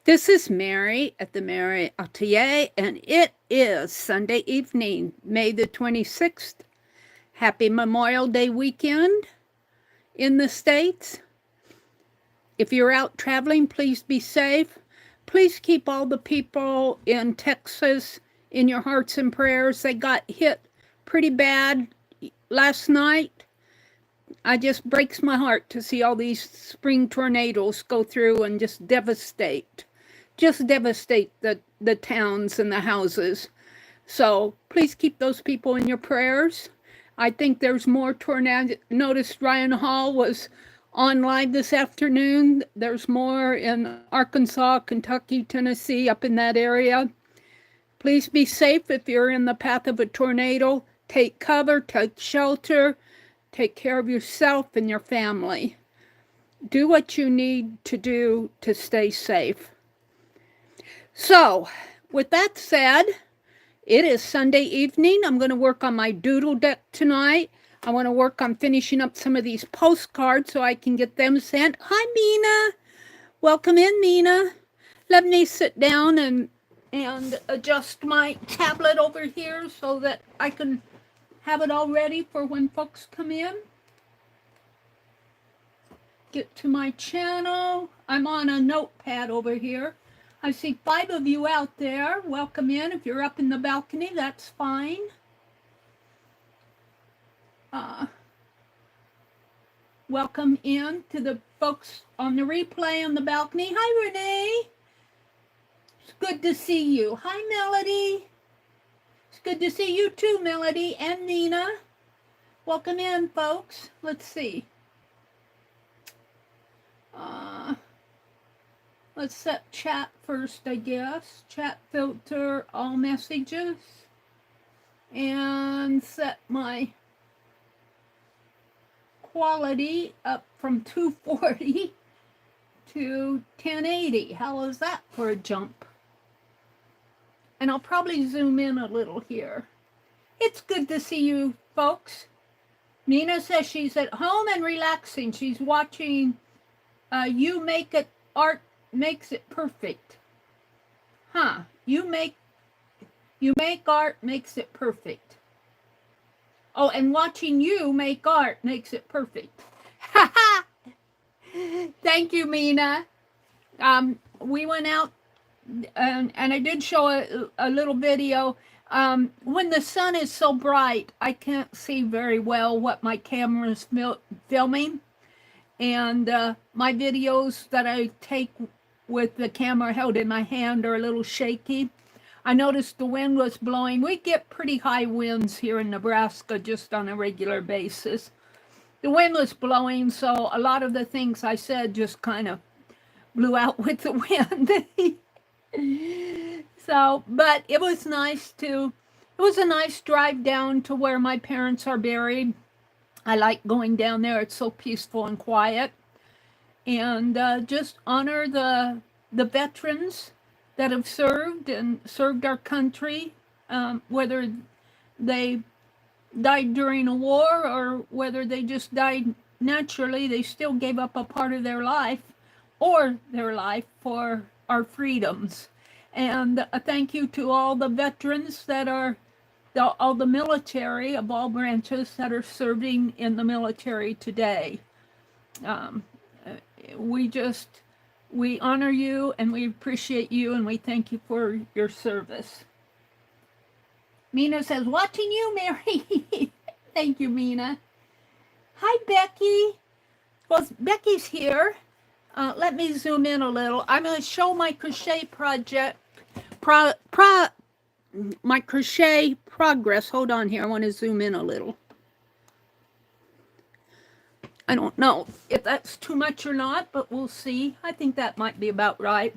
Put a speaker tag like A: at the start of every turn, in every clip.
A: This is Meri at the Meri Atelier, and it is Sunday evening, May the 26th. Happy Memorial Day weekend in the States. If you're out traveling, please be safe. Please keep all the people in Texas in your hearts and prayers. They got hit pretty bad last night. It just breaks my heart to see all these spring tornadoes go through and just devastate the towns and the houses. So please keep those people in your prayers. I think there's more tornadoes. Noticed Ryan Hall was on live this afternoon. There's more in Arkansas, Kentucky, Tennessee, up in that area. Please be safe if you're in the path of a tornado. Take cover, take shelter, take care of yourself and your family. Do what you need to do to stay safe. So, with that said, it is Sunday evening. I'm going to work on my doodle deck tonight. I want to work on finishing up some of these postcards so I can get them sent. Hi, Mina. Welcome in, Mina. Let me sit down and adjust my tablet over here so that I can have it all ready for when folks come in. Get to my channel. I'm on a notepad over here. I see 5 of you out there. Welcome in. If you're up in the balcony, that's fine. Welcome in to the folks on the replay on the balcony. Hi, Renee. It's good to see you. Hi, Melody. It's good to see you too, Melody and Nina. Welcome in, folks. Let's see. Let's set chat first, I guess. Chat filter, all messages. And set my quality up from 240 to 1080. How is that for a jump? And I'll probably zoom in a little here. It's good to see you, folks. Nina says she's at home and relaxing. She's watching You Make It Art Makes It Perfect. Huh. You make art makes it perfect. Oh, and watching you make art makes it perfect. Thank you, Mina. We went out and I did show a little video. When the sun is so bright, I can't see very well what my camera's filming. And my videos that I take with the camera held in my hand are a little shaky. I noticed the wind was blowing. We get pretty high winds here in Nebraska just on a regular basis. The wind was blowing, so a lot of the things I said just kind of blew out with the wind. So, but it was nice it was a nice drive down to where my parents are buried. I like going down there. It's so peaceful and quiet. And just honor the veterans that have served our country, whether they died during a war or whether they just died naturally. They still gave up a part of their life for our freedoms. And a thank you to all the veterans that are all the military of all branches that are serving in the military today. We honor you and we appreciate you and we thank you for your service. Mina says, watching you, Meri. Thank you, Mina. Hi, Becky. Well, Becky's here. Let me zoom in a little. I'm going to show my crochet project, my crochet progress. Hold on here. I want to zoom in a little. I don't know if that's too much or not, but we'll see. I think that might be about right.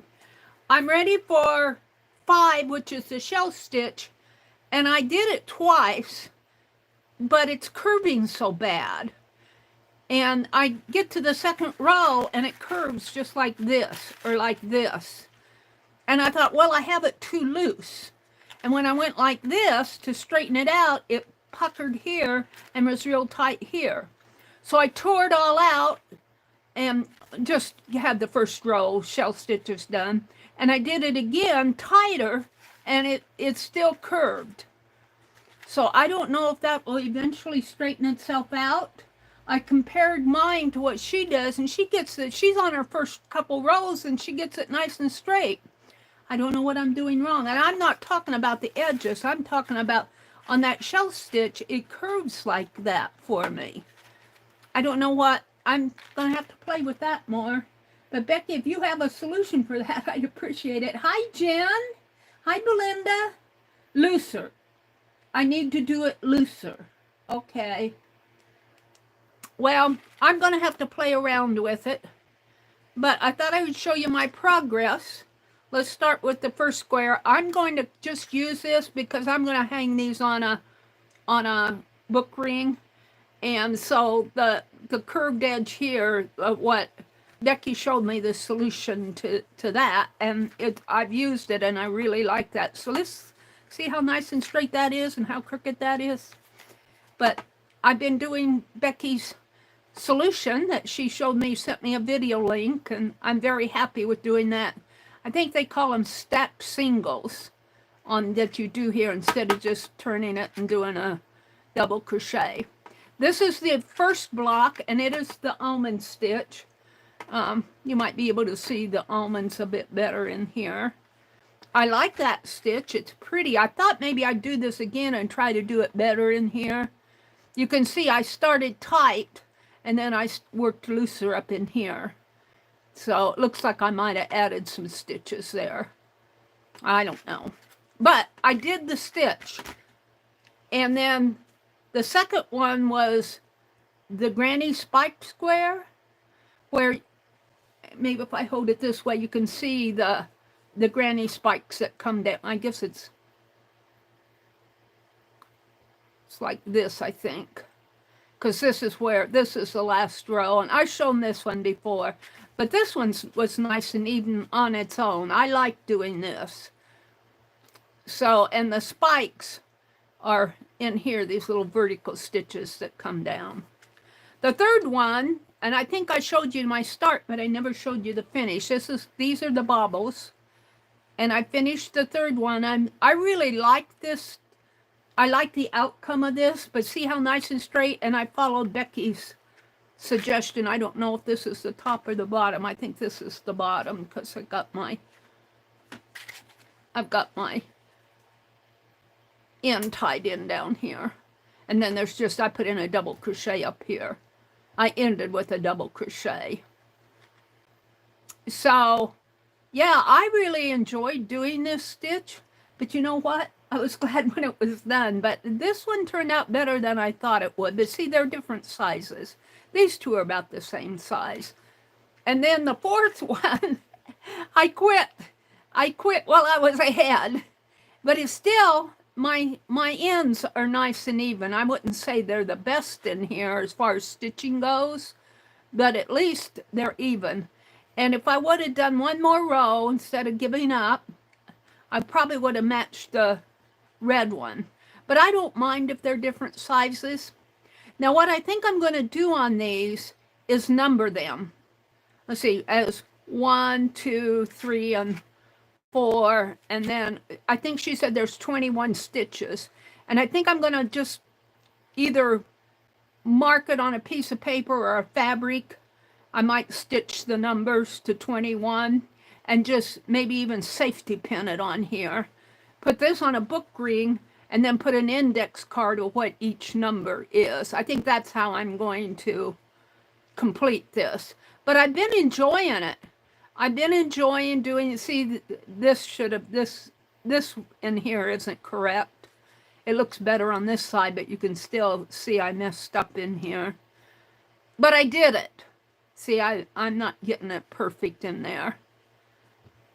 A: I'm ready for 5, which is the shell stitch, and I did it twice, but it's curving so bad. And I get to the second row, and it curves just like this, or like this. And I thought, well, I have it too loose. And when I went like this to straighten it out, it puckered here and was real tight here. So I tore it all out and just had the first row shell stitches done. And I did it again tighter, and it's still curved. So I don't know if that will eventually straighten itself out. I compared mine to what she does, and she gets it. She's on her first couple rows, and she gets it nice and straight. I don't know what I'm doing wrong. And I'm not talking about the edges. I'm talking about on that shell stitch, it curves like that for me. I don't know what. I'm going to have to play with that more. But Becky, if you have a solution for that, I'd appreciate it. Hi, Jen. Hi, Belinda. Looser. I need to do it looser. Okay. Well, I'm going to have to play around with it. But I thought I would show you my progress. Let's start with the first square. I'm going to just use this because I'm going to hang these on a book ring. And so the curved edge here, what Becky showed me the solution to that, and I've used it and I really like that. So let's see how nice and straight that is and how crooked that is. But I've been doing Becky's solution that she showed me, sent me a video link, and I'm very happy with doing that. I think they call them stacked singles on that you do here instead of just turning it and doing a double crochet. This is the first block, and it is the almond stitch. You might be able to see the almonds a bit better in here. I like that stitch. It's pretty. I thought maybe I'd do this again and try to do it better in here. You can see I started tight, and then I worked looser up in here. So it looks like I might have added some stitches there. I don't know. But I did the stitch. And then the second one was the granny spike square, where maybe if I hold it this way, you can see the granny spikes that come down. I guess it's like this, I think. Because this is the last row. And I've shown this one before. But this one was nice and even on its own. I like doing this. So, and the spikes are in here, these little vertical stitches that come down. The third one, and I think I showed you my start, but I never showed you the finish. These are the baubles. And I finished the third one. I really like this. I like the outcome of this, but see how nice and straight? And I followed Becky's suggestion. I don't know if this is the top or the bottom. I think this is the bottom because I've got my end tied in down here. And then there's just, I put in a double crochet up here. I ended with a double crochet. So, yeah, I really enjoyed doing this stitch. But you know what? I was glad when it was done. But this one turned out better than I thought it would. But see, they're different sizes. These two are about the same size. And then the fourth one, I quit. I quit while I was ahead. But it's still, my ends are nice and even. I wouldn't say they're the best in here as far as stitching goes, but at least they're even. And if I would have done one more row instead of giving up, I probably would have matched the red one. But I don't mind if they're different sizes. Now what I think I'm going to do on these is number them. Let's see, as 1, 2, 3, and 4, and then I think she said there's 21 stitches. And I think I'm going to just either mark it on a piece of paper or a fabric. I might stitch the numbers to 21 and just maybe even safety pin it on here. Put this on a book ring and then put an index card of what each number is. I think that's how I'm going to complete this. But I've been enjoying it. I've been enjoying doing, see, this in here isn't correct. It looks better on this side, but you can still see I messed up in here. But I did it. See, I'm not getting it perfect in there.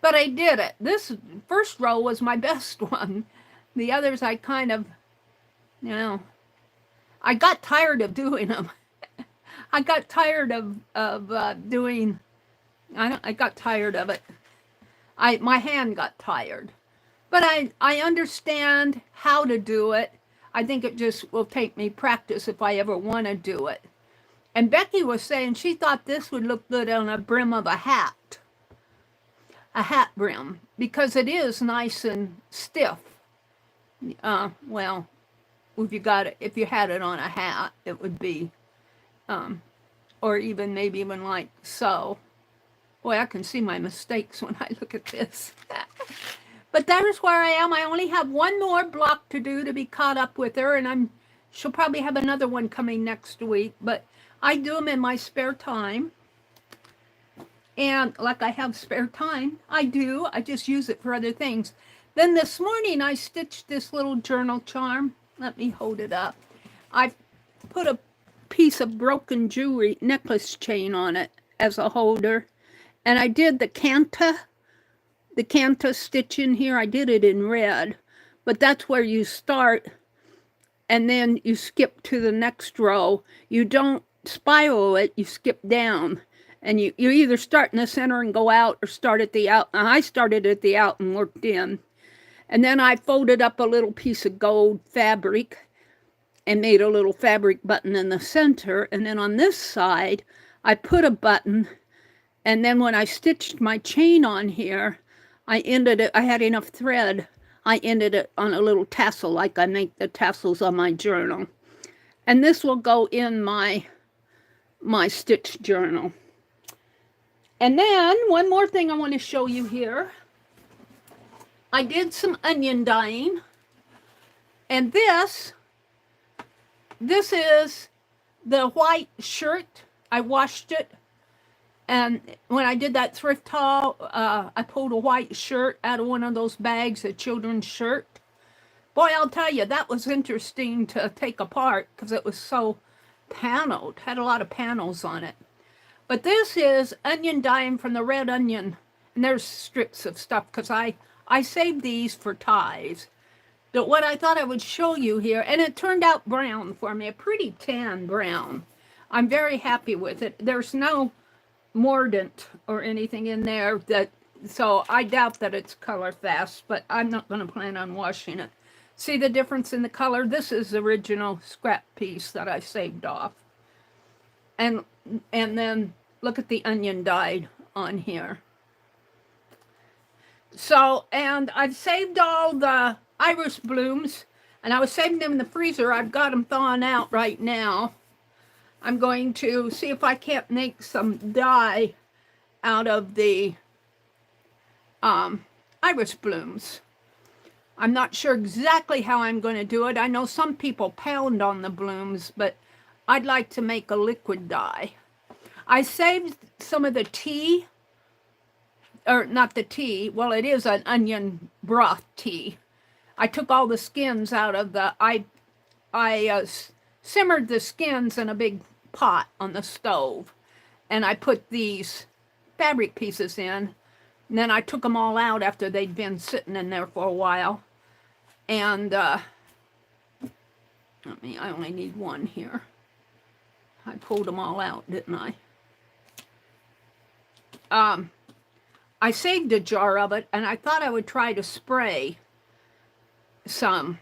A: But I did it. This first row was my best one. The others I kind of, I got tired of doing them. I got tired of doing, I got tired of it. My hand got tired. But I understand how to do it. I think it just will take me practice if I ever want to do it. And Becky was saying she thought this would look good on a brim of a hat brim, because it is nice and stiff. Well, if you had it on a hat, it would be, or even maybe even like so. Boy, I can see my mistakes when I look at this. But that is where I am. I only have one more block to do to be caught up with her, and she'll probably have another one coming next week. But I do them in my spare time. And like I have spare time, I just use it for other things. Then this morning I stitched this little journal charm. Let me hold it up. I put a piece of broken jewelry necklace chain on it as a holder. And I did the canta stitch in here. I did it in red, but that's where you start and then you skip to the next row. You don't spiral it, you skip down. And you either start in the center and go out or start at the out. I started at the out and worked in. And then I folded up a little piece of gold fabric and made a little fabric button in the center. And then on this side, I put a button. And then when I stitched my chain on here, I ended it, I had enough thread. I ended it on a little tassel like I make the tassels on my journal. And this will go in my stitch journal. And then one more thing I want to show you here. I did some onion dyeing. And this is the white shirt. I washed it. And when I did that thrift haul, I pulled a white shirt out of one of those bags, a children's shirt. Boy, I'll tell you, that was interesting to take apart because it was so paneled, had a lot of panels on it. But this is onion dyeing from the red onion. And there's strips of stuff because I saved these for ties. But what I thought I would show you here, and it turned out brown for me, a pretty tan brown. I'm very happy with it. There's no mordant or anything in there, so I doubt that it's color fast, but I'm not going to plan on washing it. See the difference in the color? This is the original scrap piece that I saved off. And then look at the onion dyed on here. So, and I've saved all the iris blooms, and I was saving them in the freezer. I've got them thawing out right now. I'm going to see if I can't make some dye out of the iris blooms. I'm not sure exactly how I'm going to do it. I know some people pound on the blooms, but I'd like to make a liquid dye. I saved some of the tea, or not the tea, well, it is an onion broth tea. I took all the skins out of the, I simmered the skins in a big pot on the stove, and I put these fabric pieces in, and then I took them all out after they'd been sitting in there for a while. And I only need one here. I pulled them all out, didn't I? I saved a jar of it, and I thought I would try to spray some.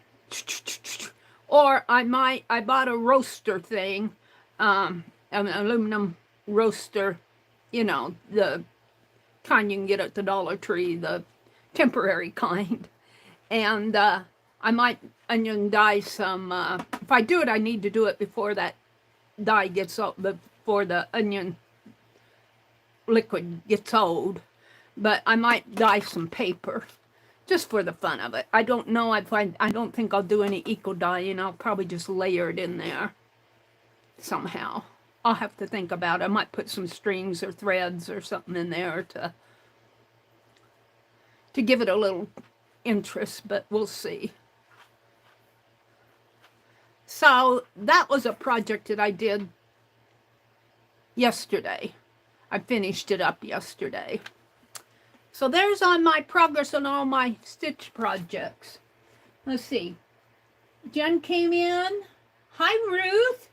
A: Or I bought a roaster thing, an aluminum roaster, you know, the kind you can get at the Dollar Tree, the temporary kind. And I might onion dye some, if I do it, I need to do it before that dye gets old, before the onion liquid gets old. But I might dye some paper just for the fun of it. I don't know, I don't think I'll do any eco dyeing. I'll probably just layer it in there somehow. I'll have to think about it. I might put some strings or threads or something in there to give it a little interest, but we'll see. So that was a project that I did yesterday. I finished it up yesterday. So there's on my progress on all my stitch projects. Let's see. Jen came in. Hi, Ruth.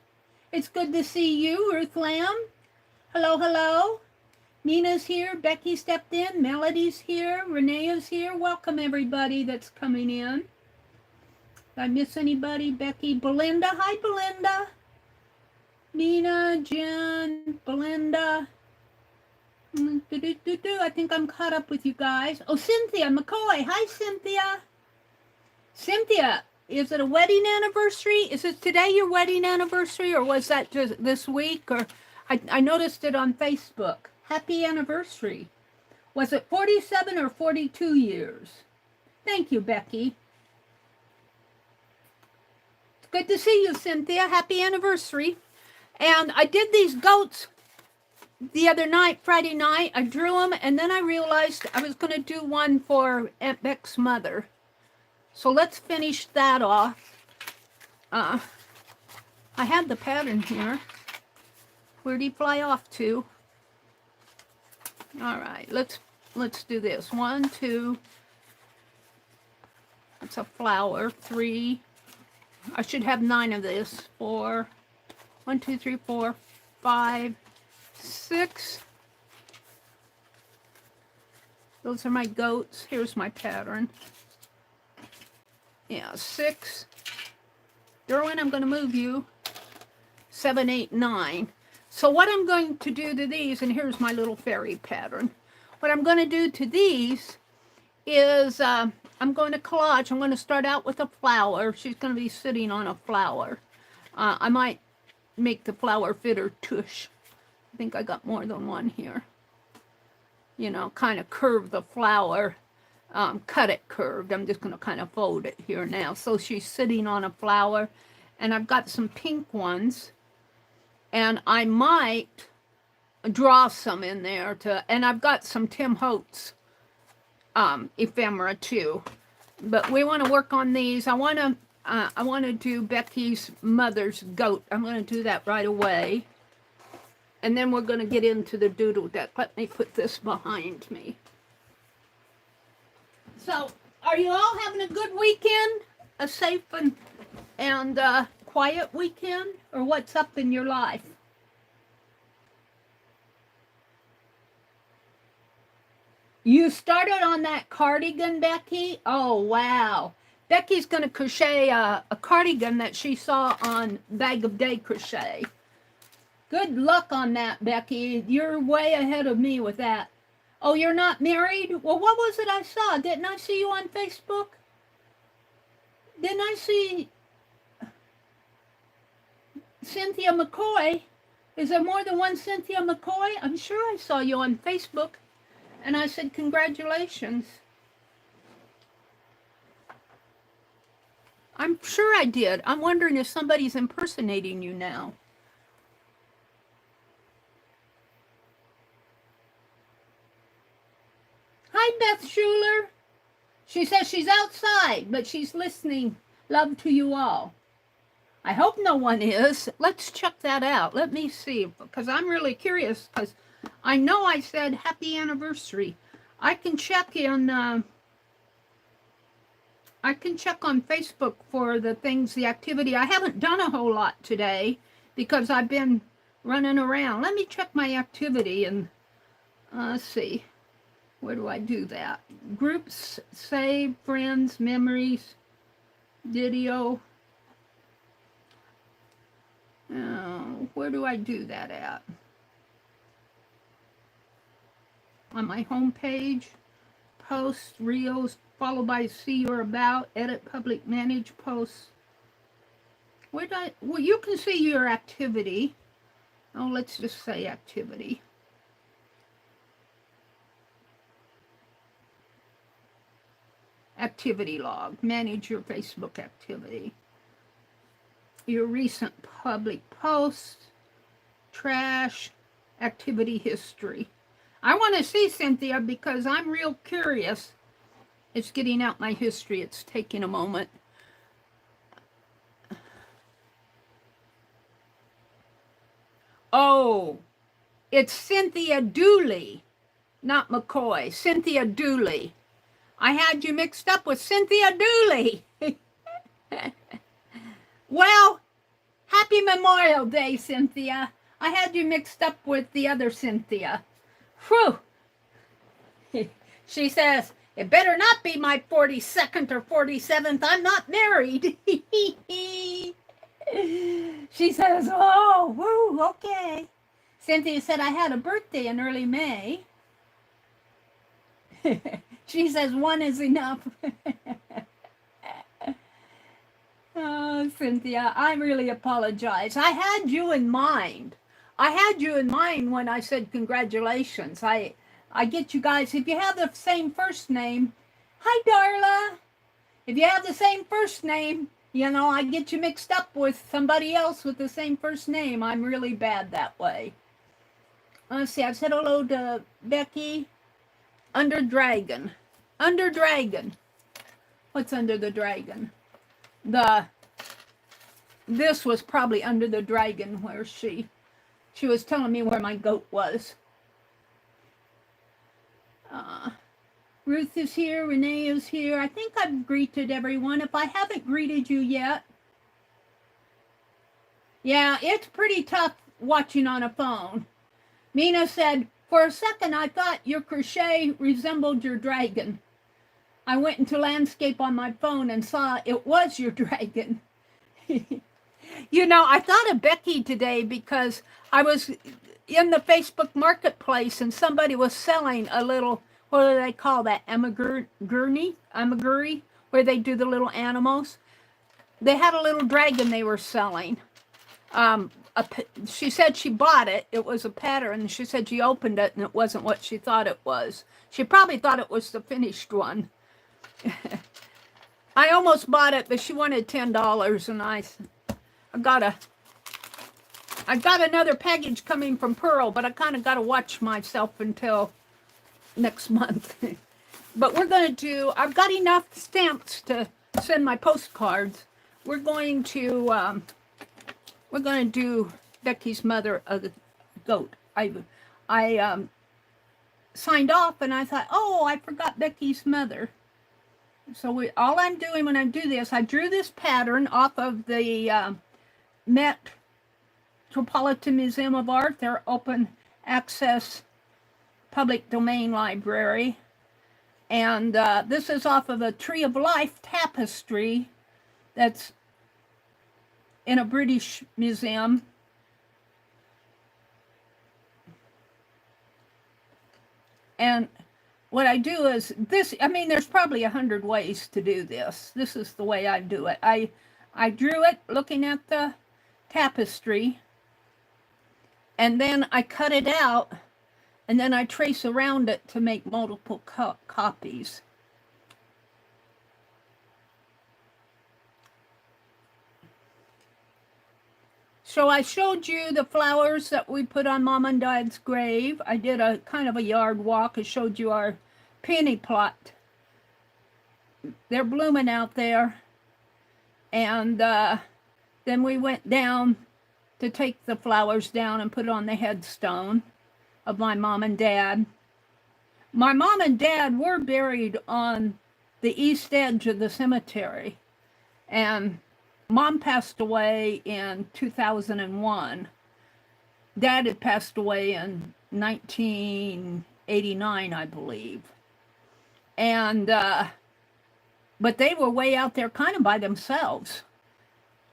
A: It's good to see you, Ruth Lamb. Hello, hello. Nina's here. Becky stepped in. Melody's here. Renee is here. Welcome, everybody that's coming in. Did I miss anybody? Becky. Belinda. Hi, Belinda. Mina, Jen, Belinda. I think I'm caught up with you guys. Oh, Cynthia McCoy. Hi, Cynthia. Cynthia, is it a wedding anniversary? Is it today your wedding anniversary, or was that just this week? Or I noticed it on Facebook. Happy anniversary. Was it 47 or 42 years? Thank you, Becky. It's good to see you, Cynthia. Happy anniversary. And I did these goats the other night, Friday night. I drew them, and then I realized I was going to do one for Aunt Beck's mother. So let's finish that off. I had the pattern here. Where'd he fly off to? All right, let's do this. 1, 2. That's a flower. 3. I should have 9 of this. 4. 1, 2, 3, 4, 5, 6. Those are my goats. Here's my pattern. Yeah, 6. Derwin, I'm going to move you. 7, 8, 9. So what I'm going to do to these, and here's my little fairy pattern. What I'm going to do to these is I'm going to collage. I'm going to start out with a flower. She's going to be sitting on a flower. I might make the flower fit her tush. I think I got more than one here. You know, kind of curve the flower. Cut it curved. I'm just going to kind of fold it here now. So she's sitting on a flower, and I've got some pink ones, and I might draw some in there and I've got some Tim Holtz ephemera too, but we want to work on these. I want to do Becky's mother's goat. I'm going to do that right away, and then we're going to get into the doodle deck. Let me put this behind me. So, are you all having a good weekend? A safe and quiet weekend? Or what's up in your life? You started on that cardigan, Becky? Oh, wow. Becky's going to crochet a cardigan that she saw on Bag of Day Crochet. Good luck on that, Becky. You're way ahead of me with that. Oh, you're not married? Well, what was it I saw? Didn't I see you on Facebook? Didn't I see Cynthia McCoy? Is there more than one Cynthia McCoy? I'm sure I saw you on Facebook. And I said, congratulations. I'm sure I did. I'm wondering if somebody's impersonating you now. Hi, Beth Schuler. She says she's outside, but she's listening. Love to you all. I hope no one is. Let's check that out. Let me see, because I'm really curious, because I know I said happy anniversary. I can check on Facebook for the things, the activity. I haven't done a whole lot today because I've been running around. Let me check my activity and let's see. Where do I do that? Groups, save, friends, memories, video. Where do I do that at? On my home page, posts, reels, followed by see or about, edit, public, manage posts. Where do I, well, you can see your activity. Oh, let's just say activity. Activity log, manage your Facebook activity. Your recent public posts, trash, activity history. I want to see, Cynthia, because I'm real curious. It's getting out my history. It's taking a moment. Oh, it's Cynthia Dooley, not McCoy. Cynthia Dooley. I had you mixed up with Cynthia Dooley. Well, happy Memorial Day, Cynthia. I had you mixed up with the other Cynthia. Whew. She says, it better not be my 42nd or 47th. I'm not married. She She says, oh, woo, okay. Cynthia said, I had a birthday in early May. She says, one is enough. Oh, Cynthia, I really apologize. I had you in mind. I had you in mind when I said congratulations. I get you guys, if you have the same first name, hi, Darla. If you have the same first name, you know, I get you mixed up with somebody else with the same first name. I'm really bad that way. Let's see, I've said hello to Becky. Under Dragon. Under Dragon. What's under the dragon? This was probably under the dragon where she was telling me where my goat was. Ruth is here, Renee is here. I think I've greeted everyone. If I haven't greeted you yet. Yeah, it's pretty tough watching on a phone. Mina said, for a second I thought your crochet resembled your dragon. I went into landscape on my phone and saw it was your dragon. You know, I thought of Becky today because I was in the Facebook marketplace and somebody was selling a little, what do they call that, amaguri, where they do the little animals. They had a little dragon they were selling. She said she bought it. It was a pattern. She said she opened it and it wasn't what she thought it was. She probably thought it was the finished one. I almost bought it, but she wanted $10, and I got another package coming from Pearl, but I kind of got to watch myself until next month. But we're going to do, I've got enough stamps to send my postcards. We're going to do Becky's mother a goat. I signed off and I thought, oh, I forgot Becky's mother. So all I'm doing when I do this, I drew this pattern off of the Metropolitan Museum of Art, their open access public domain library. And this is off of a Tree of Life tapestry that's in a British museum. And what I do is this, I mean, there's probably 100 ways to do this. This is the way I do it. I drew it looking at the tapestry, and then I cut it out, and then I trace around it to make multiple copies. So I showed you the flowers that we put on Mom and Dad's grave. I did a kind of a yard walk. I showed you our peony plot. They're blooming out there. And then we went down to take the flowers down and put it on the headstone of my mom and dad. My mom and dad were buried on the east edge of the cemetery. And Mom passed away in 2001. Dad had passed away in 1989, I believe. And, but they were way out there kind of by themselves.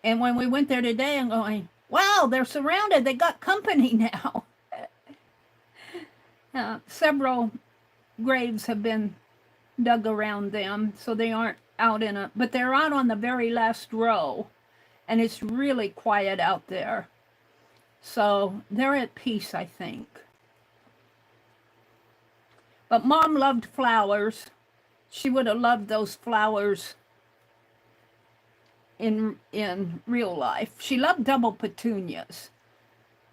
A: And when we went there today, I'm going, wow, they're surrounded. They got company now. Several graves have been dug around them, so they aren't out in a, but they're out on the very last row, and it's really quiet out there. So they're at peace, I think. But Mom loved flowers. She would have loved those flowers in real life. She loved double petunias.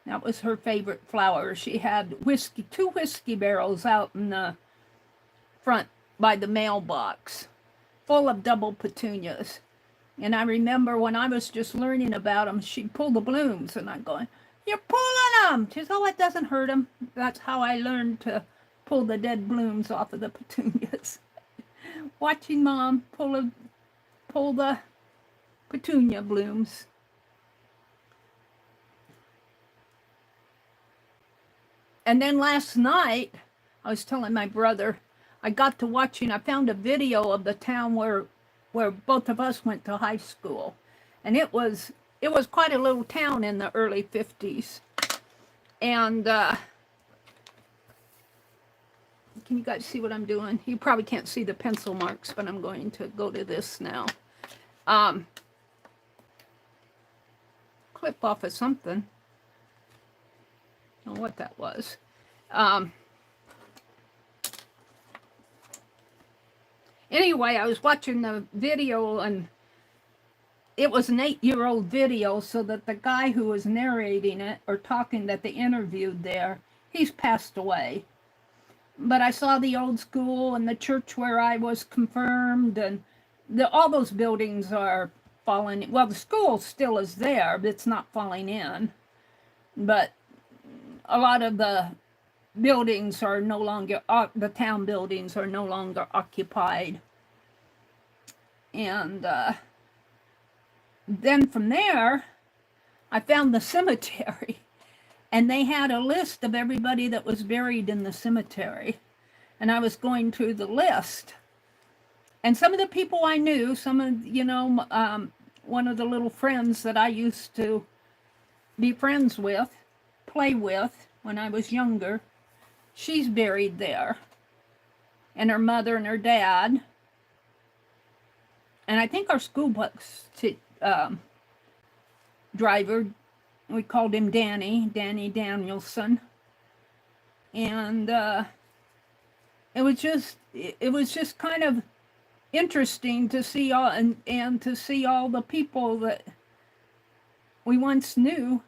A: That was her favorite flower. She had two whiskey barrels out in the front by the mailbox, full of double petunias. And I remember when I was just learning about them, she'd pull the blooms, and I'm going, you're pulling them! She says, oh, it doesn't hurt them. That's how I learned to pull the dead blooms off of the petunias. Watching Mom pull the petunia blooms. And then last night, I was telling my brother, I got to watching, I found a video of the town where both of us went to high school. And it was it was quite a little town in the early 50s. And can you guys see what I'm doing? You probably can't see the pencil marks, but I'm going to go to this now. Clip off of something. I don't know what that was. Anyway, I was watching the video, and it was an 8-year-old video, so that the guy who was narrating it or talking that they interviewed there, he's passed away. But I saw the old school and the church where I was confirmed, and all those buildings are falling. Well, the school still is there, but it's not falling in. But a lot of the buildings are no longer, the town buildings are no longer occupied. And then from there, I found the cemetery. And they had a list of everybody that was buried in the cemetery. And I was going through the list. And some of the people I knew, some of, you know, one of the little friends that I used to be friends with, play with when I was younger, she's buried there. And her mother and her dad. And I think our school bus driver, we called him Danny Danielson. And it was just kind of interesting to see all and to see all the people that we once knew,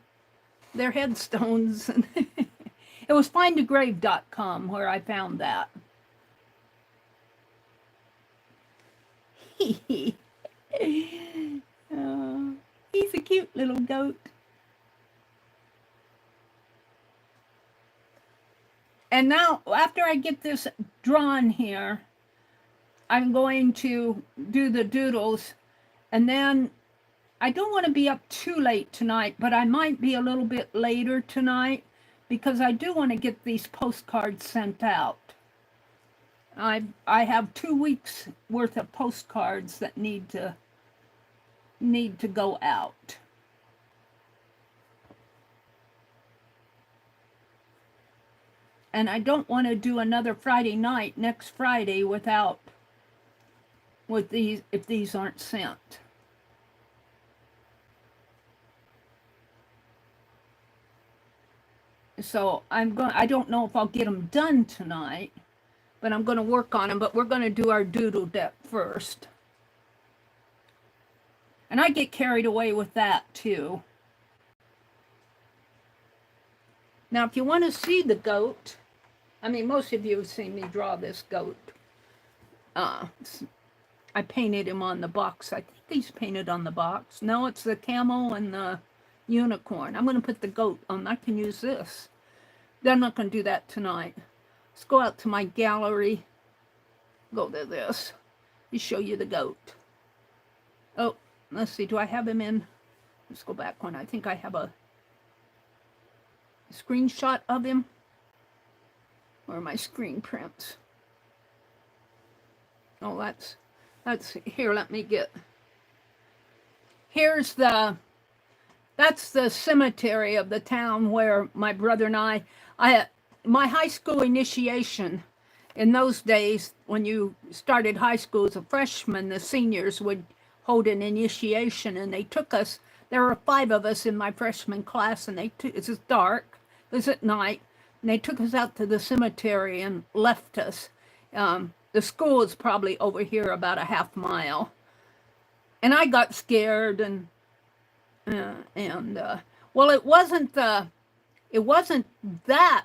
A: their headstones. And it was findagrave.com where I found that. Oh, he's a cute little goat. And now, after I get this drawn here, I'm going to do the doodles. And then, I don't want to be up too late tonight, but I might be a little bit later tonight, because I do want to get these postcards sent out. I have 2 weeks worth of postcards that need to go out. And I don't want to do another Friday night next Friday with these, if these aren't sent. So I don't know if I'll get them done tonight, but I'm going to work on them. But we're going to do our doodle deck first. And I get carried away with that too. Now, if you want to see the goat, I mean, most of you have seen me draw this goat. I painted him on the box. I think he's painted on the box. No, it's the camel and the unicorn. I'm going to put the goat on. I can use this. Then I'm not going to do that tonight. Let's go out to my gallery. Go to this. Let me show you the goat. Oh, let's see. Do I have him in? Let's go back one. I think I have a screenshot of him. Where are my screen prints? Oh, that's here. Let me get. Here's that's the cemetery of the town where my brother and my high school initiation. In those days, when you started high school as a freshman, the seniors would hold an initiation, and they took us. There were 5 of us in my freshman class, and it's dark. It was at night. And they took us out to the cemetery and left us. The school is probably over here about a half mile. And I got scared, and well, it wasn't that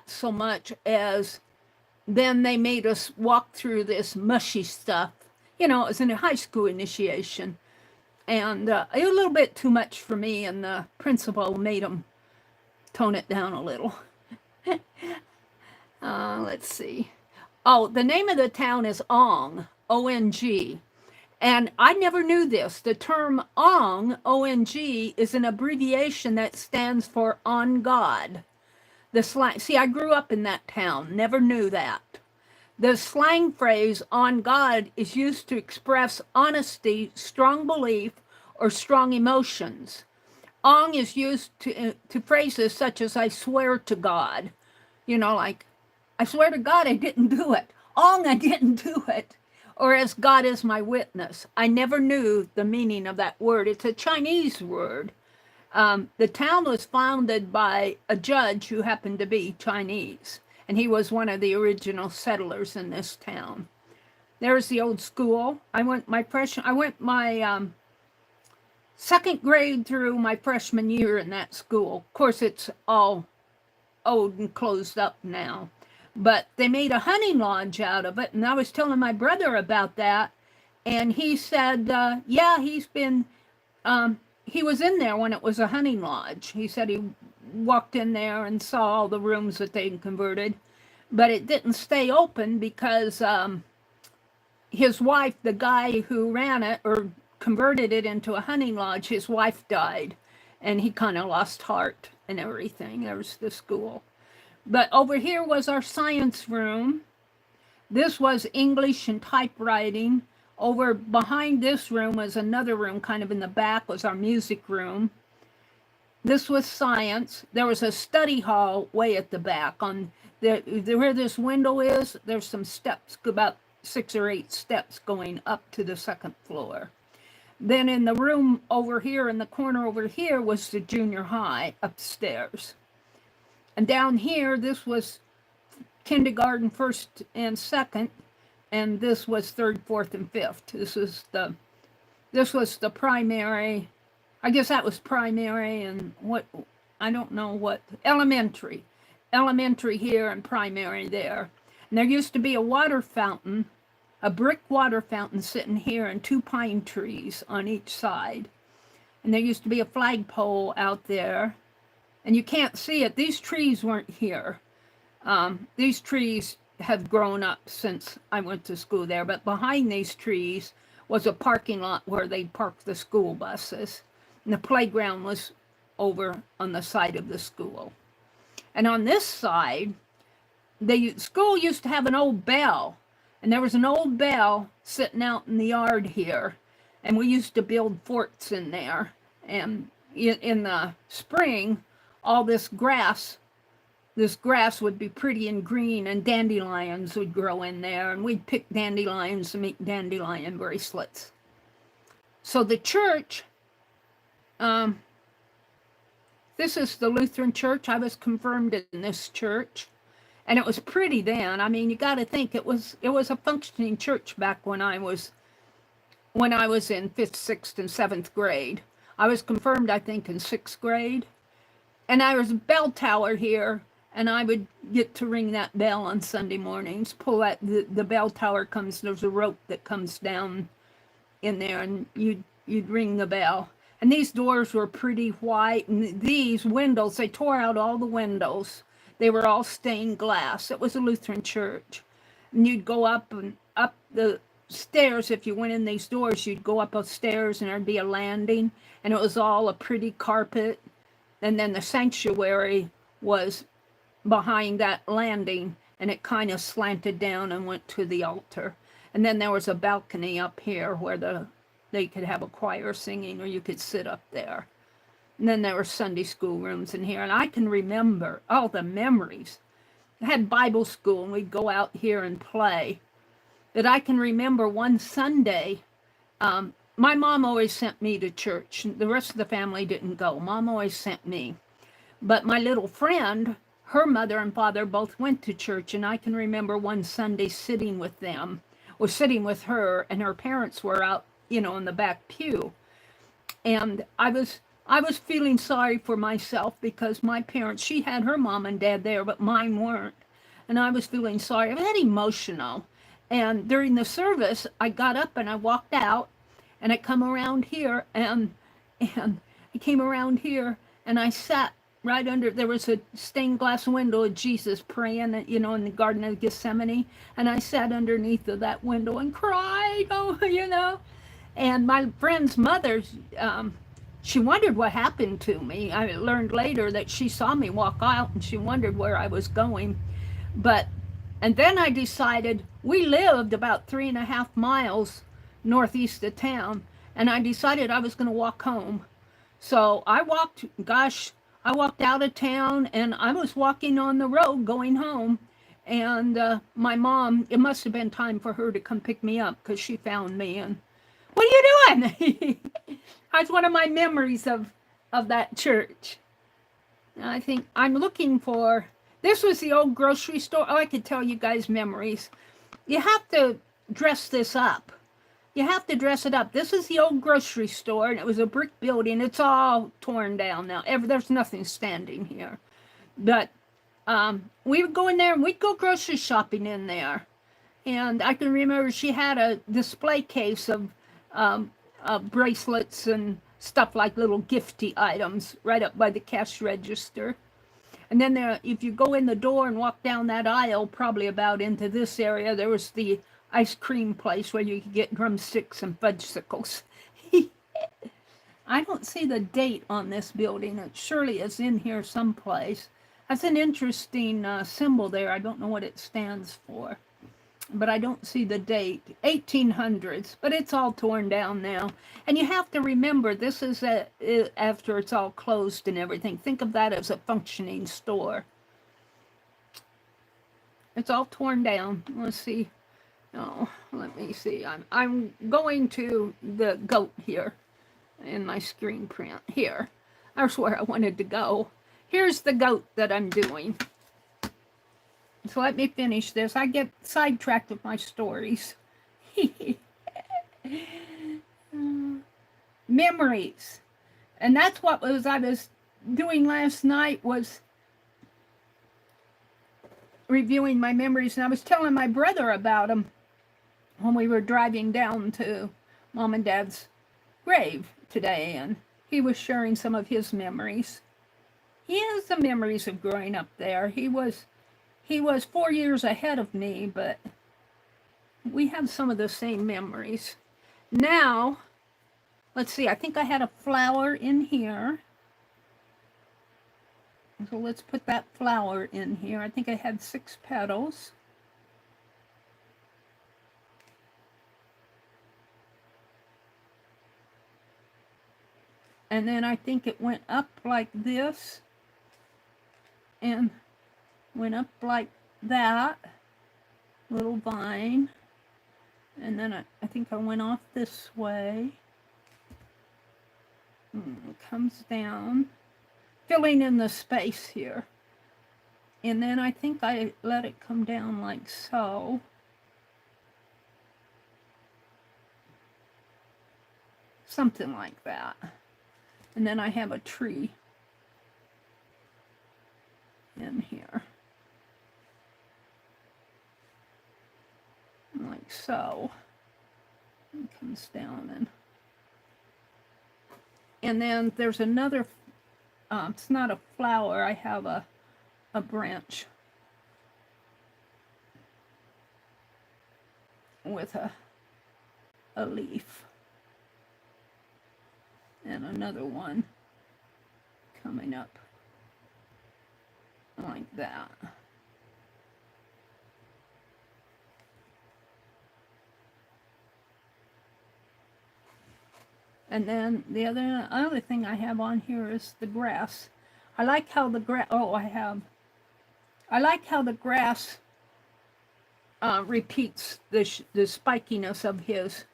A: so much as then they made us walk through this mushy stuff. You know, it was in a high school initiation. And it was a little bit too much for me, and the principal made them tone it down a little. Let's see. Oh, the name of the town is Ong, O-N-G. And I never knew this. The term Ong, O-N-G, is an abbreviation that stands for on God. The slang, see, I grew up in that town, never knew that. The slang phrase on God is used to express honesty, strong belief, or strong emotions. Ong is used to phrases such as "I swear to God," like "I swear to God I didn't do it." Ong, I didn't do it. Or "as God is my witness." I never knew the meaning of that word. It's a Chinese word. The town was founded by a judge who happened to be Chinese, and he was one of the original settlers in this town. There's the old school. I went my second grade through my freshman year in that school. Of course, it's all old and closed up now, but they made a hunting lodge out of it, and I was telling my brother about that, and he said, yeah, he was in there when it was a hunting lodge. He said he walked in there and saw all the rooms that they converted, but it didn't stay open because his wife, the guy who ran it or converted it into a hunting lodge, his wife died, and he kind of lost heart and everything. There's the school. But over here was our science room. This was English and typewriting. Over behind this room was another room, kind of in the back, was our music room. This was science. There was a study hall way at the back. On where this window is, there's some steps, about 6 or 8 steps going up to the second floor. Then in the room over here, in the corner over here, was the junior high upstairs. And down here, this was kindergarten, first and second, and this was third, fourth, and fifth. This was the primary. I guess that was primary, and I don't know what, elementary here and primary there. And there used to be a water fountain, a brick water fountain sitting here, and 2 pine trees on each side. And there used to be a flagpole out there, and you can't see it. These trees weren't here. These trees have grown up since I went to school there, but behind these trees was a parking lot where they parked the school buses. And the playground was over on the side of the school. And on this side, the school used to have an old bell, and there was an old bell sitting out in the yard here, and we used to build forts in there. And in the spring, all this grass would be pretty and green, and dandelions would grow in there, and we'd pick dandelions and make dandelion bracelets. So the church, this is the Lutheran church. I was confirmed in this church, and it was pretty then. I mean, you got to think it was a functioning church back when I was in 5th, 6th, and 7th grade. I was confirmed, I think, in 6th grade, and there was a bell tower here, and I would get to ring that bell on Sunday mornings. Pull that, the bell tower comes. There's a rope that comes down in there, and you'd ring the bell. And these doors were pretty white, and these windows, they tore out all the windows. They were all stained glass. It was a Lutheran church. And you'd go up the stairs. If you went in these doors, you'd go up stairs, and there'd be a landing, and it was all a pretty carpet. And then the sanctuary was behind that landing, and it kind of slanted down and went to the altar. And then there was a balcony up here where they could have a choir singing, or you could sit up there. And then there were Sunday school rooms in here. And I can remember all the memories. I had Bible school, and we'd go out here and play. But I can remember one Sunday, my mom always sent me to church. The rest of the family didn't go. Mom always sent me. But my little friend, her mother and father both went to church, and I can remember one Sunday sitting with them, or sitting with her, and her parents were out, in the back pew. And I was feeling sorry for myself because my parents, she had her mom and dad there, but mine weren't. And I was feeling sorry. I was that emotional. And during the service, I got up and I walked out, and I come around here, and I came around here, and I sat right under, there was a stained glass window of Jesus praying, in the Garden of Gethsemane. And I sat underneath of that window and cried, And my friend's mother, she wondered what happened to me. I learned later that she saw me walk out, and she wondered where I was going. And then I decided, we lived about 3.5 miles northeast of town, and I decided I was going to walk home. So I walked, gosh, I walked out of town and I was walking on the road going home. And my mom, it must have been time for her to come pick me up because she found me. And what are you doing? That's one of my memories of that church. And I think I'm looking for, this was the old grocery store. Oh, I could tell you guys memories. You have to dress this up. You have to dress it up. This is the old grocery store, and it was a brick building. It's all torn down now. There's nothing standing here. But we would go in there, and we'd go grocery shopping in there. And I can remember she had a display case of bracelets and stuff like little gifty items right up by the cash register. And then there, if you go in the door and walk down that aisle, probably about into this area, there was the ice cream place where you could get drumsticks and fudgesicles. I don't see the date on this building. It surely is in here someplace. That's an interesting symbol there. I don't know what it stands for, but I don't see the date. 1800s, but it's all torn down now. And you have to remember, this is after it's all closed and everything. Think of that as a functioning store. It's all torn down. Let's see. Oh, let me see. I'm going to the goat here in my screen print. Here. That's where I wanted to go. Here's the goat that I'm doing. So let me finish this. I get sidetracked with my stories. Memories. And that's what I was doing last night, was reviewing my memories. And I was telling my brother about them when we were driving down to Mom and Dad's grave today. And he was sharing some of his memories. He has the memories of growing up there. He was 4 years ahead of me, but we have some of the same memories. Now, let's see, I think I had a flower in here. So let's put that flower in here. I think I had 6 petals. And then I think it went up like this and went up like that, little vine. And then I think I went off this way. It comes down, filling in the space here. And then I think I let it come down like so. Something like that. And then I have a tree in here. Like so. It comes down and then there's another, it's not a flower, I have a branch with a leaf. And another one coming up like that. And then the other thing I have on here is the grass. I like how the grass, I like how the grass repeats the spikiness of his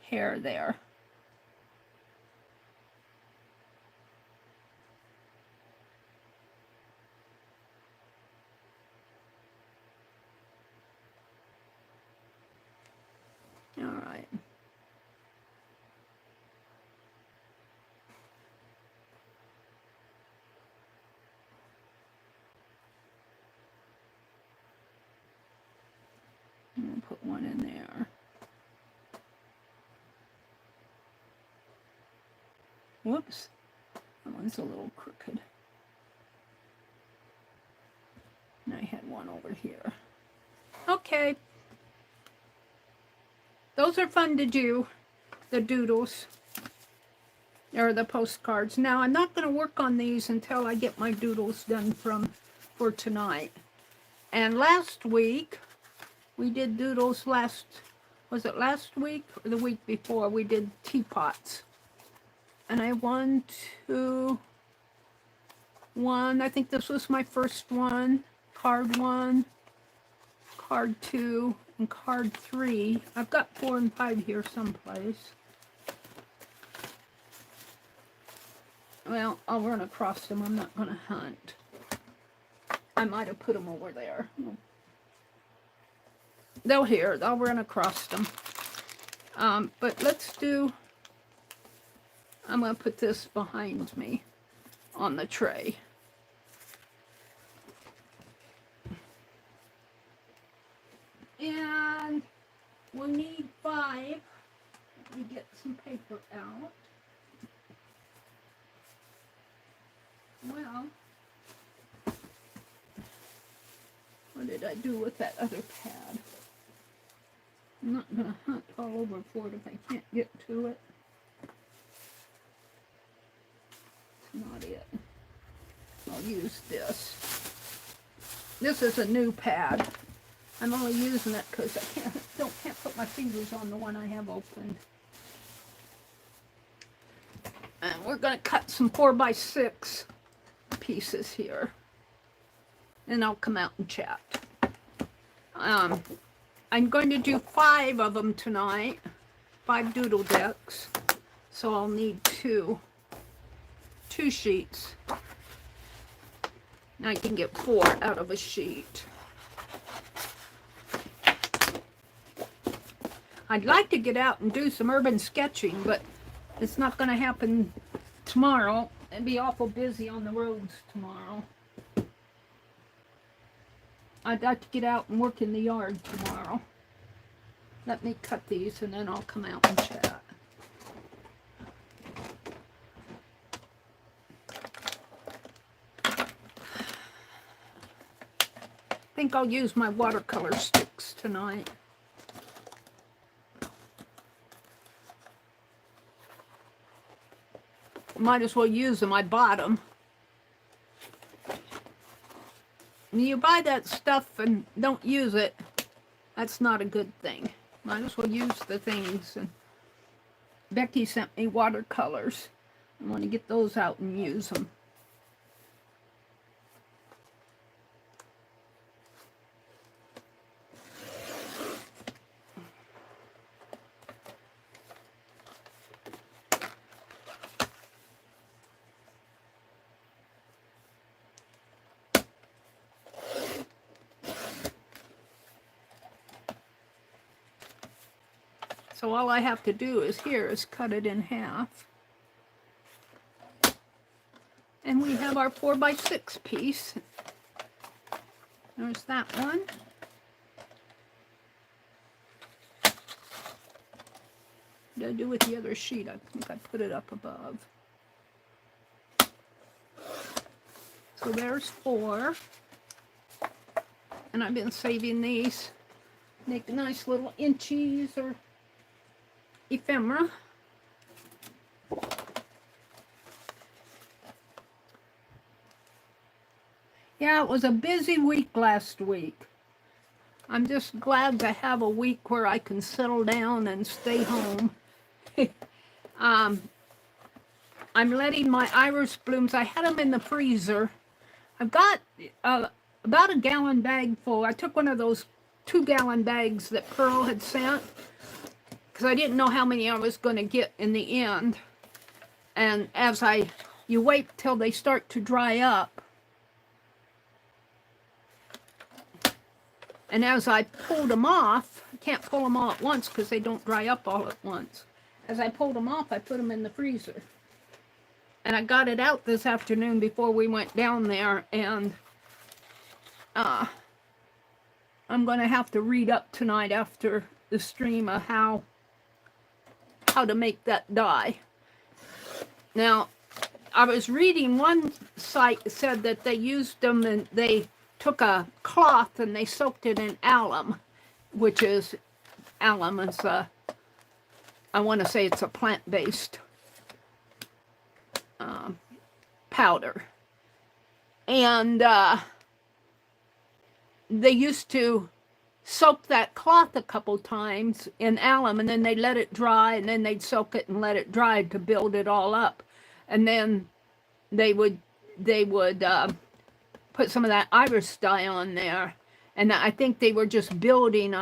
A: hair there. All right. I'm going to put one in there. Whoops. That one's a little crooked. And I had one over here. Okay. Those are fun to do, the doodles, or the postcards. Now, I'm not going to work on these until I get my doodles done for tonight. And last week, we did doodles was it last week or the week before? We did teapots. And I have 1, 2, 1. I think this was my first one. Card 1, card 2, and card 3. I've got 4 and 5 here someplace. Well, I'll run across them. I'm not going to hunt. I might have put them over there. They'll hear. I'll run across them. But let's do... I'm going to put this behind me on the tray. And we'll need 5. Let me get some paper out. Well, what did I do with that other pad? I'm not going to hunt all over for it if I can't get to it. It's not it. I'll use this. This is a new pad. I'm only using it because I can't put my fingers on the one I have opened. And we're going to cut some 4x6 pieces here. And I'll come out and chat. I'm going to do 5 of them tonight. 5 doodle decks. So I'll need 2 sheets. I can get 4 out of a sheet. I'd like to get out and do some urban sketching, but it's not going to happen tomorrow. It'd be awful busy on the roads tomorrow. I'd like to get out and work in the yard tomorrow. Let me cut these and then I'll come out and chat. I think I'll use my watercolor sticks tonight. Might as well use them. I bought them. When you buy that stuff and don't use it, that's not a good thing. Might as well use the things. And Becky sent me watercolors. I want to get those out and use them. So all I have to do is cut it in half. And we have our 4x6 piece. There's that one. What did I do with the other sheet? I think I put it up above. So there's 4. And I've been saving these. Make nice little inchies or ephemera. Yeah, it was a busy week last week. I'm just glad to have a week where I can settle down and stay home. I'm letting my iris blooms, I had them in the freezer. I've got about a gallon bag full. I took one of those 2-gallon bags that Pearl had sent, because I didn't know how many I was going to get in the end. And as you wait till they start to dry up. And as I pulled them off, I can't pull them all at once because they don't dry up all at once. As I pulled them off, I put them in the freezer. And I got it out this afternoon before we went down there. And I'm going to have to read up tonight after the stream of how to make that die. Now, I was reading one site that said that they used them and they took a cloth and they soaked it in alum, which is, alum is I want to say it's a plant-based powder. And they used to soak that cloth a couple times in alum, and then they let it dry, and then they'd soak it and let it dry to build it all up, and then they would put some of that iris dye on there, and I think they were just building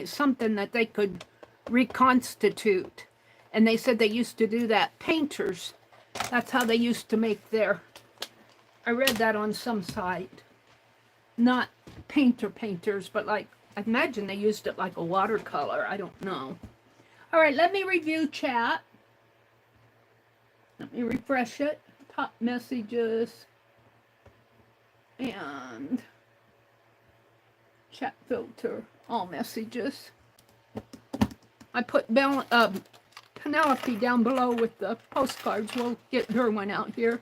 A: something that they could reconstitute. And they said they used to do that. Painters, that's how they used to make their. I read that on some site. Not painters, but like, I imagine they used it like a watercolor. I don't know. All right, let me review chat. Let me refresh it. Top messages. And chat filter. All messages. I put Penelope down below with the postcards. We'll get her one out here.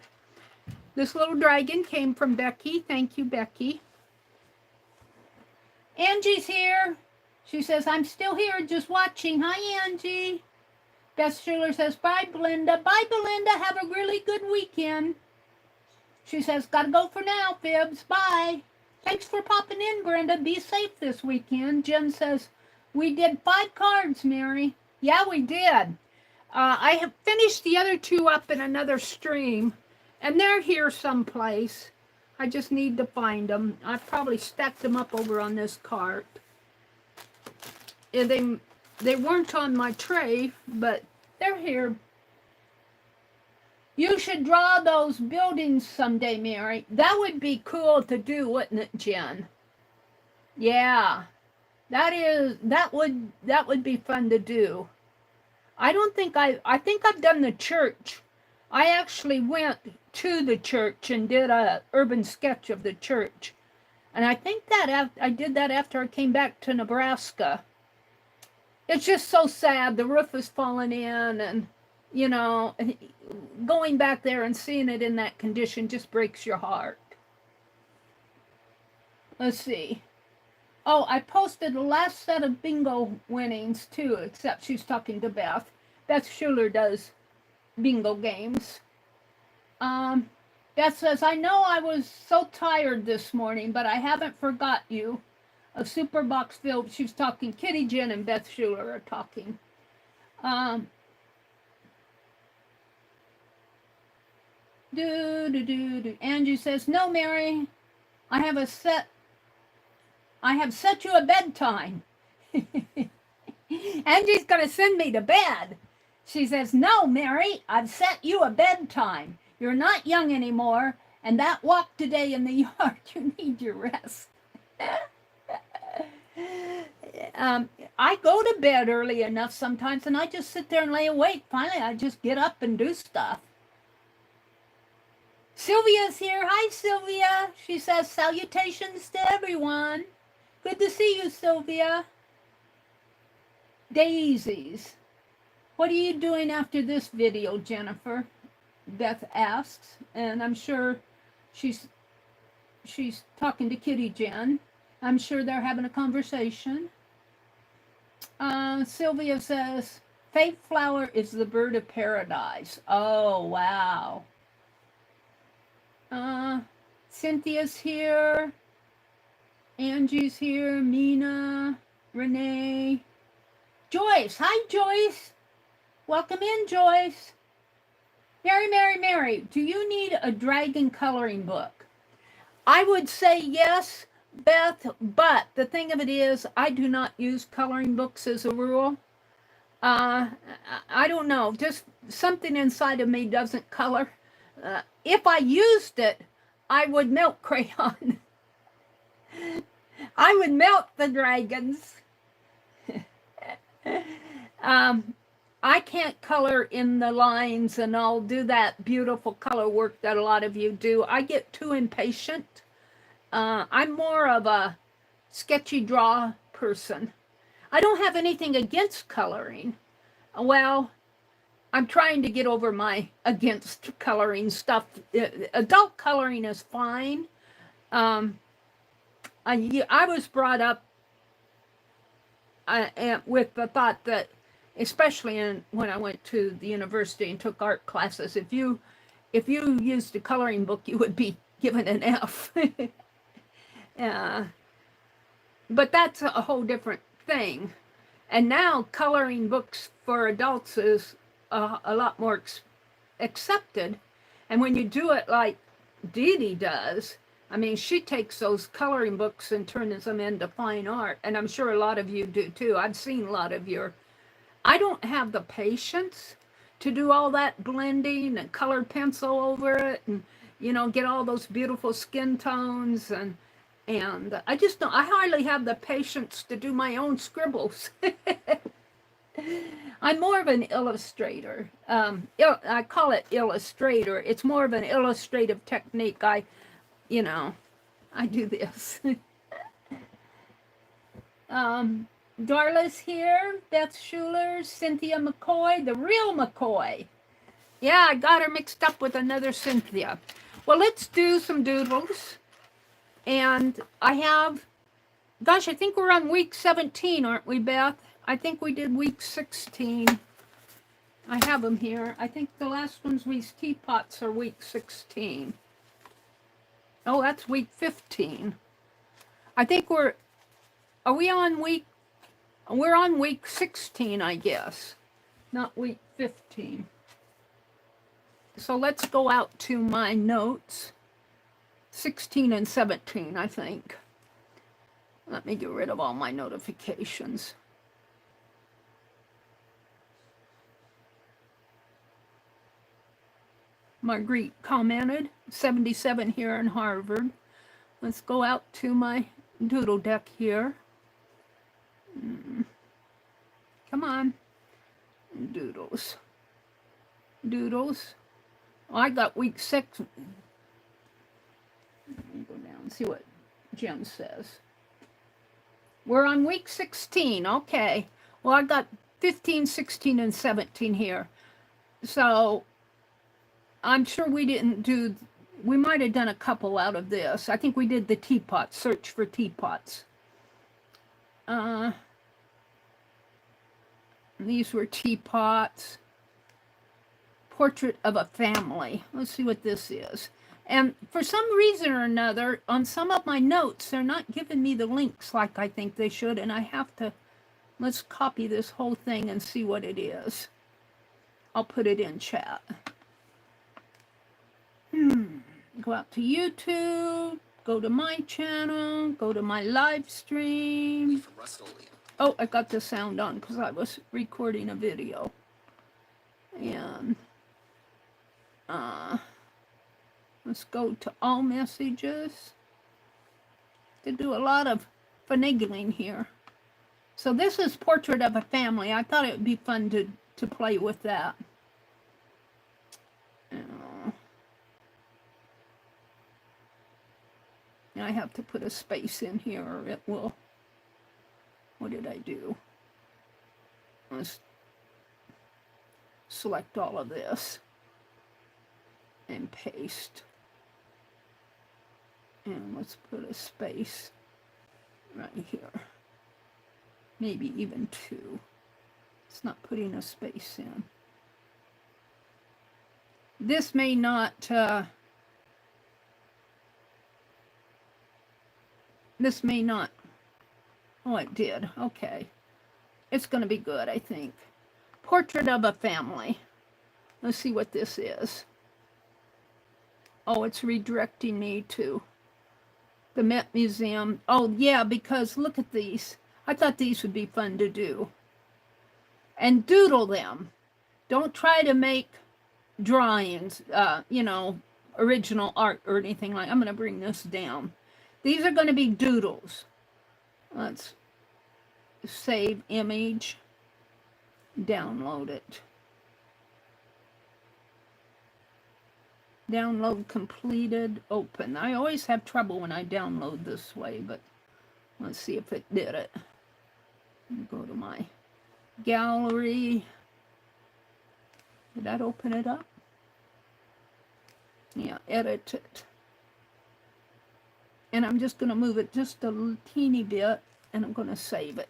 A: This little dragon came from Becky. Thank you, Becky. Angie's here. She says, I'm still here, just watching. Hi, Angie. Beth Schuler says, bye, Belinda. Bye, Belinda. Have a really good weekend. She says, gotta go for now, Fibs. Bye. Thanks for popping in, Brenda. Be safe this weekend. Jen says, we did 5 cards, Mary. Yeah, we did. I have finished the other 2 up in another stream, and they're here someplace. I just need to find them. I've probably stacked them up over on this cart. And they weren't on my tray, but they're here. You should draw those buildings someday, Mary. That would be cool to do, wouldn't it, Jen? Yeah. That would be fun to do. I think I've done the church. I actually went to the church and did a urban sketch of the church. And I think that I did that after I came back to Nebraska. It's just so sad. The roof is falling in, and, you know, going back there and seeing it in that condition just breaks your heart. Let's see. Oh, I posted the last set of bingo winnings, too, except she's talking to Beth. Beth Schuler does bingo games. Beth says, I know I was so tired this morning, but I haven't forgot you. A super box filled. She's talking. Kitty Jen and Beth Schuler are talking. Angie says, no, Mary, I have set you a bedtime. Angie's going to send me to bed. She says, no, Mary, I've set you a bedtime. You're not young anymore, and that walk today in the yard, you need your rest. I go to bed early enough sometimes, and I just sit there and lay awake. Finally, I just get up and do stuff. Sylvia's here. Hi, Sylvia. She says, salutations to everyone. Good to see you, Sylvia. Daisies. What are you doing after this video, Jennifer? Beth asks, and I'm sure she's talking to Kitty Jen. I'm sure they're having a conversation. Sylvia says, Faith Flower is the bird of paradise. Oh, wow. Cynthia's here. Angie's here. Mina. Renee. Joyce. Hi, Joyce. Welcome in, Joyce. Mary, do you need a dragon coloring book? I would say yes, Beth, but the thing of it is, I do not use coloring books as a rule. I don't know, just something inside of me doesn't color. If I used it, I would melt crayon. I would melt the dragons. I can't color in the lines, and I'll do that beautiful color work that a lot of you do. I get too impatient. I'm more of a sketchy draw person. I don't have anything against coloring. Well, I'm trying to get over my against coloring stuff. Adult coloring is fine. I was brought up with the thought that, especially when I went to the university and took art classes, if you used a coloring book, you would be given an F. but that's a whole different thing. And now coloring books for adults is a lot more accepted. And when you do it like Dee Dee does, I mean, she takes those coloring books and turns them into fine art. And I'm sure a lot of you do too. I've seen a lot of your, I don't have the patience to do all that blending and colored pencil over it and, you know, get all those beautiful skin tones. And I just don't, I hardly have the patience to do my own scribbles. I'm more of an illustrator. I call it illustrator. It's more of an illustrative technique. You know, I do this. Darla's here, Beth Schuler, Cynthia McCoy, the real McCoy. Yeah, I got her mixed up with another Cynthia. Well, let's do some doodles. And I have, gosh, I think we're on week 17, aren't we, Beth? I think we did week 16. I have them here. I think the last ones, these teapots, are week 16. Oh, that's week 15. I think are we on we're on week 16, I guess, not week 15. So let's go out to my notes. 16 and 17, I think. Let me get rid of all my notifications. Marguerite commented, 77 here in Harvard. Let's go out to my doodle deck here. Come on. Doodles. Doodles. Oh, I got week 6. Let me go down and see what Jen says. We're on week 16. Okay. Well, I got 15, 16, and 17 here. So I'm sure we didn't do, we might have done a couple out of this. I think we did the teapots, search for teapots. These were teapots. Portrait of a family. Let's see what this is. And for some reason or another, on some of my notes, they're not giving me the links like I think they should, and I have to, let's copy this whole thing and see what it is. I'll put it in chat. Go out to YouTube, go to my channel, go to my live stream. Oh, I got the sound on because I was recording a video. And let's go to all messages. They do a lot of finagling here. So this is Portrait of a Family. I thought it would be fun to play with that. I have to put a space in here or it will, what did I do? Let's select all of this and paste. And let's put a space right here. Maybe even 2. It's not putting a space in. This may not, oh, it did. Okay. It's going to be good, I think. Portrait of a Family. Let's see what this is. Oh, it's redirecting me to the Met Museum. Oh, yeah, because look at these. I thought these would be fun to do. And doodle them. Don't try to make drawings, you know, original art or anything like. I'm going to bring this down. These are going to be doodles. Let's save image, download it. Download completed, open. I always have trouble when I download this way, but let's see if it did it. Go to my gallery. Did that open it up? Yeah, edit it. And I'm just going to move it just a teeny bit, and I'm going to save it.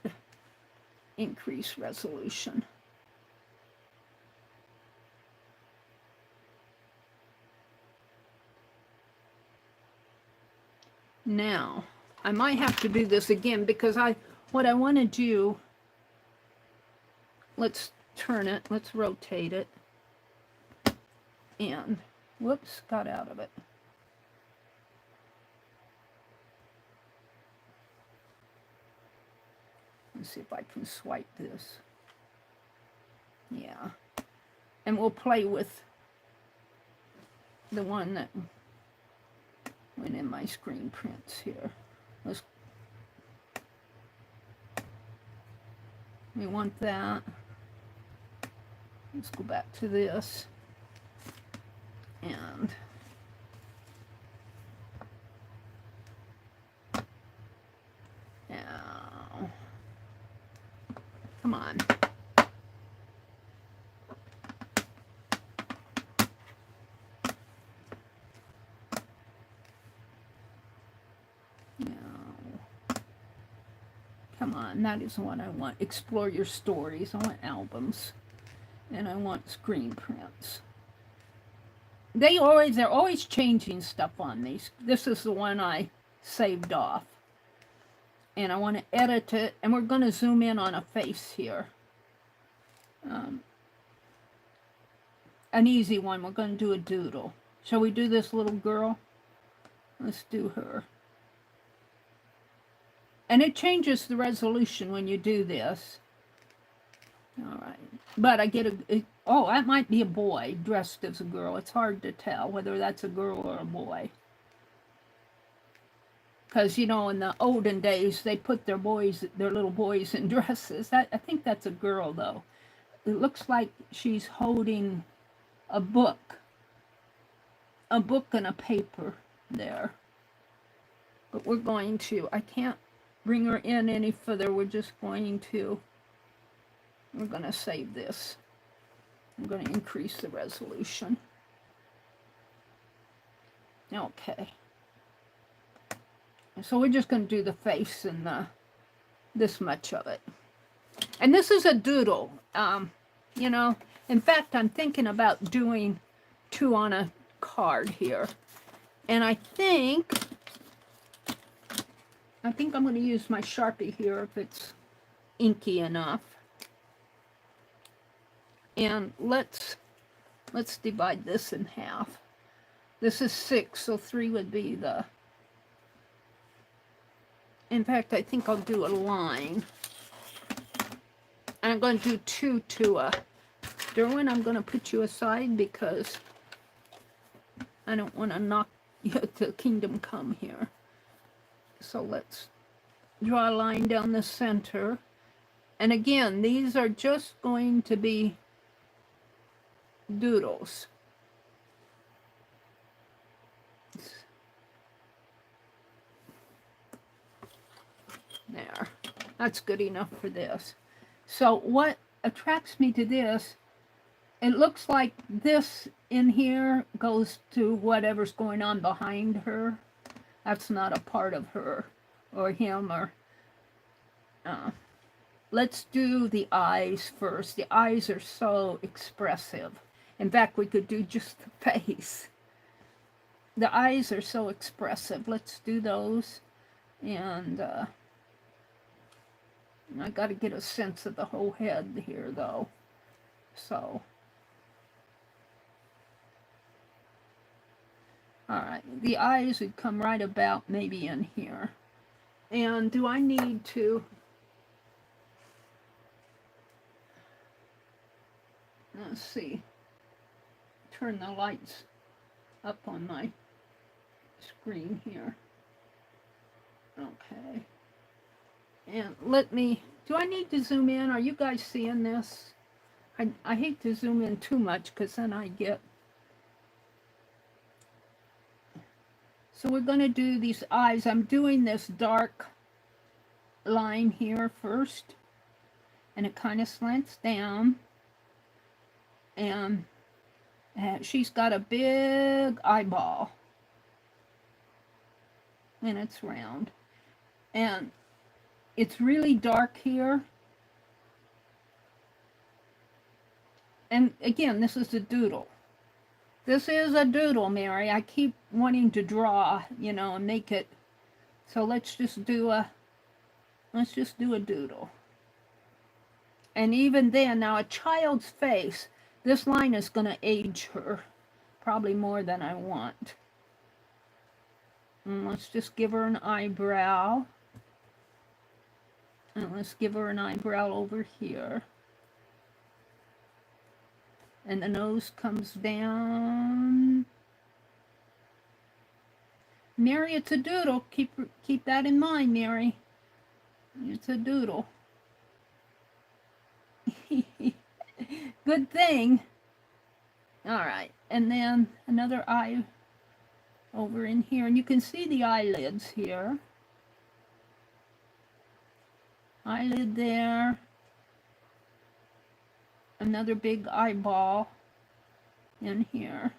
A: Increase resolution. Now, I might have to do this again because what I want to do, let's turn it, let's rotate it, and whoops, got out of it. Let's see if I can swipe this. Yeah. And we'll play with the one that went in my screen prints here. We want that. Let's go back to this. And now, come on. Come on, that is what I want. Explore your stories. I want albums. And I want screen prints. They're always changing stuff on these. This is the one I saved off. And I want to edit it. And we're going to zoom in on a face here. An easy one. We're going to do a doodle. Shall we do this little girl? Let's do her. And it changes the resolution when you do this. All right. But I get oh, that might be a boy dressed as a girl. It's hard to tell whether that's a girl or a boy. Because, you know, in the olden days, they put their little boys in dresses. I think that's a girl, though. It looks like she's holding a book. A book and a paper there. But we're going to, I can't bring her in any further. We're going to save this. I'm going to increase the resolution. Okay. So we're just going to do the face and this much of it. And this is a doodle. You know, in fact, I'm thinking about doing 2 on a card here. And I think I'm going to use my Sharpie here if it's inky enough. And let's divide this in half. This is 6, so 3 would be the... In fact, I think I'll do a line. And I'm going to do 2 to a... Derwin, I'm going to put you aside because I don't want to knock you to Kingdom Come here. So let's draw a line down the center. And again, these are just going to be doodles. There. That's good enough for this. So what attracts me to this, it looks like this in here goes to whatever's going on behind her. That's not a part of her or him or... let's do the eyes first. The eyes are so expressive. In fact, we could do just the face. The eyes are so expressive. Let's do those. And I got to get a sense of the whole head here, though. So... Alright, the eyes would come right about maybe in here. And do I need to... Let's see. Turn the lights up on my screen here. Okay. And let me... Do I need to zoom in? Are you guys seeing this? I hate to zoom in too much because then I get... So we're going to do these eyes. I'm doing this dark line here first. And it kind of slants down. And she's got a big eyeball. And it's round. And it's really dark here. And again, this is a doodle. This is a doodle, Mary. I keep wanting to draw, you know, and make it So let's just do a doodle. And even then, now a child's face, this line is going to age her probably more than I want. And let's just give her an eyebrow. And let's give her an eyebrow over here. And the nose comes down. Meri, it's a doodle. Keep that in mind, Meri. It's a doodle. Good thing. All right, and then another eye over in here, and you can see the eyelids here. Eyelid there. Another big eyeball in here.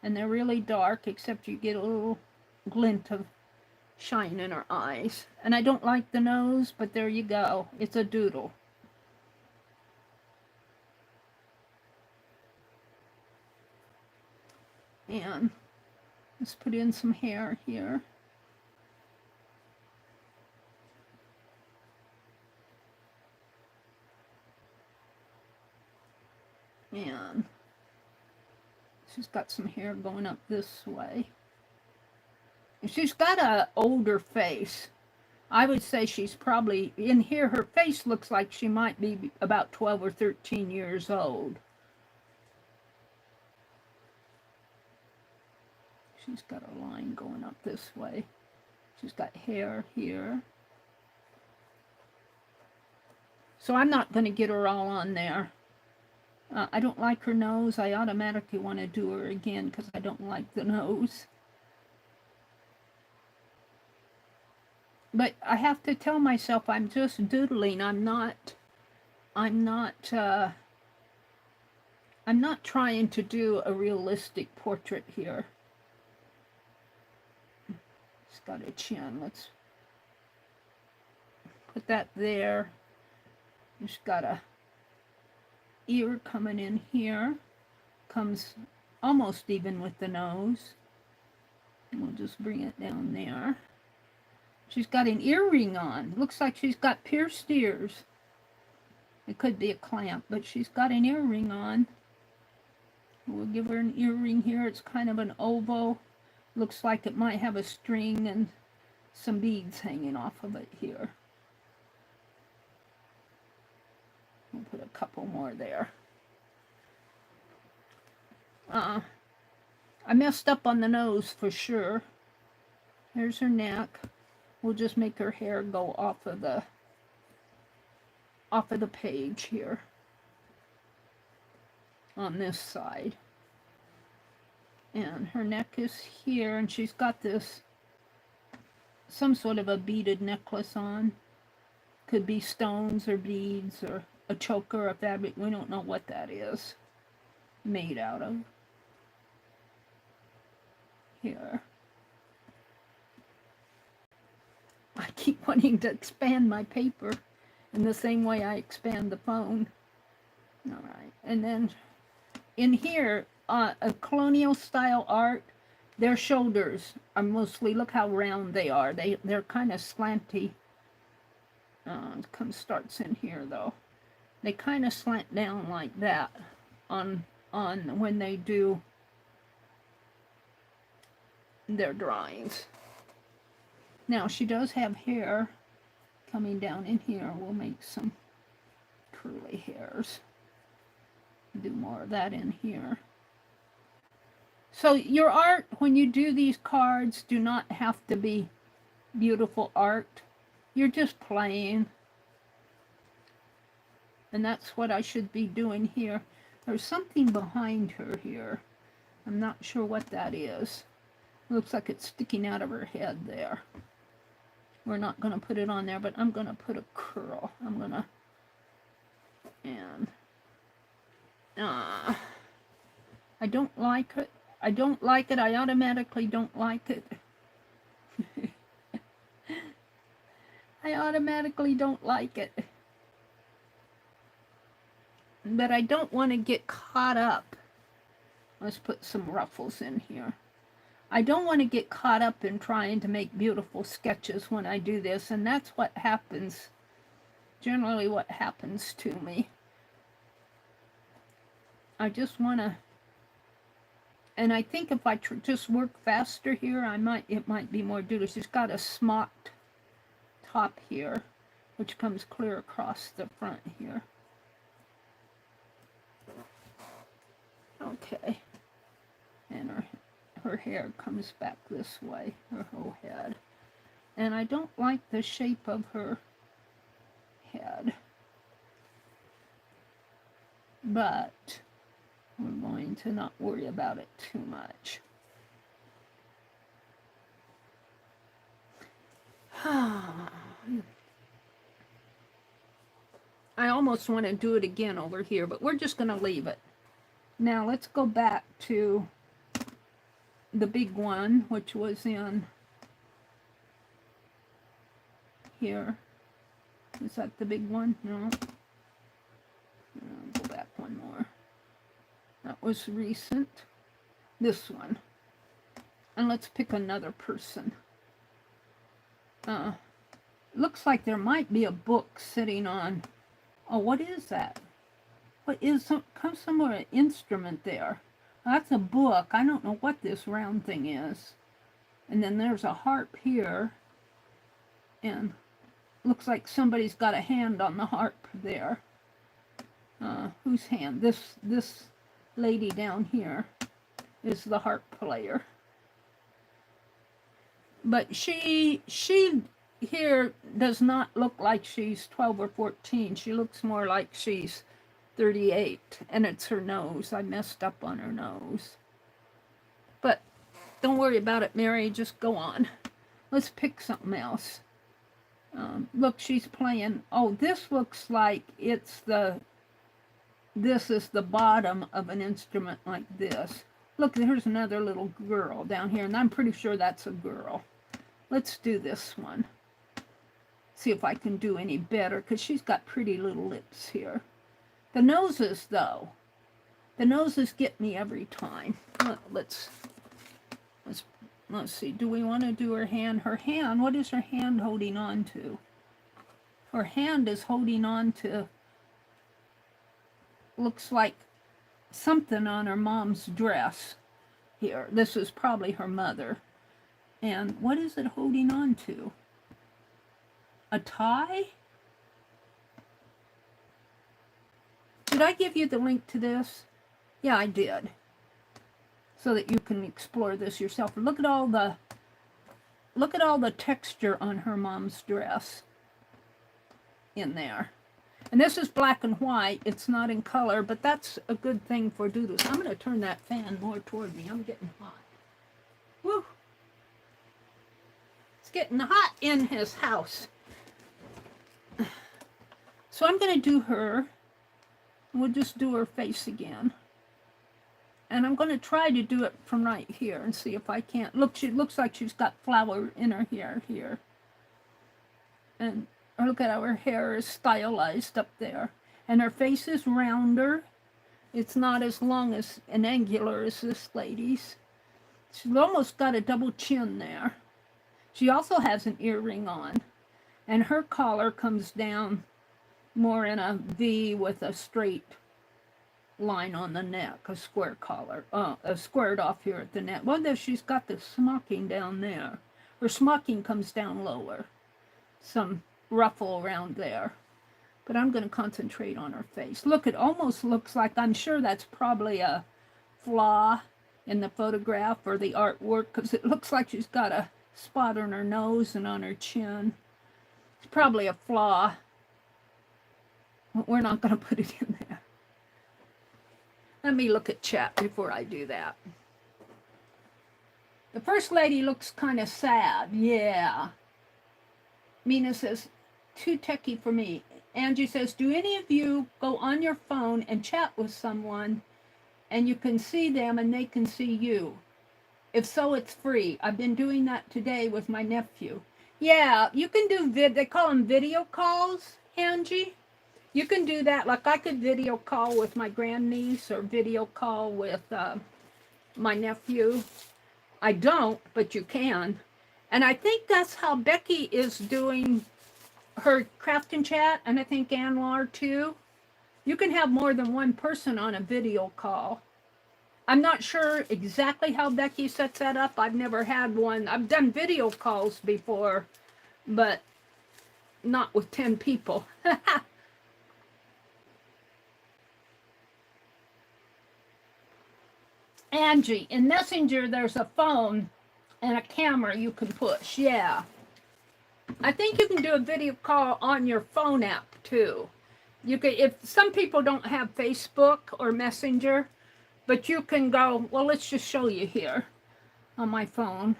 A: And they're really dark, except you get a little glint of shine in her eyes. And I don't like the nose, but there you go. It's a doodle. And let's put in some hair here. And she's got some hair going up this way. And she's got an older face. I would say she's probably, in here, her face looks like she might be about 12 or 13 years old. She's got a line going up this way. She's got hair here. So I'm not going to get her all on there. I don't like her nose. I automatically want to do her again because I don't like the nose. But I have to tell myself I'm just doodling. I'm not trying to do a realistic portrait here. It's got a chin. Let's put that there. It's got a ear coming in here. Comes almost even with the nose. And we'll just bring it down there. She's got an earring on. Looks like she's got pierced ears. It could be a clamp, but she's got an earring on. We'll give her an earring here. It's kind of an oval. Looks like it might have a string and some beads hanging off of it here. We'll put a couple more there. I messed up on the nose for sure. Here's her neck. We'll just make her hair go off of the page here on this side. And her neck is here, and she's got this, some sort of a beaded necklace on. Could be stones or beads or a choker or fabric. We don't know what that is made out of. Here. I keep wanting to expand my paper in the same way I expand the phone. All right, and then in here, a colonial style art, their shoulders are mostly, look how round they are. They're kind of slanty. It starts in here though. They kind of slant down like that on when they do their drawings. Now she does have hair coming down in here. We'll make some curly hairs. Do more of that in here. So your art, when you do these cards, do not have to be beautiful art. You're just playing. And that's what I should be doing here. There's something behind her here. I'm not sure what that is. Looks like it's sticking out of her head there. We're not going to put it on there, but I'm going to put a curl. I'm going to, and I don't like it. I don't like it. I automatically don't like it. I automatically don't like it. But I don't want to get caught up. Let's put some ruffles in here. I don't want to get caught up in trying to make beautiful sketches when I do this, and that's what happens, generally what happens to me. I just want to, and I think if I just work faster here, it might be more doodle. She's got a smocked top here, which comes clear across the front here. Okay, and her hair comes back this way, her whole head. And I don't like the shape of her head, but we're going to not worry about it too much. I almost want to do it again over here, but we're just going to leave it. Now let's go back to the big one, which was in here. Is that the big one? No. I'll go back one more. That was recent. This one. And let's pick another person. Looks like there might be a book sitting on. Oh, what is that? What is comes somewhere an instrument there? That's a book. I don't know what this round thing is. And then there's a harp here. And looks like somebody's got a hand on the harp there. Whose hand? This lady down here is the harp player. But she here does not look like she's 12 or 14. She looks more like she's 38, and it's her nose. I messed up on her nose. But don't worry about it, Mary. Just go on. Let's pick something else. Look, she's playing. Oh, this looks like this is the bottom of an instrument like this. Look, there's another little girl down here, and I'm pretty sure that's a girl. Let's do this one. See if I can do any better, because she's got pretty little lips here. The noses, though. The noses get me every time. Let's see. Do we want to do her hand? Her hand, what is her hand holding on to? Her hand is holding on to, looks like something on her mom's dress here. This is probably her mother. And what is it holding on to? A tie? Did I give you the link to this? Yeah, I did. So that you can explore this yourself. Look at all the texture on her mom's dress in there. And this is black and white. It's not in color, but that's a good thing for doodles. I'm going to turn that fan more toward me. I'm getting hot. Woo! It's getting hot in his house. So I'm going to do her. We'll just do her face again. And I'm going to try to do it from right here and see if I can't. Look, she looks like she's got flour in her hair here. And look at how her hair is stylized up there. And her face is rounder. It's not as long as and angular as this lady's. She's almost got a double chin there. She also has an earring on. And her collar comes down more in a V with a straight line on the neck, a square collar, squared off here at the neck. Well, there she's got the smocking down there. Her smocking comes down lower. Some ruffle around there. But I'm going to concentrate on her face. Look, it almost looks like, I'm sure that's probably a flaw in the photograph or the artwork, because it looks like she's got a spot on her nose and on her chin. It's probably a flaw. But we're not going to put it in there. Let me look at chat before I do that. The first lady looks kind of sad. Yeah. Mina says, too techie for me. Angie says, do any of you go on your phone and chat with someone and you can see them and they can see you? If so, it's free. I've been doing that today with my nephew. Yeah, you can do they call them video calls, Angie. You can do that. Like I could video call with my grandniece or video call with my nephew. I don't, but you can. And I think that's how Becky is doing her craft and chat, and I think Anwar too. You can have more than one person on a video call. I'm not sure exactly how Becky sets that up. I've never had one. I've done video calls before, but not with 10 people. Angie, in Messenger, there's a phone and a camera you can push. Yeah. I think you can do a video call on your phone app too. You can, if some people don't have Facebook or Messenger, but you can go, well, let's just show you here on my phone.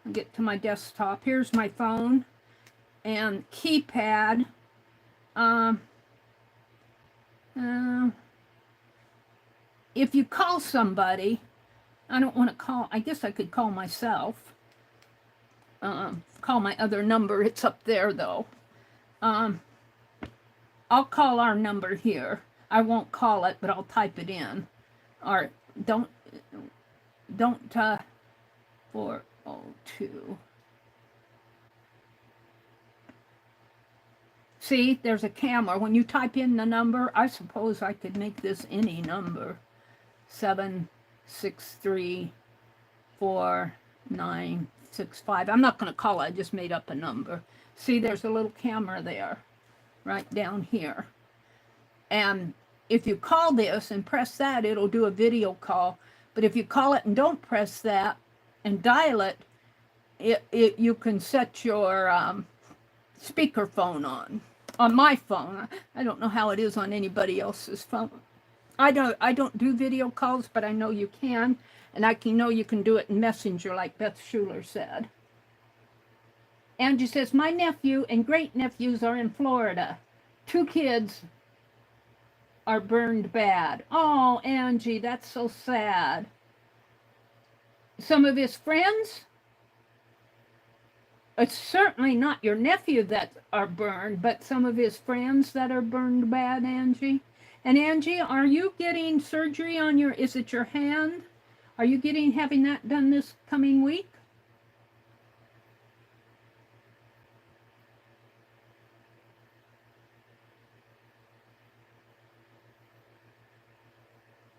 A: I'll get to my desktop. Here's my phone and keypad. If you call somebody, I don't want to call, I guess I could call myself. Call my other number. It's up there though. I'll call our number here. I won't call it, but I'll type it in. Or don't 402. See, there's a camera. When you type in the number, I suppose I could make this any number. 7634965. I'm not going to call it. I just made up a number. See, there's a little camera there, right down here. And if you call this and press that, it'll do a video call. But if you call it and don't press that and dial it, you can set your speakerphone on my phone. I don't know how it is on anybody else's phone. I don't do video calls, but I know you can, and I know you can do it in Messenger, like Beth Schuler said. Angie says, my nephew and great-nephews are in Florida. 2 kids are burned bad. Oh, Angie, that's so sad. Some of his friends? It's certainly not your nephew that are burned, but some of his friends that are burned bad, Angie. And Angie, are you getting surgery on your, is it your hand? Are you having that done this coming week?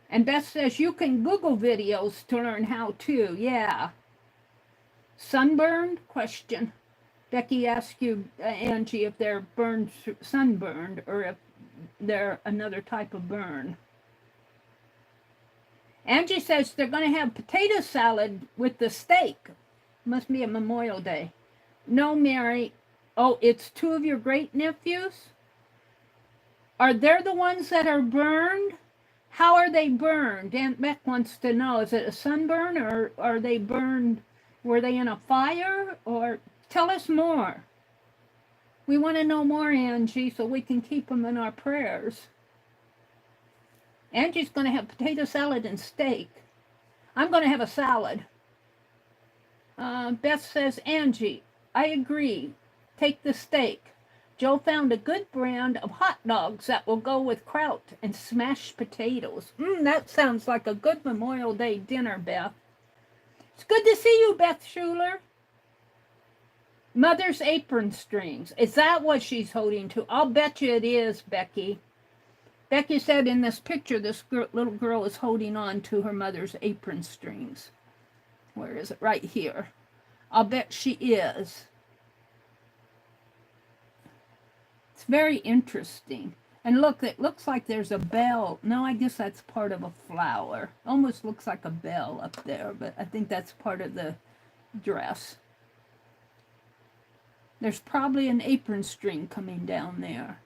A: And Beth says you can Google videos to learn how to. Yeah. Sunburned? Question. Becky asked you, Angie, if they're burned, sunburned, or if they're another type of burn. Angie says they're going to have potato salad with the steak. Must be a Memorial Day. No, Mary. Oh, it's 2 of your great-nephews? Are they the ones that are burned? How are they burned? Aunt Beck wants to know. Is it a sunburn, or are they burned? Were they in a fire? Or tell us more. We want to know more, Angie, so we can keep them in our prayers. Angie's going to have potato salad and steak. I'm going to have a salad. Beth says, Angie, I agree. Take the steak. Joe found a good brand of hot dogs that will go with kraut and smashed potatoes. That sounds like a good Memorial Day dinner, Beth. It's good to see you, Beth Schuler. Mother's apron strings. Is that what she's holding to? I'll bet you it is, Becky. Becky said in this picture, this little girl is holding on to her mother's apron strings. Where is it? Right here. I'll bet she is. It's very interesting. And look, it looks like there's a bell. No, I guess that's part of a flower. Almost looks like a bell up there, but I think that's part of the dress. There's probably an apron string coming down there.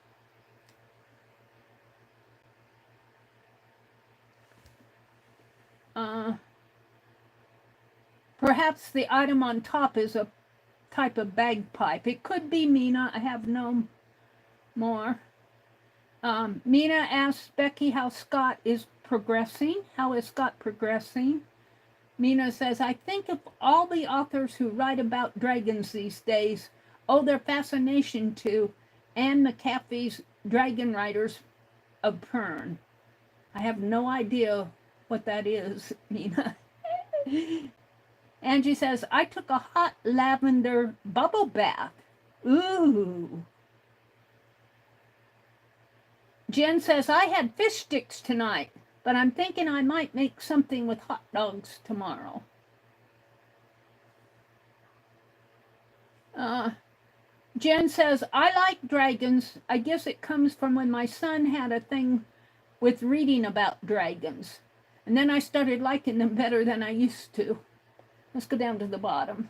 A: Perhaps the item on top is a type of bagpipe. It could be, Mina. I have no more. Mina asks Becky how Scott is progressing. How is Scott progressing? Mina says, I think of all the authors who write about dragons these days owe their fascination to Anne McAfee's Dragon Riders of Pern. I have no idea what that is, Mina. Angie says, I took a hot lavender bubble bath. Ooh. Jen says, I had fish sticks tonight, but I'm thinking I might make something with hot dogs tomorrow. Jen says, I like dragons. I guess it comes from when my son had a thing with reading about dragons. And then I started liking them better than I used to. Let's go down to the bottom.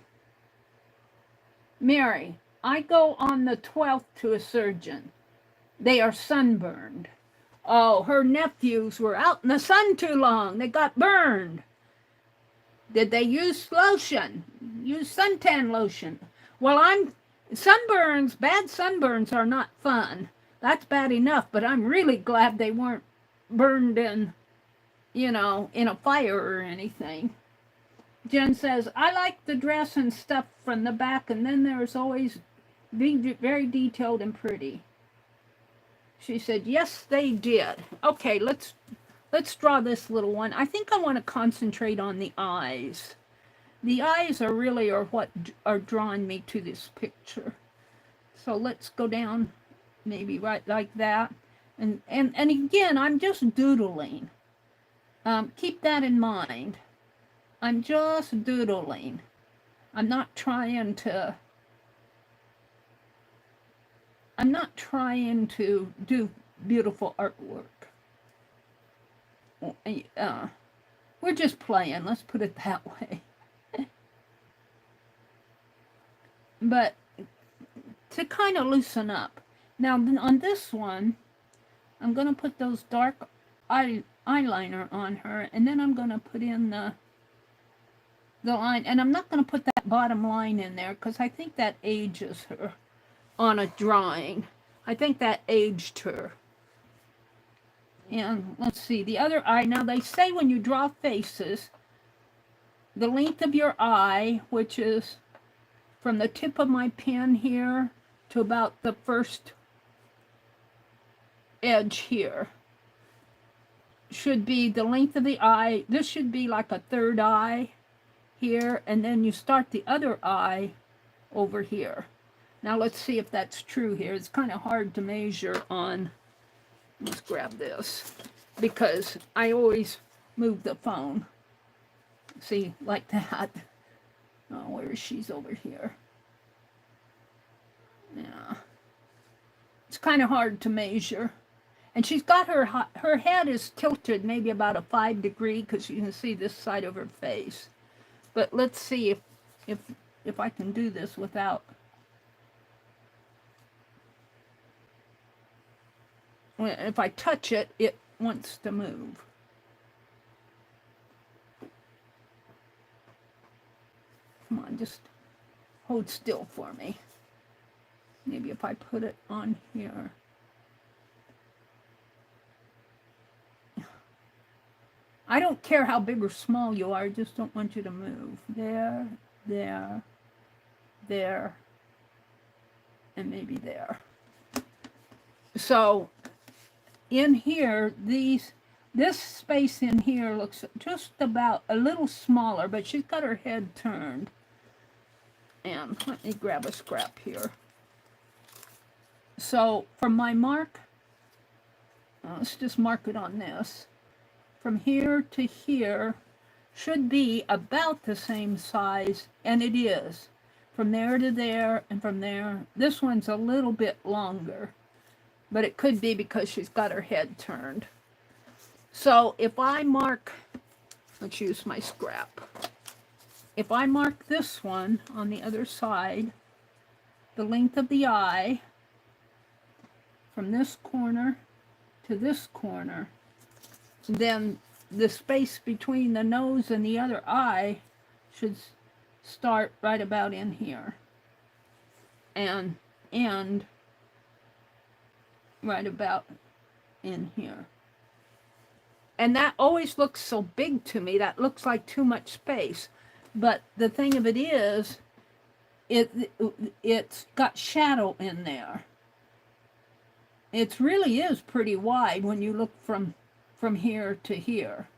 A: Mary, I go on the 12th to a surgeon. They are sunburned. Oh, her nephews were out in the sun too long. They got burned. Did they use lotion? Use suntan lotion? Well, sunburns, bad sunburns are not fun. That's bad enough, but I'm really glad they weren't burned in, in a fire or anything. Jen says, I like the dress and stuff from the back, and then there's always very detailed and pretty. She said, yes, they did. Okay, let's draw this little one. I think I want to concentrate on the eyes. The eyes are what are drawing me to this picture. So let's go down maybe right like that. And again, I'm just doodling. Keep that in mind. I'm just doodling. I'm not trying to do beautiful artwork. We're just playing, let's put it that way. But to kind of loosen up. Now on this one, I'm going to put those dark eyeliner on her, and then I'm going to put in the line, and I'm not going to put that bottom line in there because I think that ages her on a drawing. I think that aged her. And let's see, the other eye. Now they say when you draw faces, the length of your eye, which is from the tip of my pen here to about the first edge here, should be the length of the eye. This should be like a third eye here, and then you start the other eye over here. Now let's see if that's true here. It's kind of hard to measure on, let's grab this, because I always move the phone. See, like that. Oh, where is she's over here? Yeah. It's kind of hard to measure. And she's got her head is tilted maybe about a 5 degree because you can see this side of her face. But let's see if I can do this without. If I touch it, it wants to move. Come on, just hold still for me. Maybe if I put it on here. I don't care how big or small you are, I just don't want you to move. There, there, there, and maybe there. So in here, this space in here looks just about a little smaller, but she's got her head turned. And let me grab a scrap here. So from my mark, let's just mark it on this. From here to here should be about the same size, and it is. From there to there, and from there. This one's a little bit longer, but it could be because she's got her head turned. So if I mark, let's use my scrap. If I mark this one on the other side, the length of the eye, from this corner to this corner, then the space between the nose and the other eye should start right about in here and end right about in here. And that always looks so big to me. That looks like too much space. But the thing of it is, it's got shadow in there. It really is pretty wide when you look from here to here.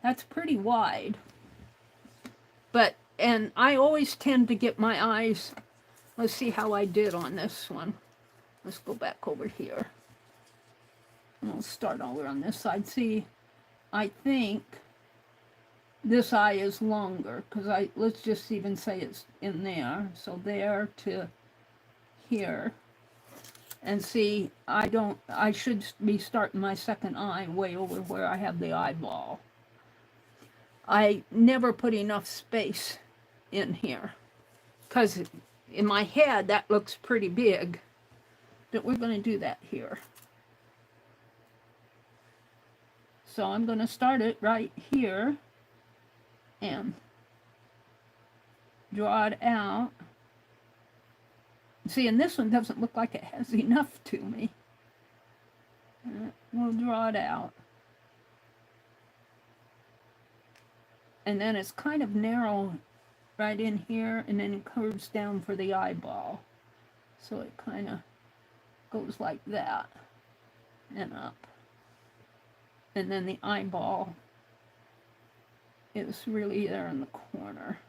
A: That's pretty wide. But And I always tend to get my eyes, let's see how I did on this one. Let's go back over here. And we'll start over on this side. See, I think this eye is longer, because let's just even say it's in there. So there to here. And see, I should be starting my second eye way over where I have the eyeball. I never put enough space in here, because in my head that looks pretty big. But we're going to do that here. So I'm going to start it right here and draw it out. See, and this one doesn't look like it has enough to me. We'll draw it out. And then it's kind of narrow right in here, and then it curves down for the eyeball. So it kind of goes like that and up. And then the eyeball is really there in the corner.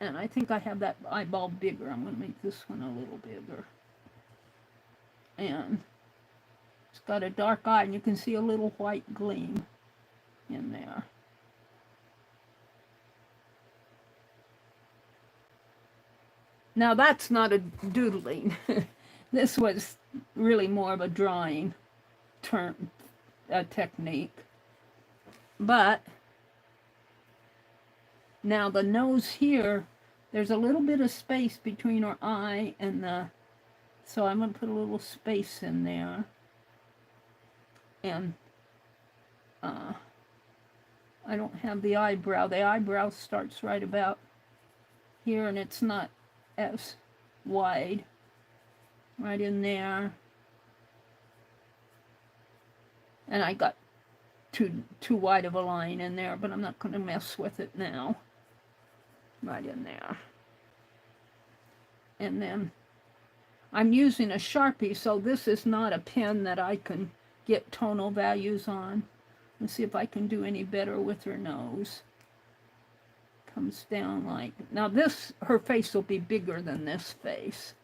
A: And I think I have that eyeball bigger. I'm going to make this one a little bigger. And it's got a dark eye, and you can see a little white gleam in there. Now that's not a doodling. This was really more of a drawing technique. But now the nose here, there's a little bit of space between her eye and so I'm going to put a little space in there. And I don't have the eyebrow. The eyebrow starts right about here, and it's not as wide. Right in there. And I got too wide of a line in there, but I'm not going to mess with it now. Right in there. And then I'm using a Sharpie, so this is not a pen that I can get tonal values on. Let's see if I can do any better with her nose. Comes down like, now this, her face will be bigger than this face.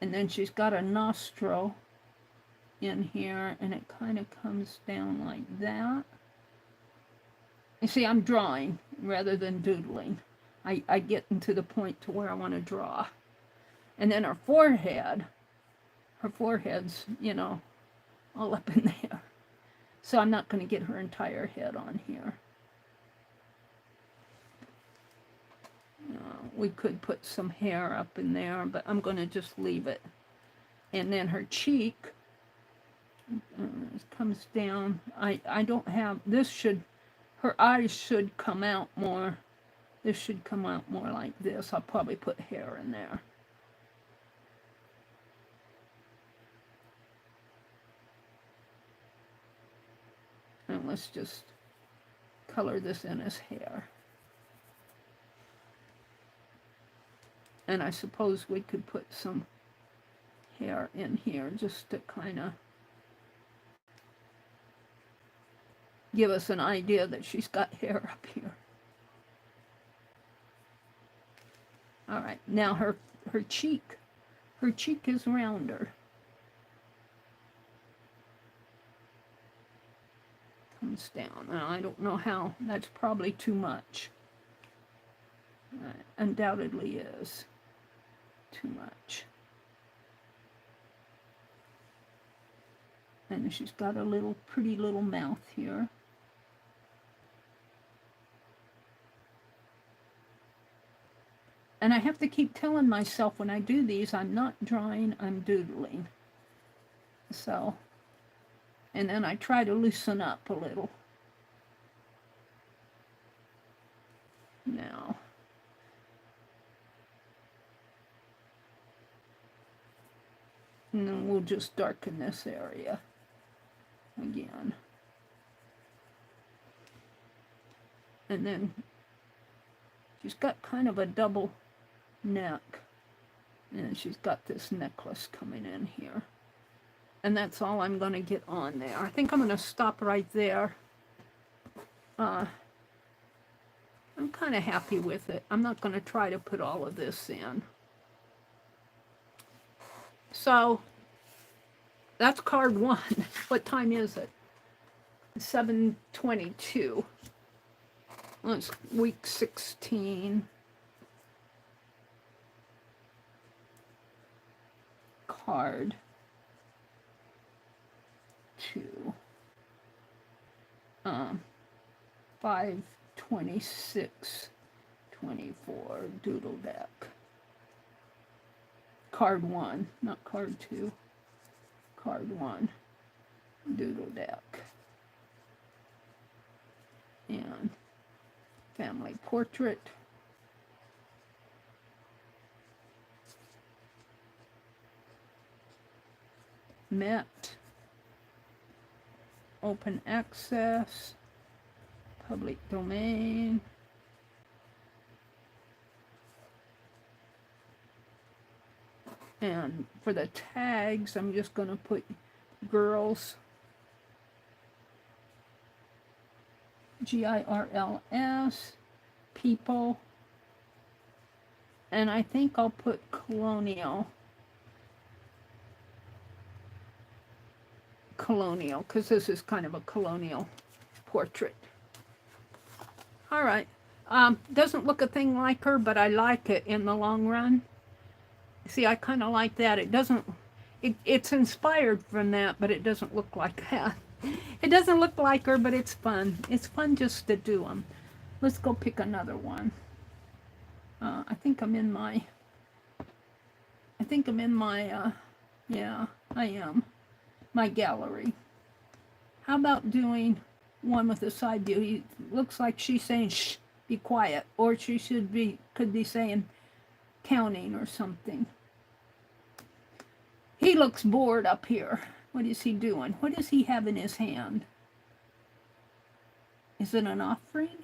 A: And then she's got a nostril in here, and it kind of comes down like that. You see, I'm drawing rather than doodling. I get into the point to where I want to draw. And then her forehead's, you know, all up in there. So I'm not going to get her entire head on here. We could put some hair up in there, but I'm going to just leave it. And then her cheek comes down. I don't have, this should, her eyes should come out more. This should come out more like this. I'll probably put hair in there. And let's just color this in as hair. And I suppose we could put some hair in here just to kind of give us an idea that she's got hair up here. All right, now her cheek. Her cheek is rounder. Comes down. Now, I don't know how. That's probably too much. Undoubtedly is too much. And she's got a pretty little mouth here. And I have to keep telling myself when I do these, I'm not drawing, I'm doodling. So, and then I try to loosen up a little. Now, and then we'll just darken this area again. And then she's got kind of a double neck, and she's got this necklace coming in here. And that's all I'm going to get on there. I think I'm going to stop right there. I'm kind of happy with it. I'm not going to try to put all of this in. So that's card 1. What time is it? 7:22. Well, it's week 16. Card 2. 5/26/24 Doodle deck. Card 1, not card 2. Card 1 Doodle deck. And family portrait. Met. Open access. Public domain. And for the tags, I'm just going to put girls. GIRLS. People. And I think I'll put colonial. Colonial, because this is kind of a colonial portrait. All right. Doesn't look a thing like her, but I like it in the long run. See, I kind of like that. It doesn't, it's inspired from that, but it doesn't look like that. It doesn't look like her, but it's fun. It's fun just to do them. Let's go pick another one. I think I'm in my, yeah, I am. My gallery. How about doing one with a side view? He looks like she's saying, shh, be quiet. Or she could be saying, counting or something. He looks bored up here. What is he doing? What does he have in his hand? Is it an offering?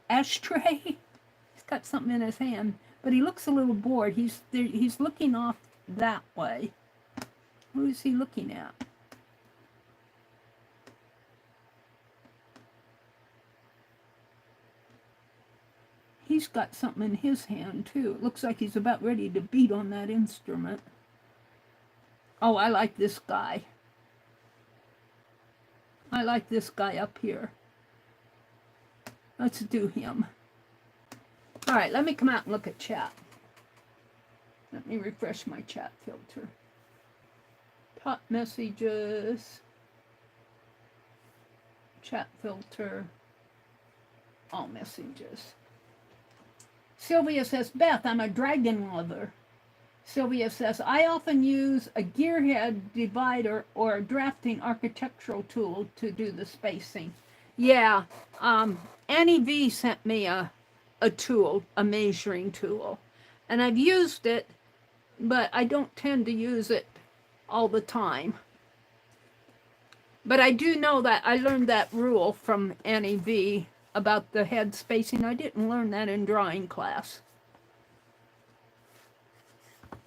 A: Ashtray? He's got something in his hand, but he looks a little bored. He's looking off that way. Who is he looking at? He's got something in his hand too. It looks like he's about ready to beat on that instrument. Oh, I like this guy. I like this guy up here. Let's do him. All right, let me come out and look at chat. Let me refresh my chat filter. Top messages. Chat filter. All messages. Sylvia says, Beth, I'm a dragon lover. Sylvia says, I often use a gearhead divider or a drafting architectural tool to do the spacing. Yeah, Annie V sent me a tool, a measuring tool. And I've used it, but I don't tend to use it all the time. But I do know that I learned that rule from Annie V about the head spacing. I didn't learn that in drawing class.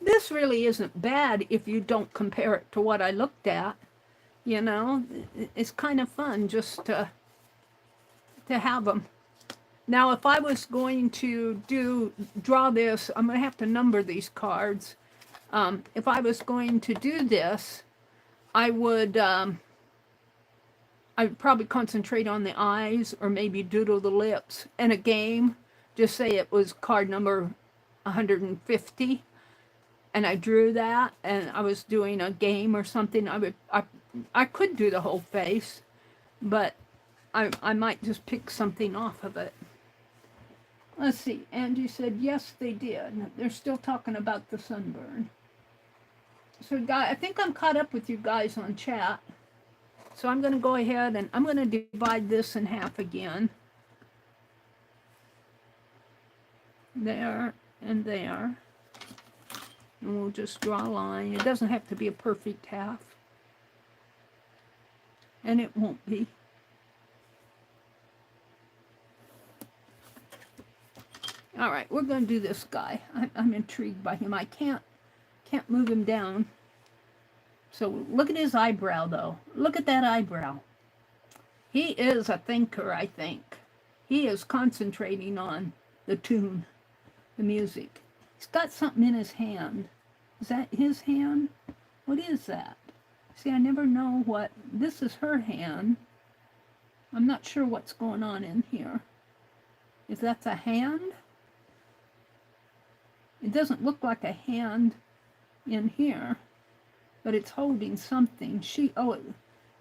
A: This really isn't bad if you don't compare it to what I looked at. You know, it's kind of fun just to have them. Now, if I was going to draw this, I'm going to have to number these cards. If I was going to do this, I would I'd probably concentrate on the eyes or maybe doodle the lips. In a game, just say it was card number 150, and I drew that, and I was doing a game or something. I could do the whole face, but I might just pick something off of it. Let's see. Angie said, yes, they did. They're still talking about the sunburn. So, I think I'm caught up with you guys on chat. So I'm going to go ahead and I'm going to divide this in half again. There and there. And we'll just draw a line. It doesn't have to be a perfect half. And it won't be. All right, we're going to do this guy. I'm intrigued by him. I can't move him down. So look at his eyebrow, though. Look at that eyebrow. He is a thinker, I think. He is concentrating on the tune, the music. He's got something in his hand. Is that his hand? What is that? See, I never know what... This is her hand. I'm not sure what's going on in here. Is that a hand? It doesn't look like a hand in here, but it's holding something.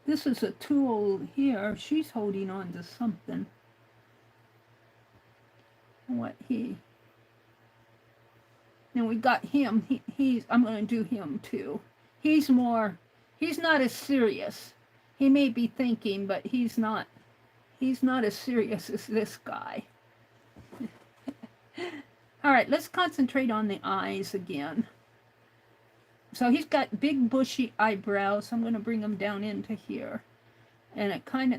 A: This is a tool here. She's holding on to something. Now we got him. I'm going to do him too. He's not as serious. He may be thinking, but he's not as serious as this guy. All right, let's concentrate on the eyes again. So he's got big bushy eyebrows. I'm going to bring them down into here. And they kind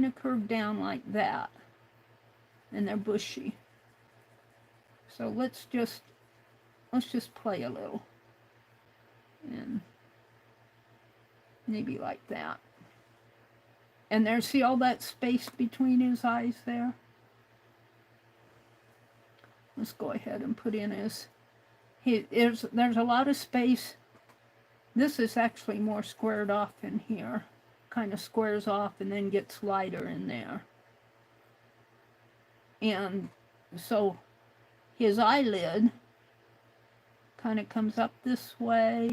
A: of curve down like that. And they're bushy. So let's just play a little. And maybe like that. And there, see all that space between his eyes there? Let's go ahead and put in there's a lot of space. This is actually more squared off in here. Kind of squares off and then gets lighter in there. And so his eyelid kind of comes up this way,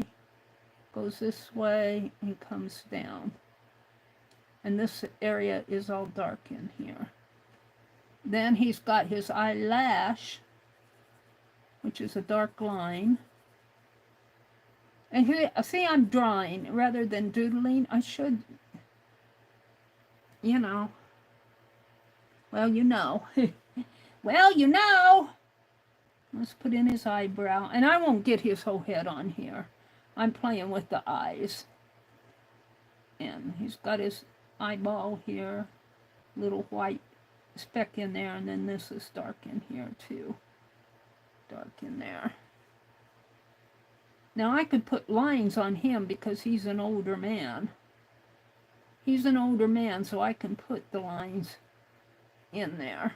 A: goes this way, and comes down. And this area is all dark in here. Then he's got his eyelash, which is a dark line. And here, see, I'm drawing rather than doodling. I should, well, you know. Well, you know. Let's put in his eyebrow. And I won't get his whole head on here. I'm playing with the eyes. And he's got his eyeball here. Little white speck in there. And then this is dark in here too. Dark in there. Now I could put lines on him because he's an older man. He's an older man, so I can put the lines in there.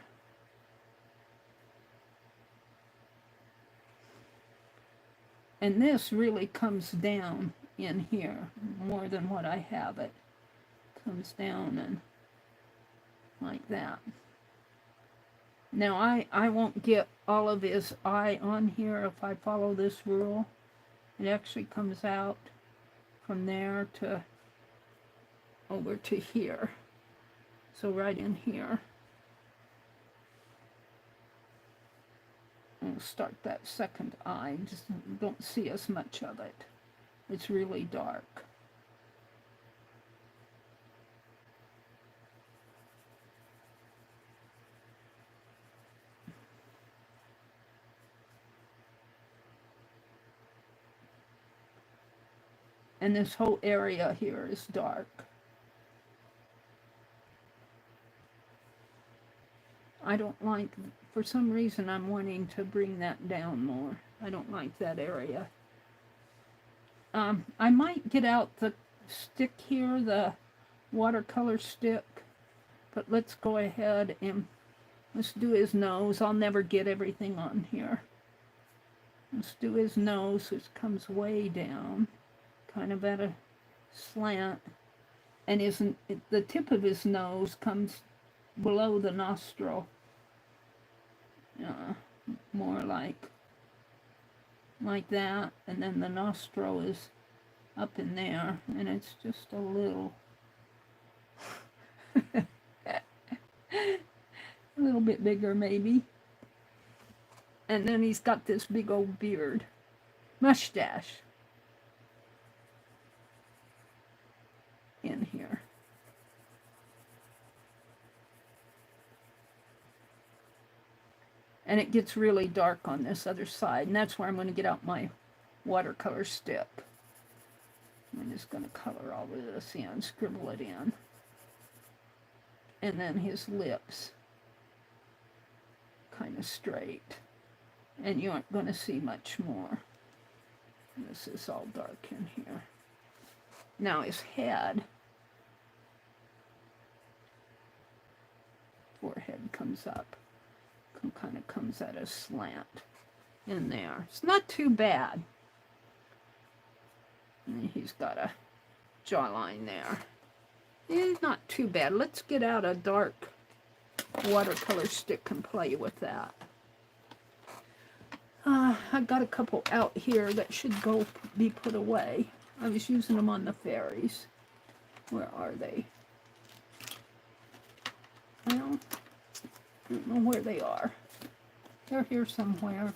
A: And this really comes down in here more than what I have it. Comes down and like that. Now I won't get all of his eye on here if I follow this rule. It actually comes out from there to over to here. So right in here. I'll start that second eye. Just don't see as much of it. It's really dark. And this whole area here is dark. I don't like, for some reason I'm wanting to bring that down more. I don't like that area. I might get out the stick here, the watercolor stick, but let's go ahead and let's do his nose. I'll never get everything on here. Let's do his nose, which comes way down, kind of at a slant, and the tip of his nose comes below the nostril. More like that, and then the nostril is up in there, and it's just a little a little bit bigger maybe. And then he's got this big old beard, mustache in here. And it gets really dark on this other side, and that's where I'm going to get out my watercolor stick. I'm just going to color all of this in, scribble it in. And then his lips, kind of straight. And you aren't going to see much more. This is all dark in here. Now his head, forehead comes comes up, kind of comes at a slant in there. It's not too bad. And he's got a jawline there. It's not too bad. Let's get out a dark watercolor stick and play with that. I got a couple out here that should be put away. I was using them on the fairies. Where are they? Well, I don't know where they are. They're here somewhere.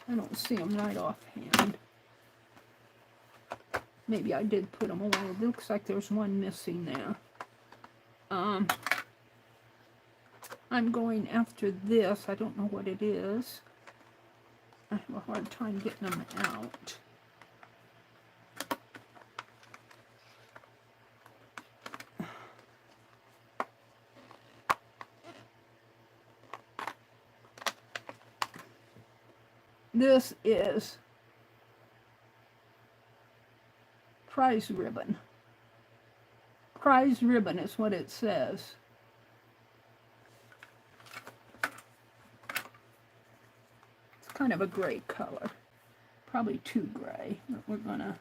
A: I don't see them right offhand. Maybe I did put them away. It looks like there's one missing there. I'm going after this. I don't know what it is. I have a hard time getting them out. This is prize ribbon. Prize ribbon is what it says. It's kind of a gray color. Probably too gray, but we're gonna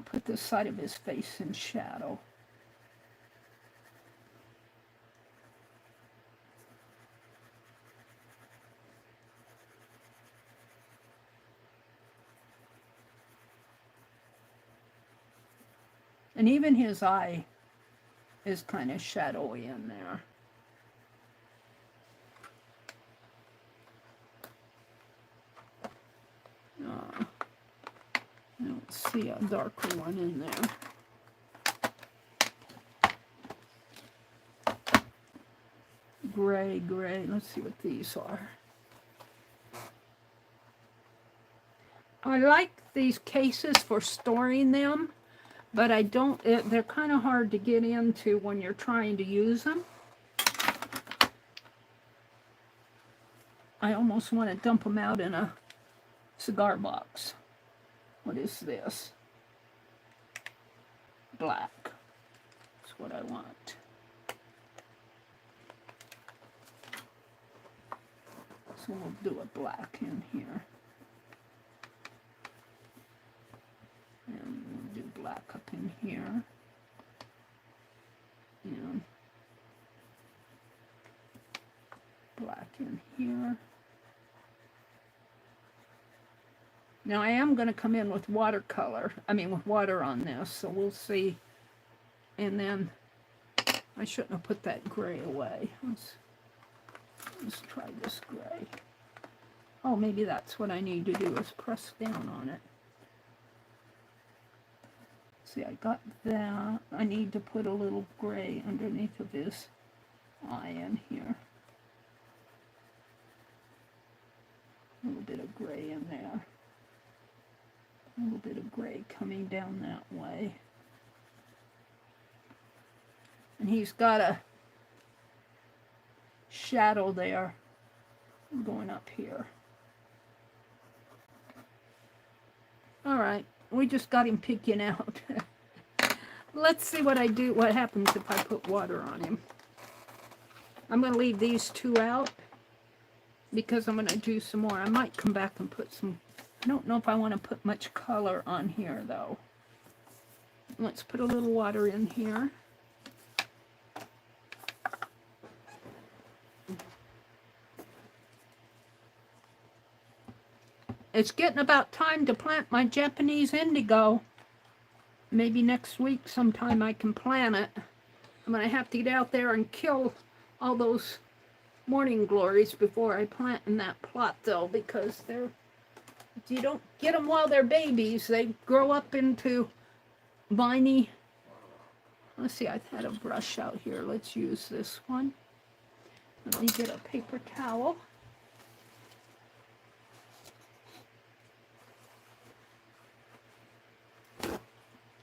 A: put this side of his face in shadow. And even his eye is kind of shadowy in there. I don't see a darker one in there. Gray, gray. Let's see what these are. I like these cases for storing them, but I don't, they're kind of hard to get into when you're trying to use them. I almost want to dump them out in a cigar box. What is this? Black. That's what I want. So we'll do a black in here. And we'll do black up in here. And black in here. Now I am going to come in with watercolor, with water on this, so we'll see. And then I shouldn't have put that gray away. Let's try this gray. Oh, maybe that's what I need to do, is press down on it. See, I got that. I need to put a little gray underneath of his eye in here. A little bit of gray in there. A little bit of gray coming down that way. And he's got a shadow there going up here. All right, we just got him peeking out. Let's see what happens if I put water on him. I'm going to leave these two out because I'm going to do some more. I might come back and put some. I don't know if I want to put much color on here, though. Let's put a little water in here. It's getting about time to plant my Japanese indigo. Maybe next week sometime I can plant it. I'm going to have to get out there and kill all those morning glories before I plant in that plot, though, because they're... If you don't get them while they're babies, they grow up into viney. Let's see, I've had a brush out here. Let's use this one. Let me get a paper towel.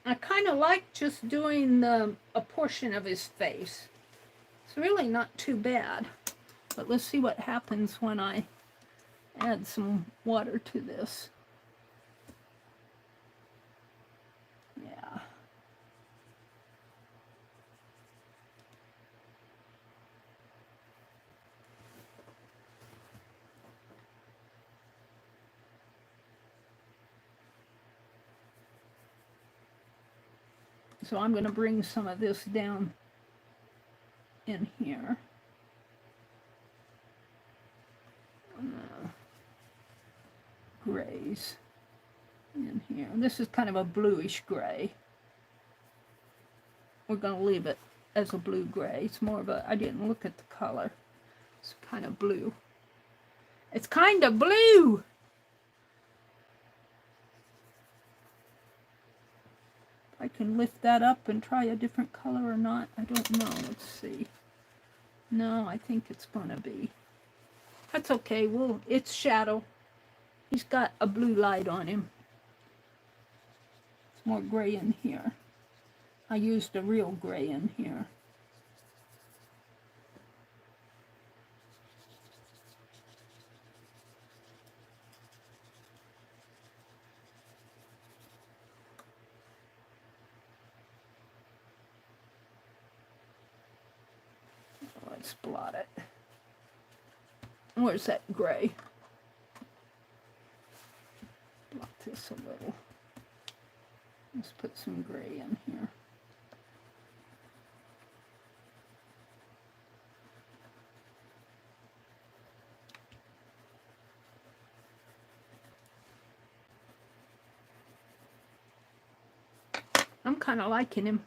A: I kind of like just doing a portion of his face. It's really not too bad. But let's see what happens when I add some water to this. Yeah. So I'm going to bring some of this down in here. Grays in here. This is kind of a bluish gray. We're going to leave it as a blue gray. It's more of a, I didn't look at the color. It's kind of blue. It's kind of blue! I can lift that up and try a different color or not. I don't know. Let's see. No, I think it's going to be. That's okay. Well, it's shadow. He's got a blue light on him. It's more gray in here. I used a real gray in here. Let's blot it. Where's that gray? Blot this a little. Let's put some gray in here. I'm kind of liking him.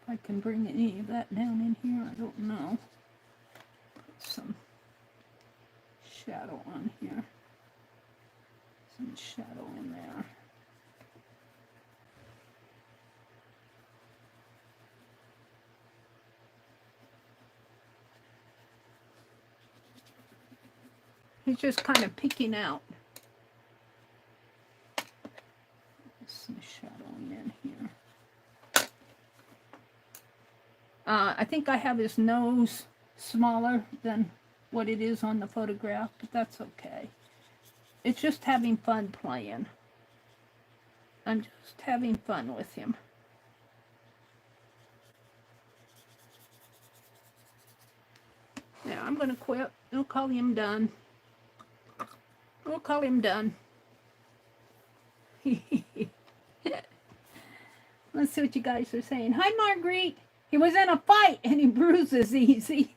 A: If I can bring any of that down in here, I don't know. Put some shadow on here. Some shadow in there. He's just kind of peeking out. Some shadowing in here. I think I have his nose smaller than what it is on the photograph, but that's okay. It's just having fun playing. I'm just having fun with him. Now I'm going to quit. We'll call him done. We'll call him done. Let's see what you guys are saying. Hi, Marguerite. He was in a fight and he bruises easy.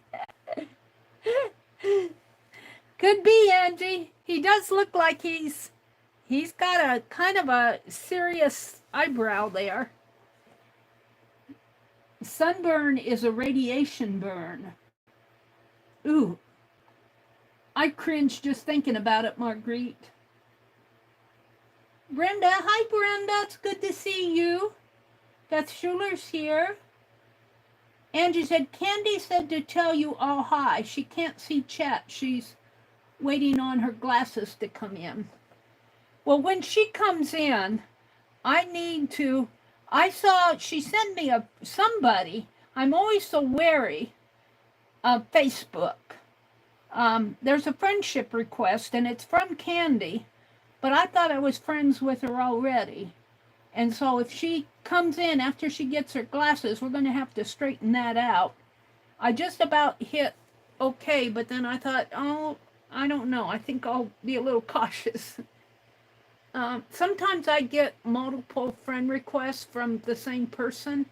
A: Could be, Angie. He does look like he's got a kind of a serious eyebrow there. Sunburn is a radiation burn. Ooh. I cringe just thinking about it, Marguerite. Brenda, hi Brenda, it's good to see you. Beth Schuler's here. Angie said, Candy said to tell you all hi. She can't see chat. She's waiting on her glasses to come in. Well, when she comes in, I need to, she sent me somebody. I'm always so wary of Facebook. There's a friendship request, and it's from Candy, but I thought I was friends with her already. And so if she comes in after she gets her glasses, we're going to have to straighten that out. I just about hit okay, but then I thought, oh, I don't know. I think I'll be a little cautious. Sometimes I get multiple friend requests from the same person,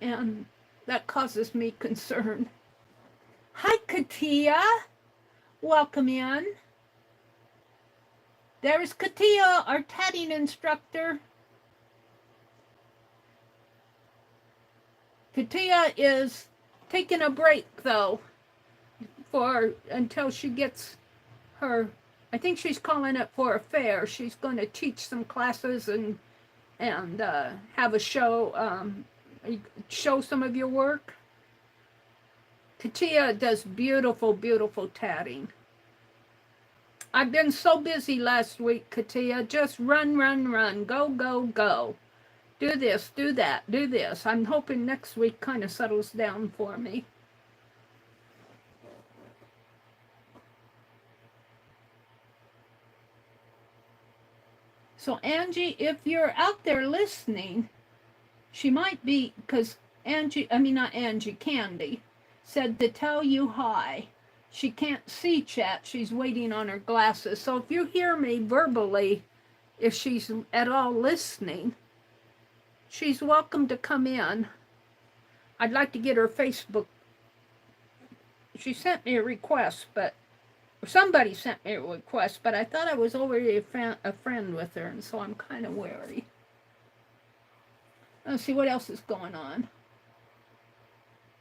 A: and that causes me concern. Hi, Katia. Welcome in. There's Katia, our tatting instructor. Katia is taking a break, though, until she gets her, I think she's calling it for a fair. She's going to teach some classes and have a show, show some of your work. Katia does beautiful, beautiful tatting. I've been so busy last week, Katia. Just run, run, run. Go, go, go. Do this, do that, do this. I'm hoping next week kind of settles down for me. So Angie, if you're out there listening, she might be, because Angie, I mean not Angie, Candy, said to tell you hi. She can't see chat. She's waiting on her glasses. So if you hear me verbally, if she's at all listening, she's welcome to come in. I'd like to get her Facebook. She sent me a request, but somebody sent me a request, but I thought I was already a friend with her, and so I'm kind of wary. Let's see what else is going on.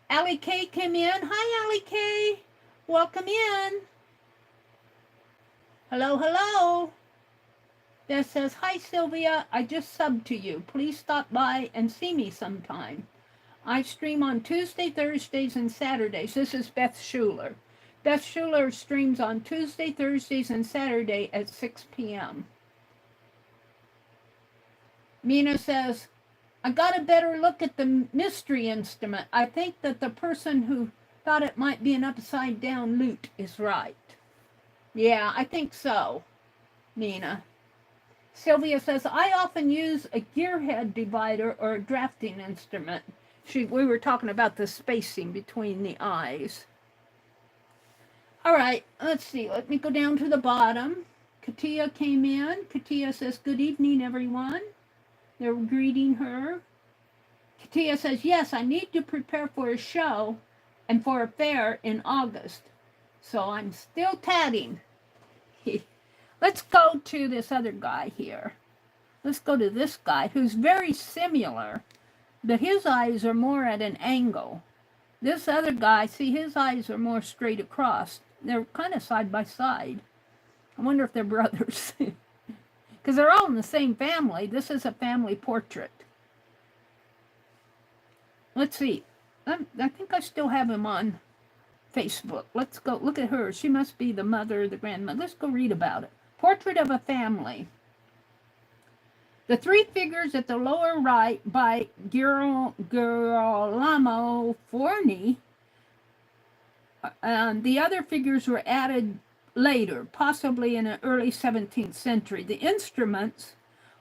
A: Allie K came in. Hi, Allie K. Welcome in. Hello, hello. Beth says, hi, Sylvia. I just subbed to you. Please stop by and see me sometime. I stream on Tuesday, Thursdays, and Saturdays. This is Beth Schuler. Beth Schuler streams on Tuesday, Thursdays, and Saturday at 6 p.m. Mina says, I got a better look at the mystery instrument. I think that the person who thought it might be an upside down lute is right. Yeah, I think so, Mina. Sylvia says, I often use a gearhead divider or a drafting instrument. We were talking about the spacing between the eyes. All right, let's see. Let me go down to the bottom. Katia came in. Katia says, good evening, everyone. They're greeting her. Katia says, yes, I need to prepare for a show and for a fair in August. So I'm still tatting. Let's go to this other guy here. Let's go to this guy who's very similar, but his eyes are more at an angle. This other guy, see, his eyes are more straight across. They're kind of side by side. I wonder if they're brothers. Because they're all in the same family. This is a family portrait. Let's see. I think I still have him on Facebook. Let's go look at her. She must be the mother, the grandmother. Let's go read about it. Portrait of a Family. The three figures at the lower right by Girolamo Forni. The other figures were added later, possibly in the early 17th century. The instruments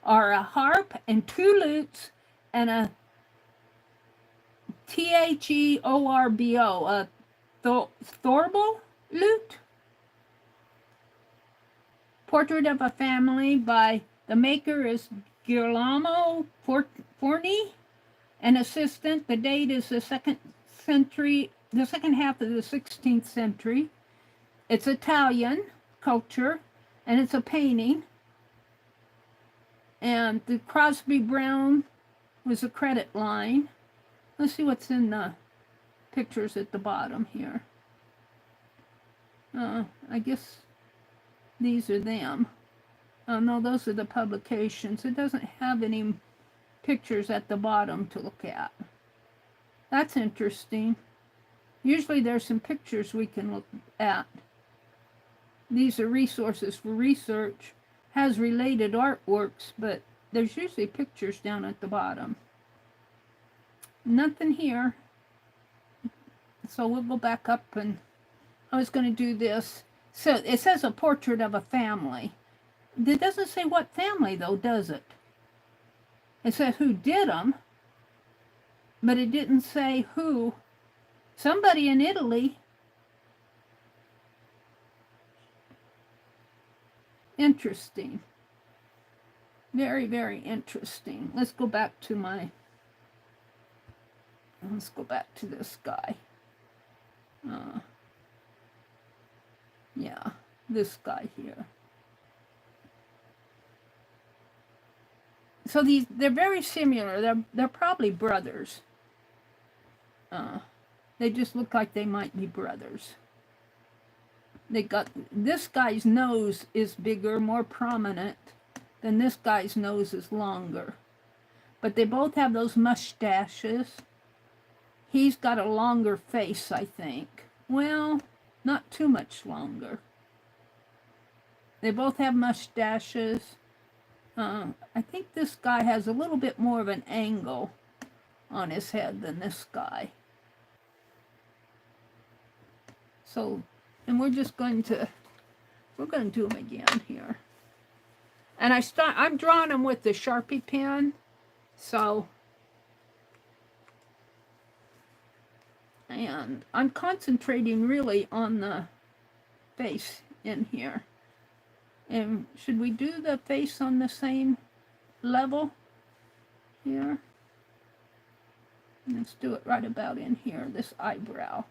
A: are a harp and two lutes and a Theorbo, a Thorbel lute. Portrait of a Family by the maker is Girolamo Forni, an assistant. The date is the second half of the 16th century. It's Italian culture, and it's a painting. And the Crosby Brown was a credit line. Let's see what's in the pictures at the bottom here. I guess these are them. Oh no, those are the publications. It doesn't have any pictures at the bottom to look at. That's interesting. Usually there's some pictures we can look at. These are resources for research. Has related artworks, but there's usually pictures down at the bottom. Nothing here. So we'll go back up, and I was going to do this. So it says a portrait of a family. It doesn't say what family, though, does it? It says who did them, but it didn't say who. Somebody in Italy. Interesting. Very, very interesting. Let's go back to this guy. Yeah, this guy here. So they're very similar. They're probably brothers. They just look like they might be brothers. This guy's nose is bigger, more prominent, than this guy's nose is longer. But they both have those mustaches. He's got a longer face, I think. Well, not too much longer. They both have mustaches. I think this guy has a little bit more of an angle on his head than this guy. So, and we're going to do them again here. And I'm drawing them with the Sharpie pen. So, and I'm concentrating really on the face in here. And should we do the face on the same level here? Let's do it right about in here, this eyebrow.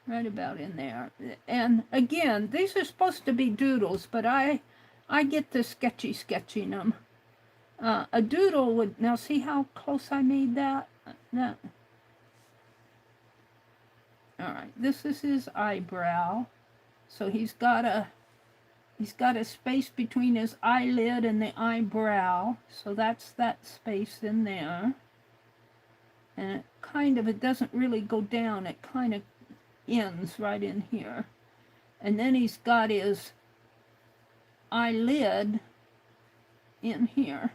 A: Right about in there. And again, these are supposed to be doodles, but I get the sketching them. A doodle would, now see how close I made that? That. All right, this is his eyebrow. So he's got a space between his eyelid and the eyebrow. So that's that space in there. And it doesn't really go down. It kind of ends right in here. And then he's got his eyelid in here.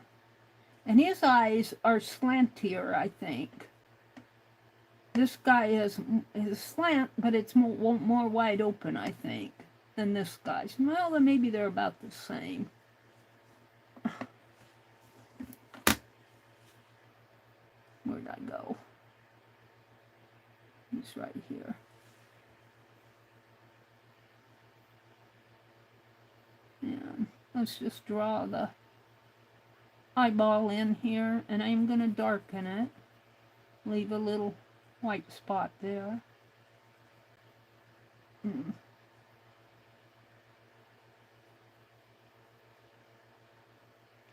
A: And his eyes are slantier, I think. This guy is slant, but it's more wide open, I think, than this guy's. Well, then maybe they're about the same. Where'd I go? He's right here. And let's just draw the eyeball in here, and I'm going to darken it. Leave a little white spot there.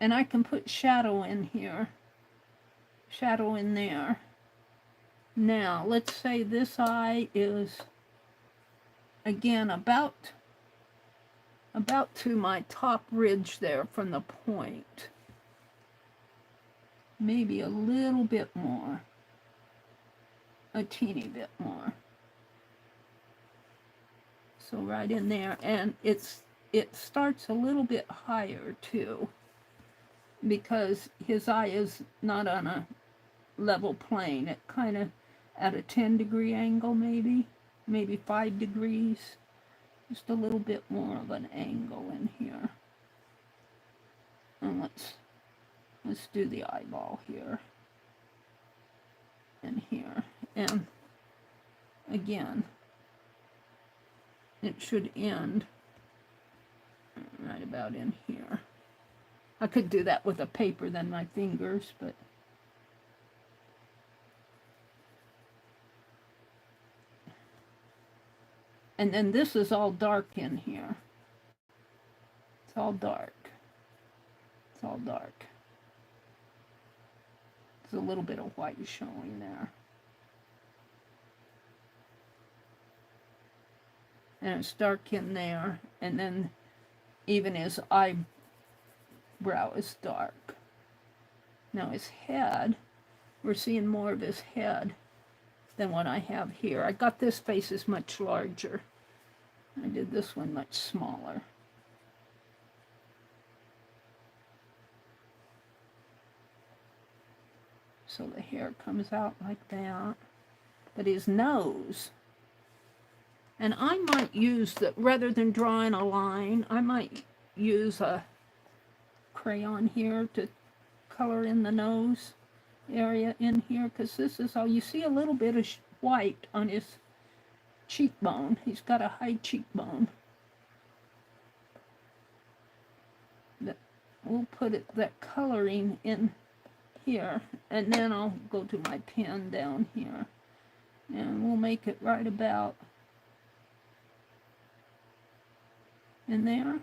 A: And I can put shadow in here. Shadow in there. Now, let's say this eye is, again, about to my top ridge there from the point. Maybe a little bit more. A teeny bit more. So right in there, and it starts a little bit higher too, because his eye is not on a level plane. It kind of at a 10-degree angle, maybe 5 degrees. Just a little bit more of an angle in here. And let's do the eyeball here and here. And again, it should end right about in here. I could do that with a paper than my fingers, but and then this is all dark in here. It's all dark. It's all dark. There's a little bit of white showing there. And it's dark in there, and then even his eyebrow is dark. Now his head, we're seeing more of his head than what I have here. I got this face is much larger. I did this one much smaller. So the hair comes out like that. But his nose, and I might use rather than drawing a line, I might use a crayon here to color in the nose area in here, because this is all, you see a little bit of white on his cheekbone. He's got a high cheekbone. We'll put that coloring in here, and then I'll go to my pen down here, and we'll make it right about in there.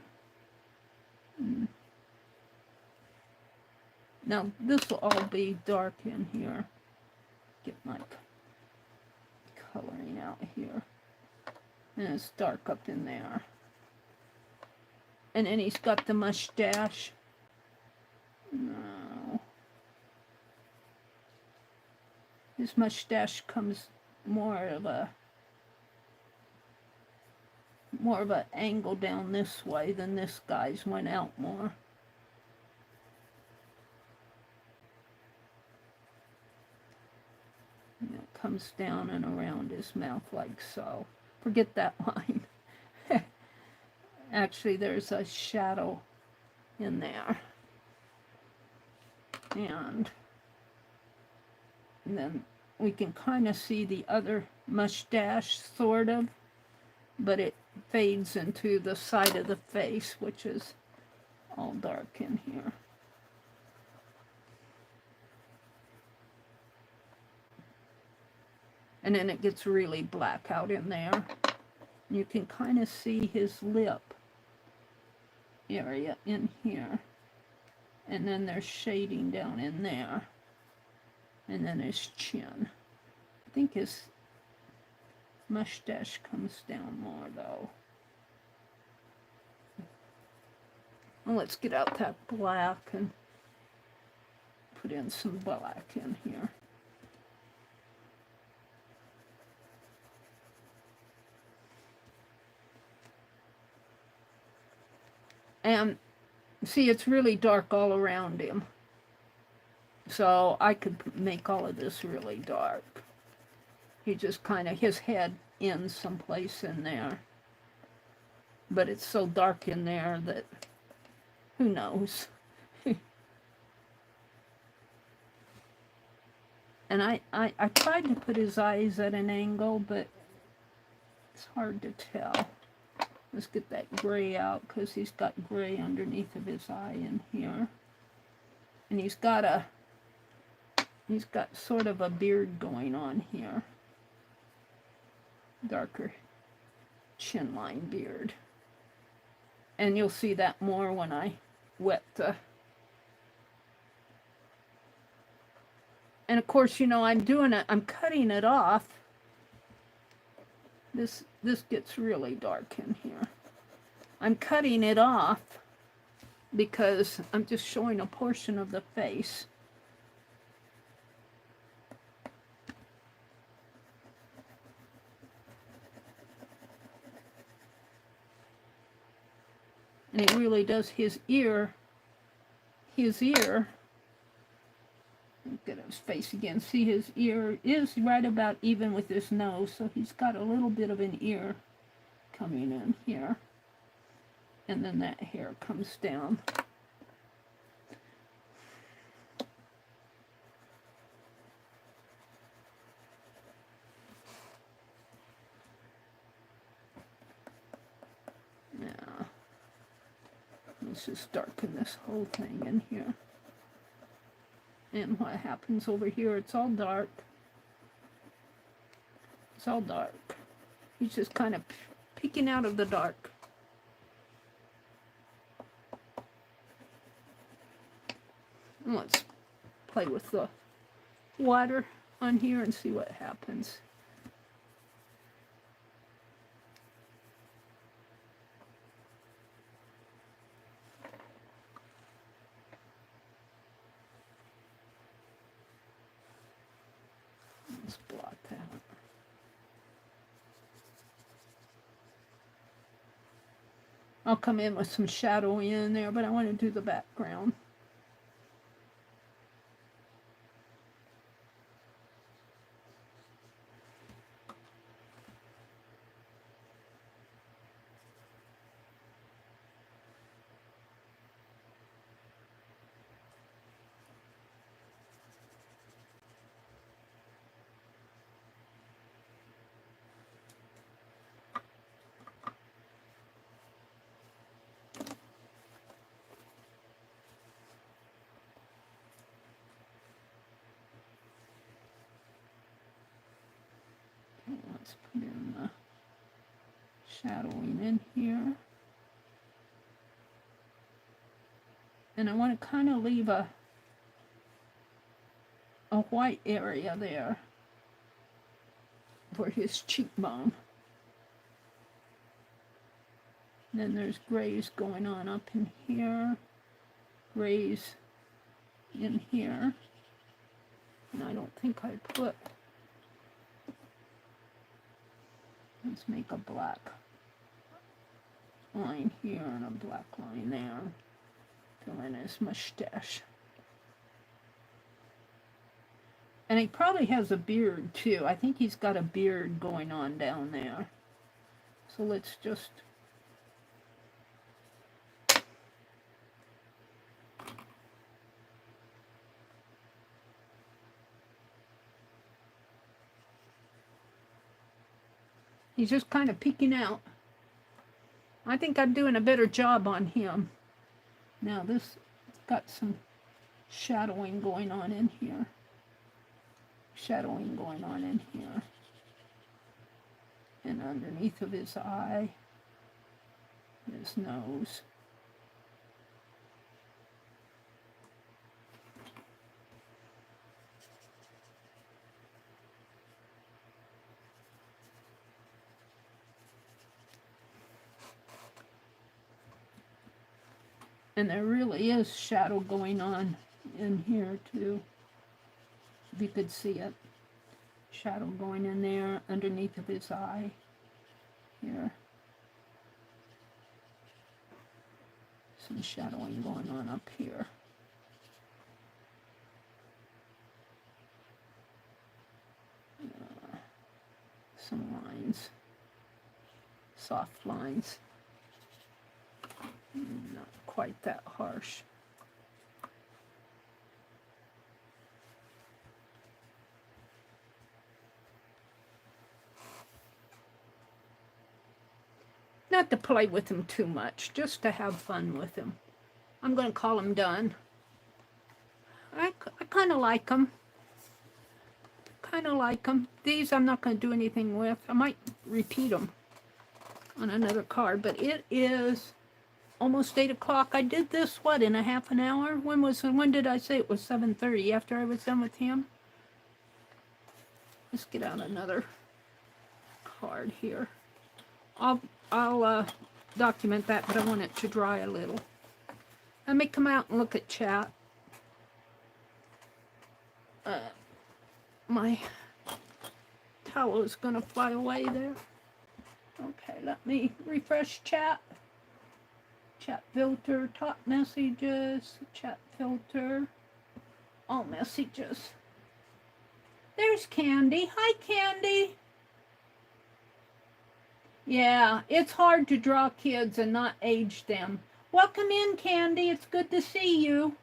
A: Now this will all be dark in here. Get my coloring out here. And it's dark up in there. And then he's got the mustache. No. His mustache comes more of an angle down this way than this guy's went out more. And it comes down and around his mouth like so. Forget that line. Actually, there's a shadow in there. And then we can kind of see the other mustache, sort of, but it fades into the side of the face, which is all dark in here. And then it gets really black out in there. You can kind of see his lip area in here. And then there's shading down in there. And then his chin. I think his mustache comes down more, though. Well, let's get out that black and put in some black in here. And see, it's really dark all around him. So I could make all of this really dark. He just kind of, his head ends someplace in there. But it's so dark in there that, who knows? And I tried to put his eyes at an angle, but it's hard to tell. Let's get that gray out, because he's got gray underneath of his eye in here. And he's got sort of a beard going on here. Darker chin line beard. And you'll see that more when I wet the... And of course, you know, I'm cutting it off. This gets really dark in here. I'm cutting it off because I'm just showing a portion of the face. And it really does his ear. Look at his face again. See, his ear is right about even with his nose, so he's got a little bit of an ear coming in here. And then that hair comes down. Now, let's just darken this whole thing in here. And what happens over here, it's all dark. It's all dark. He's just kind of peeking out of the dark. And let's play with the water on here and see what happens. Let's blot that. I'll come in with some shadowing in there, but I want to do the background. Let's put in the shadowing in here. And I want to kind of leave a white area there for his cheekbone. And then there's grays going on up in here, grays in here. And I don't think I put... Let's make a black line here and a black line there. Fill in his mustache. And he probably has a beard too. I think he's got a beard going on down there. So let's just He's just kind of peeking out. I think I'm doing a better job on him. Now this got some shadowing going on in here. Shadowing going on in here. And underneath of his eye, his nose. And there really is shadow going on in here too. If you could see it. Shadow going in there underneath of his eye. Here. Some shadowing going on up here. Some lines. Soft lines. Not quite that harsh. Not to play with him too much, just to have fun with him. I'm going to call him done. I kind of like him. Kind of like them. These I'm not going to do anything with. I might repeat them on another card, but it is almost 8 o'clock. I did this, what, in a half an hour? When did I say it was 7:30? After I was done with him? Let's get out another card here. I'll document that, but I want it to dry a little. Let me come out and look at chat. My towel is going to fly away there. Okay, let me refresh chat. Chat filter, top messages, chat filter, all messages. There's Candy. Hi, Candy. Yeah, it's hard to draw kids and not age them. Welcome in, Candy. It's good to see you.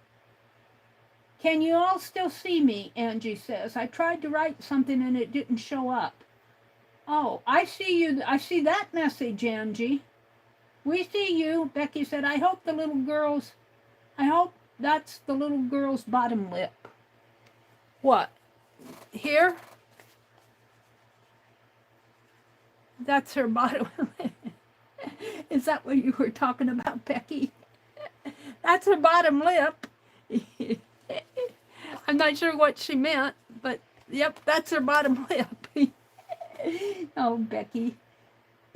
A: Can you all still see me? Angie says. I tried to write something and it didn't show up. Oh, I see you. I see that message, Angie. We see you. Becky said, I hope that's the little girl's bottom lip. What? Here? That's her bottom lip. Is that what you were talking about, Becky? That's her bottom lip. I'm not sure what she meant, but yep, that's her bottom lip. Oh, Becky.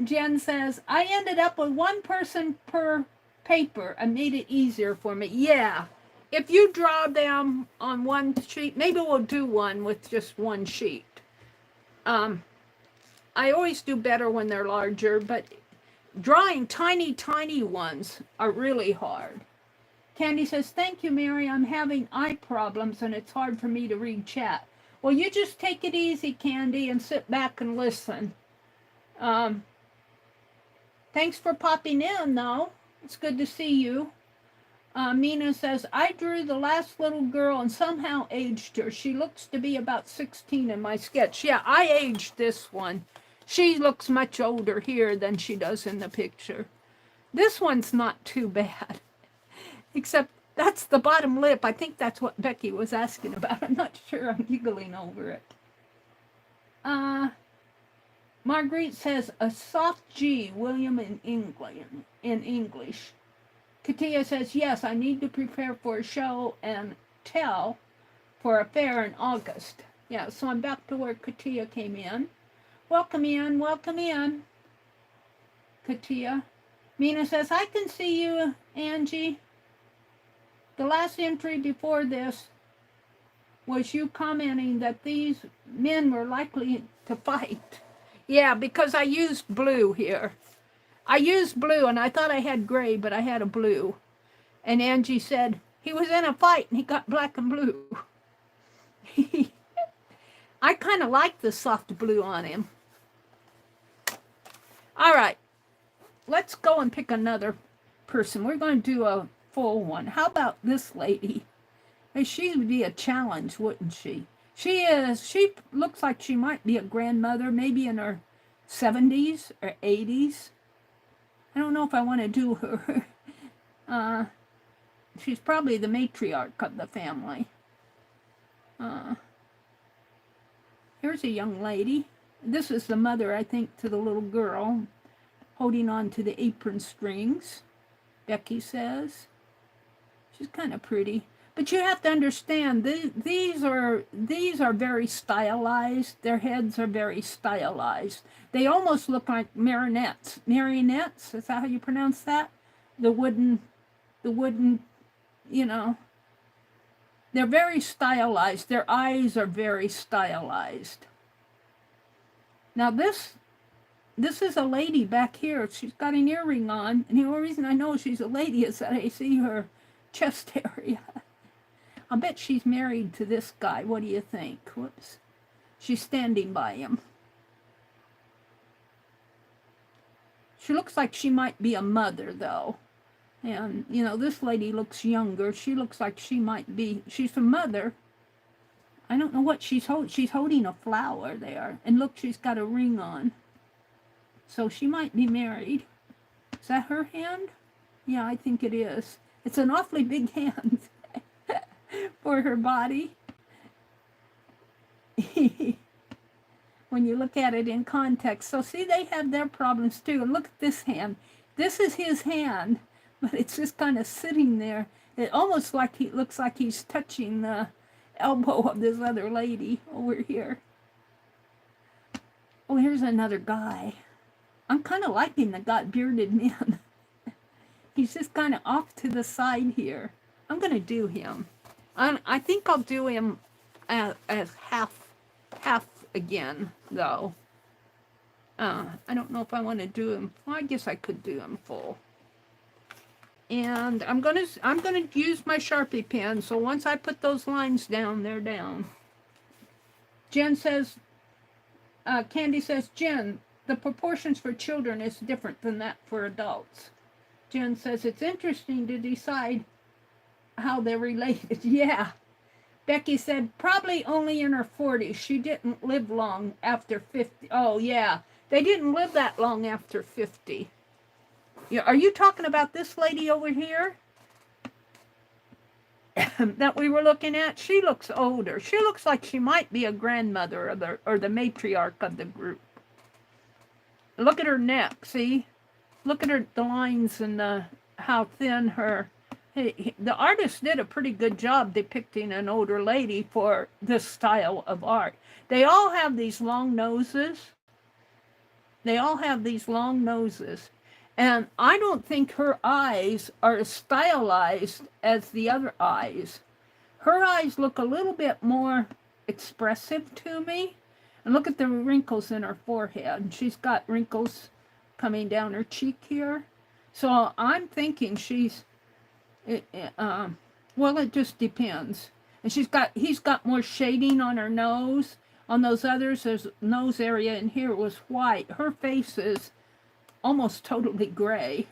A: Jen says, I ended up with one person per paper. I made it easier for me. Yeah, if you draw them on one sheet, maybe we'll do one with just one sheet. I always do better when they're larger, but drawing tiny, tiny ones are really hard. Candy says, thank you, Meri. I'm having eye problems and it's hard for me to read chat. Well, you just take it easy, Candy, and sit back and listen. Thanks for popping in, though. It's good to see you. Mina says, I drew the last little girl and somehow aged her. She looks to be about 16 in my sketch. Yeah, I aged this one. She looks much older here than she does in the picture. This one's not too bad. Except that's the bottom lip. I think that's what Becky was asking about. I'm not sure. I'm giggling over it. Marguerite says, a soft G, William in English. Katia says, yes, I need to prepare for a show and tell for a fair in August. Yeah, so I'm back to where Katia came in. Welcome in, Katia. Mina says, I can see you, Angie. The last entry before this was you commenting that these men were likely to fight. Yeah, because I used blue here. I used blue, and I thought I had gray, but I had a blue. And Angie said, he was in a fight, and he got black and blue. I kind of like the soft blue on him. All right, let's go and pick another person. We're going to do a full one. How about this lady? She would be a challenge, wouldn't she? She looks like she might be a grandmother, maybe in her 70s or 80s. I don't know if I want to do her. She's probably the matriarch of the family. Here's a young lady. This is the mother, I think, to the little girl, holding on to the apron strings, Becky says. She's kind of pretty. But you have to understand, these are very stylized. Their heads are very stylized. They almost look like marionettes. Marionettes, is that how you pronounce that? The wooden, you know. They're very stylized. Their eyes are very stylized. Now this is a lady back here. She's got an earring on. And the only reason I know she's a lady is that I see her chest area. I bet she's married to this guy. What do you think? Whoops. She's standing by him. She looks like she might be a mother, though. And, you know, this lady looks younger. She looks like she might be, she's a mother. I don't know what she's holding. She's holding a flower there. And look, she's got a ring on. So she might be married. Is that her hand? Yeah, I think it is. It's an awfully big hand for her body. When you look at it in context. So see, they have their problems too. And look at this hand. This is his hand. But it's just kind of sitting there. It almost like he looks like he's touching the elbow of this other lady over here. Oh, here's another guy. I'm kind of liking the bearded man. He's just kind of off to the side here. I'm going to do him. I think I'll do him as half again, though. I don't know if I want to do him. Well, I guess I could do him full. And I'm gonna use my Sharpie pen. So once I put those lines down, they're down. Jen says, Candy says, Jen, the proportions for children is different than that for adults. Jen says, it's interesting to decide how they're related. Yeah. Becky said, probably only in her 40s. She didn't live long after 50. Oh, yeah. They didn't live that long after 50. Are you talking about this lady over here that we were looking at? She looks older. She looks like she might be a grandmother or the matriarch of the group. Look at her neck, see? Look at the lines and how thin her... The artist did a pretty good job depicting an older lady for this style of art. They all have these long noses. They all have these long noses. And I don't think her eyes are as stylized as the other eyes. Her eyes look a little bit more expressive to me. And look at the wrinkles in her forehead. She's got wrinkles coming down her cheek here. So I'm thinking she's, well, it just depends. And he's got more shading on her nose. On those others, there's nose area in here was white. Her face is almost totally gray.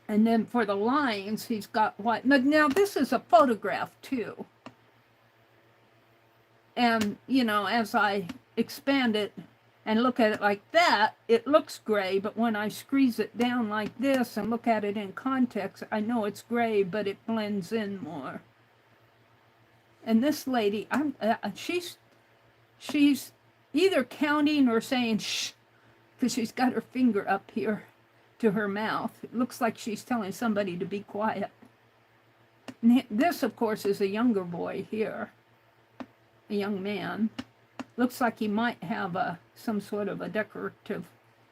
A: And then for the lines, he's got white. Now this is a photograph too. And, you know, as I expand it and look at it like that, it looks gray. But when I squeeze it down like this and look at it in context, I know it's gray, but it blends in more. And this lady, she's either counting or saying shh, because she's got her finger up here to her mouth. It looks like she's telling somebody to be quiet. And this, of course, is a younger boy here. A young man. Looks like he might have some sort of a decorative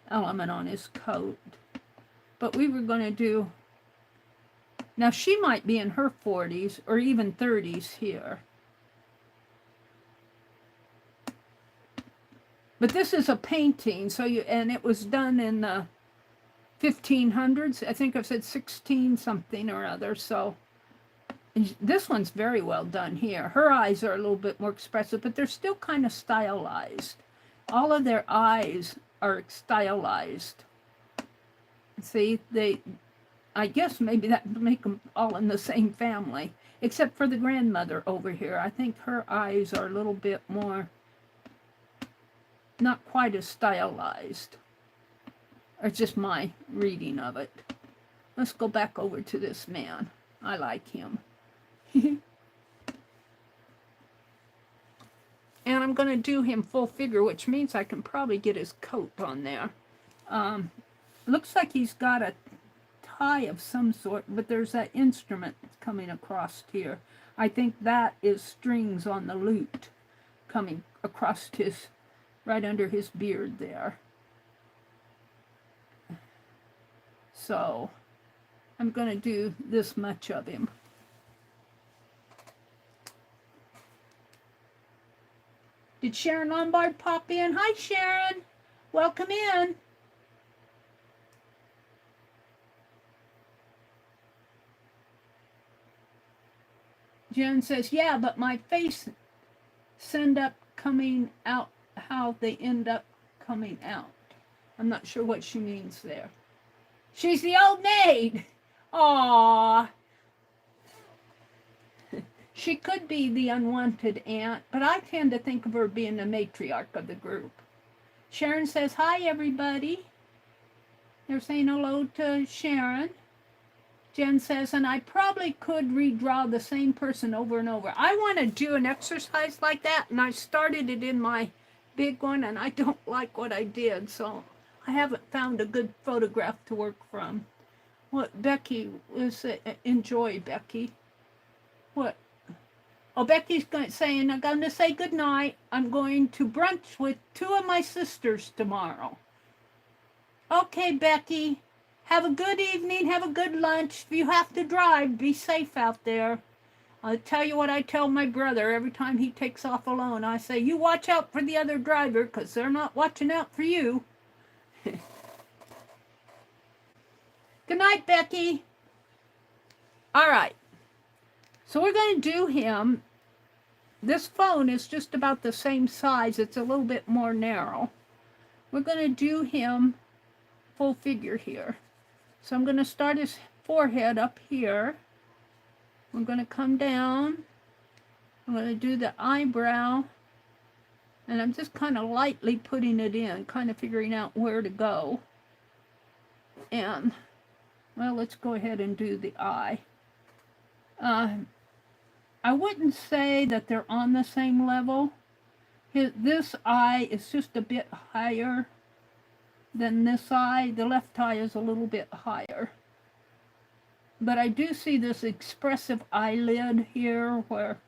A: element on his coat. But we were going to do... Now, she might be in her 40s or even 30s here. But this is a painting, and it was done in the 1500s. I think I've said 16 something or other. So this one's very well done here. Her eyes are a little bit more expressive, but they're still kind of stylized. All of their eyes are stylized. See, I guess maybe that would make them all in the same family, except for the grandmother over here. I think her eyes are a little bit more not quite as stylized. It's just my reading of it. Let's go back over to this man. I like him. And I'm going to do him full figure, which means I can probably get his coat on there. Looks like he's got a tie of some sort, but there's that instrument coming across here. I think that is strings on the lute coming across his, right under his beard there. So I'm going to do this much of him. Did Sharon Lombard pop in? Hi, Sharon. Welcome in. Jen says, yeah, but my face end up coming out how they end up coming out. I'm not sure what she means there. She's the old maid. Aww. She could be the unwanted aunt, but I tend to think of her being the matriarch of the group. Sharon says, hi, everybody. They're saying hello to Sharon. Jen says, and I probably could redraw the same person over and over. I want to do an exercise like that, and I started it in my big one, and I don't like what I did, so I haven't found a good photograph to work from. What Becky was, enjoy, Becky. What? Oh, Becky's saying, I'm going to say goodnight. I'm going to brunch with 2 of my sisters tomorrow. Okay, Becky. Have a good evening. Have a good lunch. If you have to drive, be safe out there. I'll tell you what I tell my brother every time he takes off alone. I say, you watch out for the other driver, because they're not watching out for you. Good night, Becky. All right. So we're going to do him. This phone is just about the same size. It's a little bit more narrow. We're going to do him full figure here. So I'm going to start his forehead up here. I'm going to come down. I'm going to do the eyebrow. And I'm just kind of lightly putting it in, kind of figuring out where to go. And, well, let's go ahead and do the eye. I wouldn't say that they're on the same level. This eye is just a bit higher than this eye. The left eye is a little bit higher. But I do see this expressive eyelid here where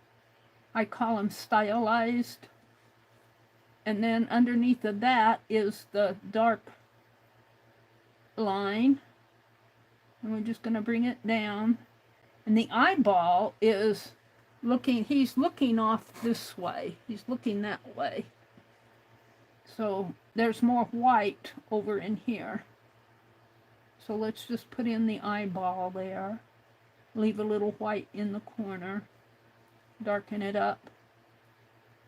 A: I call them stylized. And then underneath of that is the dark line. And we're just going to bring it down. And the eyeball is looking, he's looking off this way. He's looking that way. So there's more white over in here. So let's just put in the eyeball there. Leave a little white in the corner. Darken it up.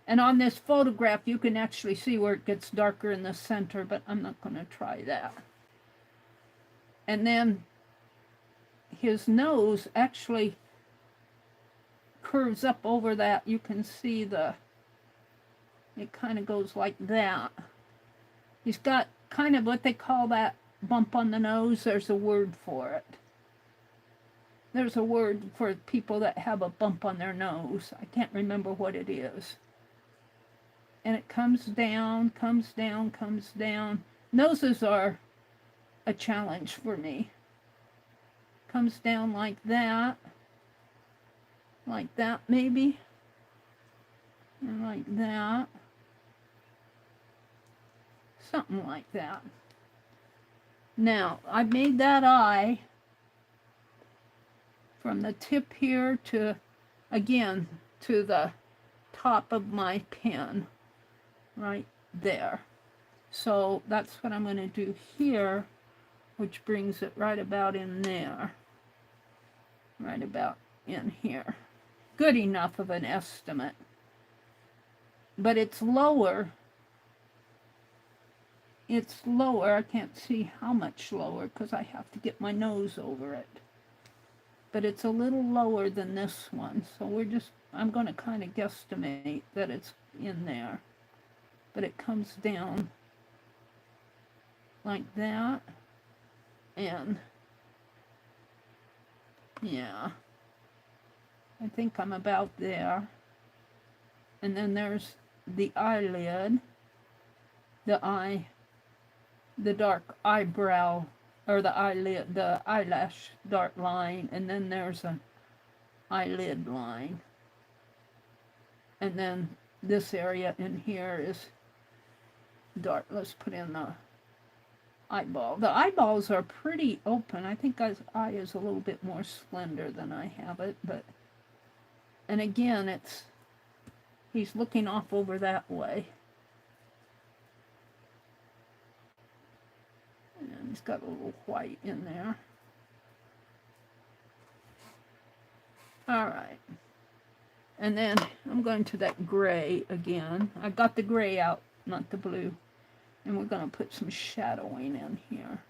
A: And on this photograph, you can actually see where it gets darker in the center, but I'm not going to try that. And then his nose actually curves up over that. You can see it kind of goes like that. He's got kind of what they call that bump on the nose. There's a word for it. There's a word for people that have a bump on their nose. I can't remember what it is. And it comes down, comes down, comes down. Noses are a challenge for me. Comes down like that maybe, and like that, something like that. Now, I made that eye from the tip here to, again, to the top of my pen, right there. So that's what I'm going to do here, which brings it right about in there, right about in here. Good enough of an estimate. But it's lower. It's lower. I can't see how much lower because I have to get my nose over it. But it's a little lower than this one. So I'm going to kind of guesstimate that it's in there. but it comes down like that. And yeah, I think I'm about there. And then there's the eyelid, the dark eyebrow, or the eyelid, the eyelash dark line, and then there's an eyelid line. And then this area in here is dark. Let's put in the eyeball. The eyeballs are pretty open. I think his eye is a little bit more slender than I have it, but, and again, he's looking off over that way. And he's got a little white in there. All right. And then I'm going to that gray again. I got the gray out, not the blue. And we're going to put some shadowing in here.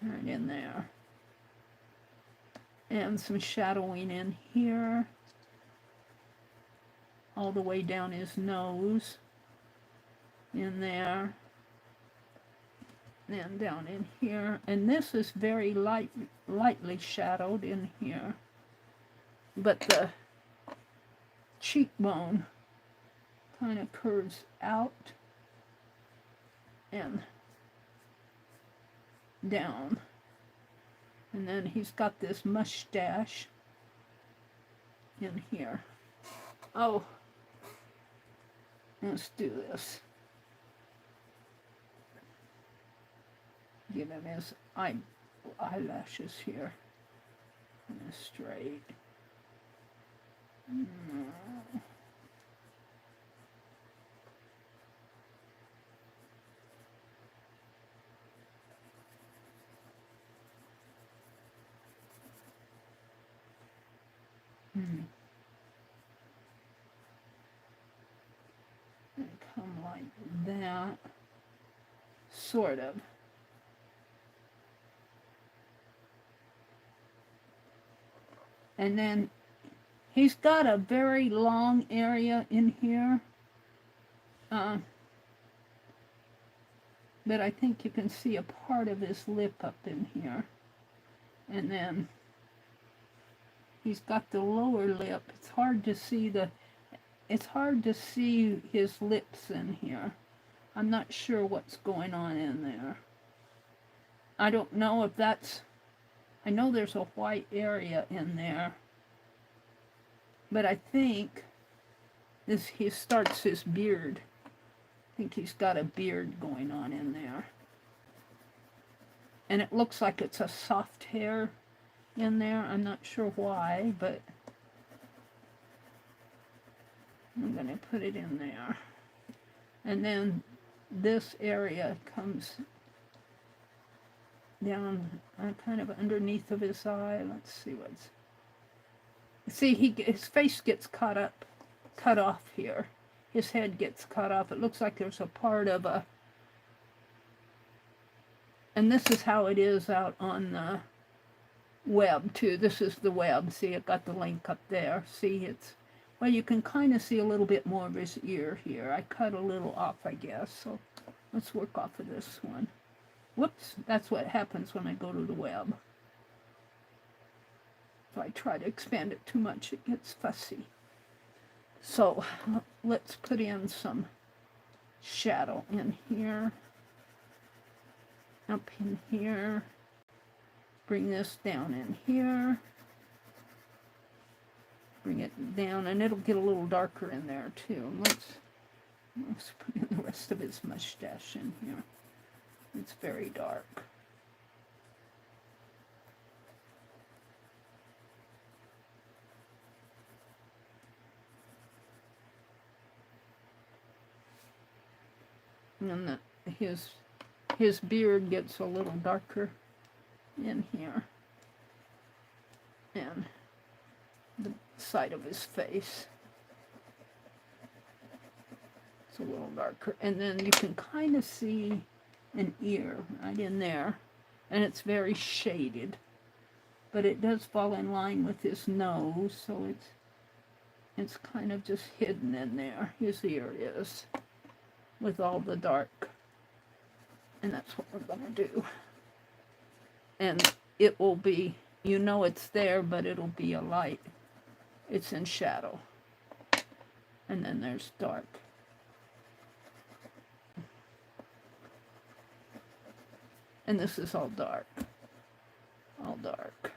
A: Right in there. And some shadowing in here. All the way down his nose. In there. And down in here. And this is very lightly shadowed in here. But the cheekbone kind of curves out and down. And then he's got this mustache in here. Oh, let's do this. Give him his eyelashes here. And straight. And come like that, sort of. And then he's got a very long area in here, but I think you can see a part of his lip up in here. And then he's got the lower lip. It's hard to see his lips in here. I'm not sure what's going on in there. I don't know if that's, I know there's a white area in there. But I think he starts his beard. I think he's got a beard going on in there. And it looks like it's a soft hair in there. I'm not sure why, but I'm going to put it in there. And then this area comes down kind of underneath of his eye. Let's see what's... See, his face gets cut off here. His head gets cut off. It looks like there's a part of a... And this is how it is out on the web, too. This is the web. See, it got the link up there. See, it's... Well, you can kind of see a little bit more of his ear here. I cut a little off, I guess. So let's work off of this one. Whoops, that's what happens when I go to the web. If I try to expand it too much, it gets fussy. So let's put in some shadow in here, up in here, bring this down in here, bring it down, and it'll get a little darker in there too. Let's put in the rest of his mustache in here. It's very dark. And then his beard gets a little darker in here. And the side of his face. It's a little darker. And then you can kind of see an ear right in there. And it's very shaded. But it does fall in line with his nose, so It's kind of just hidden in there. His ear is, with all the dark. And that's what we're going to do. And it will be, you know it's there, but it'll be a light. It's in shadow. And then there's dark. And this is all dark. All dark.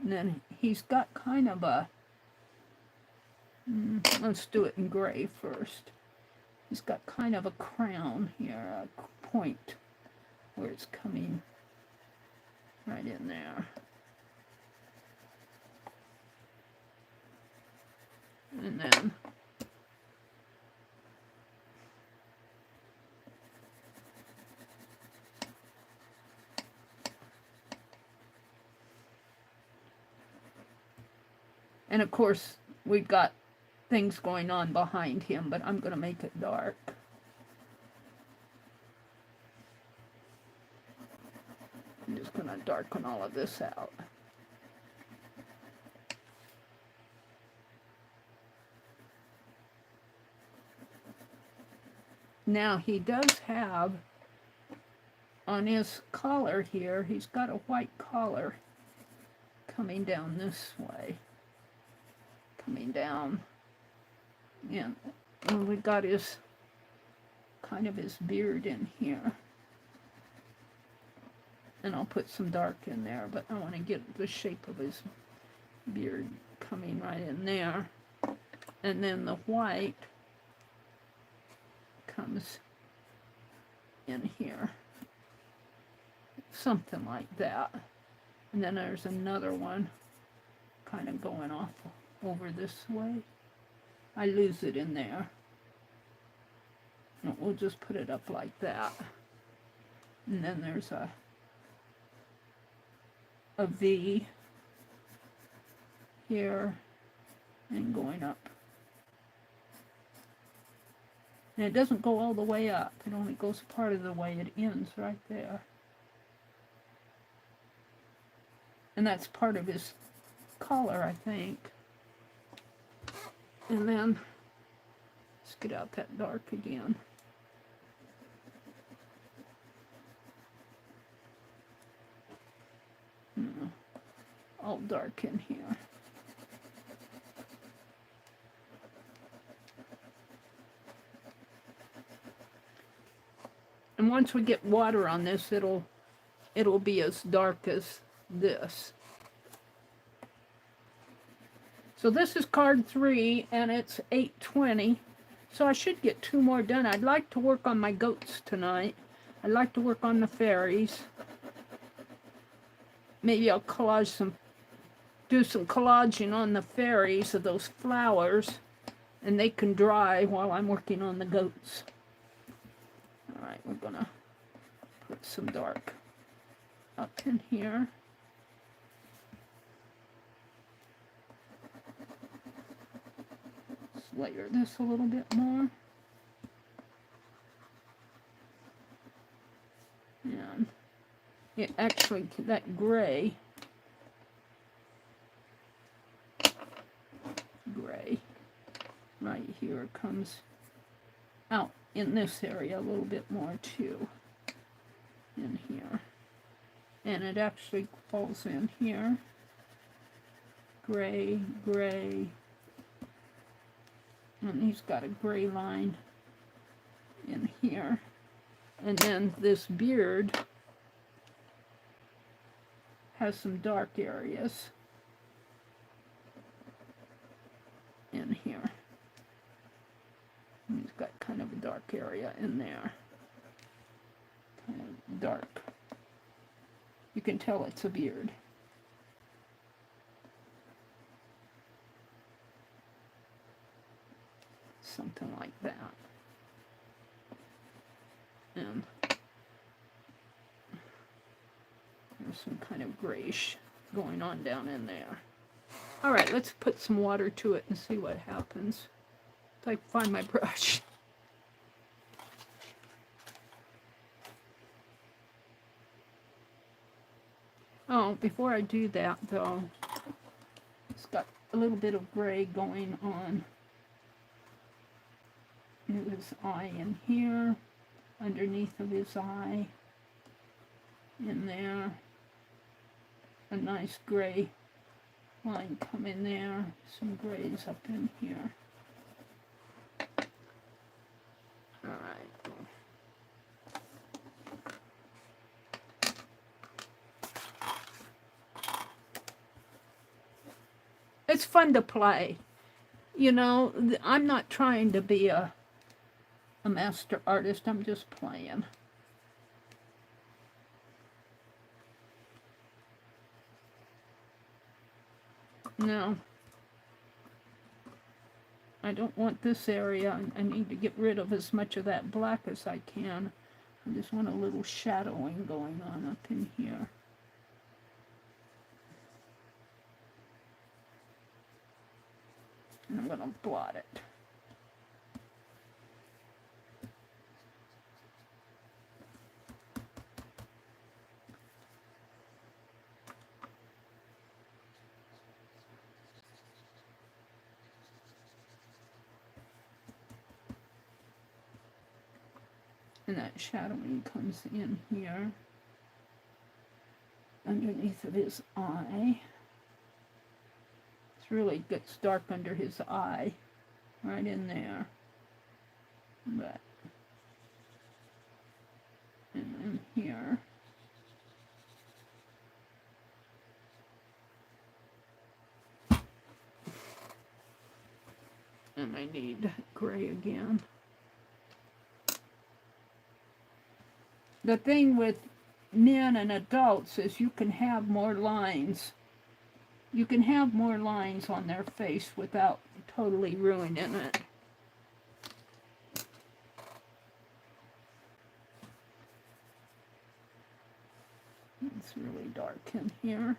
A: And then he's got kind of a, let's do it in gray first. He's got kind of a crown here, a point where it's coming right in there. And then and of course we've got things going on behind him, but I'm going to make it dark. I'm just going to darken all of this out. Now he does have on his collar here, he's got a white collar coming down this way. Coming down. And we got his kind of his beard in here. And I'll put some dark in there, but I want to get the shape of his beard coming right in there. And then the white comes in here. Something like that. And then there's another one kind of going off over this way. I lose it in there. And we'll just put it up like that. And then there's a V here and going up. And it doesn't go all the way up. It only goes part of the way. It ends right there. And that's part of his collar, I think. And then, let's get out that dark again. All dark in here. And once we get water on this, it'll be as dark as this. So this is card 3, and it's 8:20. So I should get 2 more done. I'd like to work on my goats tonight. I'd like to work on the fairies. Maybe I'll do some collaging on the fairies of those flowers, and they can dry while I'm working on the goats. All right, we're gonna put some dark up in here. Let's layer this a little bit more. And it actually, that gray right here comes out in this area a little bit more too, in here. And it actually falls in here. Gray, gray. And he's got a gray line in here. And then this beard has some dark areas in here. And he's got kind of a dark area in there. Kind of dark. You can tell it's a beard. Something like that. And there's some kind of grayish going on down in there. All right, let's put some water to it and see what happens. If I find my brush. Oh, before I do that though, it's got a little bit of gray going on. His eye in here, underneath of his eye, in there. A nice gray line coming there. Some grays up in here. All right. It's fun to play. You know, I'm not trying to be a master artist. I'm just playing. No. I don't want this area. I need to get rid of as much of that black as I can. I just want a little shadowing going on up in here. And I'm going to blot it. And that shadowing comes in here, underneath of his eye. It really gets dark under his eye, right in there. But, and then here. And I need gray again. The thing with men and adults is you can have more lines. You can have more lines on their face without totally ruining it. It's really dark in here.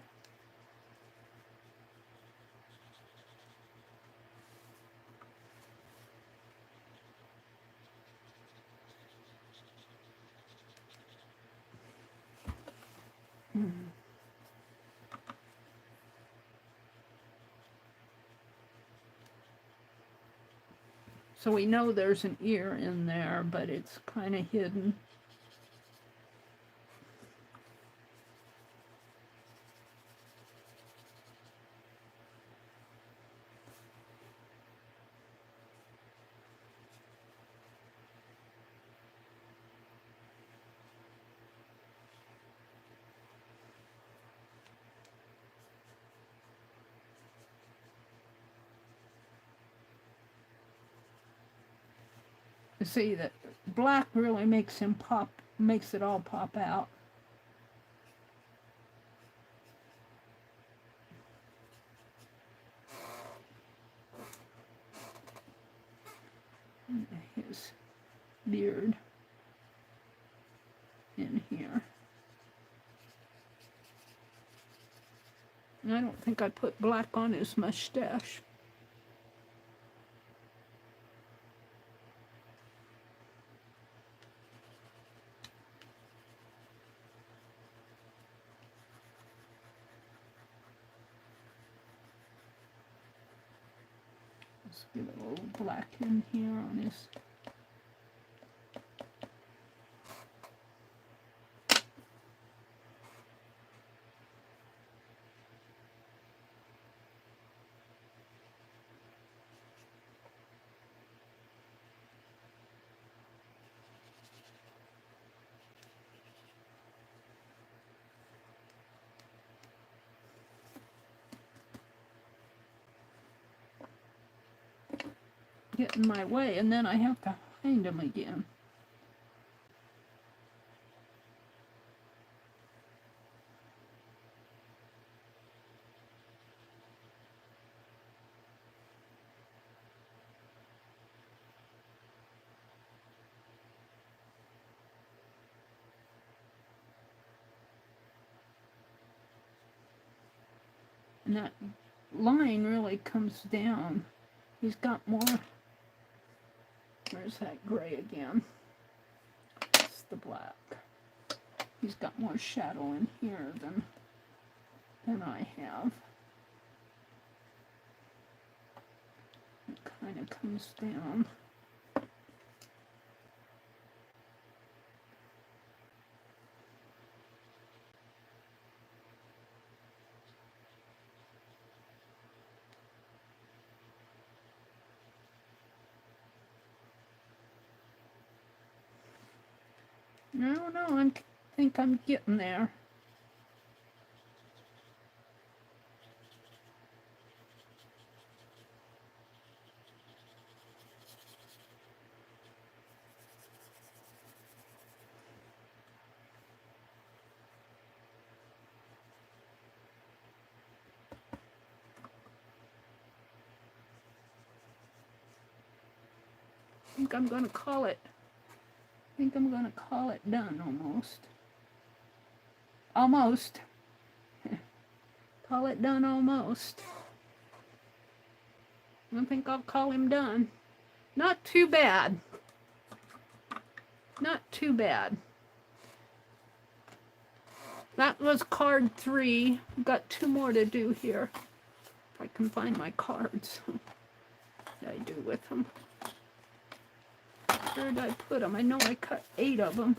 A: So we know there's an ear in there, but it's kind of hidden. You see that black really makes him pop, makes it all pop out. His beard in here. And I don't think I put black on his mustache. Let's get a little black in here on his. Get in my way, and then I have to find him again. And that line really comes down. He's got more. Where's that gray again? It's the black. He's got more shadow in here than than I have. It kind of comes down. No, I think I'm getting there. I think I'm going to call it. I think I'm going to call it done almost. Almost. Call it done almost. I think I'll call him done. Not too bad. Not too bad. That was card 3. I've got 2 more to do here. If I can find my cards. What did I do with them? Where did I put them? I know I cut 8 of them.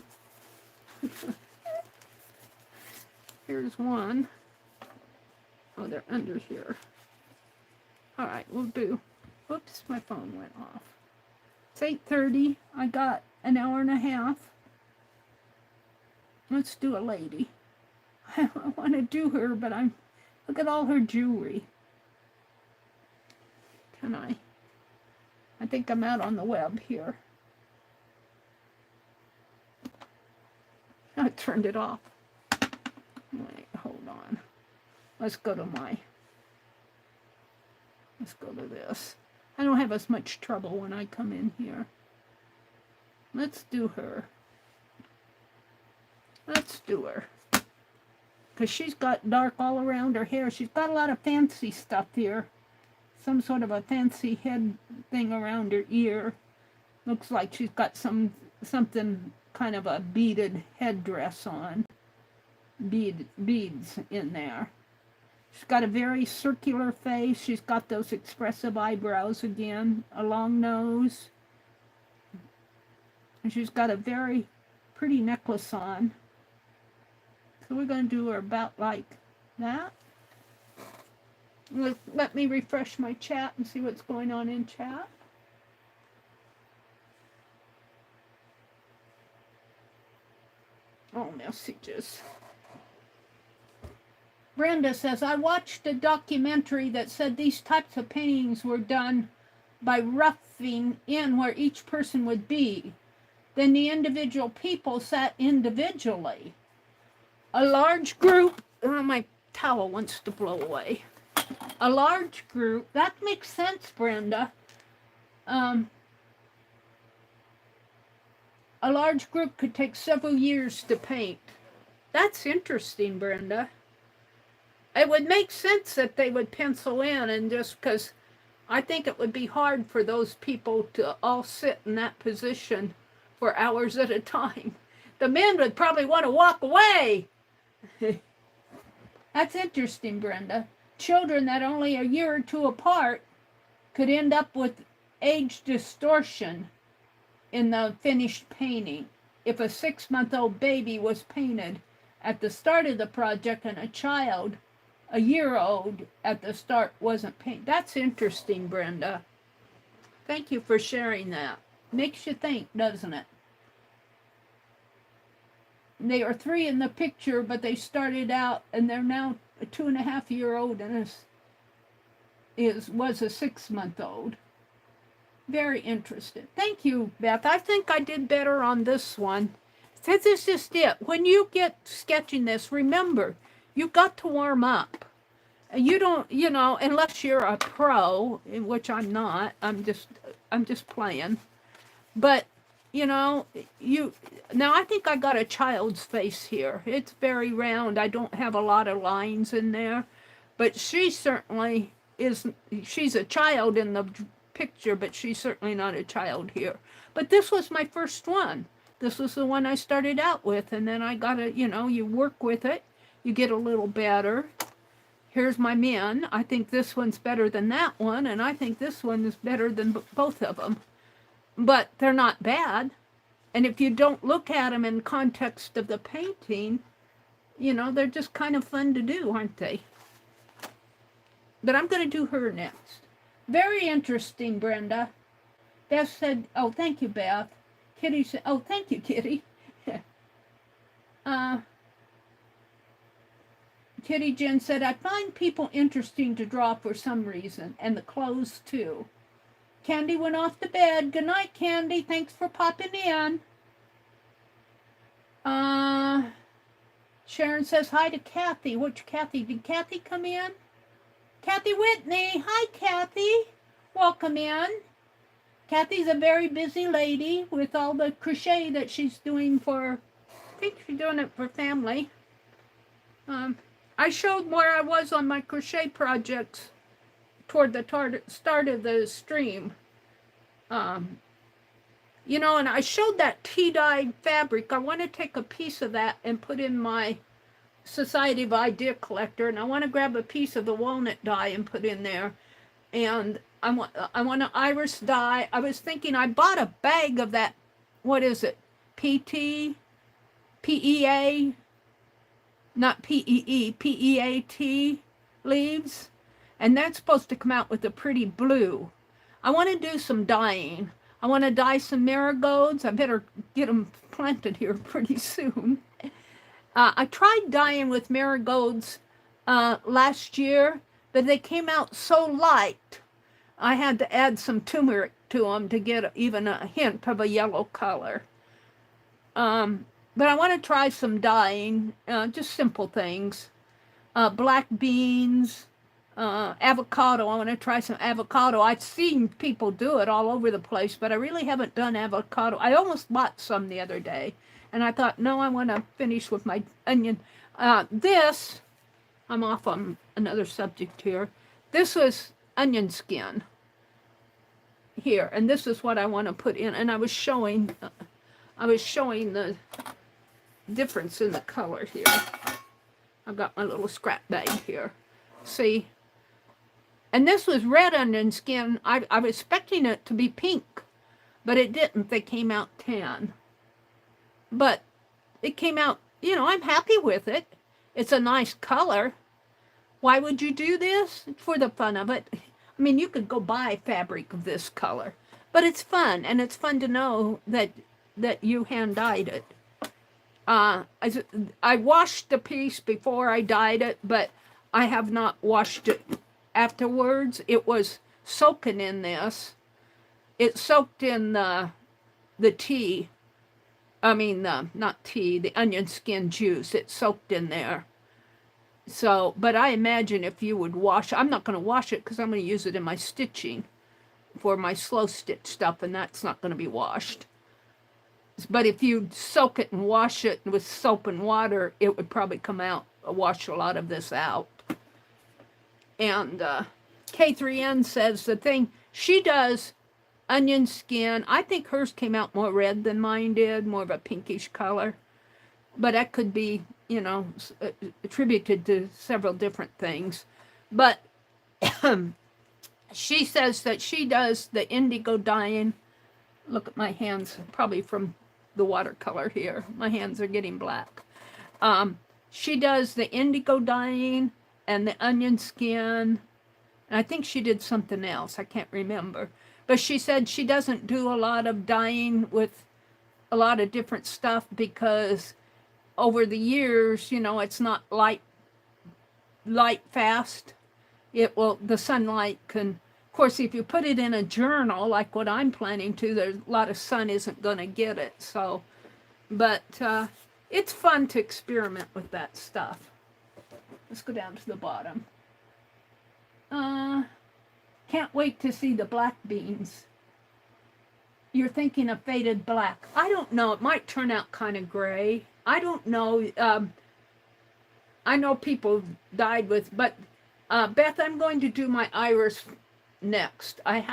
A: Here's one. Oh, they're under here. All right, we'll do. Whoops, my phone went off. It's 8:30. I got an hour and a half. Let's do a lady. I want to do her, but look at all her jewelry. Can I? I think I'm out on the web here. I turned it off. Wait, hold on. Let's go to this. I don't have as much trouble when I come in here. Let's do her. Let's do her. Because she's got dark all around her hair. She's got a lot of fancy stuff here. Some sort of a fancy head thing around her ear. Looks like she's got something kind of a beaded headdress on. Beads in there. She's got a very circular face. She's got those expressive eyebrows again. A long nose. And she's got a very pretty necklace on. So we're going to do her about like that. Let me refresh my chat and see what's going on in chat. Oh, messages. Brenda says, I watched a documentary that said these types of paintings were done by roughing in where each person would be. Then the individual people sat individually. A large group, oh, my towel wants to blow away. A large group, that makes sense, Brenda. A large group could take several years to paint. That's interesting, Brenda. It would make sense that they would pencil in, and just because I think it would be hard for those people to all sit in that position for hours at a time. The men would probably want to walk away. That's interesting, Brenda. Children that only a year or 2 apart could end up with age distortion in the finished painting if a 6-month-old baby was painted at the start of the project and a child a year old at the start wasn't painted. That's interesting, Brenda. Thank you for sharing that. Makes you think, doesn't it? They are 3 in the picture, but they started out and they're now a 2.5-year-old and was a 6-month-old. Very interested. Thank you, Beth. I think I did better on this one. This is just it. When you get sketching this, remember, you've got to warm up. You don't, unless you're a pro, which I'm not. I'm just playing. But, now I think I got a child's face here. It's very round. I don't have a lot of lines in there. But she certainly is, she's a child in the picture, but she's certainly not a child here. But this was my first one. This was the one I started out with, and then I got to, you work with it. You get a little better. here's my men. I think this one's better than that one, and I think this one is better than both of them. But they're not bad. And if you don't look at them in context of the painting, you know, they're just kind of fun to do, aren't they? But I'm going to do her next. Very interesting, Brenda. Beth said, oh, thank you, Beth. Kitty said, oh, thank you, Kitty. Kitty Jen said, I find people interesting to draw for some reason, and the clothes too. Candy went off to bed. Good night, Candy. Thanks for popping in. Sharon says hi to Kathy. Which Kathy? Did Kathy come in? Kathy Whitney. Hi, Kathy. Welcome in. Kathy's a very busy lady with all the crochet that she's doing for, I think she's doing it for family. I showed where I was on my crochet projects toward the start of the stream. You know, and I showed that tea-dyed fabric. I want to take a piece of that and put in my Society of Idea collector, and I want to grab a piece of the walnut dye and put in there. And I want an iris dye. I was thinking I bought a bag of that, what is it, PEA, not PEE, PEAT leaves, and that's supposed to come out with a pretty blue. I want to do some dyeing. I want to dye some marigolds. I better get them planted here pretty soon. I tried dyeing with marigolds last year, but they came out so light. I had to add some turmeric to them to get even a hint of a yellow color. But I want to try some dyeing, just simple things. Black beans, avocado. I want to try some avocado. I've seen people do it all over the place, but I really haven't done avocado. I almost bought some the other day, and I thought, no, I want to finish with my onion. This, I'm off on another subject here. This was onion skin here, and this is what I want to put in. And I was showing the difference in the color here. I've got my little scrap bag here. See? And this was red onion skin. I was expecting it to be pink, but it didn't. They came out tan. But it came out, you know, I'm happy with it. It's a nice color. Why would you do this? For the fun of it. I mean, you could go buy fabric of this color, but it's fun, and it's fun to know that you hand dyed it. I washed the piece before I dyed it, but I have not washed it afterwards. It was soaking in this. It soaked in the tea. I mean, not tea, the onion skin juice. It soaked in there. So, but I imagine if you would wash, I'm not going to wash it because I'm going to use it in my stitching for my slow stitch stuff, and that's not going to be washed. But if you soak it and wash it with soap and water, it would probably come out, wash a lot of this out. And K3N says the thing, she does onion skin. I think hers came out more red than mine did, more of a pinkish color. But that could be, you know, attributed to several different things. But she says that she does the indigo dyeing. Look at my hands, probably from the watercolor here. My hands are getting black. She does the indigo dyeing and the onion skin. And I think she did something else. I can't remember. But she said she doesn't do a lot of dyeing with a lot of different stuff because over the years, you know, it's not light fast. It will, the sunlight can, of course, if you put it in a journal, like what I'm planning to, there's a lot of sun isn't going to get it. So, but it's fun to experiment with that stuff. Let's go down to the bottom. Can't wait to see the black beans. You're thinking of faded black. I don't know. It might turn out kind of gray. I don't know. I know people dyed with, but Beth, I'm going to do my iris next. I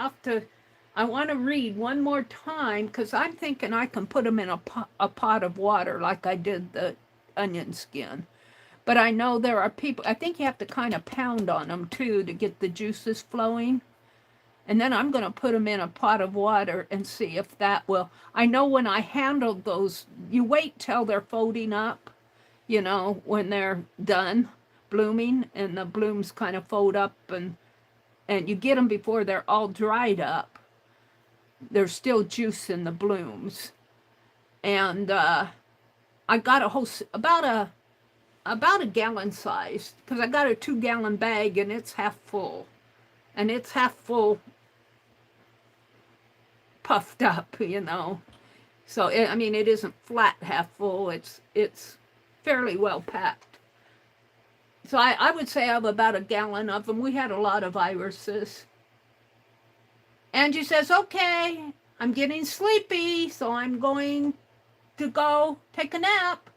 A: want to read one more time because I'm thinking I can put them in a pot of water like I did the onion skin. But I know there are people, I think you have to kind of pound on them too to get the juices flowing. And then I'm going to put them in a pot of water and see if that will. I know when I handled those, you wait till they're folding up, you know, when they're done blooming and the blooms kind of fold up, and you get them before they're all dried up. There's still juice in the blooms. And I got a whole, about a gallon size, because I got a 2-gallon bag and it's half full. And it's half full, puffed up, you know. So, I mean, it isn't flat half full. It's fairly well packed. So I would say I have about a gallon of them. We had a lot of irises. Angie says, okay, I'm getting sleepy, so I'm going to go take a nap.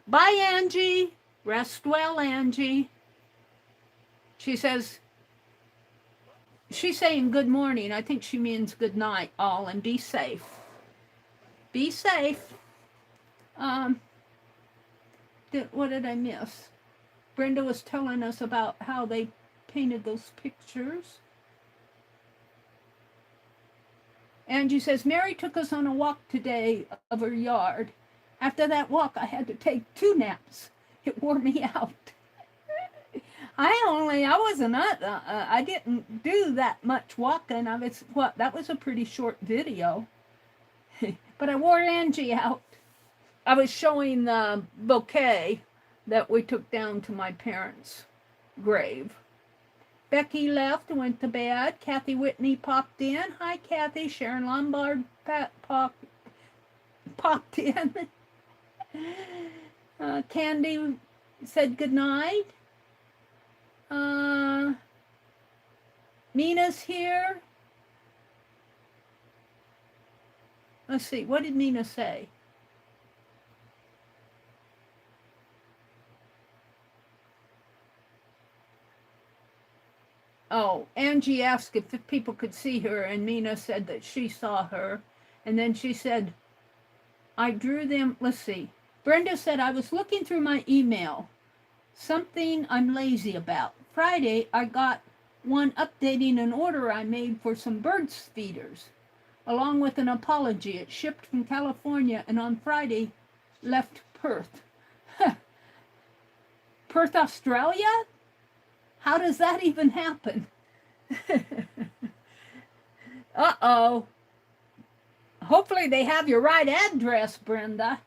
A: Bye, Angie. Rest well, Angie. She says, she's saying good morning. I think she means good night, all, and be safe. Be safe. What did I miss? Brenda was telling us about how they painted those pictures. Angie says, Meri took us on a walk today of her yard. After that walk, I had to take 2 naps. It wore me out. I didn't do that much walking. That was a pretty short video. But I wore Angie out. I was showing the bouquet that we took down to my parents' grave. Becky left and went to bed. Kathy Whitney popped in. Hi, Kathy. Sharon Lombard popped in. Candy said good night. Nina's here. Let's see. What did Nina say? Oh, Angie asked if people could see her, and Mina said that she saw her. And then she said, I drew them. Let's see. Brenda said, I was looking through my email. Something I'm lazy about. Friday, I got one updating an order I made for some bird feeders, along with an apology. It shipped from California, and on Friday, left Perth. Perth, Australia? How does that even happen? Uh-oh. Hopefully they have your right address, Brenda.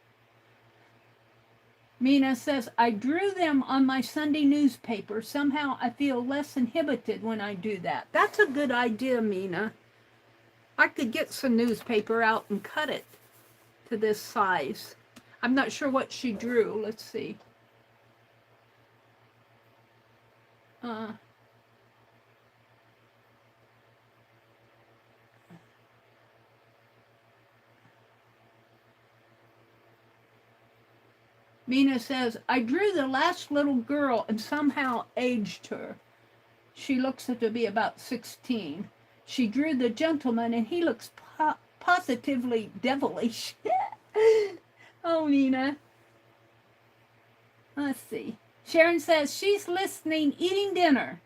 A: Mina says, I drew them on my Sunday newspaper. Somehow I feel less inhibited when I do that. That's a good idea, Mina. I could get some newspaper out and cut it to this size. I'm not sure what she drew. Let's see. Mina says, I drew the last little girl and somehow aged her. She looks to be about 16. She drew the gentleman and he looks positively devilish. Oh, Mina. Let's see. Sharon says, she's listening, eating dinner.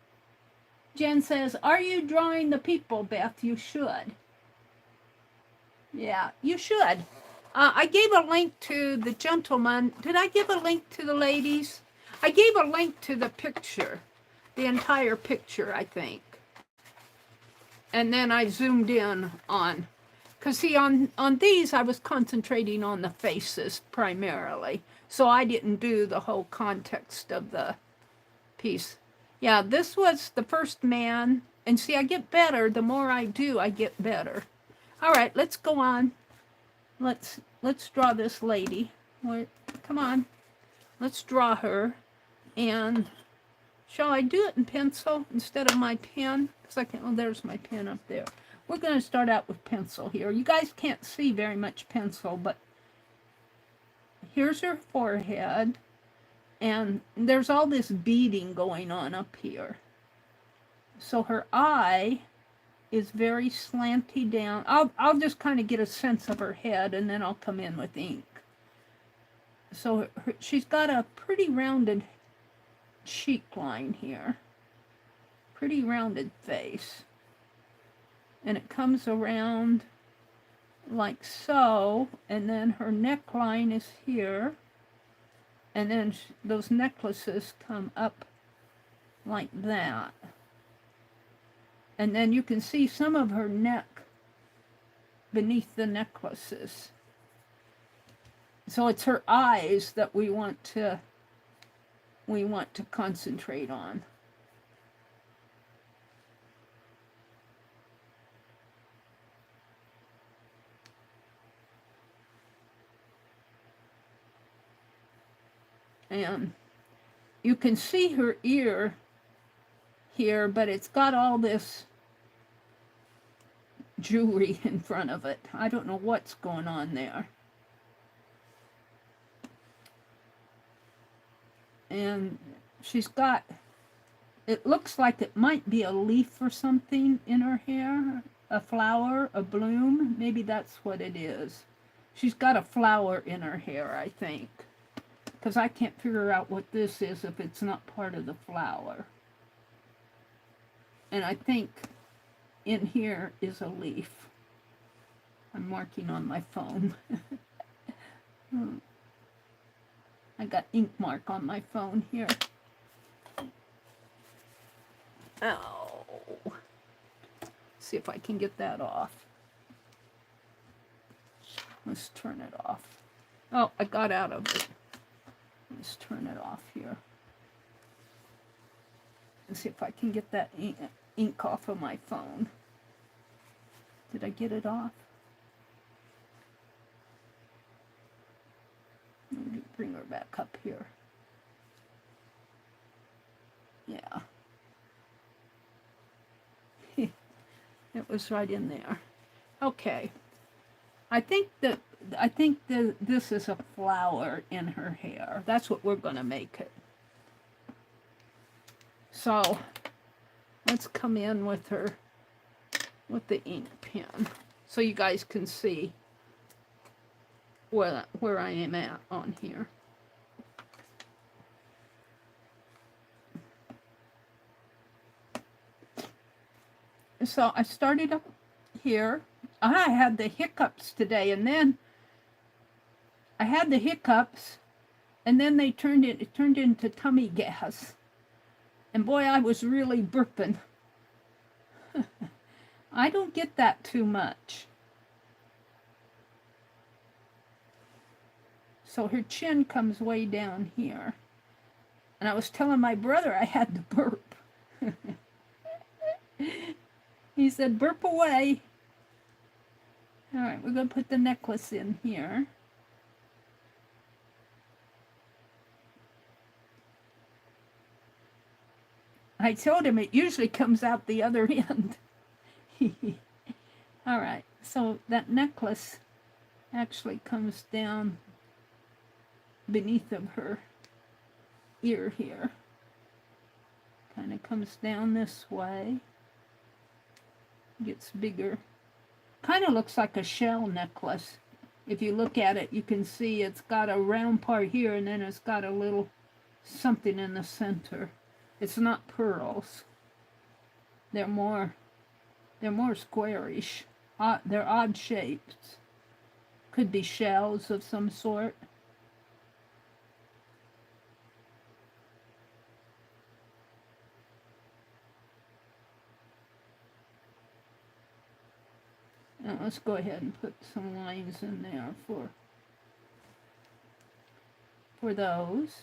A: Jen says, are you drawing the people, Beth? You should. Yeah, you should. I gave a link to the gentleman. Did I give a link to the ladies? I gave a link to the picture, the entire picture, I think. And then I zoomed in on, because see, on these, I was concentrating on the faces primarily. So I didn't do the whole context of the piece. Yeah, this was the first man. And see, I get better. The more I do, I get better. All right, let's go on. Let's draw this lady. Come on. Let's draw her. And shall I do it in pencil instead of my pen? Because I can't, oh, there's my pen up there. We're going to start out with pencil here. You guys can't see very much pencil, but here's her forehead. And there's all this beading going on up here. So her eye is very slanty down. I'll just kind of get a sense of her head, and then I'll come in with ink. So she's got a pretty rounded cheek line here. Pretty rounded face. And it comes around like so, and then her neckline is here, and then those necklaces come up like that. And then you can see some of her neck beneath the necklaces. So it's her eyes that we want to concentrate on. And you can see her ear here, but it's got all this jewelry in front of it. I don't know what's going on there. And she's got, it looks like it might be a leaf or something in her hair, a flower, a bloom. Maybe that's what it is. She's got a flower in her hair, I think. Because I can't figure out what this is if it's not part of the flower. And I think in here is a leaf. I'm marking on my phone. I got ink mark on my phone here. Oh. See if I can get that off. Let's turn it off. Oh, I got out of it. Let's turn it off here. Let's see if I can get that ink off of my phone. Did I get it off? Let me bring her back up here. Yeah. It was right in there. Okay. I think this is a flower in her hair. That's what we're going to make it. So let's come in with her with the ink pen so you guys can see where I am at on here. So I started up here. I had the hiccups today, and then I had the hiccups, and then it turned into tummy gas. And boy, I was really burping. I don't get that too much. So her chin comes way down here. And I was telling my brother I had to burp. He said, burp away. All right, we're going to put the necklace in here. I told him it usually comes out the other end. All right, so that necklace actually comes down beneath of her ear here. Kind of comes down this way. Gets bigger. Kind of looks like a shell necklace. If you look at it, you can see it's got a round part here, and then it's got a little something in the center. It's not pearls. They're more squarish. They're odd shapes. Could be shells of some sort. Now let's go ahead and put some lines in there for those.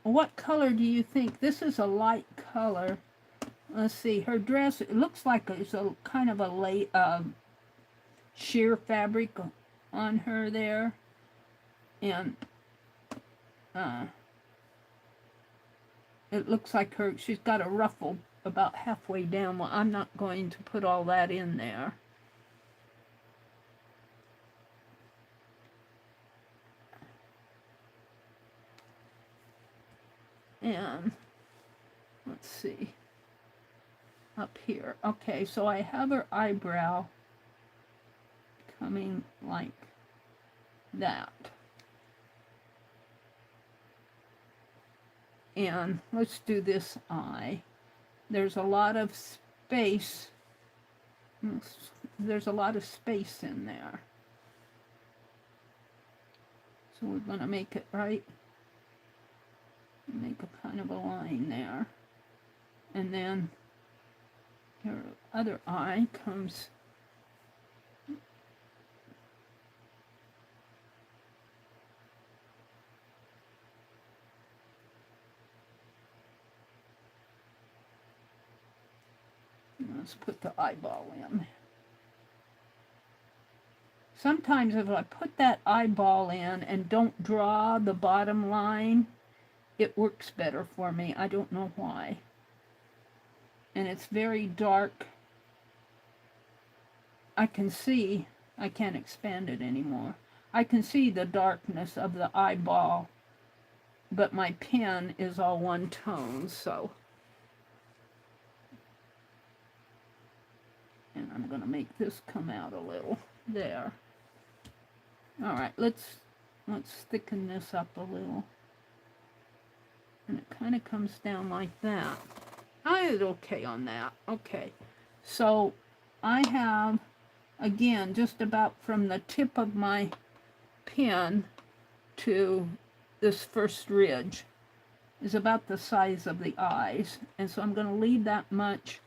A: What color do you think? This is a light color. Let's see, her dress, it looks like it's a kind of a sheer fabric on her there. And it looks like she's got a ruffle about halfway down. Well, I'm not going to put all that in there. And let's see, up here. Okay, so I have her eyebrow coming like that. in. Let's do this eye. There's a lot of space. There's a lot of space in there. So we're going to make it right. Make a kind of a line there. And then your other eye comes let's put the eyeball in. Sometimes if I put that eyeball in and don't draw the bottom line, it works better for me. I don't know why. And it's very dark. I can see, I can't expand it anymore. I can see the darkness of the eyeball, but my pen is all one tone, so. And I'm going to make this come out a little there. All right, let's thicken this up a little. And it kind of comes down like that. I did okay on that. Okay, so I have, again, just about from the tip of my pen to this first ridge is about the size of the eyes. And so I'm going to leave that much.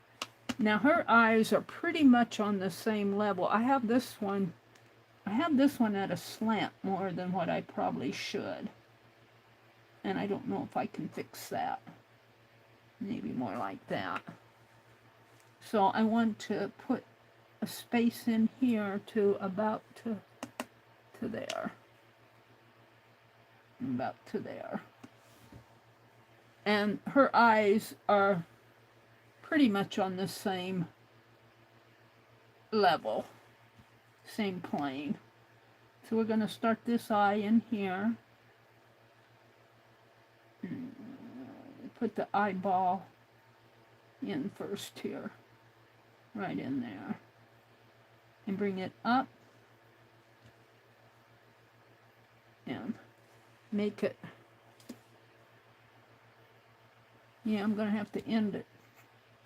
A: Now her eyes are pretty much on the same level. I have this one at a slant more than what I probably should. And I don't know if I can fix that. Maybe more like that. So I want to put a space in here to about to there. About to there. And her eyes are pretty much on the same level. Same plane. So we're going to start this eye in here. Put the eyeball in first here. Right in there. And bring it up. And make it. Yeah, I'm going to have to end it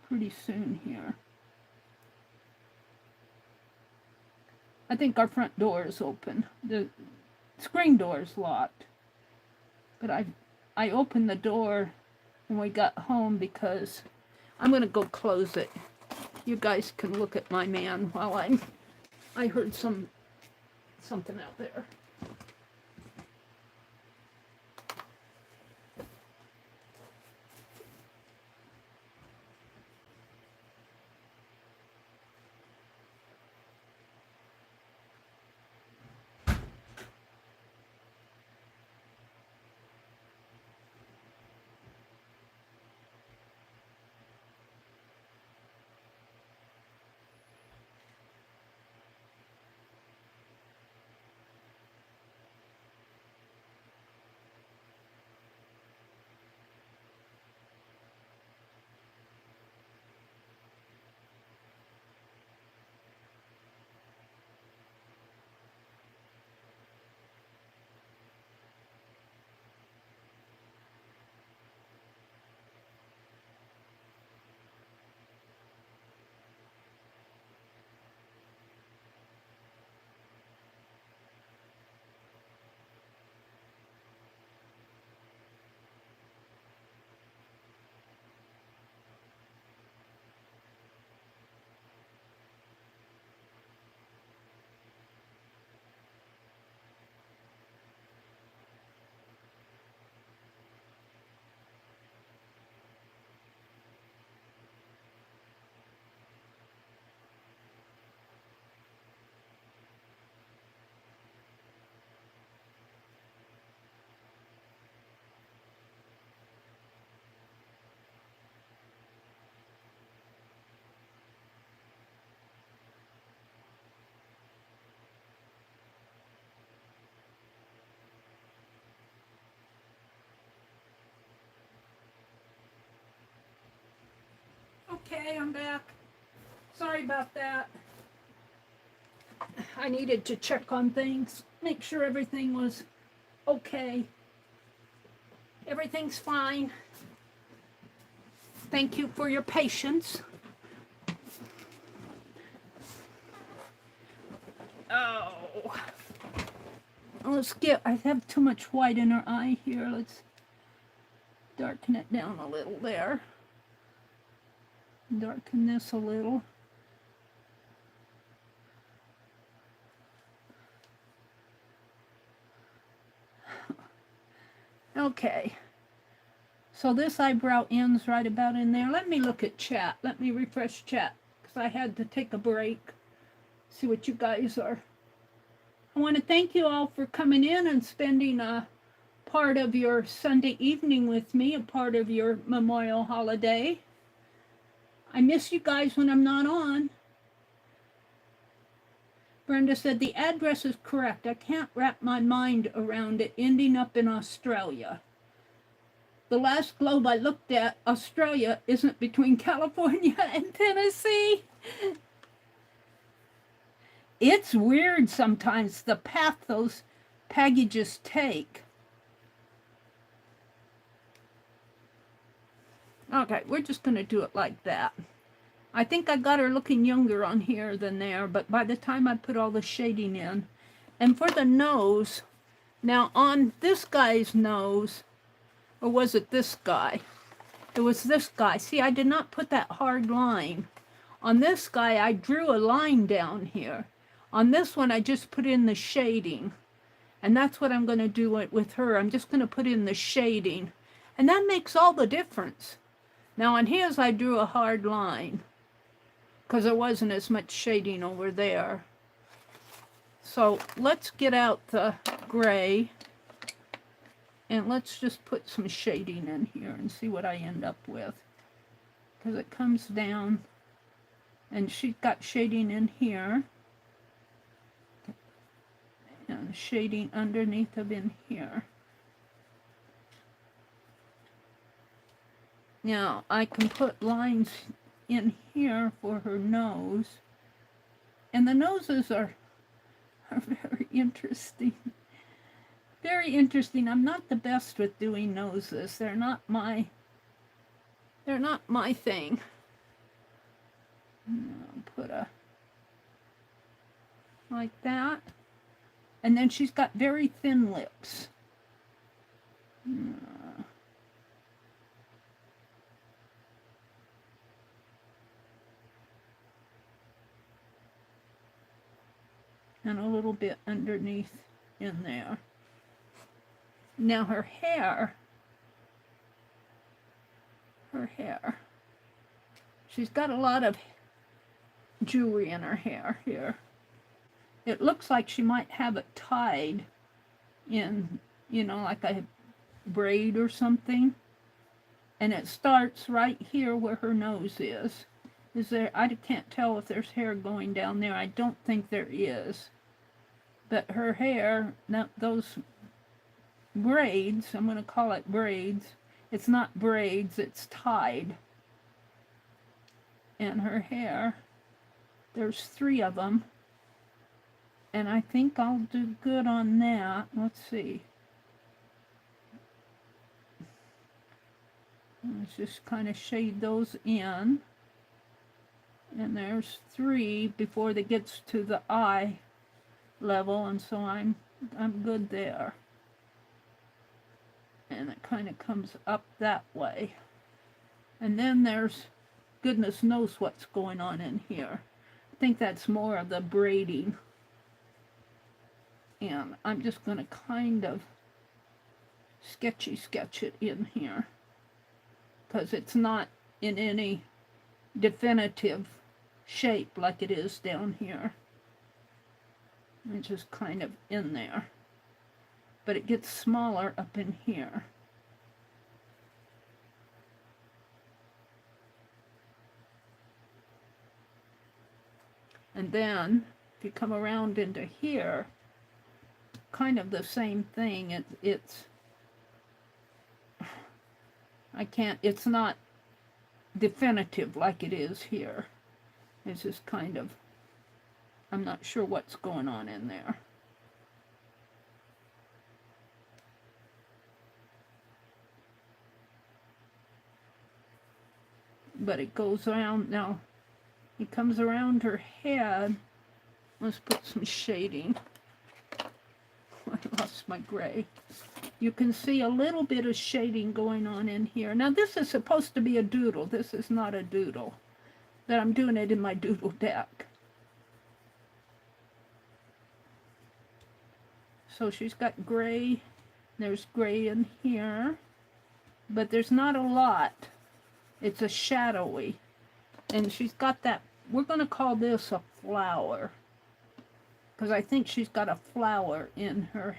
A: pretty soon here. I think our front door is open. The screen door is locked. But I opened the door when we got home because I'm going to go close it. You guys can look at my man while I heard something out there. Okay, I'm back. Sorry about that. I needed to check on things, make sure everything was okay. Everything's fine. Thank you for your patience. Oh. Let's get, I have too much white in her eye here. Let's darken it down a little there. Darken this a little. Okay. So this eyebrow ends right about in there. Let me look at chat. Let me refresh chat because I had to take a break. See what you guys are. I want to thank you all for coming in and spending a part of your Sunday evening with me, a part of your Memorial holiday. I miss you guys when I'm not on. Brenda said the address is correct. I can't wrap my mind around it ending up in Australia. The last globe I looked at, Australia isn't between California and Tennessee. It's weird sometimes the path those packages take. Okay, we're just going to do it like that. I think I got her looking younger on here than there, but by the time I put all the shading in. And for the nose, now on this guy's nose, or was it this guy? It was this guy. See, I did not put that hard line. On this guy, I drew a line down here. On this one, I just put in the shading. And that's what I'm going to do with her. I'm just going to put in the shading. And that makes all the difference. Now on his, I drew a hard line because there wasn't as much shading over there. So let's get out the gray and let's just put some shading in here and see what I end up with. Because it comes down and she's got shading in here. And shading underneath of in here. Now I can put lines in here for her nose. And the noses are very interesting. Very interesting. I'm not the best with doing noses. They're not my thing. I'll put a like that. And then she's got very thin lips. And a little bit underneath in there. Now her hair, she's got a lot of jewelry in her hair here. It looks like she might have it tied in, you know, like a braid or something. And it starts right here where her nose is. Is there, I can't tell if there's hair going down there. I don't think there is. But her hair, now those braids, I'm going to call it braids. It's not braids, it's tied. And her hair, there's 3 of them. And I think I'll do good on that. Let's see. Let's just kind of shade those in. And there's 3 before it gets to the eye level, and so I'm good there. And it kind of comes up that way. And then there's, goodness knows what's going on in here. I think that's more of the braiding. And I'm just going to kind of sketch it in here. Because it's not in any definitive shape like it is down here. It's just kind of in there. But it gets smaller up in here. And then, if you come around into here, kind of the same thing. It's it's not definitive like it is here. It's just kind of, I'm not sure what's going on in there. but it goes around. Now, it comes around her head. Let's put some shading. I lost my gray. You can see a little bit of shading going on in here. Now, this is supposed to be a doodle. This is not a doodle. But I'm doing it in my doodle deck. So she's got gray. There's gray in here. But there's not a lot. It's a shadowy. And she's got that, we're going to call this a flower. Because I think she's got a flower in her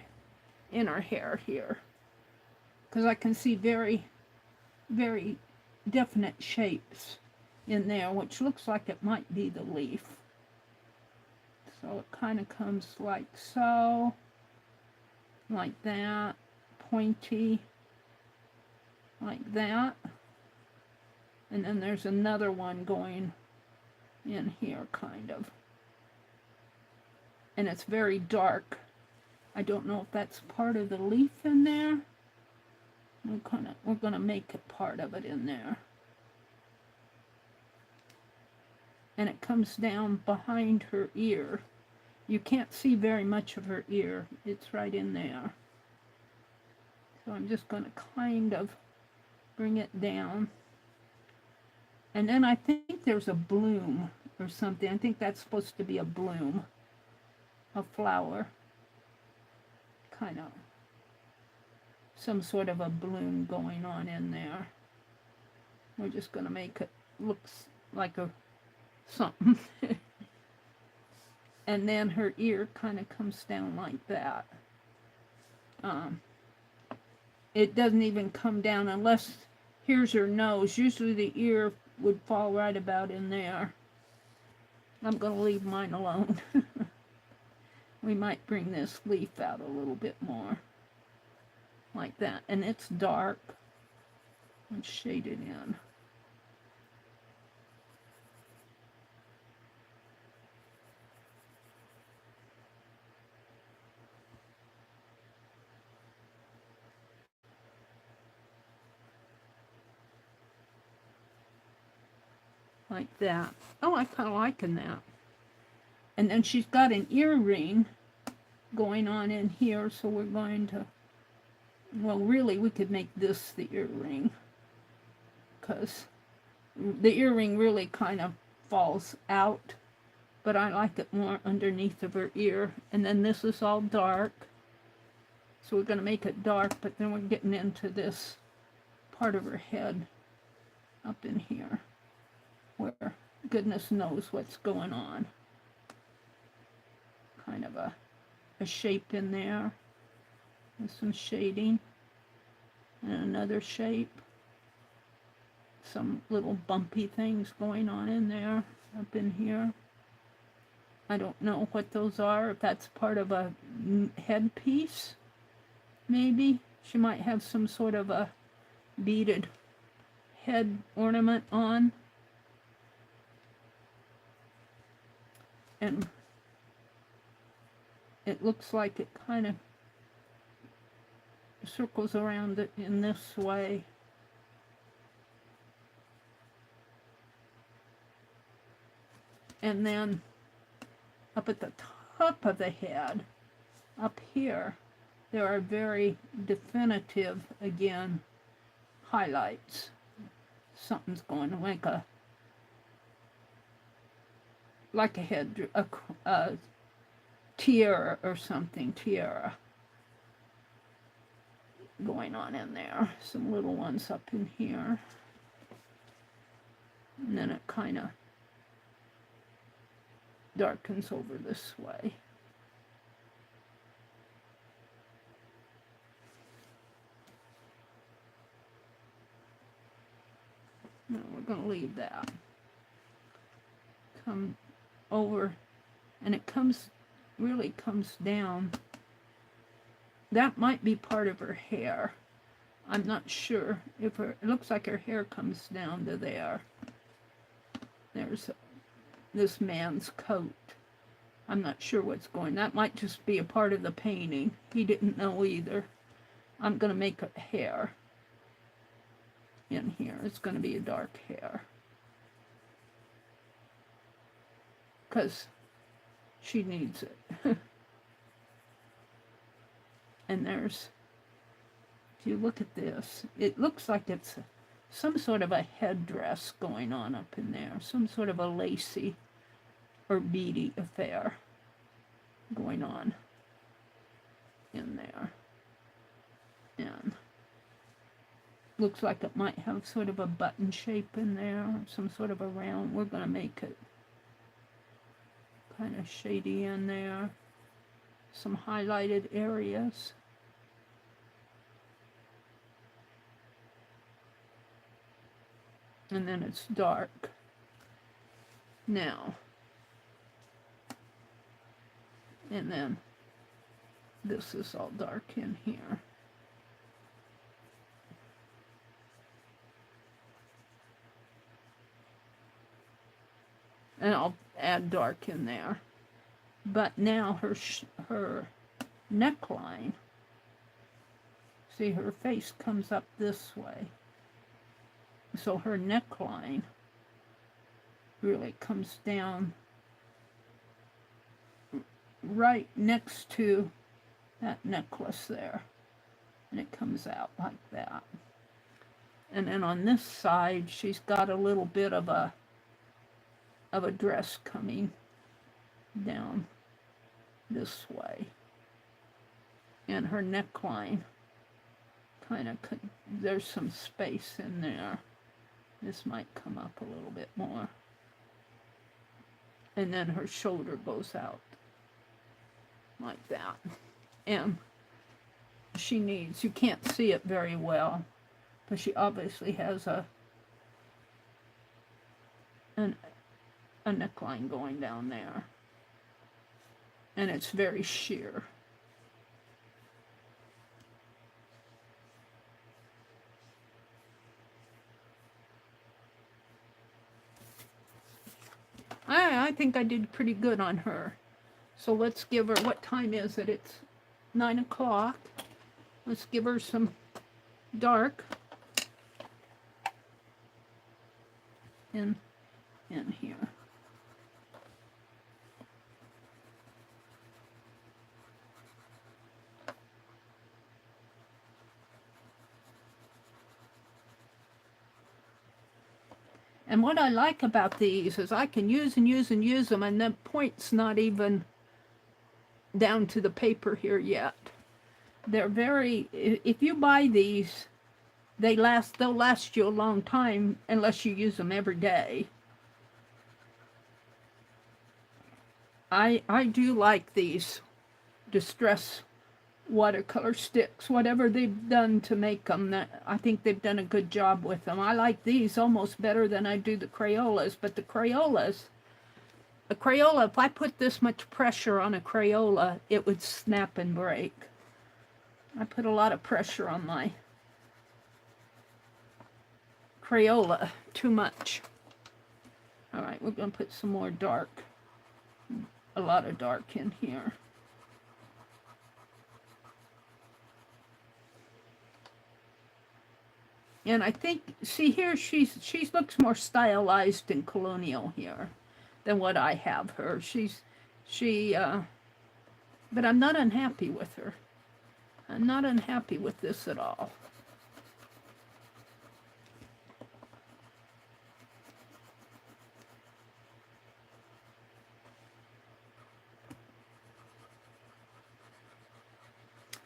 A: hair here. Because I can see very, very definite shapes in there, which looks like it might be the leaf. So it kind of comes like so, like that, pointy, like that. And then there's another one going in here, kind of. And it's very dark. I don't know if that's part of the leaf in there. We're gonna make it part of it in there. And it comes down behind her ear. You can't see very much of her ear. It's right in there. So I'm just gonna kind of bring it down. And then I think there's a bloom or something. I think that's supposed to be a bloom. A flower, kind of some sort of a bloom going on in there. We're just going to make it look like a something. And then her ear kind of comes down like that. It doesn't even come down unless here's her nose. Usually the ear would fall right about in there. I'm going to leave mine alone. We might bring this leaf out a little bit more. Like that. And it's dark. Let's shade it in. Like that. Oh, I kind of liking that. And then she's got an earring going on in here, so we're going to, well, really, we could make this the earring, because the earring really kind of falls out, but I like it more underneath of her ear. And then this is all dark, so we're going to make it dark, but then we're getting into this part of her head up in here, where goodness knows what's going on. Kind of a shape in there with some shading, and another shape, some little bumpy things going on in there, up in here. I don't know what those are, if that's part of a headpiece, maybe. She might have some sort of a beaded head ornament on. And it looks like it kind of circles around it in this way. And then up at the top of the head, up here, there are very definitive, again, highlights. Something's going like a head, a tiara or something, tiara going on in there. Some little ones up in here. And then it kind of darkens over this way. No, we're going to leave that. Come over, and it really comes down. That might be part of her hair. I'm not sure if it looks like her hair comes down to there. There's this man's coat. I'm not sure what's going. That might just be a part of the painting. He didn't know either. I'm going to make a hair in here. It's going to be a dark hair. because she needs it. And there's, if you look at this, it looks like it's some sort of a headdress going on up in there, some sort of a lacy or beady affair going on in there. And looks like it might have sort of a button shape in there, some sort of a round. We're going to make it kind of shady in there. Some highlighted areas. And then it's dark. Now, and then this is all dark in here. And I'll add dark in there. But now her neckline, see, her face comes up this way. So her neckline really comes down right next to that necklace there. And it comes out like that. And then on this side, she's got a little bit of a dress coming down this way. And her neckline kind of, there's some space in there. This might come up a little bit more. And then her shoulder goes out like that. And she needs, you can't see it very well, but she obviously has a neckline going down there. And it's very sheer. I think I did pretty good on her. So let's give her, what time is it? It's 9 o'clock. Let's give her some dark in here. And what I like about these is I can use and use and use them, and the point's not even down to the paper here yet. They're very, if you buy these, they'll last you a long time unless you use them every day. I do like these distress watercolor sticks, whatever they've done to make them. I think they've done a good job with them. I like these almost better than I do the Crayolas, but the Crayola, if I put this much pressure on a Crayola, it would snap and break. I put a lot of pressure on my Crayola, too much. All right, we're going to put some more dark, a lot of dark in here. And I think, see here, she looks more stylized and colonial here than what I have her. But I'm not unhappy with her. I'm not unhappy with this at all.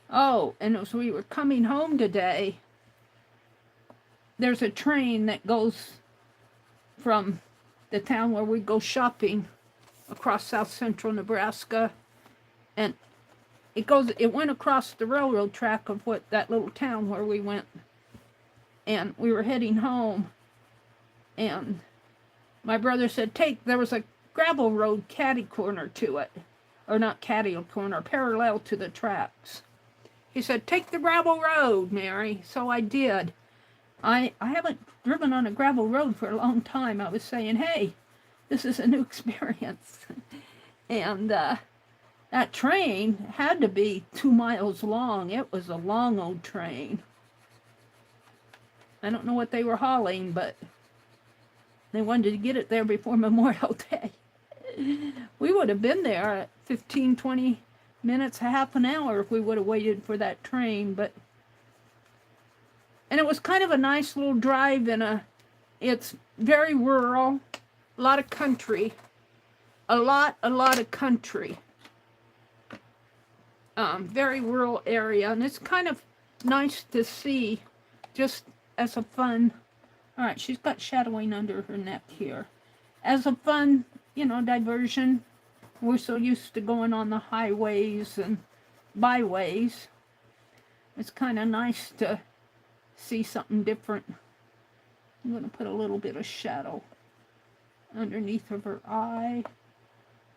A: Oh, and as we were coming home today, there's a train that goes from the town where we go shopping across south central Nebraska, and it went across the railroad track of that little town where we went, and we were heading home, and my brother said, there was a gravel road catty corner to it, or not catty corner, parallel to the tracks. He said, take the gravel road, Mary. So I did. I haven't driven on a gravel road for a long time. I was saying, hey, this is a new experience. And that train had to be 2 miles long. It was a long old train. I don't know what they were hauling, but they wanted to get it there before Memorial Day. would have been there at 15, 20 minutes, half an hour if we would have waited for that train. And it was kind of a nice little drive it's very rural, a lot of country, a lot of country. Very rural area, and it's kind of nice to see just as a fun, all right, she's got shadowing under her neck here. As a fun, diversion. We're so used to going on the highways and byways. It's kind of nice to see something different. I'm going to put a little bit of shadow underneath of her eye.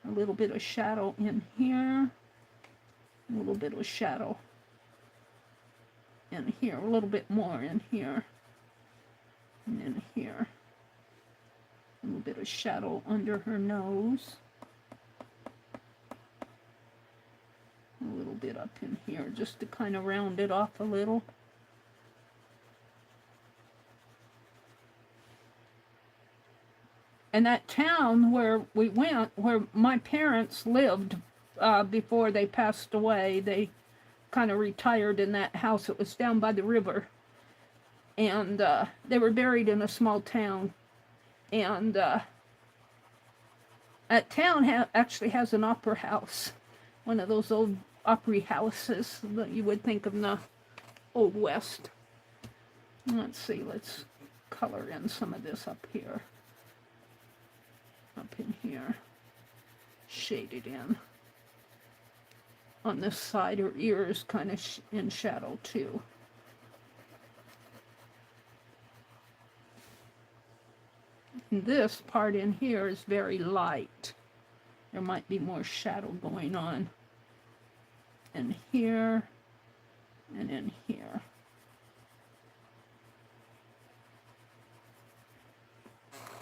A: A little bit of shadow in here. A little bit of shadow in here. A little bit more in here. And in here. A little bit of shadow under her nose. A little bit up in here just to kind of round it off a little. And that town where we went, where my parents lived before they passed away, they kind of retired in that house. It was down by the river. And they were buried in a small town. And that town actually has an opera house. One of those old opera houses that you would think of in the Old West. Let's see, let's color in some of this up here. Up in here. Shade it in. On this side, her ear is kind of in shadow too. And this part in here is very light. There might be more shadow going on. In here, and in here.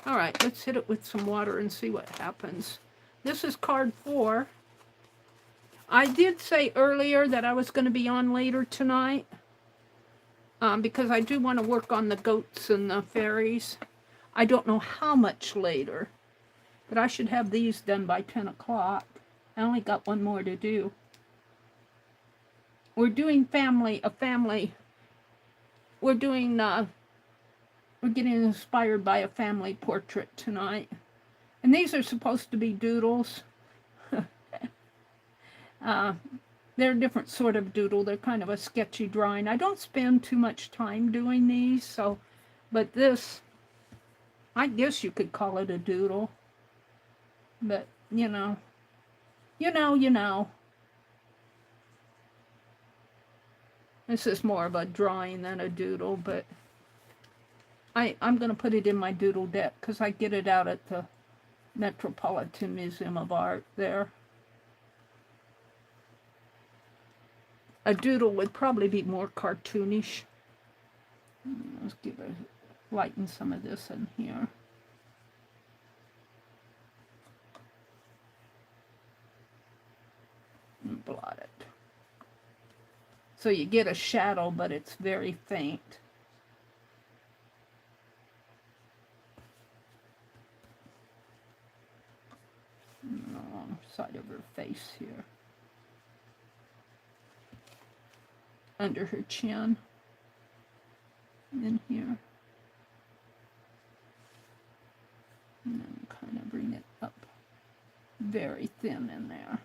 A: All right, let's hit it with some water and see what happens. This is card 4. I did say earlier that I was going to be on later tonight because I do want to work on the goats and the fairies. I don't know how much later, but I should have these done by 10 o'clock. I only got one more to do. We're doing a family. We're doing, we're getting inspired by a family portrait tonight. And these are supposed to be doodles. They're a different sort of doodle. They're kind of a sketchy drawing. I don't spend too much time doing these, but this, I guess you could call it a doodle. But, you know. This is more of a drawing than a doodle, but I'm going to put it in my doodle deck because I get it out at the Metropolitan Museum of Art there. A doodle would probably be more cartoonish. Let's lighten some of this in here. And blot it. So you get a shadow, but it's very faint. On the wrong side of her face here. Under her chin. In here. And then kind of bring it up very thin in there.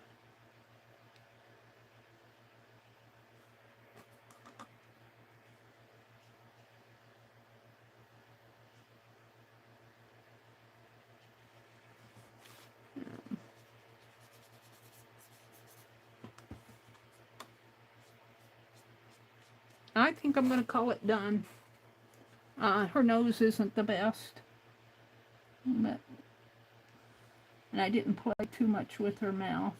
A: I think I'm going to call it done. Her nose isn't the best. And I didn't play too much with her mouth.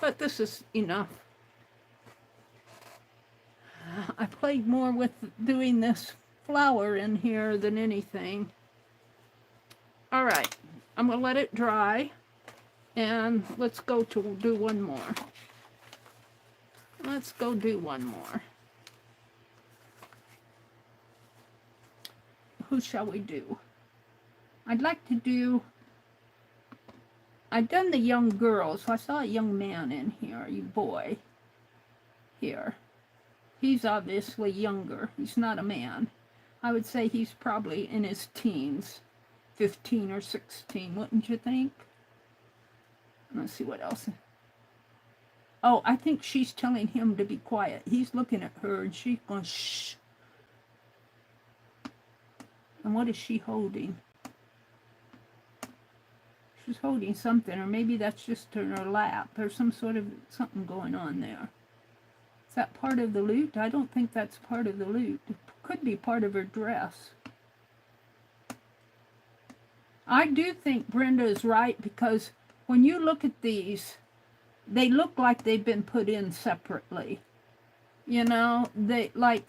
A: But this is enough. I played more with doing this flower in here than anything. Alright, I'm going to let it dry. And let's go to do one more. Let's go do one more. Who shall we do? I'd like to do I've done the young girls. So I saw a young man in here, a boy here. He's obviously younger. He's not a man. I would say he's probably in his teens, 15 or 16, wouldn't you think? Let's see what else. Oh, I think she's telling him to be quiet. He's looking at her and she's going, shh. And what is she holding? She's holding something, or maybe that's just in her lap. There's some sort of something going on there. Is that part of the loot? I don't think that's part of the loot. It could be part of her dress. I do think Brenda is right, because when you look at these, they look like they've been put in separately. You know, they like,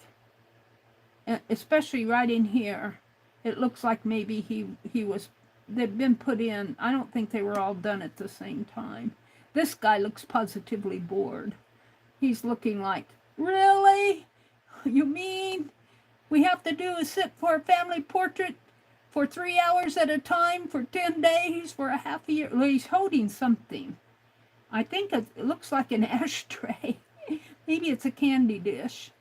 A: especially right in here, it looks like maybe he was, they've been put in. I don't think they were all done at the same time. This guy looks positively bored. He's looking like, really? You mean we have to do is sit for a family portrait for 3 hours at a time for 10 days for a half a year? Well, he's holding something. I think it looks like an ashtray. Maybe it's a candy dish.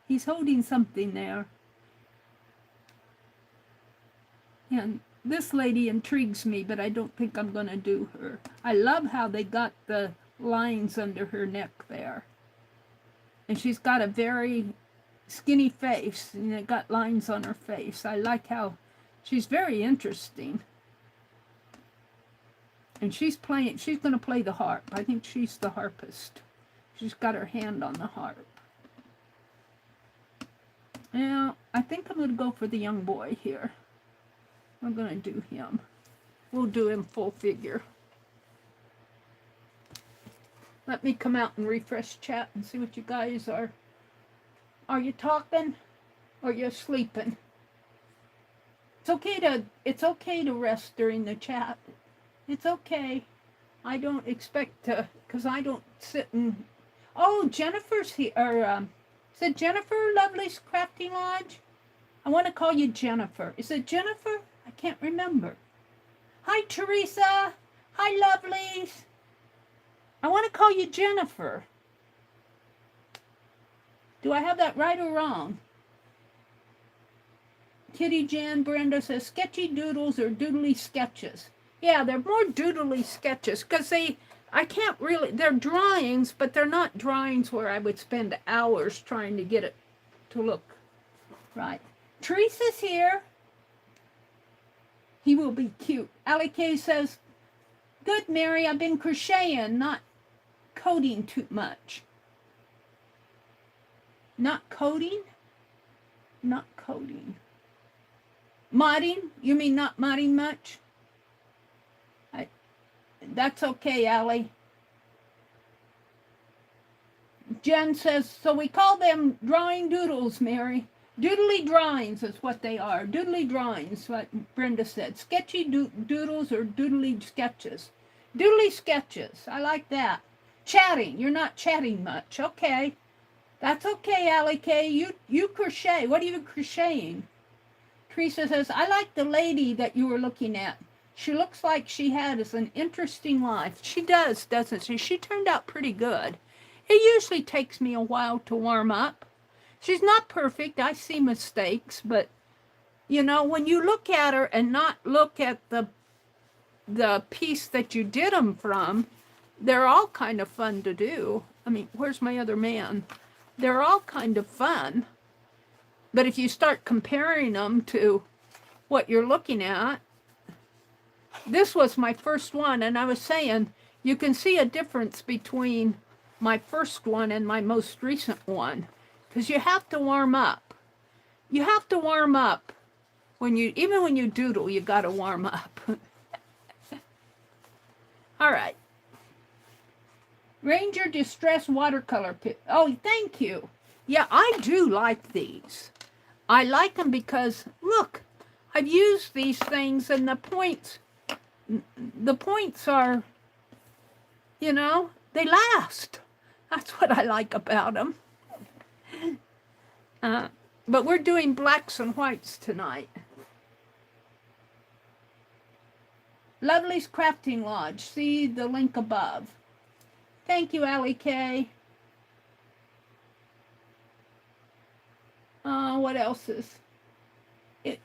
A: He's holding something there. And this lady intrigues me, but I don't think I'm going to do her. I love how they got the lines under her neck there. And she's got a very skinny face, and it got lines on her face. I like how she's very interesting. And she's going to play the harp. I think she's the harpist. She's got her hand on the harp. Now, I think I'm going to go for the young boy here. I'm going to do him. We'll do him full figure. Let me come out and refresh chat and see what you guys are. Are you talking or you sleeping? It's okay to rest during the chat. It's okay. I don't expect to, because I don't sit and... Oh, Jennifer's here. Or, is it Jennifer, Lovely's Crafting Lodge? I want to call you Jennifer. Is it Jennifer? I can't remember. Hi, Teresa. Hi, Lovelies. I want to call you Jennifer. Do I have that right or wrong? Kitty Jan Brenda says, sketchy doodles or doodly sketches. Yeah, they're more doodly sketches, because I can't really, they're drawings, but they're not drawings where I would spend hours trying to get it to look right. Teresa's here. He will be cute. Allie Kay says, good, Mary, I've been crocheting, not coding too much. Not coding? Not coding. Modding? You mean not modding much? That's okay, Allie. Jen says, so we call them drawing doodles, Mary. Doodly drawings is what they are. Doodly drawings, what Brenda said. Sketchy doodles or doodly sketches. Doodly sketches. I like that. Chatting. You're not chatting much. Okay. That's okay, Allie Kay. You crochet. What are you crocheting? Teresa says, I like the lady that you were looking at. She looks like she has an interesting life. She does, doesn't she? She turned out pretty good. It usually takes me a while to warm up. She's not perfect. I see mistakes, but, you know, when you look at her and not look at the piece that you did them from, they're all kind of fun to do. I mean, where's my other man? They're all kind of fun. But if you start comparing them to what you're looking at, this was my first one, and I was saying, you can see a difference between my first one and my most recent one, because you have to warm up. You have to warm up. Even when you doodle, you got to warm up. All right. Ranger Distress Watercolor Pit. Oh, thank you. Yeah, I do like these. I like them because, look, I've used these things, and the points are, you know, they last. That's what I like about them. But we're doing blacks and whites tonight. Lovely's Crafting Lodge. See the link above. Thank you, Allie K. What else is it?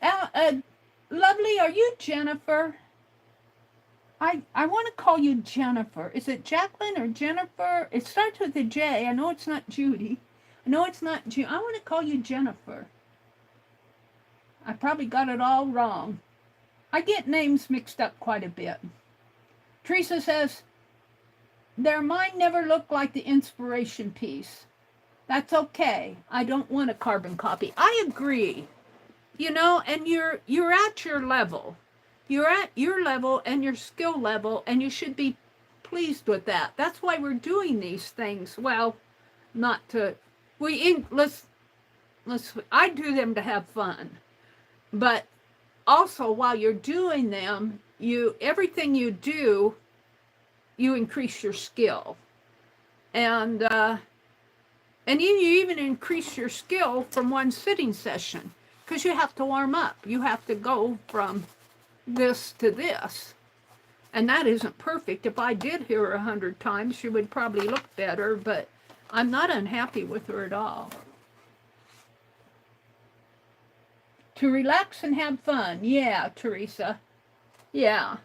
A: Lovely, are you Jennifer? I want to call you Jennifer. Is it Jacqueline or Jennifer? It starts with a J. I know it's not Judy. I know it's not Judy. I want to call you Jennifer. I probably got it all wrong. I get names mixed up quite a bit. Teresa says, their mind never looked like the inspiration piece. That's okay. I don't want a carbon copy. I agree. You know, and you're at your level. You're at your level and your skill level, and you should be pleased with that. That's why we're doing these things. Well, not to I do them to have fun. But also while you're doing them, everything you do, you increase your skill. And you even increase your skill from one sitting session, because you have to warm up. You have to go from this to this. And that isn't perfect. If I did hear her 100 times, she would probably look better, but I'm not unhappy with her at all. To relax and have fun. Yeah, Teresa. Yeah.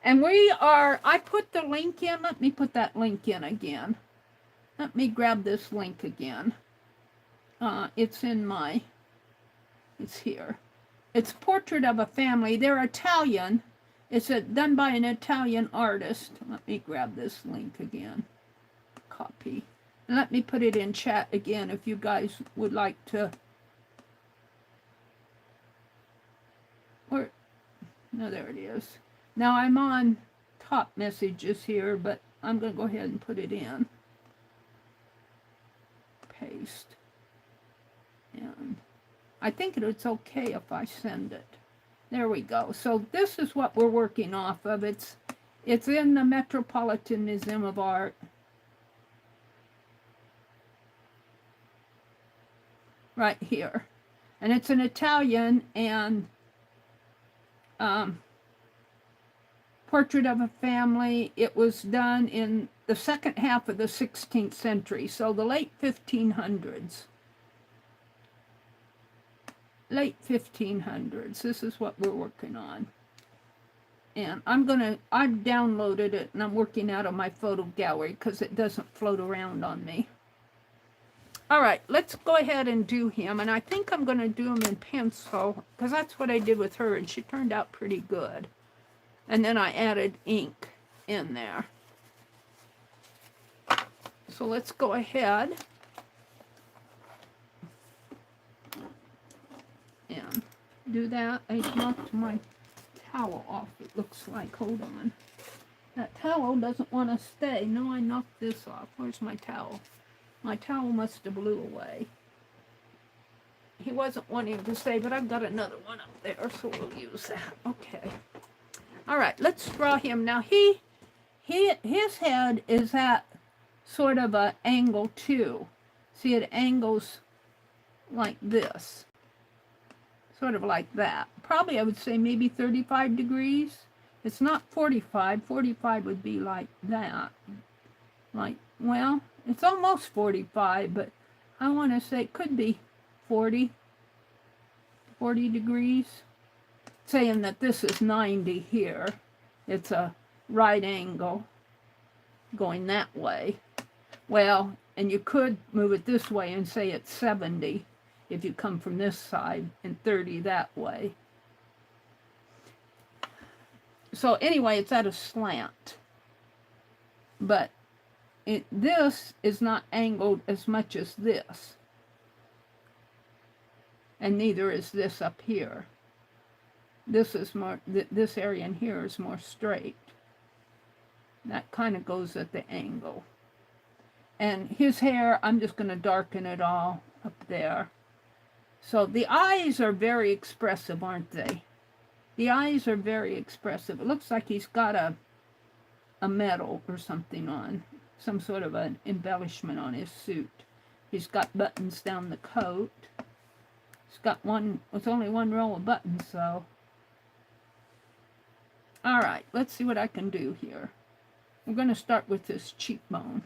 A: And I put the link in. Let me put that link in again. Let me grab this link again. It's here. It's Portrait of a Family. They're Italian. It's done by an Italian artist. Let me grab this link again. Copy. And let me put it in chat again if you guys would like to. No, there it is. Now I'm on top messages here, but I'm going to go ahead and put it in. Paste. And I think it's okay if I send it. There we go. So this is what we're working off of. It's in the Metropolitan Museum of Art. Right here. And it's an Italian and Portrait of a Family. It was done in the second half of the 16th century, so the late 1500s. Late 1500s. This is what we're working on. And I've downloaded it and I'm working out of my photo gallery because it doesn't float around on me. All right, let's go ahead and do him. And I think I'm going to do him in pencil because that's what I did with her and she turned out pretty good. And then I added ink in there. So let's go ahead and do that. I knocked my towel off, it looks like. Hold on. That towel doesn't want to stay. No, I knocked this off. Where's my towel? My towel must have blew away. He wasn't wanting to stay, but I've got another one up there, so we'll use that. Okay. All right, let's draw him. Now, his head is at sort of an angle too. See, it angles like this. Sort of like that. Probably, I would say, maybe 35 degrees. It's not 45. 45 would be like that. Like, well, it's almost 45, but I want to say it could be 40 degrees. Saying that this is 90 here. It's a right angle going that way. Well, and you could move it this way and say it's 70 if you come from this side and 30 that way. So anyway, it's at a slant. But this is not angled as much as this. And neither is this up here. This is more, this area in here is more straight. That kind of goes at the angle. And his hair, I'm just going to darken it all up there. So the eyes are very expressive, aren't they? The eyes are very expressive. It looks like he's got a medal or something on. Some sort of an embellishment on his suit. He's got buttons down the coat. He's got it's only one row of buttons, so. All right, let's see what I can do here. We're going to start with this cheekbone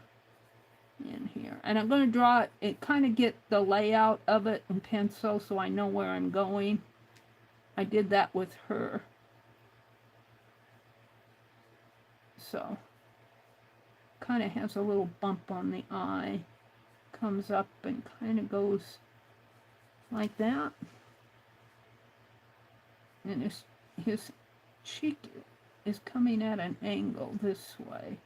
A: in here. And I'm going to draw it, kind of get the layout of it in pencil so I know where I'm going. I did that with her. So, kind of has a little bump on the eye. Comes up and kind of goes like that. And his cheek is coming at an angle this way.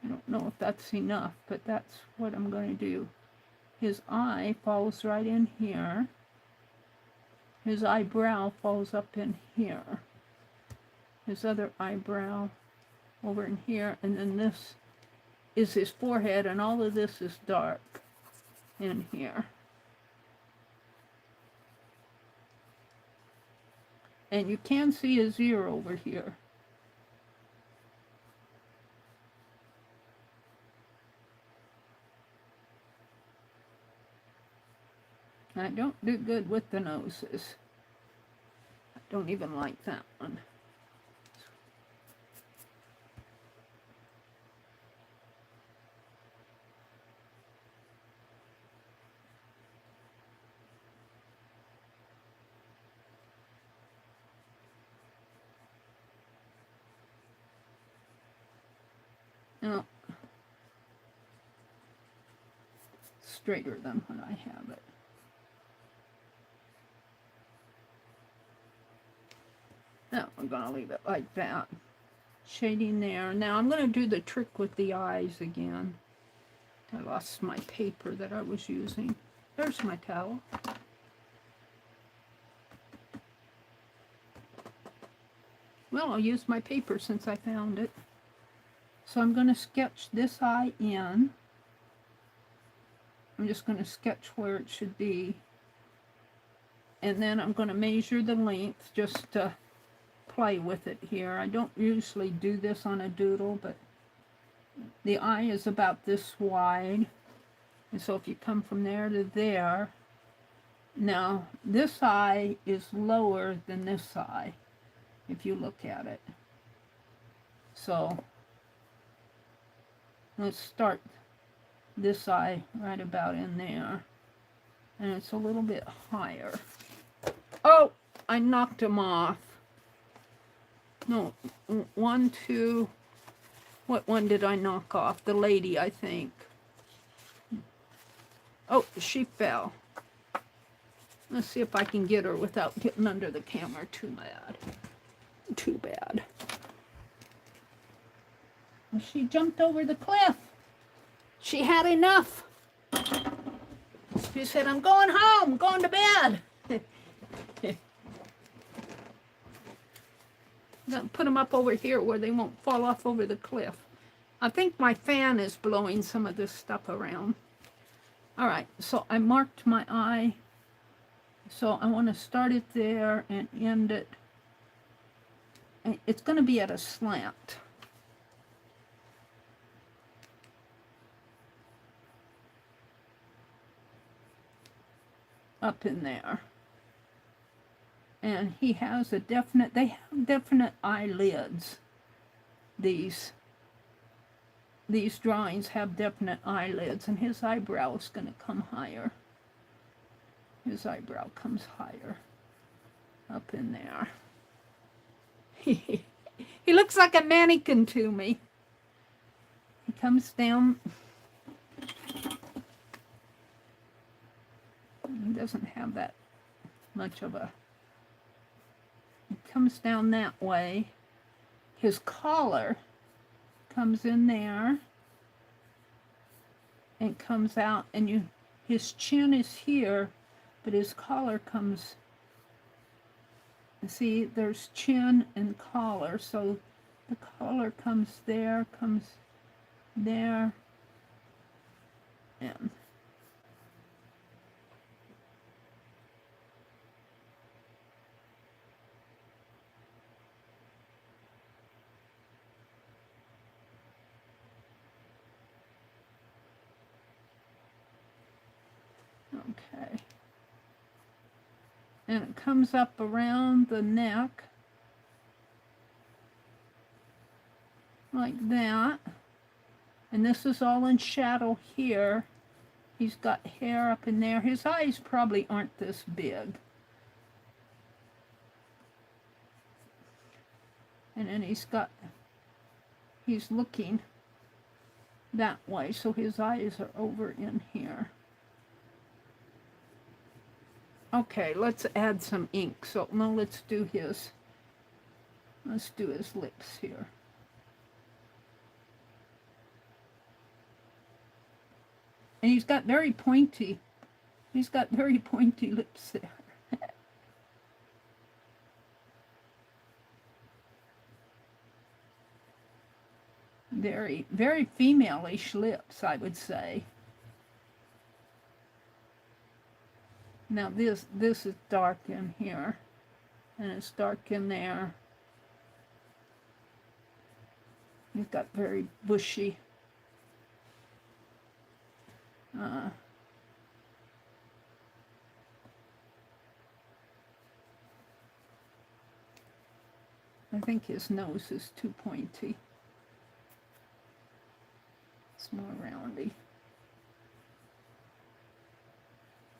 A: I don't know if that's enough, but that's what I'm going to do. His eye falls right in here. His eyebrow falls up in here. His other eyebrow over in here. And then this is his forehead, and all of this is dark in here. And you can see his ear over here. I don't do good with the noses. I don't even like that one. No, straighter than when I have it. Now I'm going to leave it like that. Shading there. Now I'm going to do the trick with the eyes again. I lost my paper that I was using. There's my towel. Well, I'll use my paper since I found it. So I'm going to sketch this eye in. I'm just going to sketch where it should be. And then I'm going to measure the length just to play with it here. I don't usually do this on a doodle, but the eye is about this wide. And so if you come from there to there, now this eye is lower than this eye, if you look at it. So let's start this eye right about in there. And it's a little bit higher. Oh, I knocked him off. No, 1, 2, what one did I knock off? The lady, I think. Oh, she fell. Let's see if I can get her without getting under the camera. Too bad. Too bad. She jumped over the cliff. She had enough. She said, I'm going home, going to bed. I'm going to put them up over here where they won't fall off over the cliff. I think my fan is blowing some of this stuff around. All right, so I marked my eye. So I want to start it there and end it. And it's going to be at a slant. Up in there. And he has a definite, they have definite eyelids. These drawings have definite eyelids, and his eyebrow is going to come higher. His eyebrow comes higher up in there. He looks like a mannequin to me. He comes down. He doesn't have that much of a... He comes down that way. His collar comes in there and comes out, and his chin is here, but his collar comes... See, there's chin and collar, so the collar comes there, and okay. And it comes up around the neck like that. And this is all in shadow here. He's got hair up in there. His eyes probably aren't this big. And then he's looking that way, so his eyes are over in here. Okay, let's add some ink. So no, let's do his lips here. And he's got very pointy lips there. Very, very female-ish lips, I would say. Now this is dark in here, and it's dark in there. He's got very bushy. I think his nose is too pointy. It's more roundy.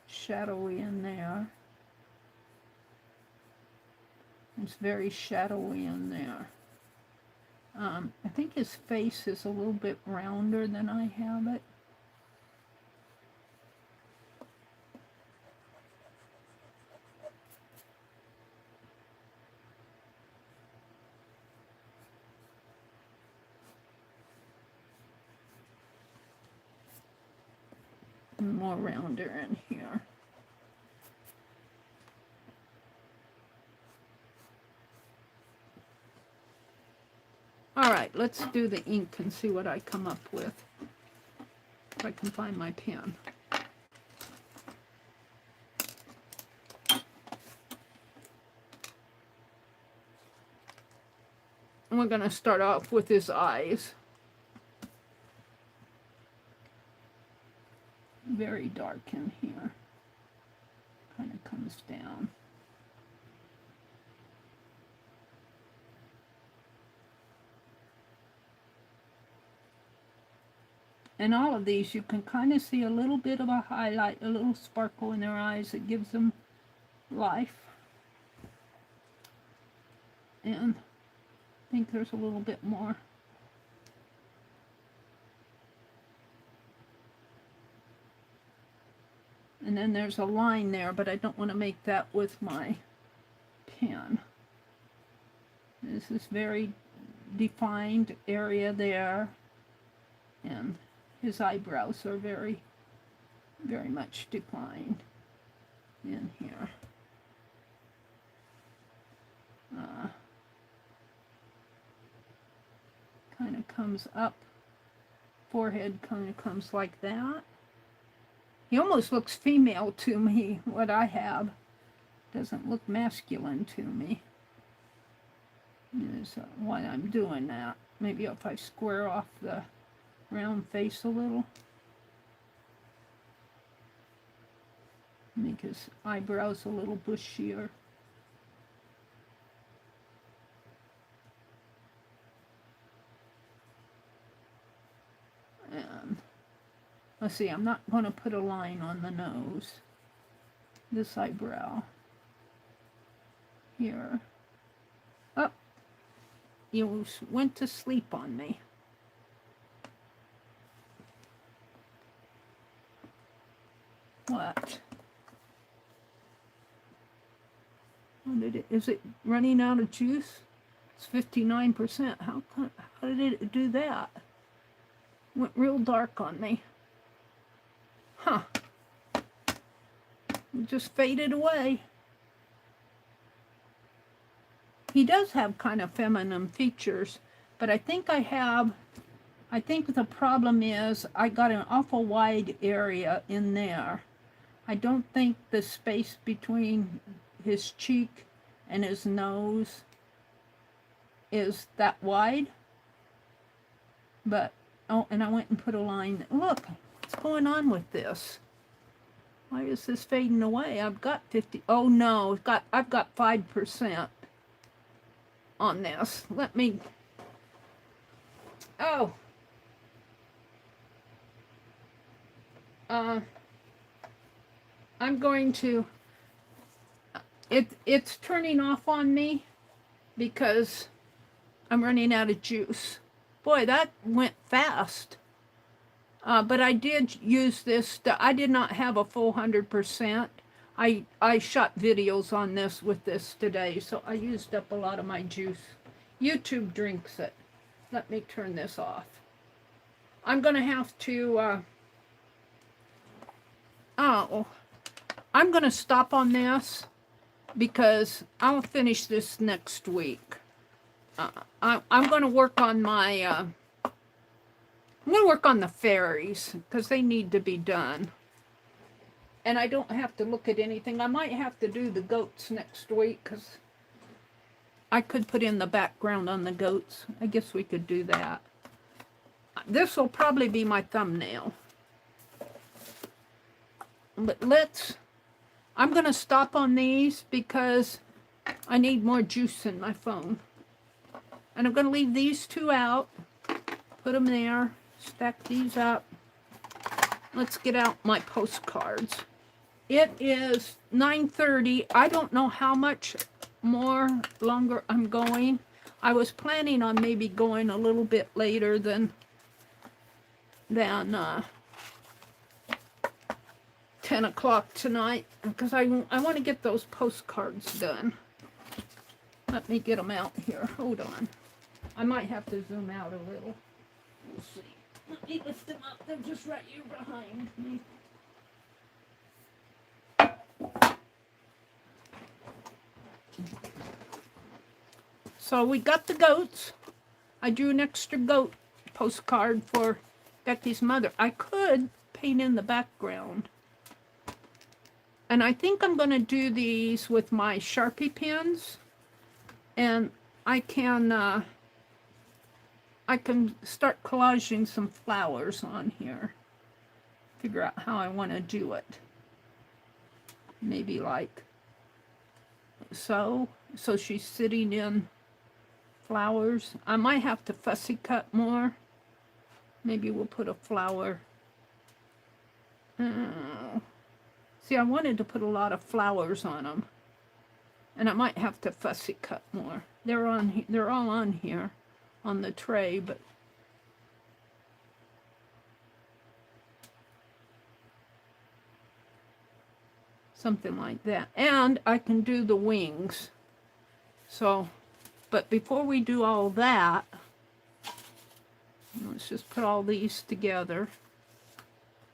A: Shadowy in there. It's very shadowy in there. I think his face is a little bit rounder than I have it. More rounder in here. All right, let's do the ink and see what I come up with. If I can find my pen. And we're going to start off with his eyes. Very dark in here. Kind of comes down. And all of these, you can kind of see a little bit of a highlight, a little sparkle in their eyes that gives them life. And I think there's a little bit more. And then there's a line there, but I don't want to make that with my pen. This is very defined area there. And his eyebrows are very, very much defined in here. Kind of comes up. Forehead kind of comes like that. He almost looks female to me, what I have. Doesn't look masculine to me. Is why I'm doing that. Maybe if I square off the round face a little. Make his eyebrows a little bushier. And let's see, I'm not going to put a line on the nose. This eyebrow. Here. Oh, you went to sleep on me. What? Is it running out of juice? It's 59%. How did it do that? Went real dark on me. Huh. It just faded away. He does have kind of feminine features, but I think the problem is I got an awful wide area in there. I don't think the space between his cheek and his nose is that wide. But, oh, and I went and put a line. Look, what's going on with this? Why is this fading away? I've got 50. Oh no, I've got 5% on this. Let me. Oh. I'm going to. It's turning off on me because I'm running out of juice. Boy, that went fast. But I did use this. I did not have a full 100%. I shot videos on this with this today, so I used up a lot of my juice. YouTube drinks it. Let me turn this off. I'm going to have to... I'm going to stop on this because I'll finish this next week. I'm going to work on my... I'm going to work on the fairies because they need to be done. And I don't have to look at anything. I might have to do the goats next week because I could put in the background on the goats. I guess we could do that. This will probably be my thumbnail. But I'm going to stop on these because I need more juice in my phone. And I'm going to leave these two out. Put them there. Stack these up. Let's get out my postcards. It is 9:30. I don't know how much longer I'm going. I was planning on maybe going a little bit later than 10 o'clock tonight because I want to get those postcards done. Let me get them out here. Hold on. I might have to zoom out a little. We'll see. Let me lift them up. They're just right here behind me. So we got the goats. I drew an extra goat postcard for Becky's mother. I could paint in the background. And I think I'm going to do these with my Sharpie pens. And I can start collaging some flowers on here. Figure out how I want to do it. Maybe like so. So she's sitting in flowers. I might have to fussy cut more. Maybe we'll put a flower. See, I wanted to put a lot of flowers on them. And I might have to fussy cut more. They're all on here on the tray, but something like that. And I can do the wings. So, but before we do all that, let's just put all these together.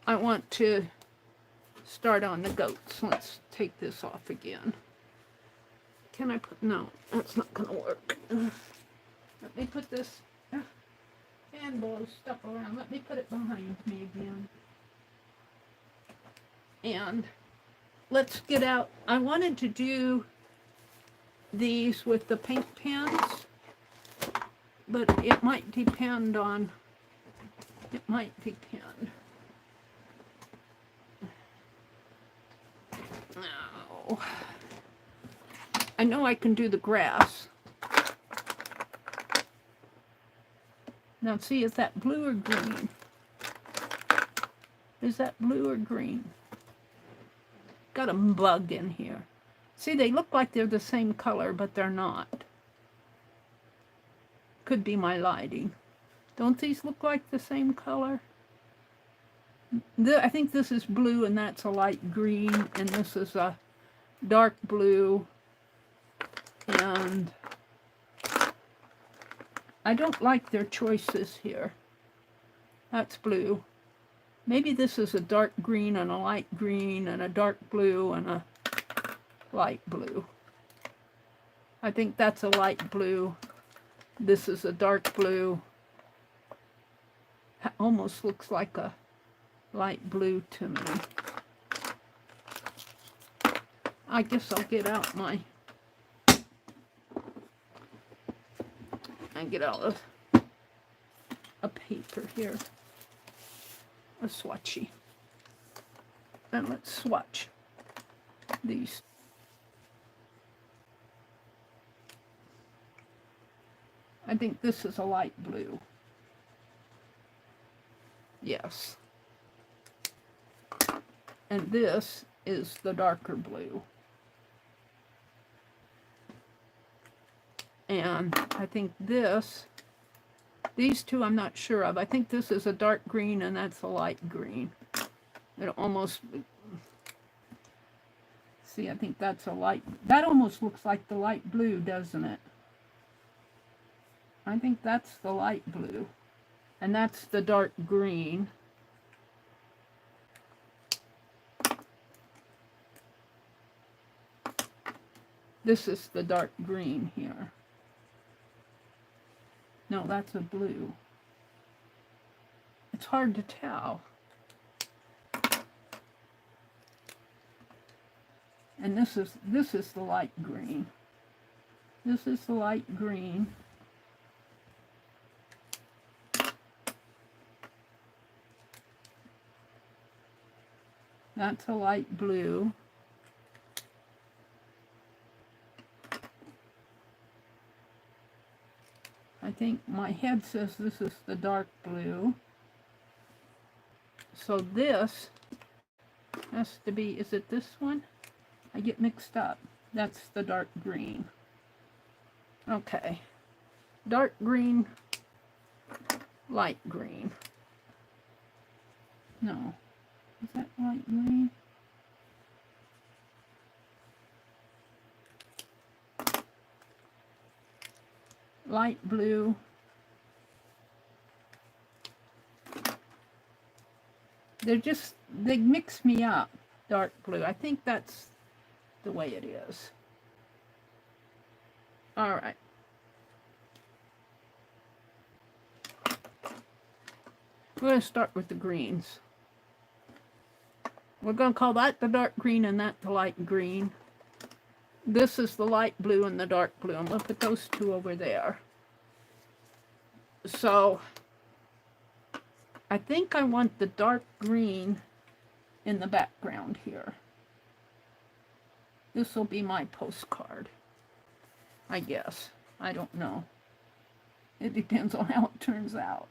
A: I want to start on the goats. Let's take this off again. Can I put, no, that's not going to work. Let me put this fan blow stuff around. Let me put it behind me again. And let's get out. I wanted to do these with the paint pens, but it might depend. Oh. I know I can do the grass. Now see, is that blue or green? Is that blue or green? Got a bug in here. See, they look like they're the same color, but they're not. Could be my lighting. Don't these look like the same color? I think this is blue and that's a light green, and this is a dark blue. And I don't like their choices here. That's blue. Maybe this is a dark green and a light green and a dark blue and a light blue. I think that's a light blue. This is a dark blue. That almost looks like a light blue to me. I guess I'll get out a paper here. A swatchy. And let's swatch these. I think this is a light blue. Yes. And this is the darker blue. And I think these two I'm not sure of. I think this is a dark green and that's a light green. It almost, see, I think that's a light, that almost looks like the light blue, doesn't it? I think that's the light blue. And that's the dark green. This is the dark green here. No, that's a blue. It's hard to tell. And this is the light green. This is the light green. That's a light blue. I think my head says this is the dark blue. So this has to be, is it this one? I get mixed up. That's the dark green. Okay. Dark green, light green. No. Is that light green? Light blue. They mix me up. Dark blue. I think that's the way it is. All right. We're going to start with the greens. We're going to call that the dark green and that the light green. This is the light blue and the dark blue. I'm going to put those two over there. So, I think I want the dark green in the background here. This will be my postcard, I guess. I don't know. It depends on how it turns out.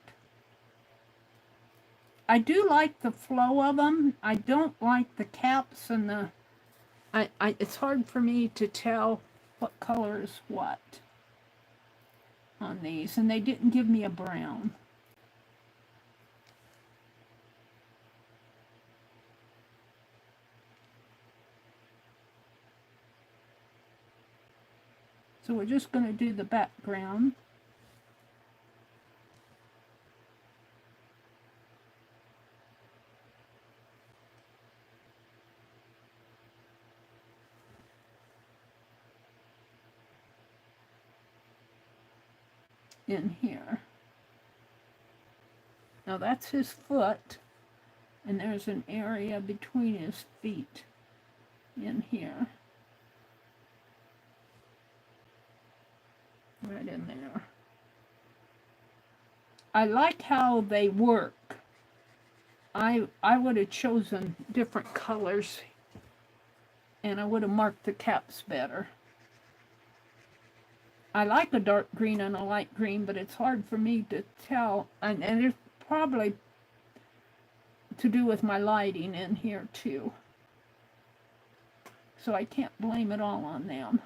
A: I do like the flow of them. I don't like the caps and the... it's hard for me to tell what color is what on these. And they didn't give me a brown. So we're just going to do the background. In here. Now that's his foot, and there's an area between his feet in here. Right in there. I like how they work. I would have chosen different colors, and I would have marked the caps better. I like a dark green and a light green, but it's hard for me to tell, and it's probably to do with my lighting in here too. So I can't blame it all on them.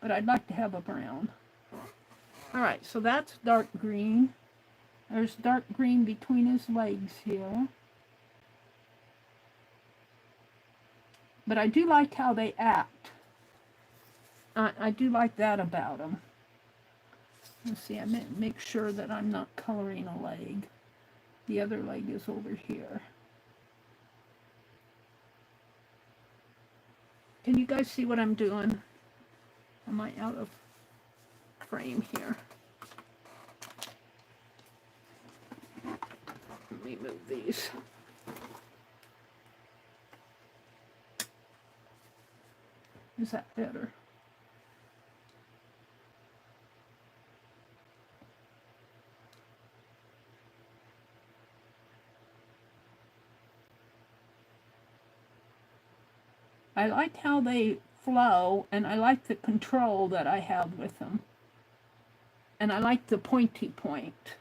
A: But I'd like to have a brown. Alright, so that's dark green. There's dark green between his legs here. But I do like how they act. I do like that about them. Let's see, I make sure that I'm not coloring a leg. The other leg is over here. Can you guys see what I'm doing? Am I out of frame here? Let me move these. Is that better? I like how they flow, and I like the control that I have with them. And I like the pointy point,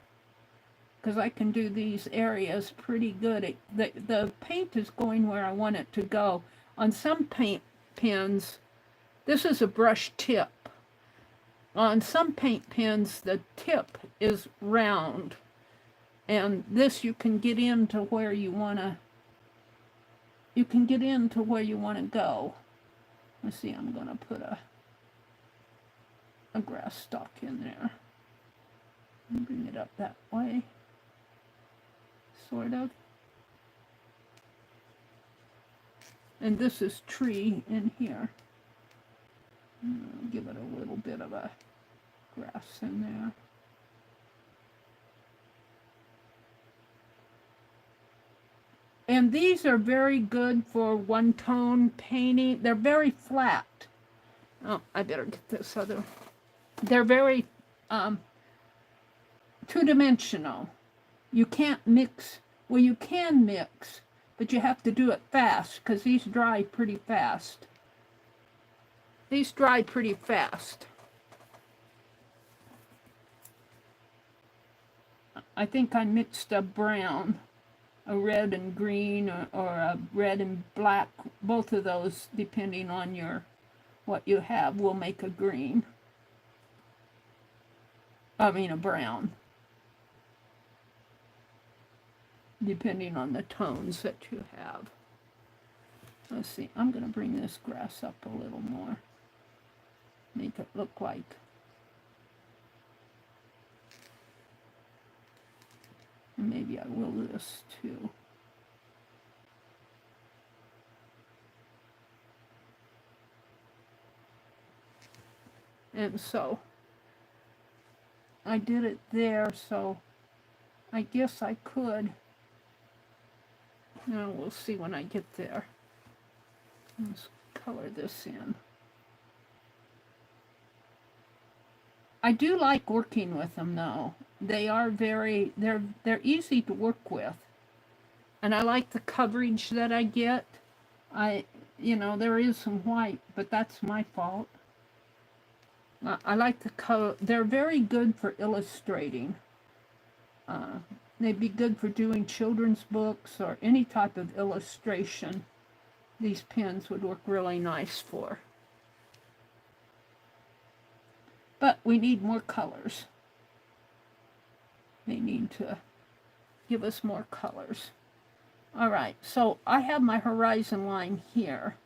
A: because I can do these areas pretty good. The paint is going where I want it to go. On some paint pens, this is a brush tip. On some paint pens, the tip is round. And this you can get into where you want to, go. Let's see, I'm going to put a grass stalk in there. And bring it up that way. Sort of. And this is tree in here. Give it a little bit of a grass in there. And these are very good for one-tone painting. They're very flat. Oh, I better get this other. They're very two-dimensional. You can't mix. Well, you can mix, but you have to do it fast because these dry pretty fast. These dry pretty fast. I think I mixed a brown, a red and green, or a red and black. Both of those, depending on what you have, will make a green. I mean a brown. Depending on the tones that you have. Let's see, I'm going to bring this grass up a little more. Make it look like. Maybe I will this too. And so I did it there, so I guess I could. Now we'll see when I get there. Let's color this in. I do like working with them though. They are they're easy to work with. And I like the coverage that I get. There is some white, but that's my fault. I like the color. They're very good for illustrating. They'd be good for doing children's books or any type of illustration. These pens would work really nice for. But we need more colors. They need to give us more colors. All right, so I have my horizon line here,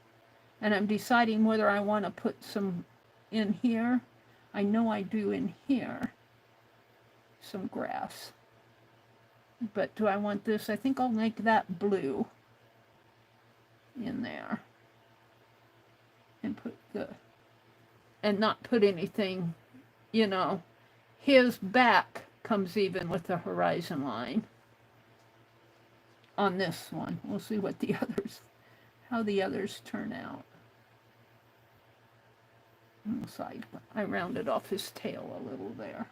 A: and I'm deciding whether I want to put some in here. I know I do in here, some grass. But do I want this? I think I'll make that blue in there. And not put anything, his back comes even with the horizon line on this one. We'll see what how the others turn out. I rounded off his tail a little there.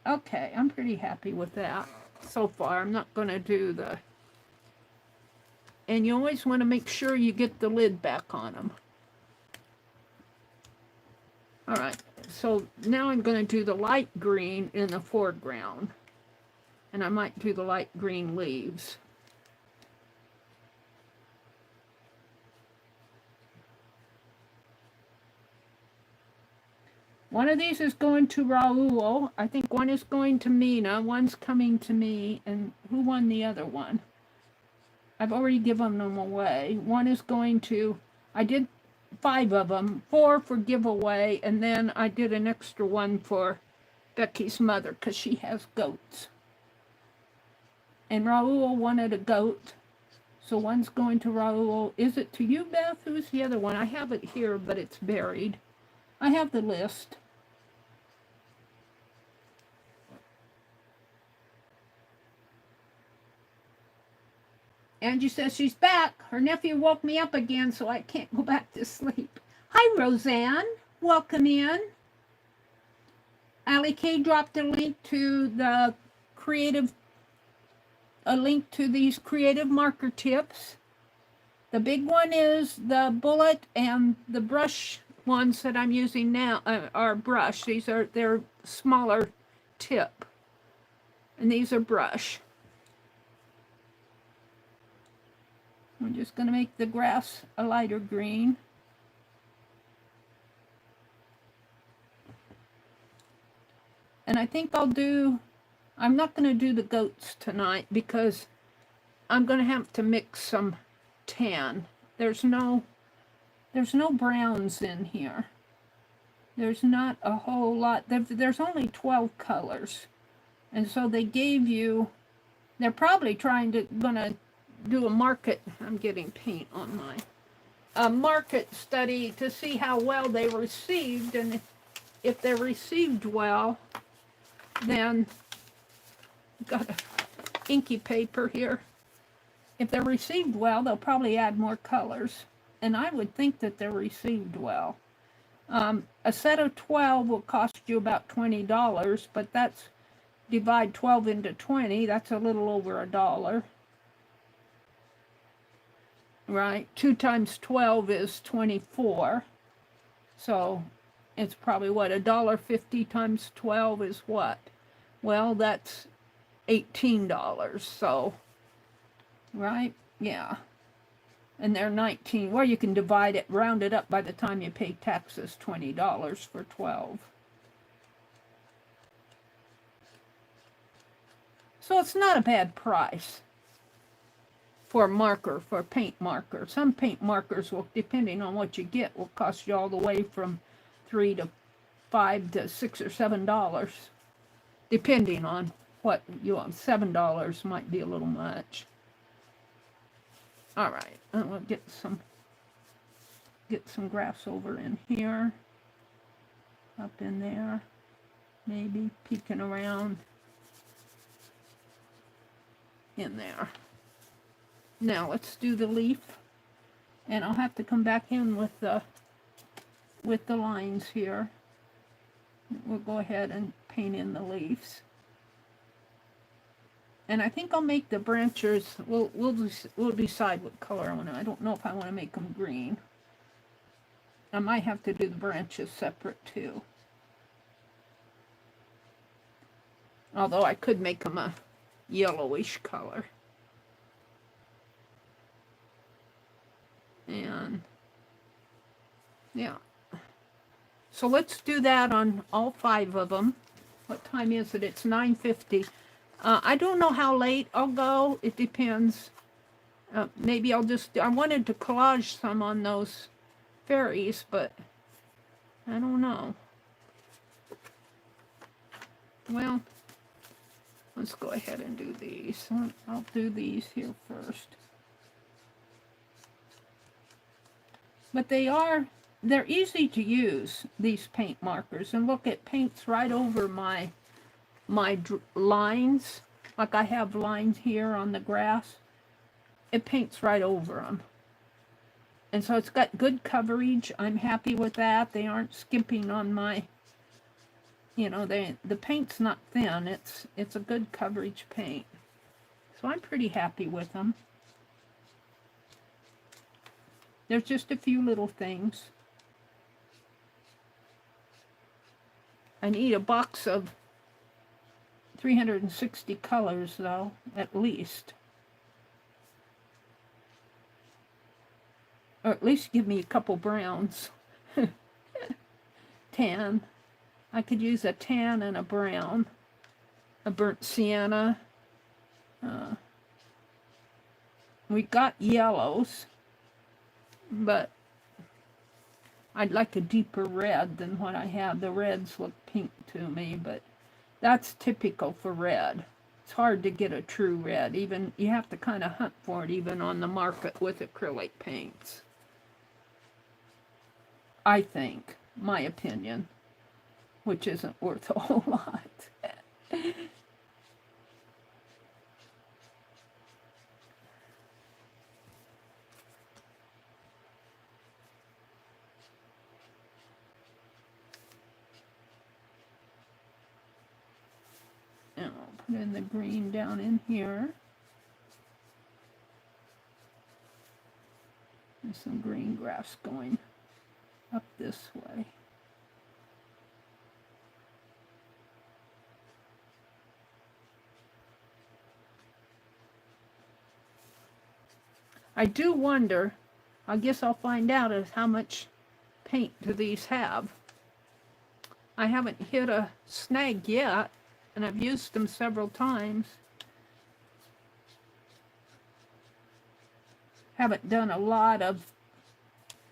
A: Okay, I'm pretty happy with that so far. I'm not going to do the... And you always want to make sure you get the lid back on them. All right, so now I'm going to do the light green in the foreground. And I might do the light green leaves. One of these is going to Raul. I think one is going to Mina. One's coming to me. And who won the other one? I've already given them away. One is going to... I did 5 of them. 4 for giveaway. And then I did an extra one for Becky's mother because she has goats. And Raul wanted a goat. So one's going to Raul. Is it to you, Beth? Who's the other one? I have it here, but it's buried. I have the list. Angie says she's back. Her nephew woke me up again, so I can't go back to sleep. Hi, Roseanne. Welcome in. Allie K dropped a link to the a link to these creative marker tips. The big one is the bullet, and the brush ones that I'm using now are brush. They're smaller tip, and these are brush. I'm just going to make the grass a lighter green. And I think I'm not going to do the goats tonight because I'm going to have to mix some tan. There's no browns in here. There's not a whole lot. There's only 12 colors. And so they gave you, they're probably gonna do a market, I'm getting paint on my, market study to see how well they received, and if they're received well, then, got a inky paper here. If they're received well, they'll probably add more colors, and I would think that they're received well. A set of 12 will cost you about $20, but that's, divide 12 into 20, that's a little over $1. Right, 2 times 12 is 24. So it's probably what, $1.50 times 12 is what? Well, that's $18. So, right, yeah. And they're 19. Well, you can divide it, round it up by the time you pay taxes, $20 for 12. So it's not a bad price for a marker, for a paint marker. Some paint markers will, depending on what you get, will cost you all the way from $3 to $5 to $6 or $7, depending on what you want. $7 might be a little much. All right, I'm gonna get some grass over in here, up in there, maybe peeking around in there. Now let's do the leaf, and I'll have to come back in with the lines here. We'll go ahead and paint in the leaves. And I think I'll make the branches, we'll decide what color I want to. I don't know if I want to make them green. I might have to do the branches separate too. Although I could make them a yellowish color. And yeah. So let's do that on all 5 of them. What time is it? It's 9:50. I don't know how late I'll go. It depends. Maybe I'll just, I wanted to collage some on those fairies, but I don't know. Well, let's go ahead and do these. I'll do these here first. But they're easy to use, these paint markers. And look, it paints right over my lines. Like I have lines here on the grass. It paints right over them. And so it's got good coverage. I'm happy with that. They aren't skimping on my, you know, the paint's not thin. It's a good coverage paint. So I'm pretty happy with them. There's just a few little things. I need a box of 360 colors, though, at least. Or at least give me a couple browns. Tan. I could use a tan and a brown. A burnt sienna. We got yellows. But I'd like a deeper red than what I have. The reds look pink to me, but that's typical for red. It's hard to get a true red. Even you have to kind of hunt for it even on the market with acrylic paints. I think, my opinion, which isn't worth a whole lot. And I'll Put in the green down in here. There's some green grass going up this way. I do wonder, I guess I'll find out, is how much paint do these have. I haven't hit a snag yet, and I've used them several times. Haven't done a lot of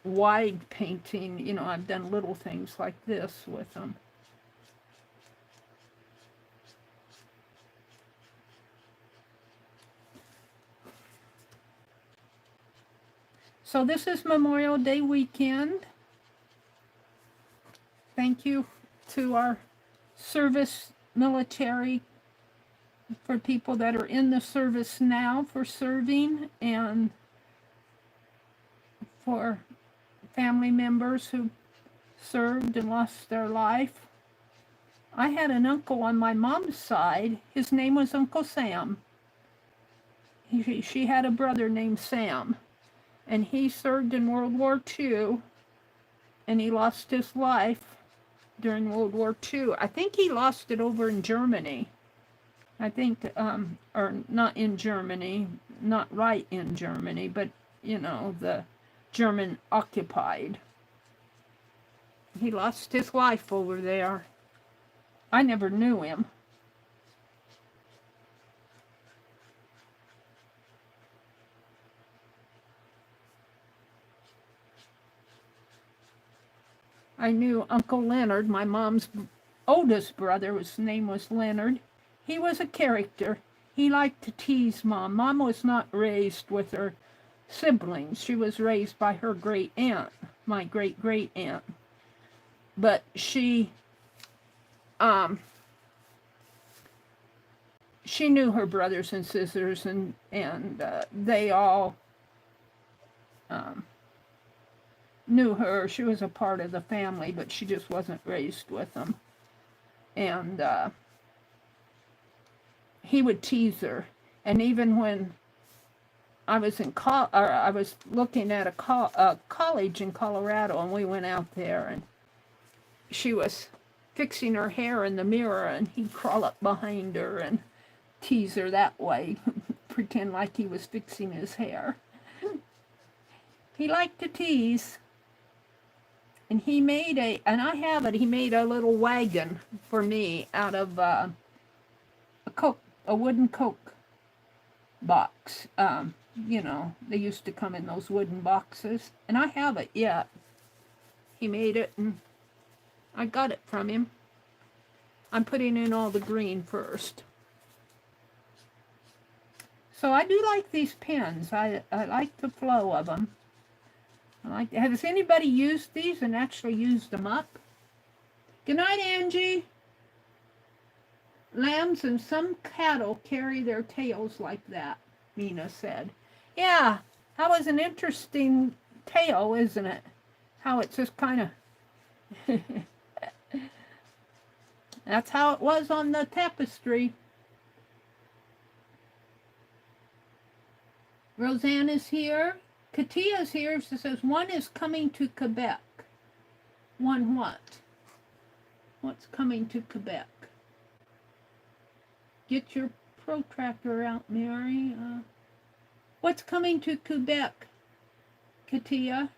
A: wide painting, you know, I've done little things like this with them. So this is Memorial Day weekend. Thank you to our service military, for people that are in the service now for serving, and for family members who served and lost their life. I had an uncle on my mom's side. His name was Uncle Sam. She had a brother named Sam, and he served in World War II, and he lost his life during World War II. I think he lost it over in Germany. I think, or not in Germany, not right in Germany, but, you know, the German occupied. He lost his life over there. I never knew him. I knew Uncle Leonard, my mom's oldest brother. His name was Leonard. He was a character. He liked to tease Mom. Mom was not raised with her siblings. She was raised by her great aunt, my great aunt. But she knew her brothers and sisters, and they all knew her. She was a part of the family, but she just wasn't raised with them. And he would tease her. And even when I was I was looking at a college in Colorado, and we went out there, and she was fixing her hair in the mirror, and he'd crawl up behind her and tease her that way, pretend like he was fixing his hair. He liked to tease. And he made and I have it, he made a little wagon for me out of a wooden Coke box. You know, they used to come in those wooden boxes. And I have it yet. He made it, and I got it from him. I'm putting in all the green first. So I do like these pens. I like the flow of them. Has anybody used these and actually used them up? Good night, Angie. Lambs and some cattle carry their tails like that, Mina said. Yeah, that was an interesting tale, isn't it? How it's just kind of... That's how it was on the tapestry. Roseanne is here. Katia's here. She says, one is coming to Quebec. One what? What's coming to Quebec? Get your protractor out, Mary. What's coming to Quebec, Katia?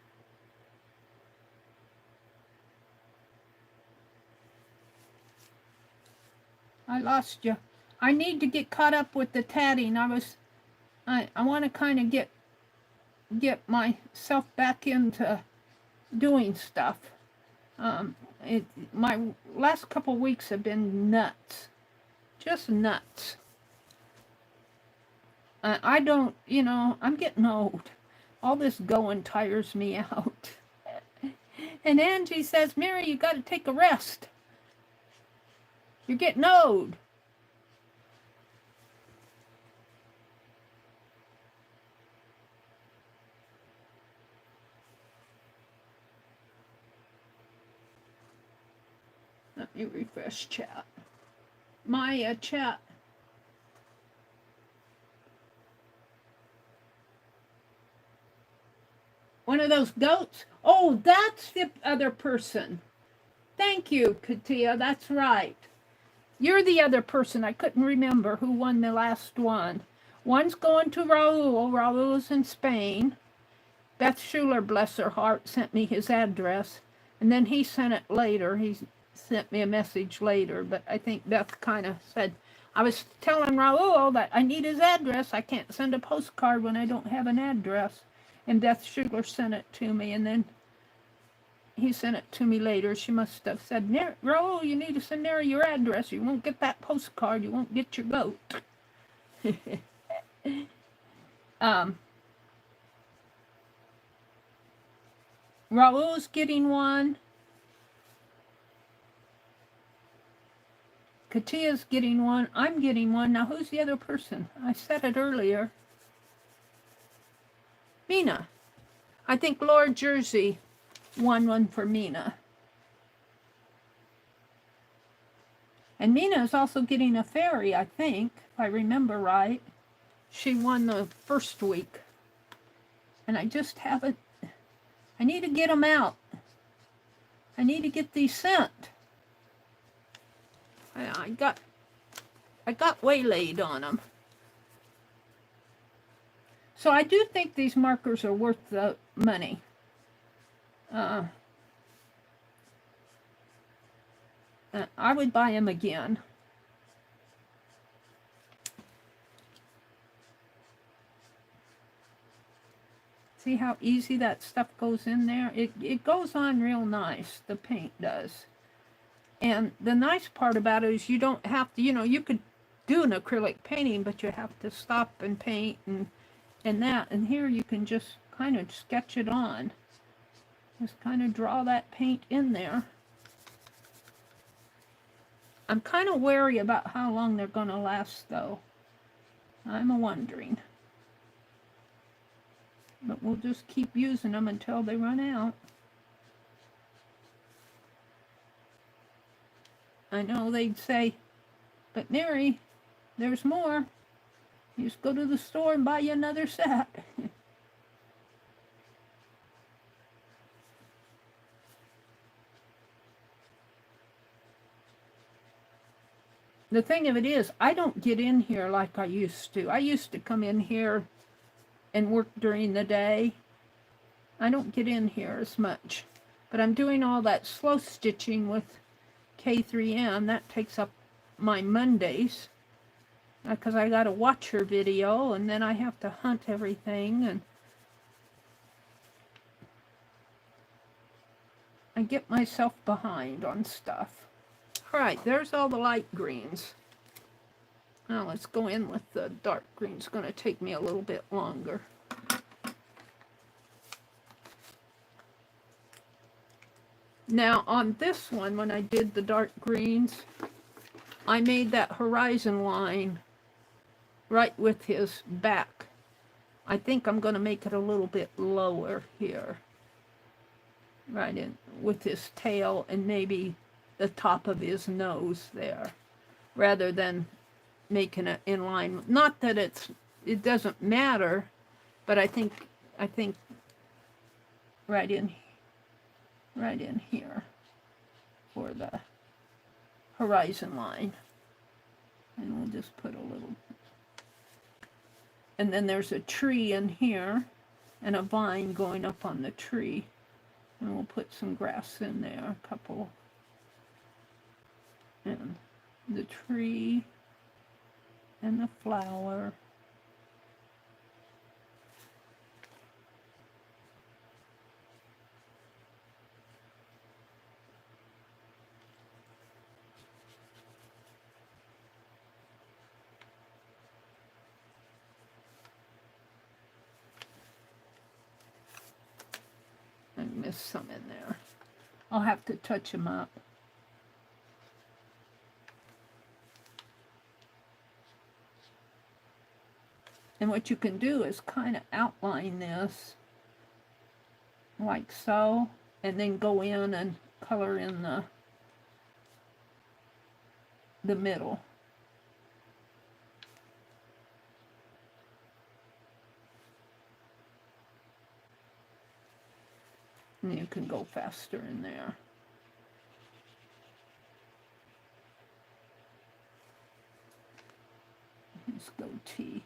A: I lost you. I need to get caught up with the tatting. I want to kind of get myself back into doing stuff. My last couple weeks have been nuts. Just nuts. I don't, you know, I'm getting old. All this going tires me out. And Angie says, Mary, you got to take a rest. You're getting old. Let me refresh chat. My chat One of those goats? Oh, that's the other person. Thank you, Katia. That's right. You're the other person. I couldn't remember who won the last one. One's going to Raul. Raul's in Spain. Beth Schuler, bless her heart, sent me his address. And then he sent it later. He sent me a message later. But I think Beth kind of said, I was telling Raul that I need his address. I can't send a postcard when I don't have an address. And Beth Schuler sent it to me. And then he sent it to me later. She must have said, Raul, you need to send Meri your address. You won't get that postcard. You won't get your goat. Raul's getting one. Katia's getting one. I'm getting one. Now, who's the other person? I said it earlier. Mina. I think Laura Jersey won one for Mina. And Mina is also getting a fairy, I think, if I remember right. She won the first week. And I just haven't... I need to get them out. I need to get these sent. I got waylaid on them. So I do think these markers are worth the money. I would buy them again. See how easy that stuff goes in there? It goes on real nice, the paint does. And the nice part about it is you don't have to, you could do an acrylic painting, but you have to stop and paint and that. And here you can just kind of sketch it on. Just kind of draw that paint in there. I'm kind of wary about how long they're going to last, though. I'm wondering. But we'll just keep using them until they run out. I know they'd say, but Meri, there's more. You just go to the store and buy you another set. The thing of it is, I don't get in here like I used to. I used to come in here and work during the day. I don't get in here as much. But I'm doing all that slow stitching with K3M. That takes up my Mondays. Because I got to watch her video, and then I have to hunt everything. And I get myself behind on stuff. All right, there's all the light greens. Now let's go in with the dark greens. It's going to take me a little bit longer. Now on this one, when I did the dark greens, I made that horizon line right with his back. I think I'm going to make it a little bit lower here. Right in with his tail and maybe the top of his nose there, rather than making it in line. Not that it doesn't matter, but I think right in here for the horizon line. And we'll just put a little. And then there's a tree in here and a vine going up on the tree. And we'll put some grass in there, a couple. And the tree and the flower. I missed some in there. I'll have to touch them up. And what you can do is kind of outline this like so, and then go in and color in the middle. And you can go faster in there. Let's go T.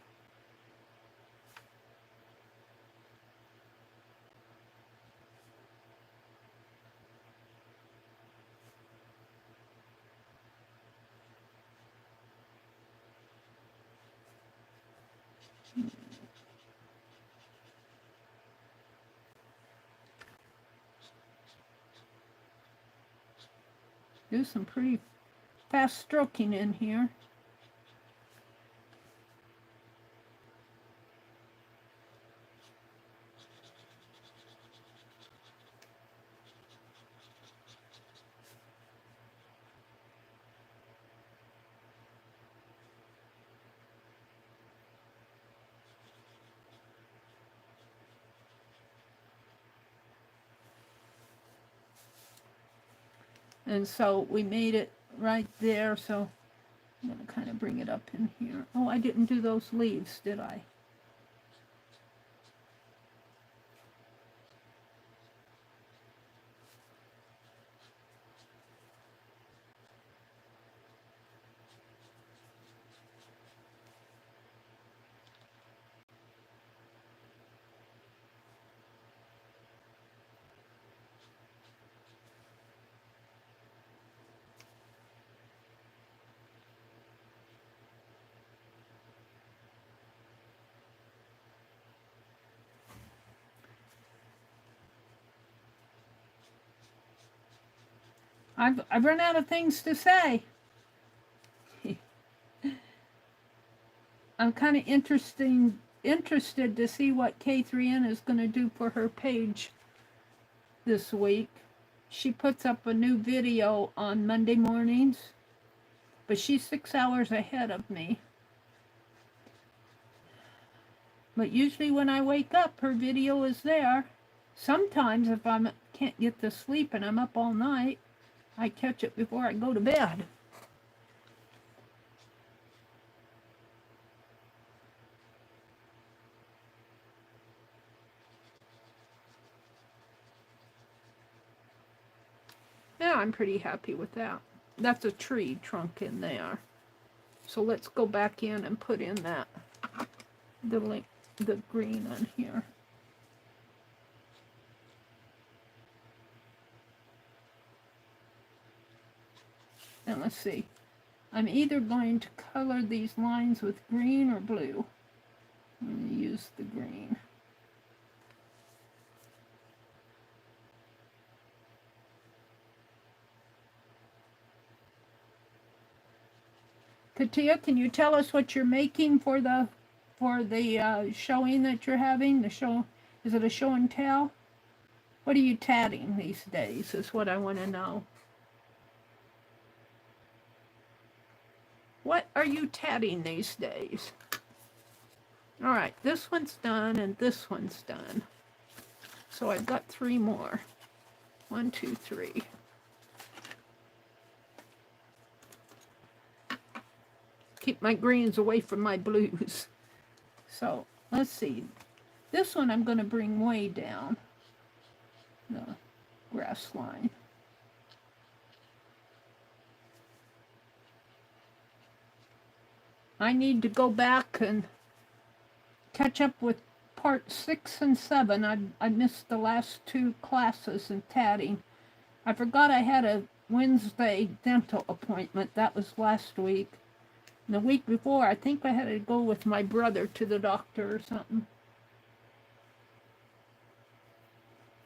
A: Do some pretty fast stroking in here. And so we made it right there, so I'm going to kind of bring it up in here. Oh, I didn't do those leaves, did I? I've run out of things to say. I'm kind of interested to see what K3N is going to do for her page this week. She puts up a new video on Monday mornings, but she's 6 hours ahead of me. But usually when I wake up, her video is there. Sometimes if I can't get to sleep and I'm up all night, I catch it before I go to bed. Yeah, I'm pretty happy with that. That's a tree trunk in there. So let's go back in and put in that, the green on here. And let's see. I'm either going to color these lines with green or blue. I'm going to use the green. Katia, can you tell us what you're making for the showing that you're having? The show, is it a show and tell? What are you tatting these days is what I want to know. What are you tatting these days? All right, this one's done and this one's done. So I've got 3 more. 1, 2, 3. Keep my greens away from my blues. So let's see. This one I'm going to bring way down the grass line. I need to go back and catch up with part 6 and 7. I missed the last 2 classes in tatting. I forgot I had a Wednesday dental appointment. That was last week. And the week before, I think I had to go with my brother to the doctor or something.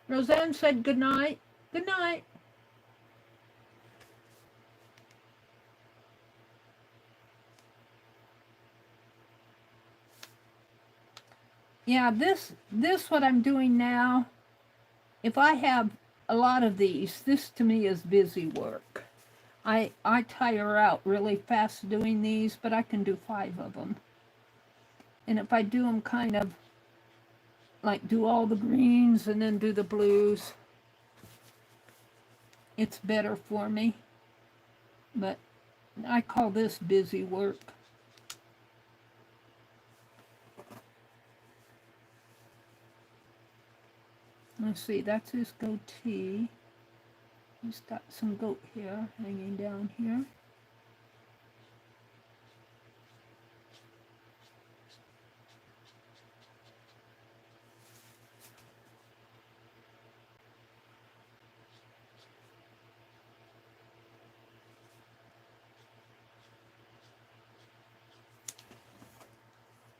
A: Roseanne said good night. Good night. Yeah, this what I'm doing now, if I have a lot of these, this to me is busy work. I tire out really fast doing these, but I can do 5 of them. And if I do them kind of like do all the greens and then do the blues, it's better for me. But I call this busy work. Let's see, that's his goatee. He's got some goat hair hanging down here.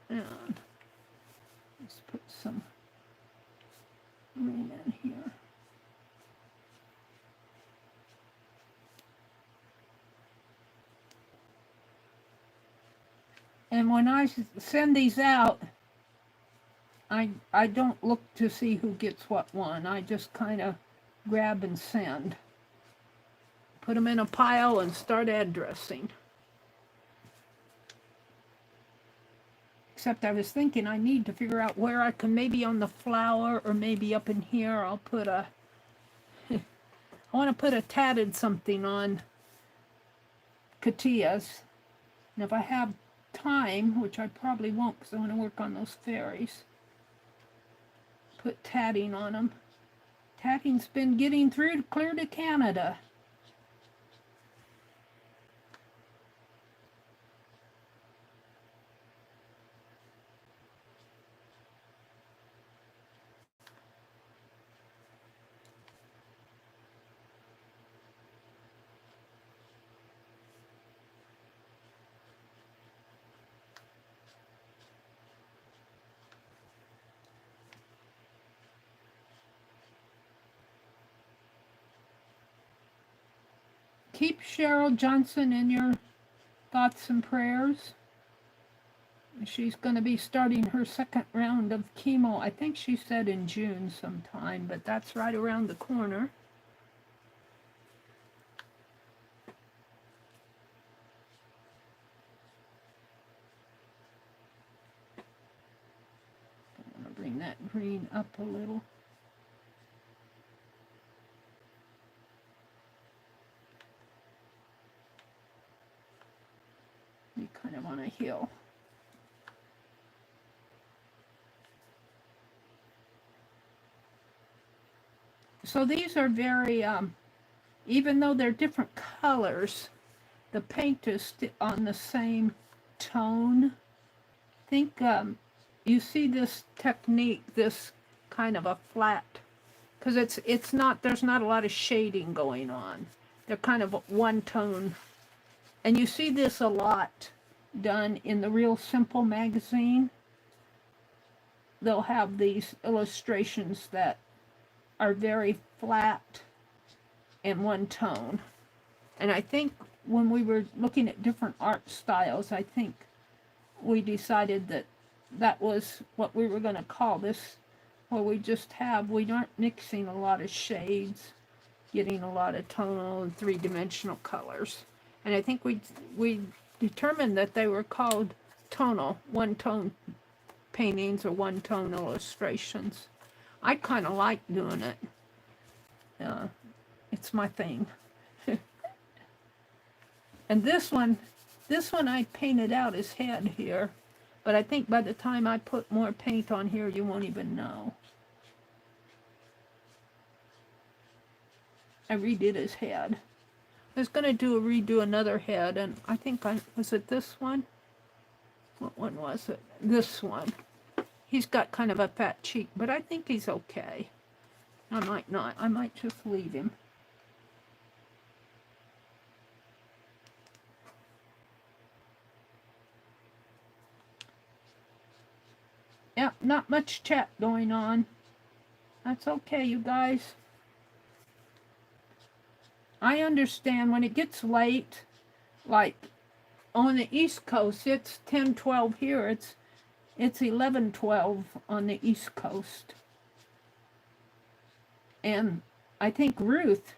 A: And let's put some green in here. And when I send these out, I don't look to see who gets what one. I just kind of grab and send. Put them in a pile and start addressing. Except I was thinking I need to figure out where I can, maybe on the flower or maybe up in here I'll put a, I want to put a tatted something on Katias. And if I have time, which I probably won't because I want to work on those fairies, put tatting on them. Tatting's been getting through clear to Canada. Keep Cheryl Johnson in your thoughts and prayers. She's going to be starting her second round of chemo. I think she said in June sometime, but that's right around the corner. I'm going to bring that green up a little. Be kind of on a hill. So these are very, even though they're different colors, the paint is on the same tone. I think you see this technique, this kind of a flat, because it's not, there's not a lot of shading going on. They're kind of one tone. And you see this a lot done in the Real Simple magazine. They'll have these illustrations that are very flat and one tone. And I think when we were looking at different art styles, I think we decided that that was what we were going to call this, where we aren't mixing a lot of shades, getting a lot of tonal and three-dimensional colors. And I think we determined that they were called tonal, one-tone paintings or one-tone illustrations. I kind of like doing it. It's my thing. And this one I painted out his head here, but I think by the time I put more paint on here, you won't even know. I redid his head. I was going to redo another head, and I think was it this one? What one was it? This one. He's got kind of a fat cheek, but I think he's okay. I might not. I might just leave him. Yeah, not much chat going on. That's okay, you guys. I understand when it gets late, like on the East Coast, it's 10:12 here. It's 11:12 on the East Coast. And I think Ruth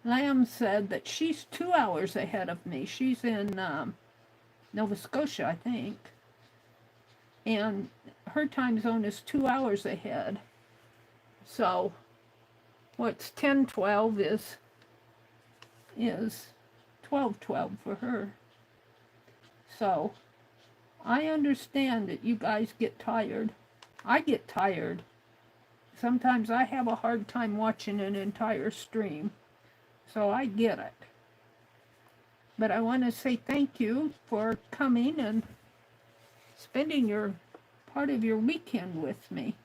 A: Lamb said that she's 2 hours ahead of me. She's in Nova Scotia, I think. And her time zone is 2 hours ahead. So what's 10:12 is 12:12 for her. So I understand that you guys get tired. I get tired. Sometimes I have a hard time watching an entire stream, so I get it. But I want to say thank you for coming and spending your part of your weekend with me.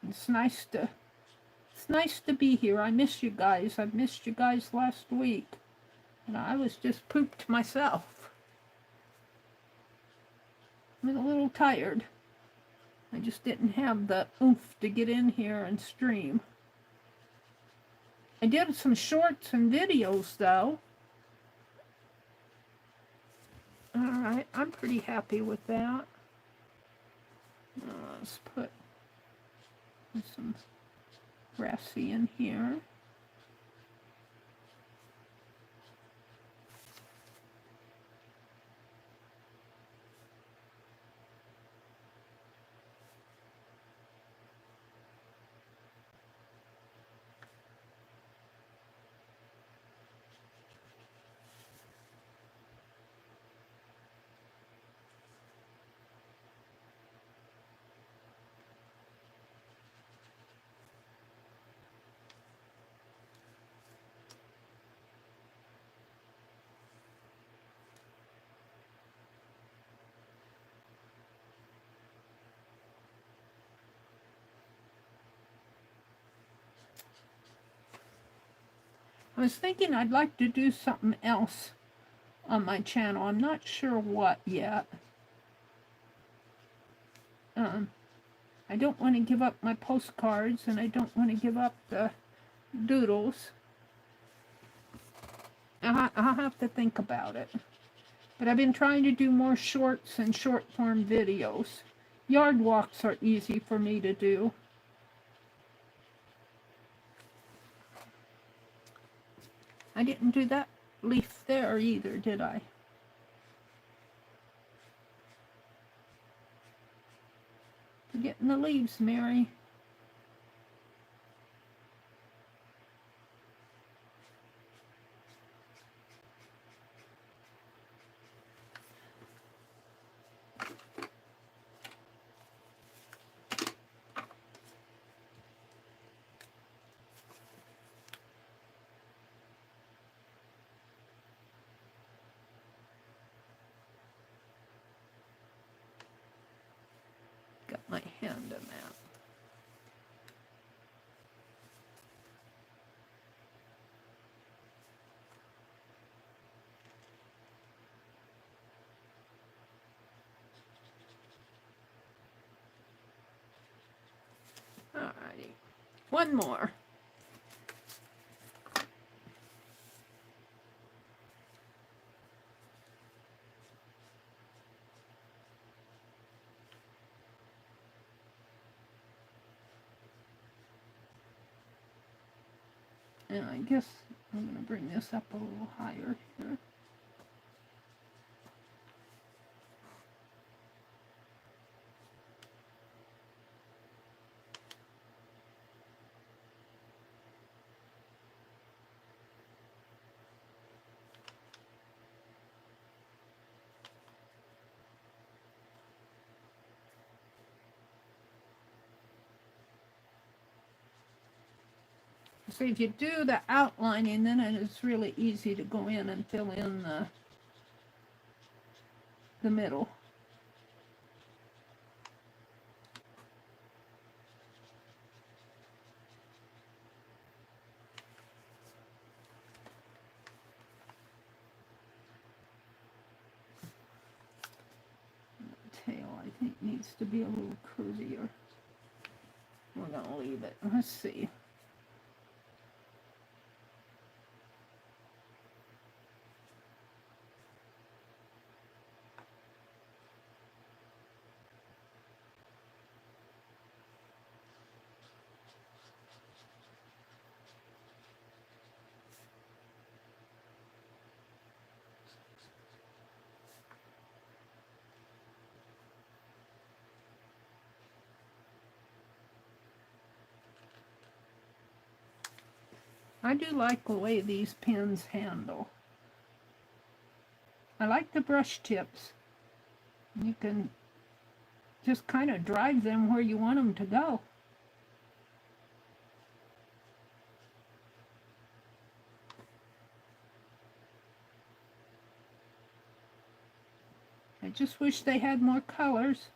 A: It's nice to be here. I miss you guys. I've missed you guys last week. And I was just pooped myself. I'm a little tired. I just didn't have the oomph to get in here and stream. I did some shorts and videos though. Alright, I'm pretty happy with that. Let's put some grassy in here. I was thinking I'd like to do something else on my channel. I'm not sure what yet. I don't want to give up my postcards, and I don't want to give up the doodles. I'll have to think about it. But I've been trying to do more shorts and short form videos. Yard walks are easy for me to do. I didn't do that leaf there either, did I? Forgetting the leaves, Mary. Got my hand in that. Alrighty. One more. And I guess I'm going to bring this up a little higher here. So if you do the outlining, then it's really easy to go in and fill in the middle. The tail, I think, needs to be a little curvier. We're going to leave it. Let's see. I do like the way these pens handle. I like the brush tips. You can just kind of drive them where you want them to go. I just wish they had more colors.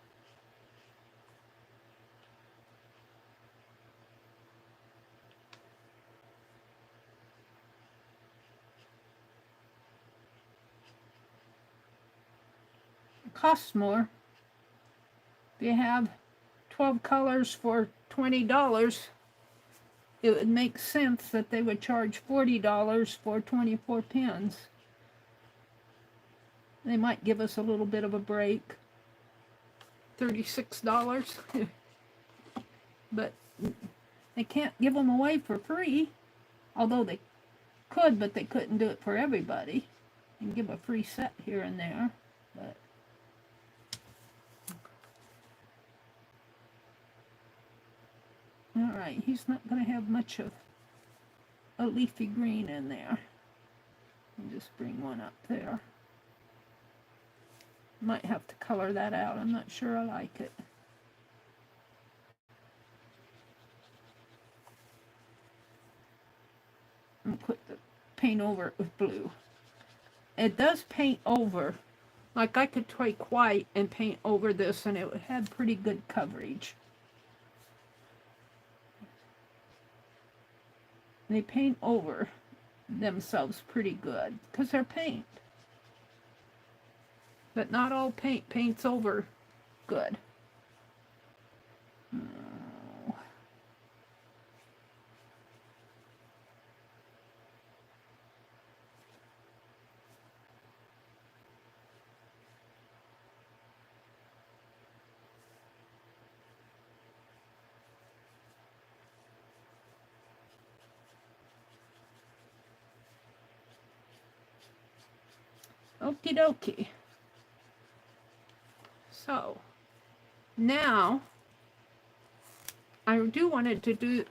A: It costs more. If you have 12 colors for $20, it would make sense that they would charge $40 for 24 pins. They might give us a little bit of a break. $36. But they can't give them away for free. Although they could, but they couldn't do it for everybody. You can give a free set here and there. But alright, he's not going to have much of a leafy green in there. I'll just bring one up there. Might have to color that out. I'm not sure I like it. And put the paint over it with blue. It does paint over. Like I could take white and paint over this and it would have pretty good coverage. They paint over themselves pretty good because they're paint. But not all paint paints over good. Oh. Okie dokie. So now I wanted to do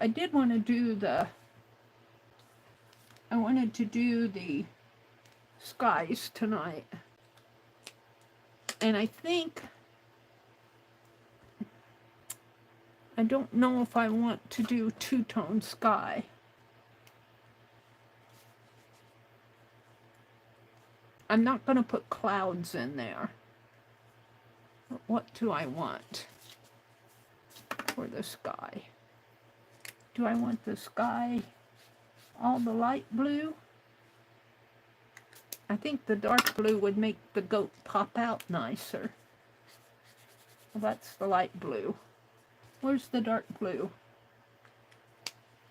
A: the skies tonight. And I think I don't know if I want to do two-tone sky. I'm not going to put clouds in there. What do I want for the sky? Do I want the sky all the light blue? I think the dark blue would make the goat pop out nicer. Well, that's the light blue. Where's the dark blue?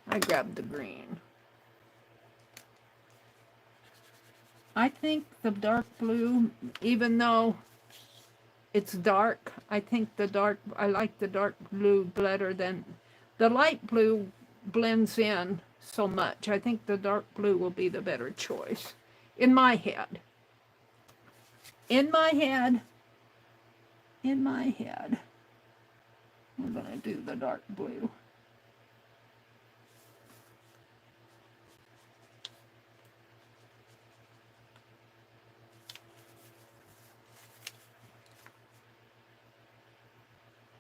A: I grabbed the green. I think the dark blue, even though it's dark, I like the dark blue better than the light blue blends in so much. I think the dark blue will be the better choice in my head. In my head, we're going to do the dark blue.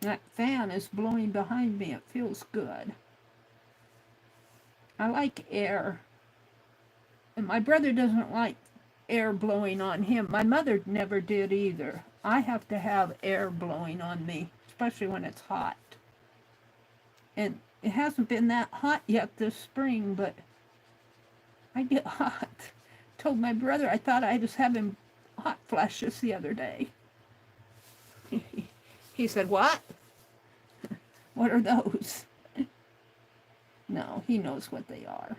A: That fan is blowing behind me. It feels good. I like air. And my brother doesn't like air blowing on him. My mother never did either. I have to have air blowing on me, especially when it's hot. And it hasn't been that hot yet this spring, but I get hot. Told my brother I thought I was having hot flashes the other day. He said, "What? What are those?" No, he knows what they are.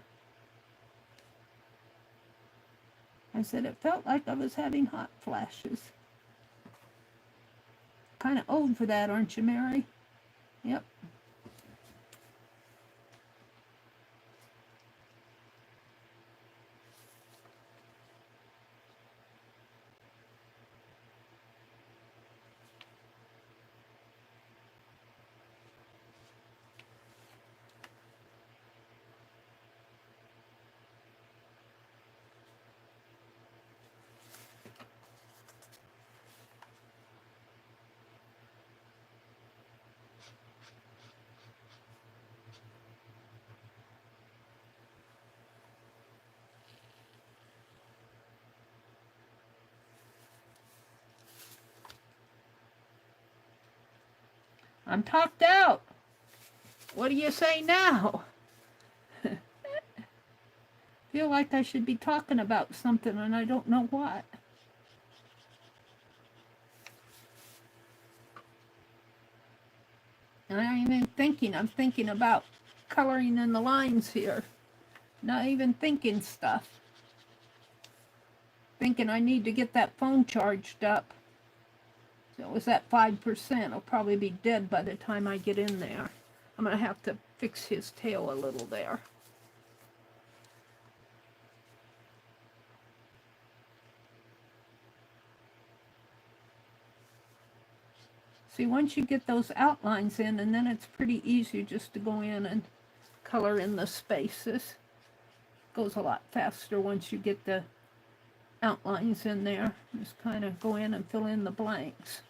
A: I said, it felt like I was having hot flashes. Kind of old for that, aren't you, Mary? Yep. I'm talked out. What do you say now? Feel like I should be talking about something and I don't know what. And I ain't even thinking. I'm thinking about coloring in the lines here. Not even thinking stuff. Thinking I need to get that phone charged up. So it was at 5%. It'll probably be dead by the time I get in there. I'm going to have to fix his tail a little there. See, once you get those outlines in, and then it's pretty easy just to go in and color in the spaces. Goes a lot faster once you get the outlines in there. Just kind of go in and fill in the blanks.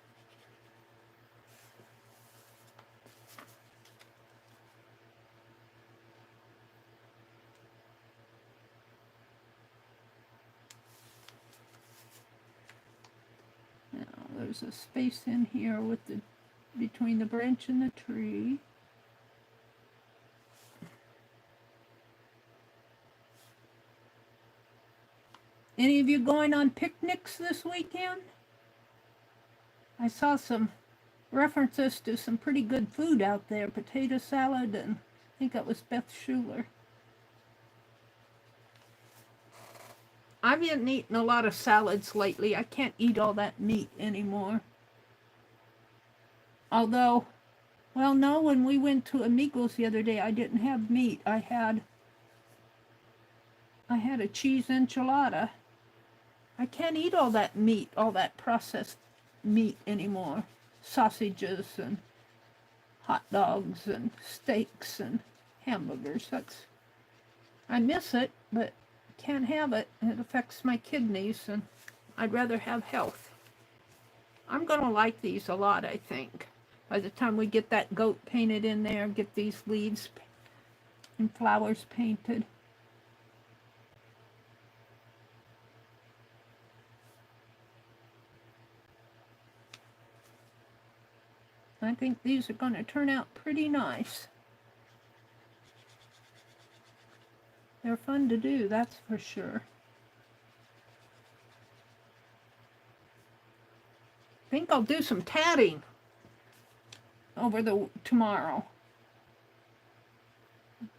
A: Now there's a space in here with the between the branch and the tree. Any of you going on picnics this weekend? I saw some references to some pretty good food out there. Potato salad and I think that was Beth Schuler. I've been eating a lot of salads lately. I can't eat all that meat anymore. Although, well, no, when we went to Amigos the other day, I didn't have meat. I had a cheese enchilada. I can't eat all that meat, all that processed meat anymore. Sausages and hot dogs and steaks and hamburgers. I miss it, but can't have it. It affects my kidneys, and I'd rather have health. I'm going to like these a lot, I think. By the time we get that goat painted in there, get these leaves and flowers painted. I think these are going to turn out pretty nice. They're fun to do, that's for sure. I think I'll do some tatting over tomorrow.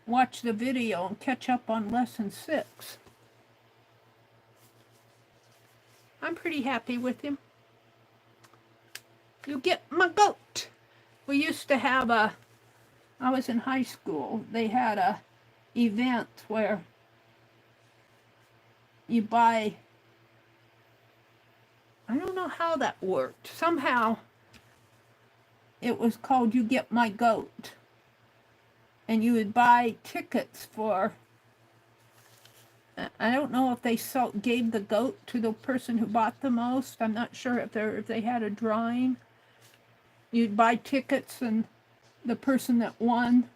A: Watch the video and catch up on lesson 6. I'm pretty happy with him. You get my goat. We used to have I was in high school, they had a event where you buy, I don't know how that worked. Somehow it was called You Get My Goat. And you would buy tickets for, I don't know if they gave the goat to the person who bought the most. I'm not sure if they had a drawing. You'd buy tickets and the person that won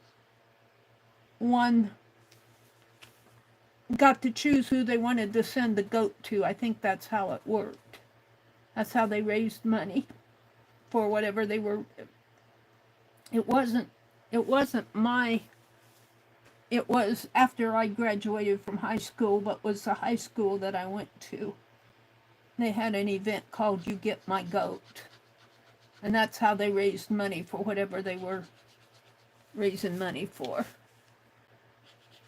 A: got to choose who they wanted to send the goat to. I think that's how it worked. That's how they raised money for whatever they were. It was after I graduated from high school, but was the high school that I went to. They had an event called You Get My Goat. And that's how they raised money for whatever they were raising money for.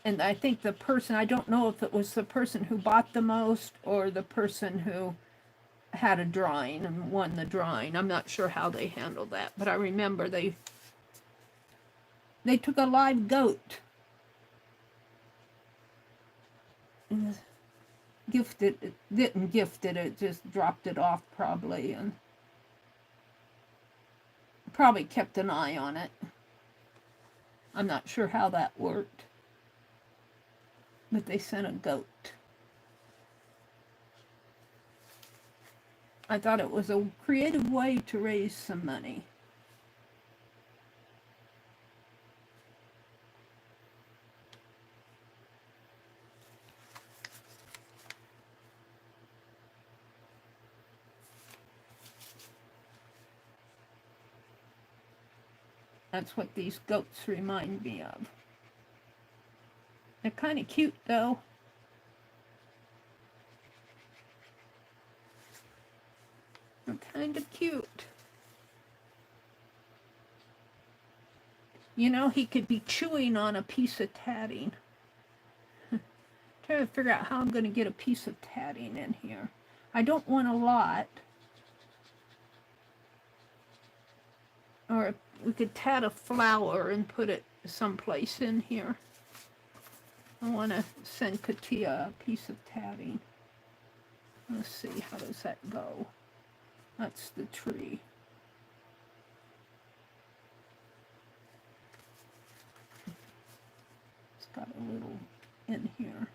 A: And I think the person, I don't know if it was the person who bought the most or the person who had a drawing and won the drawing. I'm not sure how they handled that, but I remember they took a live goat and didn't gift it, it just dropped it off probably, and probably kept an eye on it. I'm not sure how that worked, but they sent a goat. I thought it was a creative way to raise some money. That's what these goats remind me of. They're kind of cute though. They're kind of cute. You know, he could be chewing on a piece of tatting. Trying to figure out how I'm going to get a piece of tatting in here. I don't want a lot. Or we could tat a flower and put it someplace in here. I want to send Katia a piece of tatting. Let's see, how does that go? That's the tree. It's got a little in here.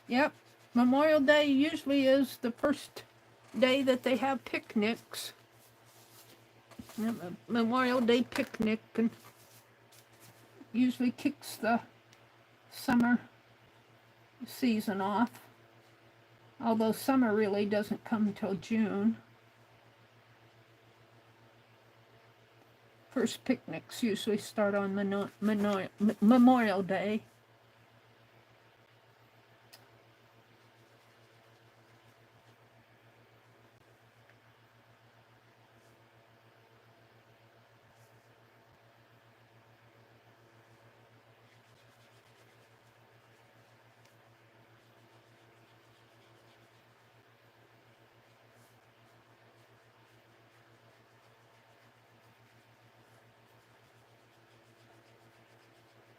A: Yep, Memorial Day usually is the first day that they have picnics. Memorial Day picnic and usually kicks the summer season off. Although summer really doesn't come until June. First picnics usually start on Memorial Day.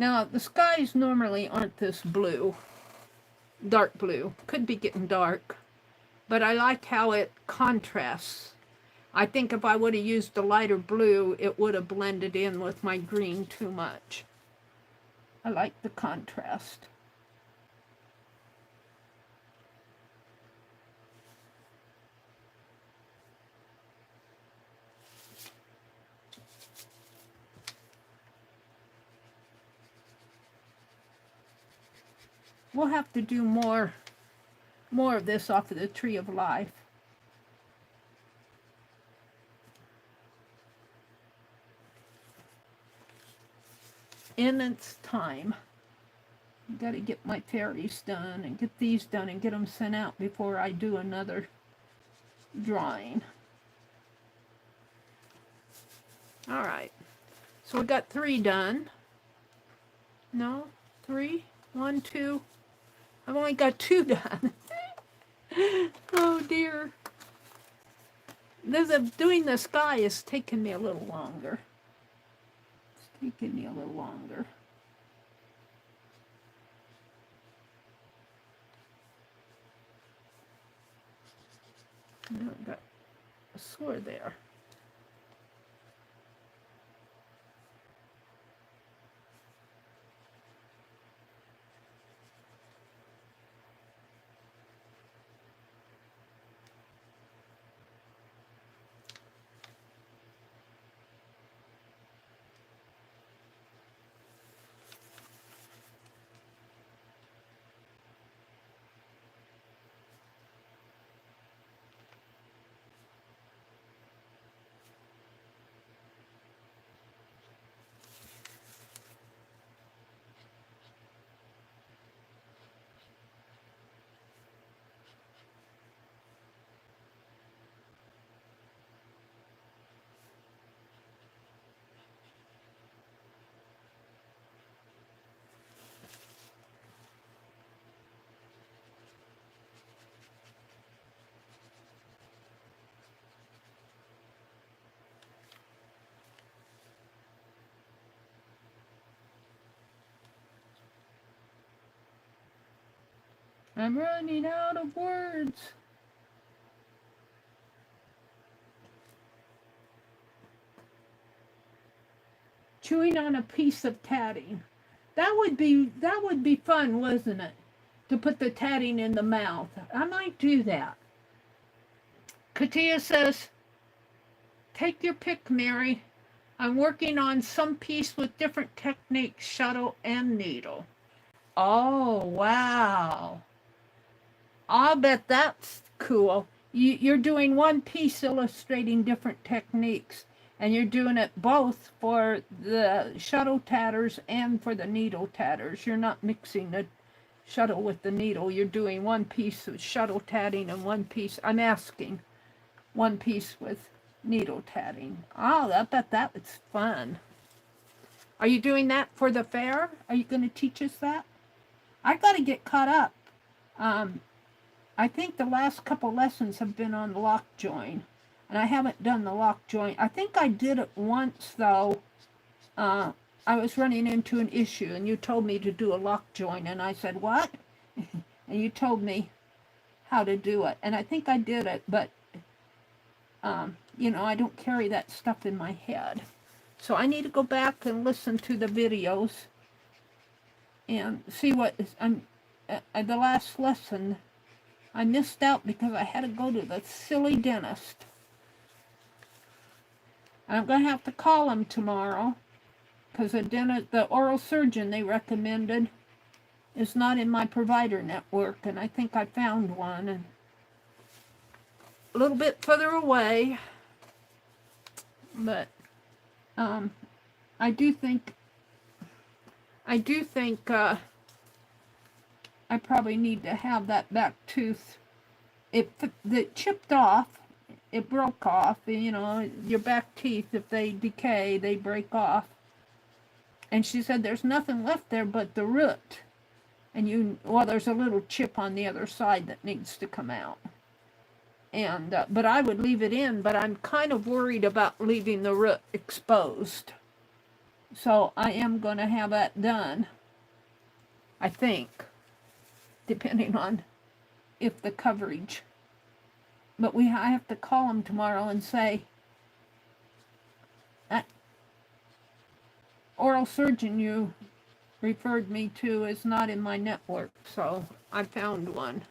A: Now, the skies normally aren't this blue, dark blue. Could be getting dark, but I like how it contrasts. I think if I would have used the lighter blue, it would have blended in with my green too much. I like the contrast. We'll have to do more of this off of the Tree of Life. In its time. Got to get my fairies done and get these done and get them sent out before I do another drawing. All right. So we got 3 done. No, 3, 1, 2. I've only got 2 done. Oh dear. Doing the sky is taking me a little longer. It's taking me a little longer. Now I've got a sword there. I'm running out of words. Chewing on a piece of tatting. That would be fun, wasn't it? To put the tatting in the mouth. I might do that. Katia says, take your pick, Meri. I'm working on some piece with different techniques, shuttle and needle. Oh, wow. I'll bet that's cool. You're doing one piece illustrating different techniques, and you're doing it both for the shuttle tatters and for the needle tatters. You're not mixing the shuttle with the needle. You're doing one piece of shuttle tatting and one piece, I'm asking, one piece with needle tatting. Oh, I bet that was fun. Are you doing that for the fair? Are you going to teach us that? I got to get caught up. I think the last couple lessons have been on lock join, and I haven't done the lock join. I think I did it once, though. I was running into an issue, and you told me to do a lock join, and I said, what? And you told me how to do it, and I think I did it, but, you know, I don't carry that stuff in my head. So I need to go back and listen to the videos and see what is, the last lesson I missed out because I had to go to the silly dentist. I'm going to have to call him tomorrow because the oral surgeon they recommended is not in my provider network, and I think I found one and a little bit further away. But I do think I probably need to have that back tooth. It chipped off. It broke off. You know, your back teeth, if they decay, they break off. And she said there's nothing left there but the root. And well, there's a little chip on the other side that needs to come out. And but I would leave it in, but I'm kind of worried about leaving the root exposed. So I am going to have that done, I think, depending on if the coverage. But I have to call him tomorrow and say, that oral surgeon you referred me to is not in my network, so I found one.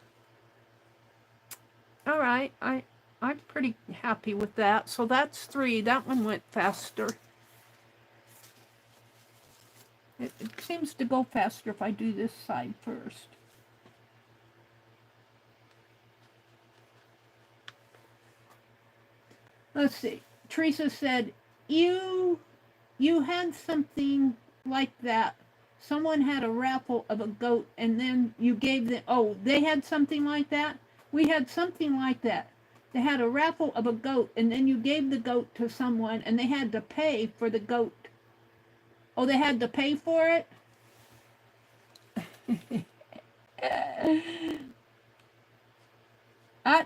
A: All right, I'm pretty happy with that. So that's 3. That one went faster. It seems to go faster if I do this side first. Let's see. Teresa said, you had something like that. Someone had a raffle of a goat and then you gave them, oh, they had something like that? We had something like that. They had a raffle of a goat and then you gave the goat to someone and they had to pay for the goat. Oh, they had to pay for it?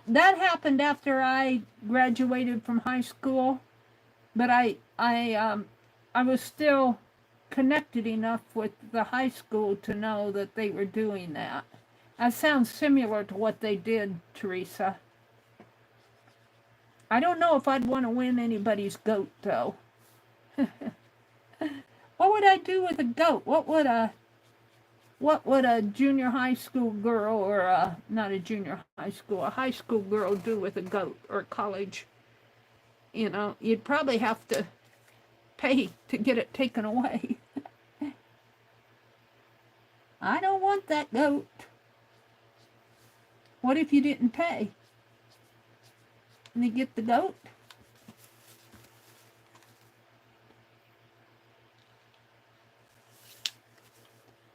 A: That happened after I graduated from high school, but I was still connected enough with the high school to know that they were doing that. That sounds similar to what they did, Teresa. I don't know if I'd want to win anybody's goat, though. What would I do with a goat? What would a junior high school girl, or not a junior high school, a high school girl do with a goat, or college? You know, you'd probably have to pay to get it taken away. I don't want that goat. What if you didn't pay? And you get the goat?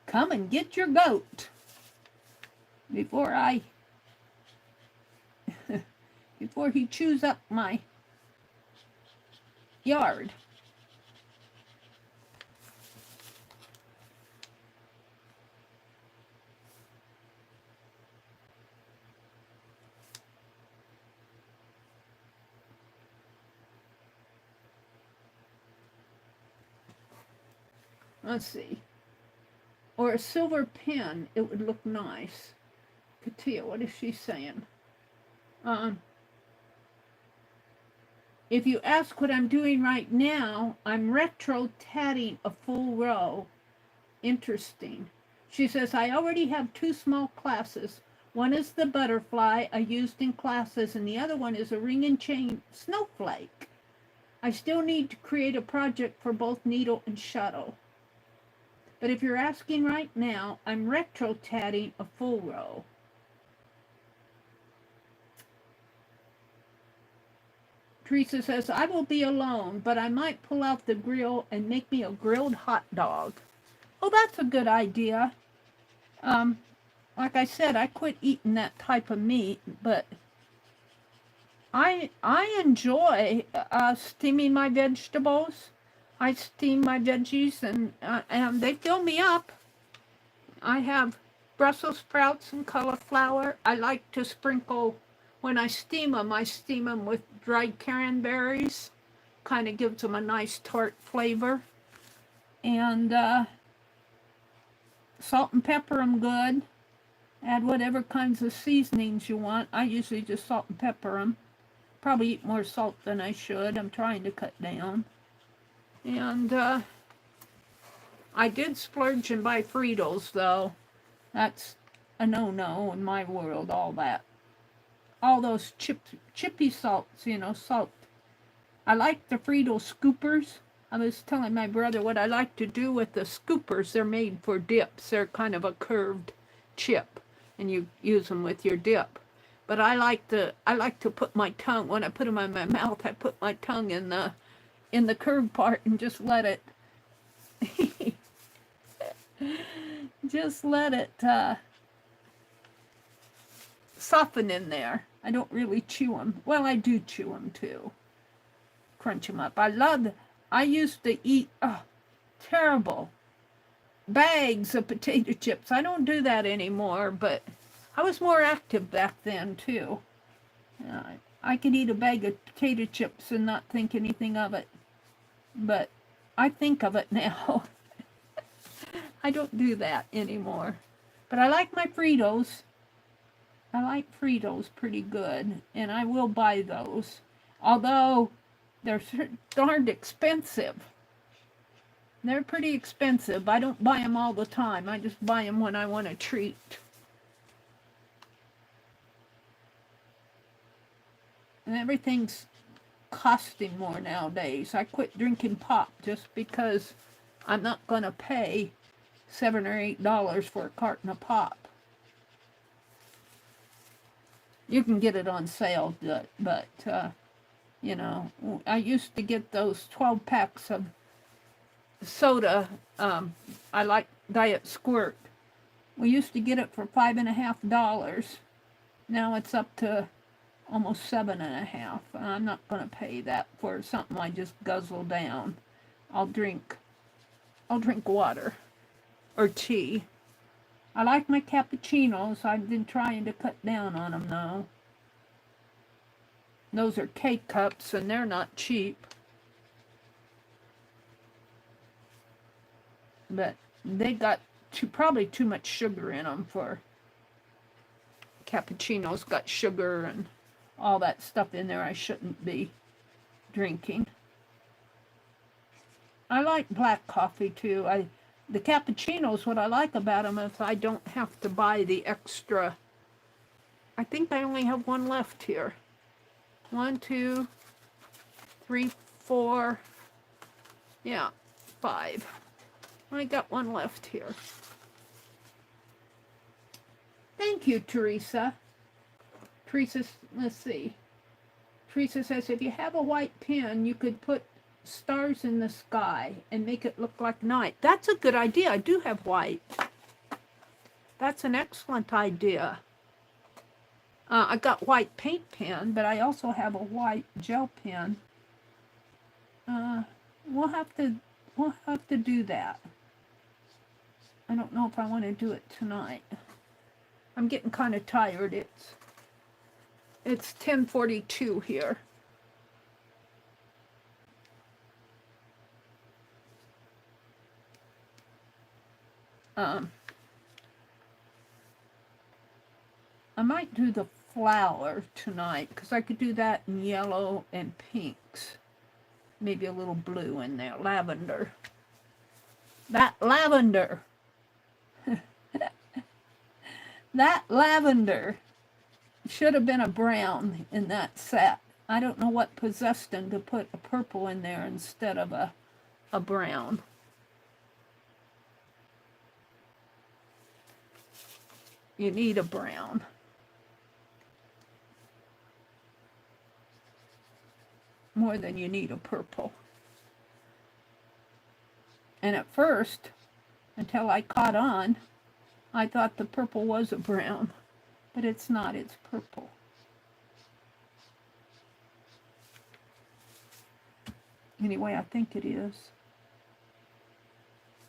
A: Come and get your goat before he chews up my yard. Let's see. Or a silver pen, it would look nice. Katia, what is she saying? If you ask what I'm doing right now, I'm retro tatting a full row. Interesting. She says, I already have 2 small classes. One is the butterfly I used in classes, and the other one is a ring and chain snowflake. I still need to create a project for both needle and shuttle. But if you're asking right now, I'm retro-tatting a full row. Teresa says, I will be alone, but I might pull out the grill and make me a grilled hot dog. Oh, that's a good idea. Like I said, I quit eating that type of meat, but I enjoy steaming my vegetables. I steam my veggies, and they fill me up. I have Brussels sprouts and cauliflower. I like to sprinkle, when I steam them with dried cranberries. Kind of gives them a nice tart flavor. And salt and pepper them good. Add whatever kinds of seasonings you want. I usually just salt and pepper them. Probably eat more salt than I should. I'm trying to cut down. And I did splurge and buy Fritos, though. That's a no-no in my world, all that. All those chippy salts, you know, salt. I like the Frito scoopers. I was telling my brother what I like to do with the scoopers. They're made for dips. They're kind of a curved chip, and you use them with your dip. But I like to put my tongue, when I put them in my mouth, I put my tongue in the curved part and just let it just let it soften in there. I don't really chew them. Well, I do chew them too. Crunch them up. I used to eat terrible bags of potato chips. I don't do that anymore, but I was more active back then too. I could eat a bag of potato chips and not think anything of it, but I think of it now. I don't do that anymore. But I like my Fritos. I like Fritos pretty good, and I will buy those. Although they're darned expensive. They're pretty expensive. I don't buy them all the time. I just buy them when I want a treat. And everything's costing more nowadays. I quit drinking pop just because I'm not going to pay $7 or $8 for a carton of pop. You can get it on sale, but you know, I used to get those 12 packs of soda. I like Diet Squirt. We used to get it for $5.50. Now it's up to almost $7.50. I'm not going to pay that for something I just guzzle down. I'll drink water or tea. I like my cappuccinos. I've been trying to cut down on them though. Those are K-cups and they're not cheap. But they got probably too much sugar in them for cappuccinos. Got sugar and all that stuff in there I shouldn't be drinking. I like black coffee too. The cappuccinos, what I like about them is I don't have to buy the extra. I think I only have one left here. 1, 2, 3, 4. Yeah, 5. I got one left here. Thank you, Teresa. Teresa, let's see. Teresa says, if you have a white pen, you could put stars in the sky and make it look like night. That's a good idea. I do have white. That's an excellent idea. I got white paint pen, but I also have a white gel pen. We'll have to do that. I don't know if I want to do it tonight. I'm getting kind of tired. It's 10:42 here. I might do the flower tonight because I could do that in yellow and pinks. Maybe a little blue in there. Lavender. That lavender. That lavender should have been a brown in that set. I don't know what possessed him to put a purple in there instead of a brown. You need a brown. More than you need a purple. And at first, until I caught on, I thought the purple was a brown, but it's not, it's purple. Anyway, I think it is.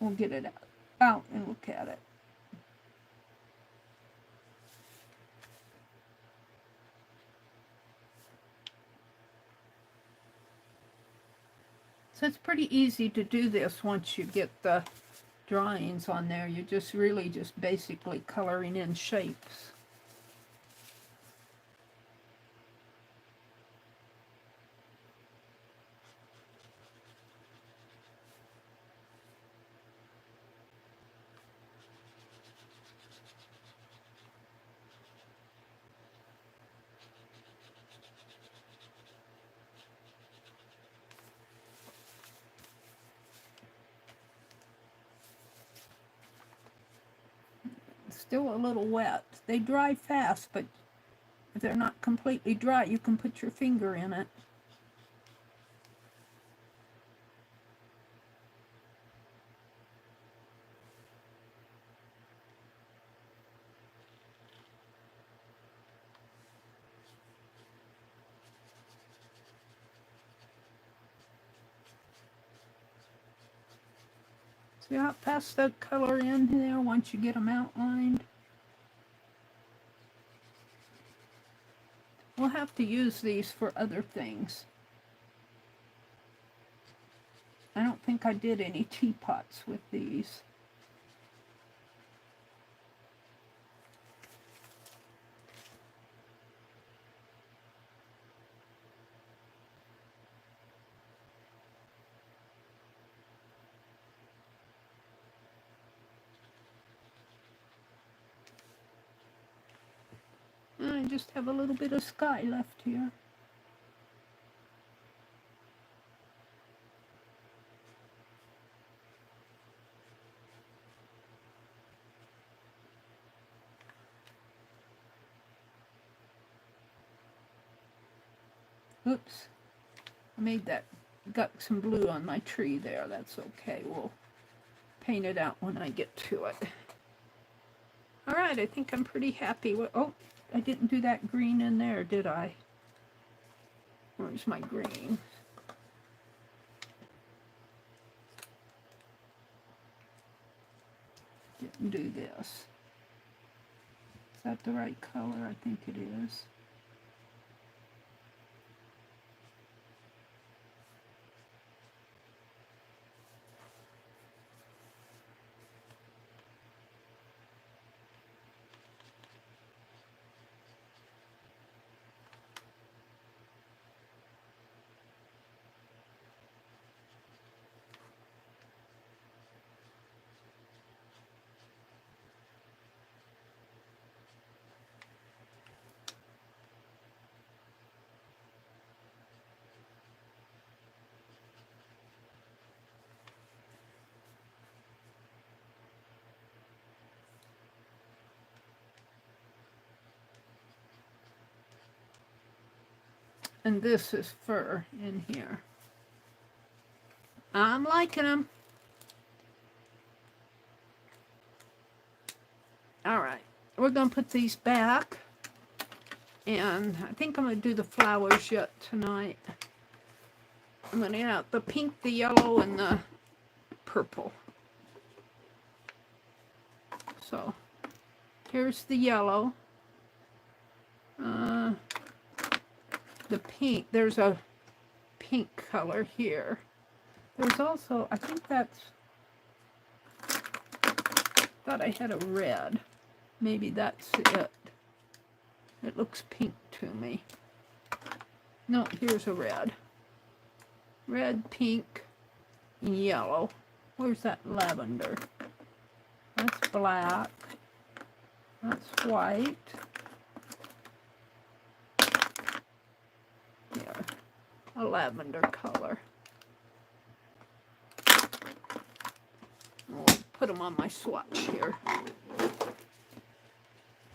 A: We'll get it out and look at it. So it's pretty easy to do this once you get the drawings on there. You're just really just basically coloring in shapes. Still a little wet. They dry fast, but if they're not completely dry, you can put your finger in it. See how fast the color in there once you get them outlined? We'll have to use these for other things. I don't think I did any teapots with these. I just have a little bit of sky left here. Oops, I made that, got some blue on my tree there. That's okay, we'll paint it out when I get to it. All right, I think I'm pretty happy with, oh, I didn't do that green in there, did I? Where's my green? Didn't do this. Is that the right color? I think it is. And this is fur in here. I'm liking them. All right, we're gonna put these back. And I think I'm gonna do the flowers yet tonight. I'm gonna get out the pink, the yellow, and the purple. So here's the yellow. The pink, there's a pink color here. There's also, I think that's, thought I had a red. Maybe that's it. It looks pink to me. No, here's a red. Red, pink, and yellow. Where's that lavender? That's black. That's white. Yeah, a lavender color. I'll put them on my swatch here.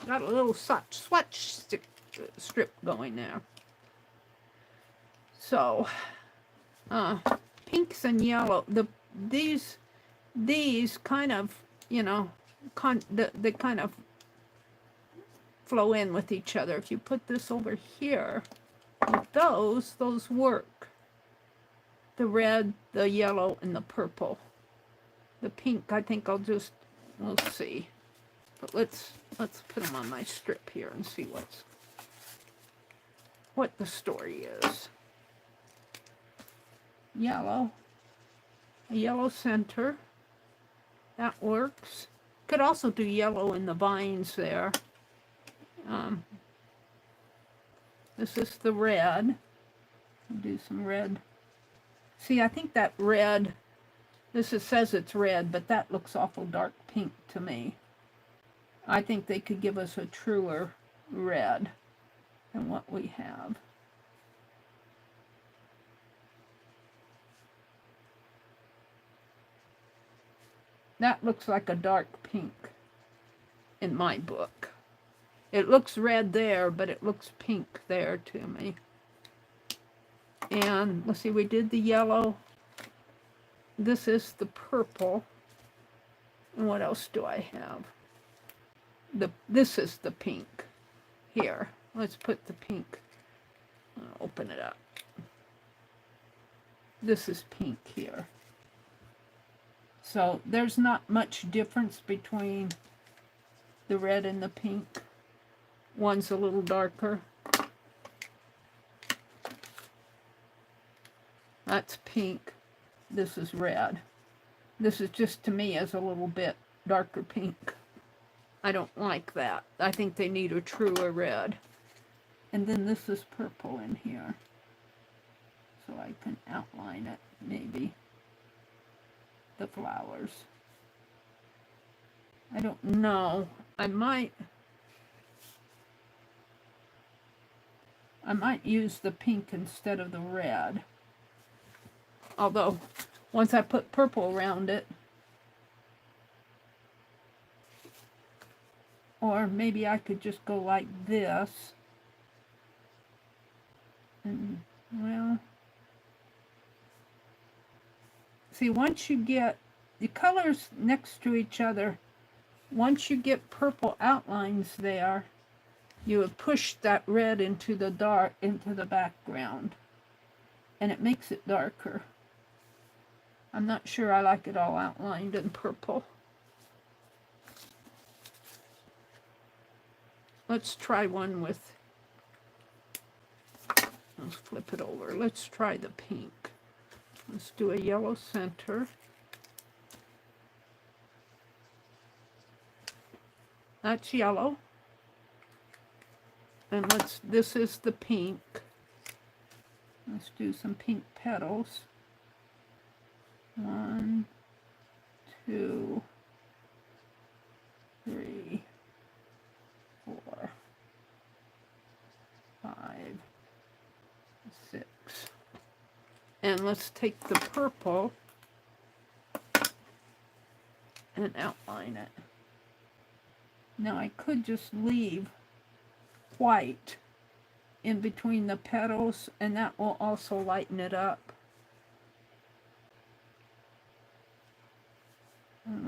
A: Got a little swatch strip going there. So, pinks and yellow. These kind of, you know, they kind of flow in with each other. If you put this over here with those work. The red, the yellow, and the purple. The pink, I think we'll see. But let's put them on my strip here and see what the story is. Yellow, a yellow center. That works. Could also do yellow in the vines there. This is the red. I'll do some red. See, I think that red, says it's red, but that looks awful dark pink to me. I think they could give us a truer red than what we have. That looks like a dark pink in my book. It looks red there, but it looks pink there to me. And let's see, we did the yellow. This is the purple. And what else do I have? This is the pink here. Let's put the pink. I'll open it up. This is pink here. So there's not much difference between the red and the pink. One's a little darker. That's pink. This is red. This is just, to me, as a little bit darker pink. I don't like that. I think they need a truer red. And then this is purple in here. So I can outline it, maybe. The flowers. I don't know. I might use the pink instead of the red. Although, once I put purple around it, or maybe I could just go like this. And, well, see, once you get the colors next to each other, once you get purple outlines there, you have pushed that red into the background, and it makes it darker. I'm not sure I like it all outlined in purple. Let's try one with, let's flip it over. Let's try the pink. Let's do a yellow center. That's yellow. And this is the pink. Let's do some pink petals. 1, 2, 3, 4, 5, 6. And let's take the purple and outline it. Now I could just leave white in between the petals, and that will also lighten it up. And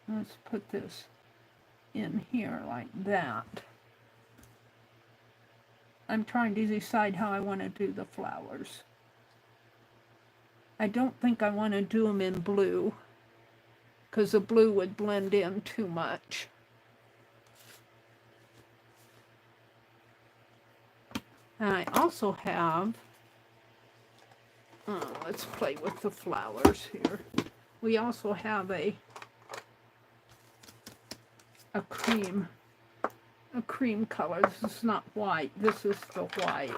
A: let's put this in here like that. I'm trying to decide how I want to do the flowers. I don't think I want to do them in blue, because the blue would blend in too much. And I also have, let's play with the flowers here. We also have a cream color. This is not white. This is the white.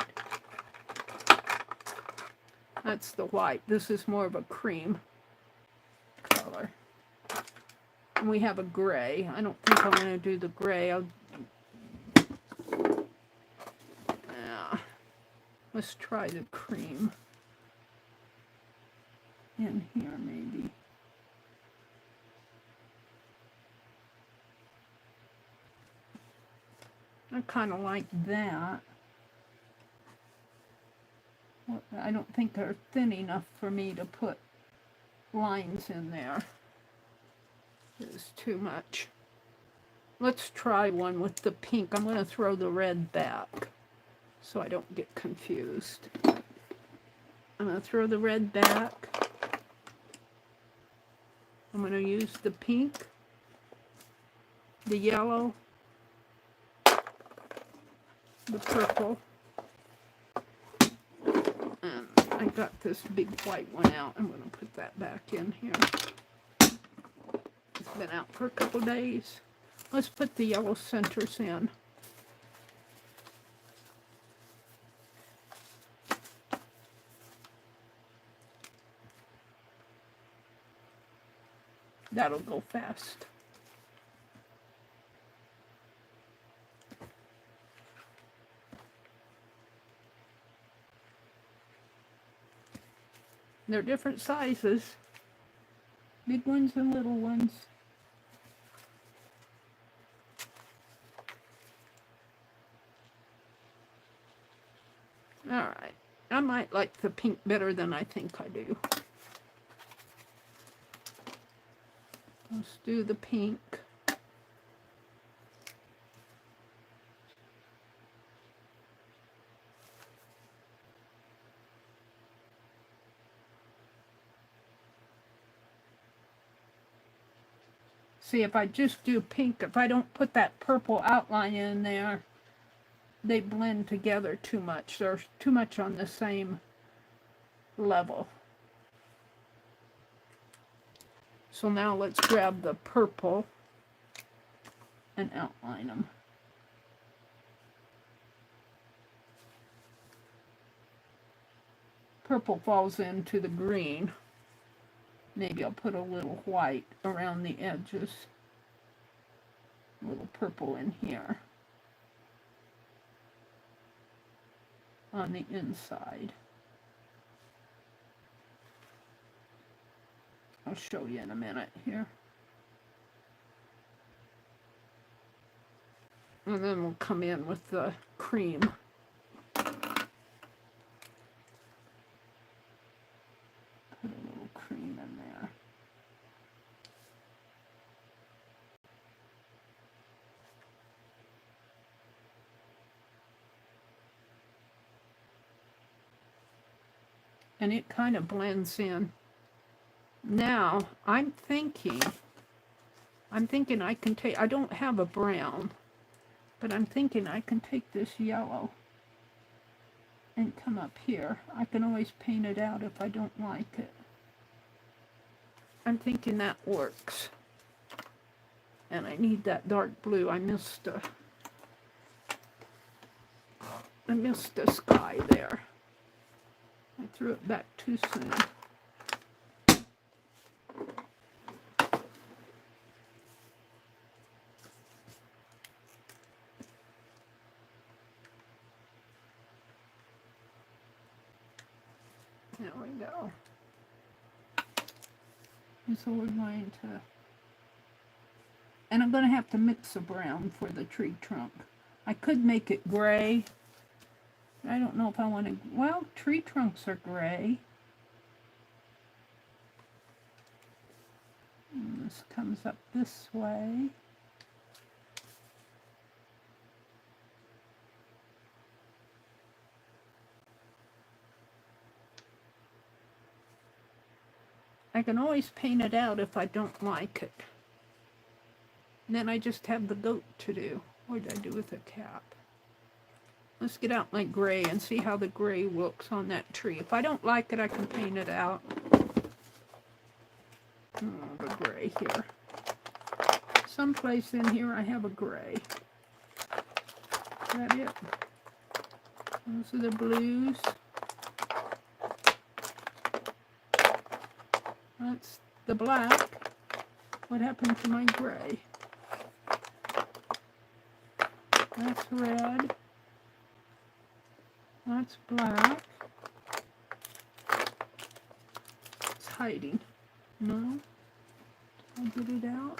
A: That's the white. This is more of a cream color. And we have a gray. I don't think I'm going to do the gray. Let's try the cream in here maybe. I kind of like that. I don't think they're thin enough for me to put lines in there. It's too much. Let's try one with the pink. I'm going to throw the red back so I don't get confused. I'm going to throw the red back. I'm going to use the pink, the yellow, the purple, and I got this big white one out. I'm going to put that back in here. It's been out for a couple days. Let's put the yellow centers in. That'll go fast. They're different sizes, big ones and little ones. All right, I might like the pink better than I think I do. Let's do the pink. See, if I just do pink, if I don't put that purple outline in there, they blend together too much. They're too much on the same level. So now let's grab the purple and outline them. Purple falls into the green. Maybe I'll put a little white around the edges. A little purple in here. On the inside. I'll show you in a minute here. And then we'll come in with the cream. Put a little cream in there. And it kind of blends in. Now, I'm thinking I can take, I don't have a brown, but I'm thinking I can take this yellow and come up here. I can always paint it out if I don't like it. I'm thinking that works. And I need that dark blue. I missed the sky there. I threw it back too soon. There we go. And so we're going to, and I'm going to have to mix a brown for the tree trunk. I could make it gray. I don't know if I want to, well, tree trunks are gray. And this comes up this way. I can always paint it out if I don't like it. And then I just have the goat to do. What did I do with the cap? Let's get out my gray and see how the gray looks on that tree. If I don't like it, I can paint it out. Oh, the gray here. Someplace in here I have a gray. Is that it? Those are the blues. That's the black. What happened to my gray? That's red. That's black. It's hiding. No. I'll get it out.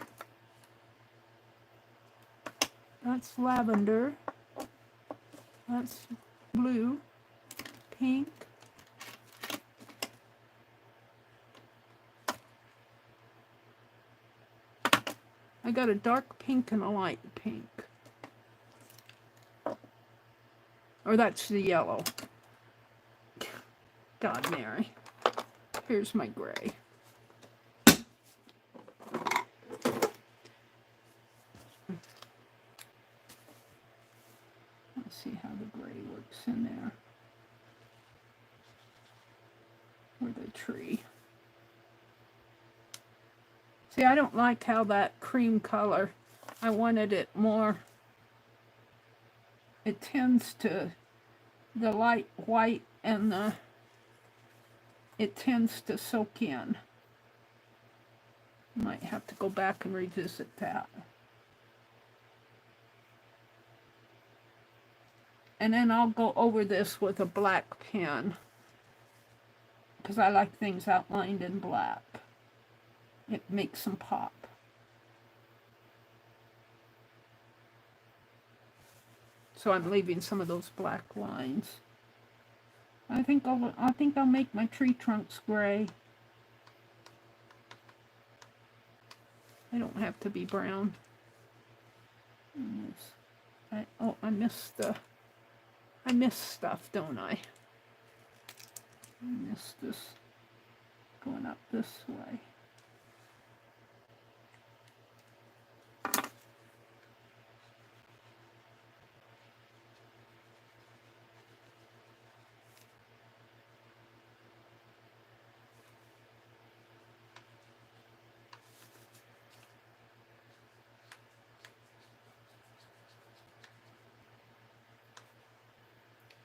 A: That's lavender. That's blue. Pink. I got a dark pink and a light pink. Or that's the yellow. God, Mary. Here's my gray. Let's see how the gray works in there. Or the tree. See, I don't like how that cream color, I wanted it more, it tends to, the light white and it tends to soak in. Might have to go back and revisit that. And then I'll go over this with a black pen, because I like things outlined in black. It makes them pop. So I'm leaving some of those black lines. I think I'll make my tree trunks gray. They don't have to be brown. I missed stuff, don't I? I missed this going up this way.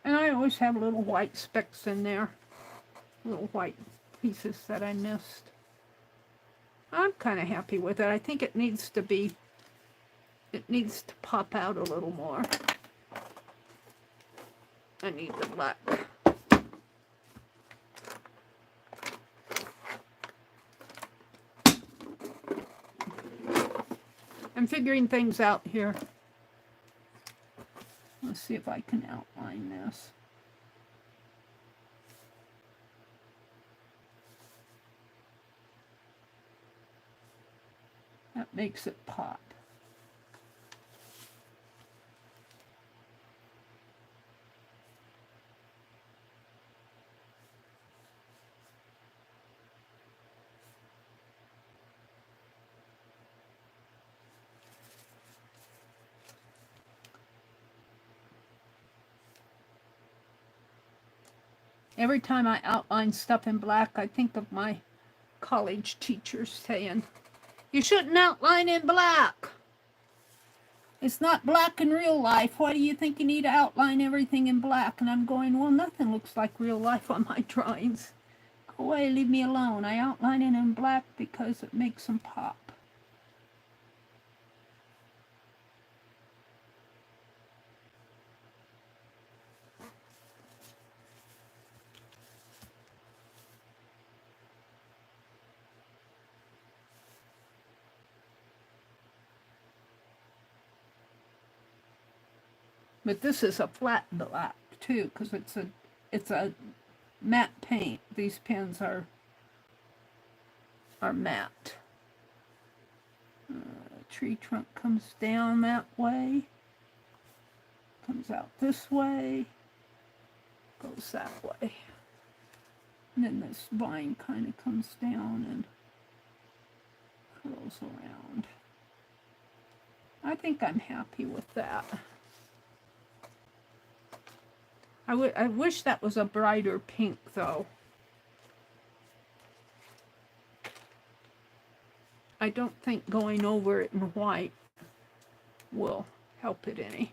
A: And I always have little white specks in there. Little white pieces that I missed. I'm kind of happy with it. I think it needs to pop out a little more. I need the black. I'm figuring things out here. Let's see if I can outline this. That makes it pop. Every time I outline stuff in black, I think of my college teachers saying, "You shouldn't outline in black. It's not black in real life. Why do you think you need to outline everything in black?" And I'm going, well, nothing looks like real life on my drawings. Go away, leave me alone. I outline it in black because it makes them pop. But this is a flat black too, because it's a matte paint. These pens are matte. Tree trunk comes down that way, comes out this way, goes that way, and then this vine kind of comes down and curls around. I think I'm happy with that. I wish that was a brighter pink, though. I don't think going over it in white will help it any.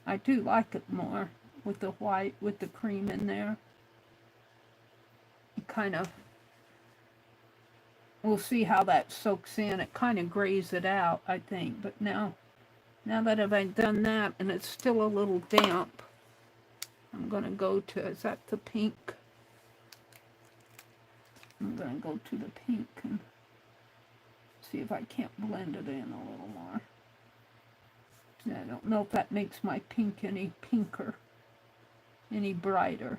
A: I do like it more with the white, with the cream in there. It kind of we'll see how that soaks in. It kind of grays it out, I think. But now that I've done that and it's still a little damp, I'm going to go to, is that the pink? I'm going to go to the pink and see if I can't blend it in a little more. I don't know if that makes my pink any pinker, any brighter.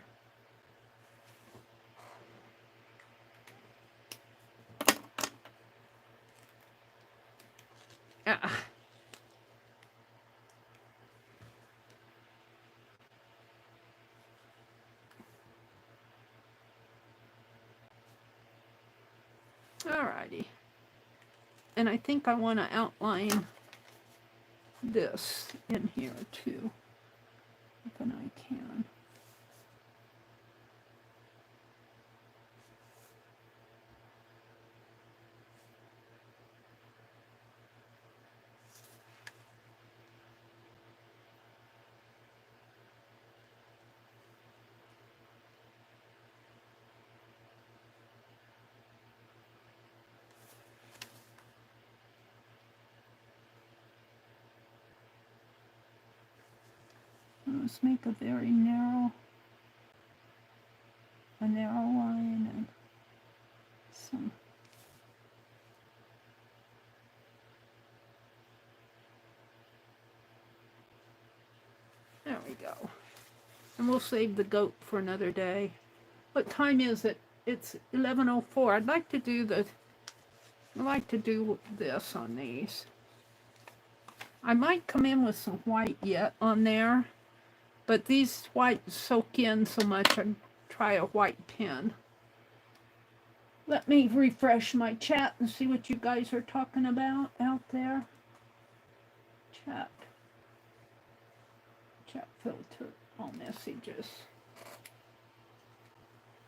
A: Alrighty. And I think I want to outline this in here too, if I can. Let's make a very narrow line and some. There we go. And we'll save the goat for another day. What time is it? It's 11:04. I'd like to do this on these. I might come in with some white yet on there, but these whites soak in so much I'd try a white pen. Let me refresh my chat and see what you guys are talking about out there. Chat filter, all messages.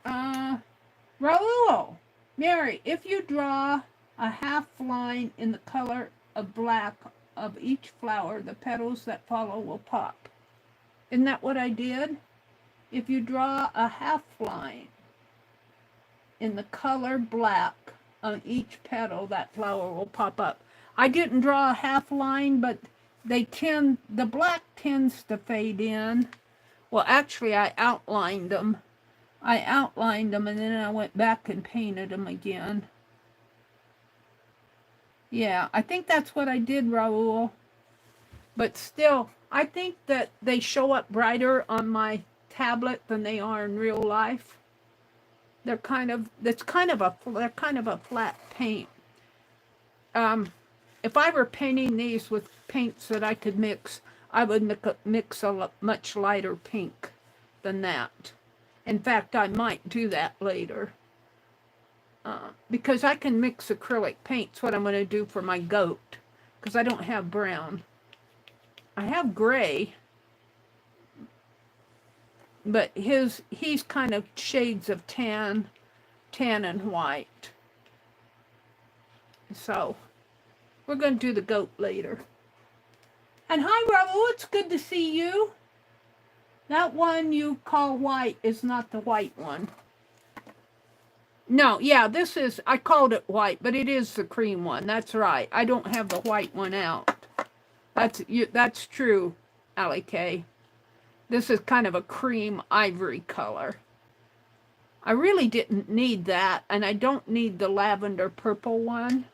A: Raul, Meri, if you draw a half line in the color of black of each flower, the petals that follow will pop. Isn't that what I did? If you draw a half line in the color black on each petal, that flower will pop up. I didn't draw a half line, but the black tends to fade in. Well, actually, I outlined them and then I went back and painted them again. Yeah, I think that's what I did, Raul. But still, I think that they show up brighter on my tablet than they are in real life. They're kind of a flat paint. If I were painting these with paints that I could mix, I would mix a much lighter pink than that. In fact, I might do that later. Because I can mix acrylic paints, what I'm going to do for my goat, because I don't have brown. I have gray, but he's kind of shades of tan and white. So we're going to do the goat later. And hi, Raul, it's good to see you. That one you call white is not the white one. No, yeah, I called it white, but it is the cream one. That's right. I don't have the white one out. That's true, Allie K. This is kind of a cream ivory color. I really didn't need that, and I don't need the lavender purple one.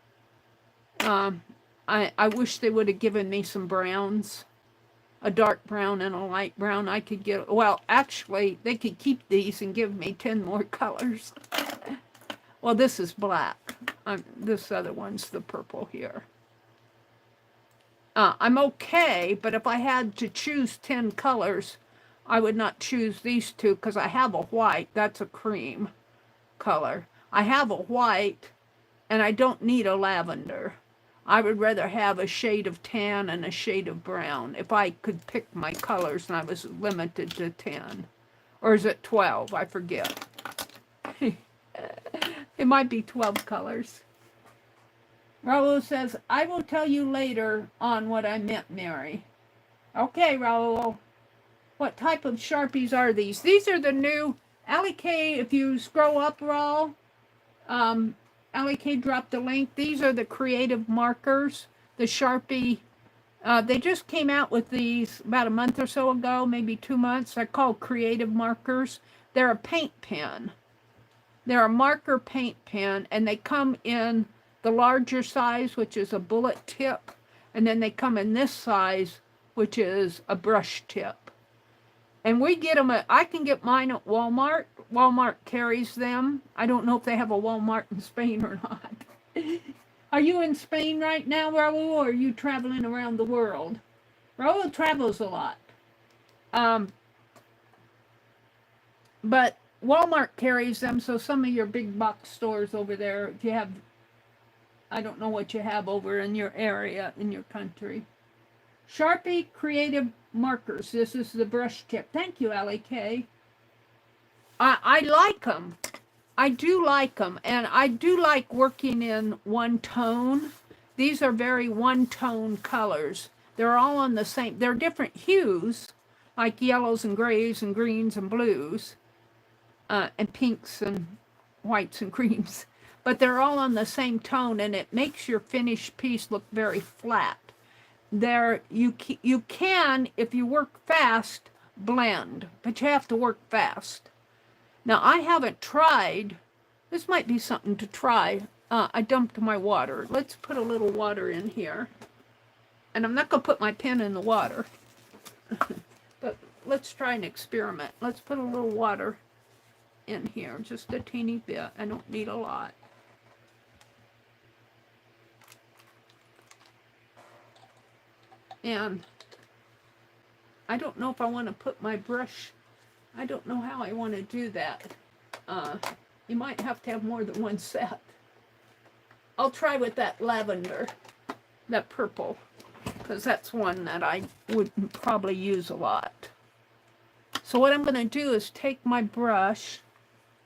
A: I wish they would have given me some browns. A dark brown and a light brown. I could get, well, actually, they could keep these and give me 10 more colors. Well, this is black. This other one's the purple here. I'm okay, but if I had to choose 10 colors, I would not choose these two because I have a white. That's a cream color. I have a white, and I don't need a lavender. I would rather have a shade of tan and a shade of brown if I could pick my colors and I was limited to 10. Or is it 12? I forget. It might be 12 colors. Raul says, I will tell you later on what I meant, Meri. Okay, Raul. What type of Sharpies are these? These are the new, Allie K, if you scroll up, Raul, K dropped the link. These are the creative markers, the Sharpie. They just came out with these about a month or so ago, maybe 2 months. They're called creative markers. They're a paint pen. They're a marker paint pen, and they come in the larger size, which is a bullet tip, and then they come in this size, which is a brush tip. And we get them I can get mine at Walmart. Walmart carries them. I don't know if they have a Walmart in Spain or not. Are you in Spain right now, Raul, or are you traveling around the world? Raul travels a lot. But Walmart carries them, so some of your big box stores over there, if you have, I don't know what you have over in your area, in your country. Sharpie Creative Markers. This is the brush tip. Thank you, K. I like them. I do like them, and I do like working in one tone. These are very one-tone colors. They're all on the same, they're different hues, like yellows and grays and greens and blues, and pinks and whites and creams. But they're all on the same tone, and it makes your finished piece look very flat. There, you can, if you work fast, blend, but you have to work fast. Now, I haven't tried. This might be something to try. I dumped my water. Let's put a little water in here. And I'm not going to put my pen in the water. But let's try an experiment. Let's put a little water in here. Just a teeny bit. I don't need a lot. And I don't know if I want to put my brush. I don't know how I want to do that. You might have to have more than one set. I'll try with that lavender, that purple, because that's one that I would probably use a lot. So what I'm going to do is take my brush.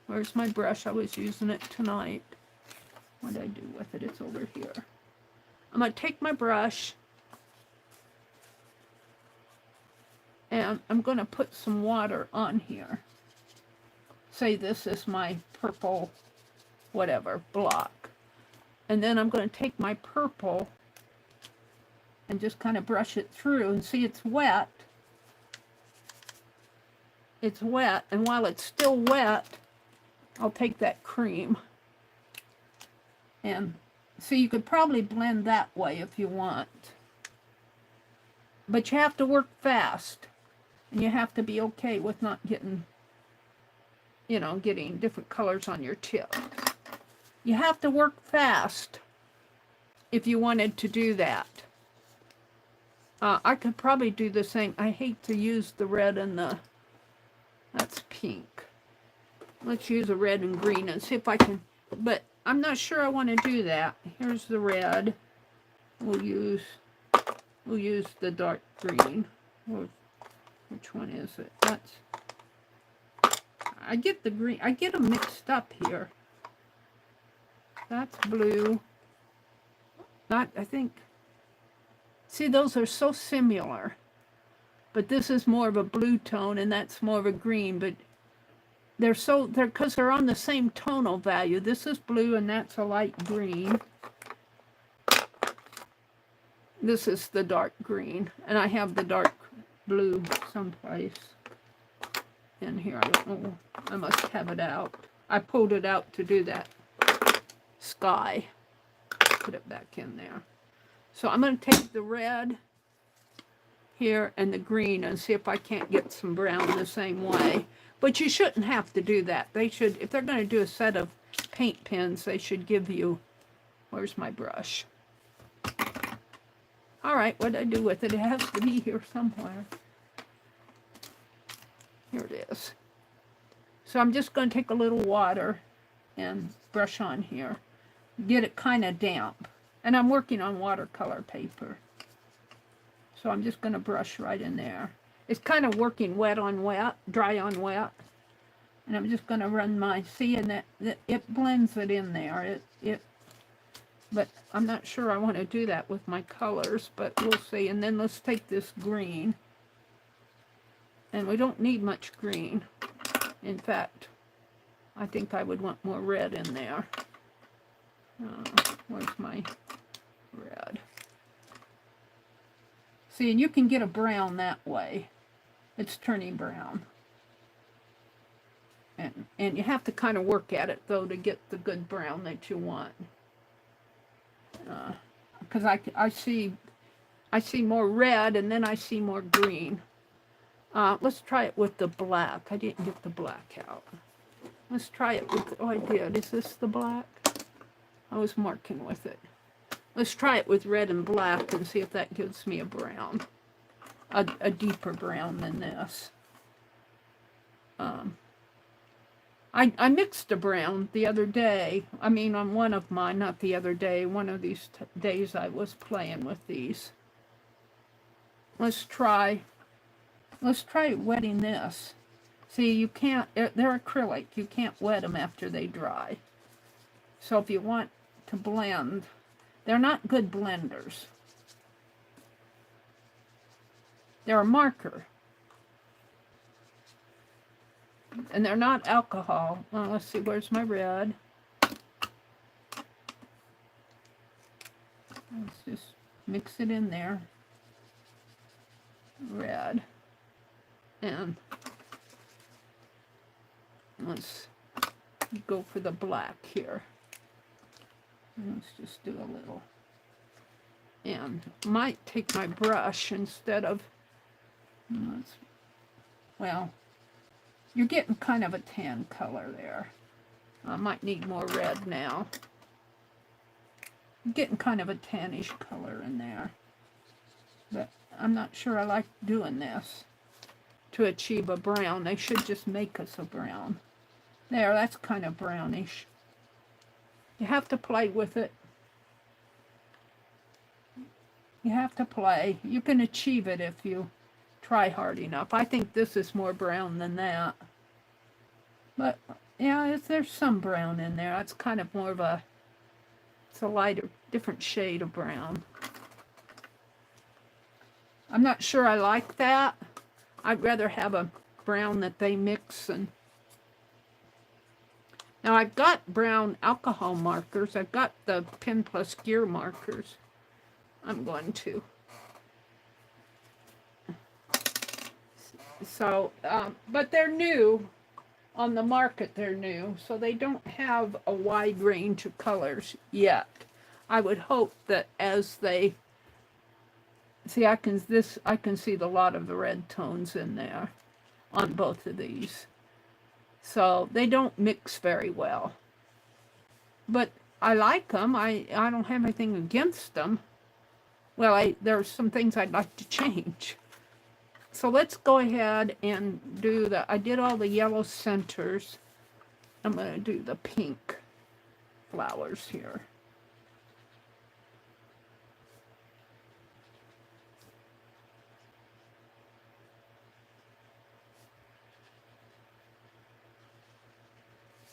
A: Where's my brush? I was using it tonight. What did I do with it? It's over here. I'm going to take my brush, and I'm going to put some water on here. Say this is my purple, whatever, block. And then I'm going to take my purple and just kind of brush it through. And see, it's wet. It's wet. And while it's still wet, I'll take that cream. And see, you could probably blend that way if you want. But you have to work fast. And you have to be okay with not getting, you know, getting different colors on your tip. You have to work fast if you wanted to do that. I could probably do the same. I hate to use the red and the, that's pink. Let's use a red and green and see if I can, but I'm not sure I want to do that. Here's the red. We'll use the dark green. Which one is it? That's, I get the green, I get them mixed up here. That's blue. That, I think, see, those are so similar. But this is more of a blue tone and that's more of a green, but because they're on the same tonal value. This is blue and that's a light green. This is the dark green, and I have the dark blue someplace in here. I don't know. I must have it out. I pulled it out to do that sky. Put it back in there. So I'm going to take the red here and the green and see if I can't get some brown the same way. But you shouldn't have to do that. They should, if they're going to do a set of paint pens, they should give you, where's my brush? All right, what did I do with it? It has to be here somewhere. Here it is. So I'm just going to take a little water and brush on here. Get it kind of damp. And I'm working on watercolor paper. So I'm just going to brush right in there. It's kind of working wet on wet, dry on wet. And I'm just going to run my, see, and that it blends it in there. But I'm not sure I want to do that with my colors, but we'll see. And then let's take this green. And we don't need much green. In fact, I think I would want more red in there. Where's my red? See, and you can get a brown that way. It's turning brown. And you have to kind of work at it, though, to get the good brown that you want. Because I see more red, and then I see more green. Let's try it with the black. I didn't get the black out. Let's try it with, oh, I did. Is this the black? I was marking with it. Let's try it with red and black and see if that gives me a brown. A deeper brown than this. I mixed a brown the other day. I mean, on one of mine, not the other day. One of these days I was playing with these. Let's try wetting this. See, you can't, they're acrylic. You can't wet them after they dry. So if you want to blend, they're not good blenders. They're a marker. And they're not alcohol. Well, let's see, where's my red? Let's just mix it in there. Red. And let's go for the black here. Let's just do a little. And might take my brush instead of, well, you're getting kind of a tan color there. I might need more red now. I'm getting kind of a tannish color in there. But I'm not sure I like doing this to achieve a brown. They should just make us a brown. There, that's kind of brownish. You have to play with it. You have to play. You can achieve it if you try hard enough. I think this is more brown than that. But, yeah, there's some brown in there. It's kind of more of a, it's a lighter, different shade of brown. I'm not sure I like that. I'd rather have a brown that they mix. And now I've got brown alcohol markers. I've got the Pen Plus Gear markers. I'm going to. So, but they're new. On the market, they're new. So they don't have a wide range of colors yet. I would hope that as they... See, I can see a lot of the red tones in there on both of these. So they don't mix very well. But I like them. I don't have anything against them. Well, there's some things I'd like to change. So let's go ahead and do I did all the yellow centers. I'm going to do the pink flowers here.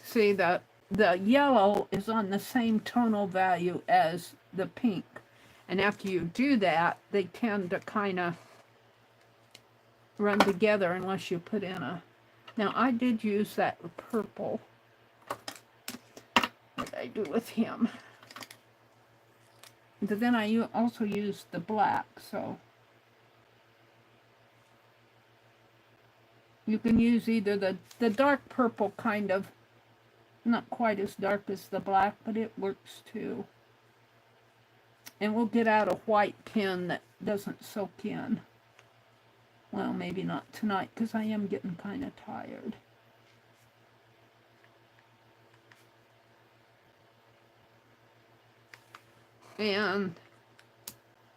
A: See, the yellow is on the same tonal value as the pink. And after you do that, they tend to kind of run together unless you put in a... Now, I did use that purple. What did I do with him? But then I also used the black, so... You can use either the dark purple kind of, not quite as dark as the black, but it works too. And we'll get out a white pen that doesn't soak in. Well, maybe not tonight, because I am getting kind of tired. And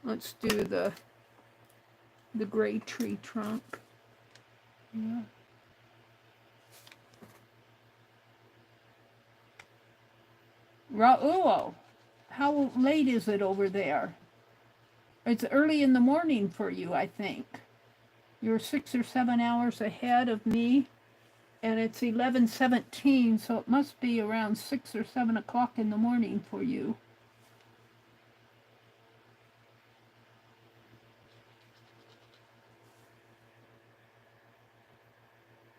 A: let's do the gray tree trunk. Yeah. Raul, how late is it over there? It's early in the morning for you, I think. You're 6 or 7 hours ahead of me, and it's 11:17, so it must be around 6 or 7 o'clock in the morning for you.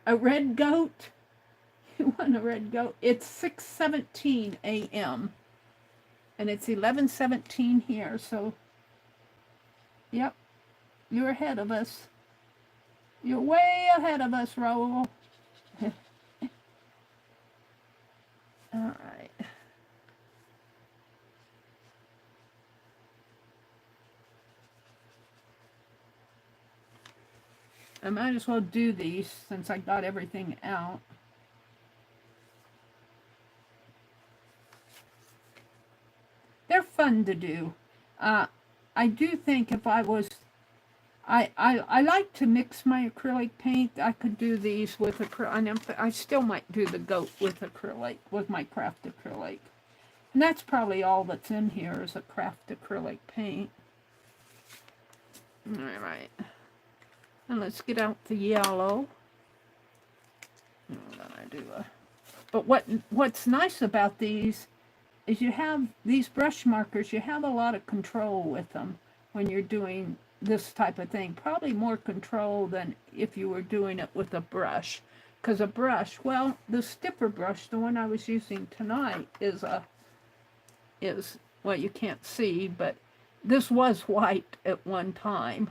A: A red goat? You want a red goat? It's 6:17 a.m. And it's 11:17 here, so yep, you're ahead of us. You're way ahead of us, Raul. All right. I might as well do these since I got everything out. They're fun to do. I do think if I was, I like to mix my acrylic paint. I could do these with acrylic. I still might do the goat with acrylic, with my craft acrylic. And that's probably all that's in here is a craft acrylic paint. All right. And let's get out the yellow. I'm gonna do a. But what's nice about these is you have these brush markers. You have a lot of control with them when you're doing this type of thing. Probably more control than if you were doing it with a brush. Because a brush, well, the stiffer brush, the one I was using tonight, is well, you can't see, but this was white at one time.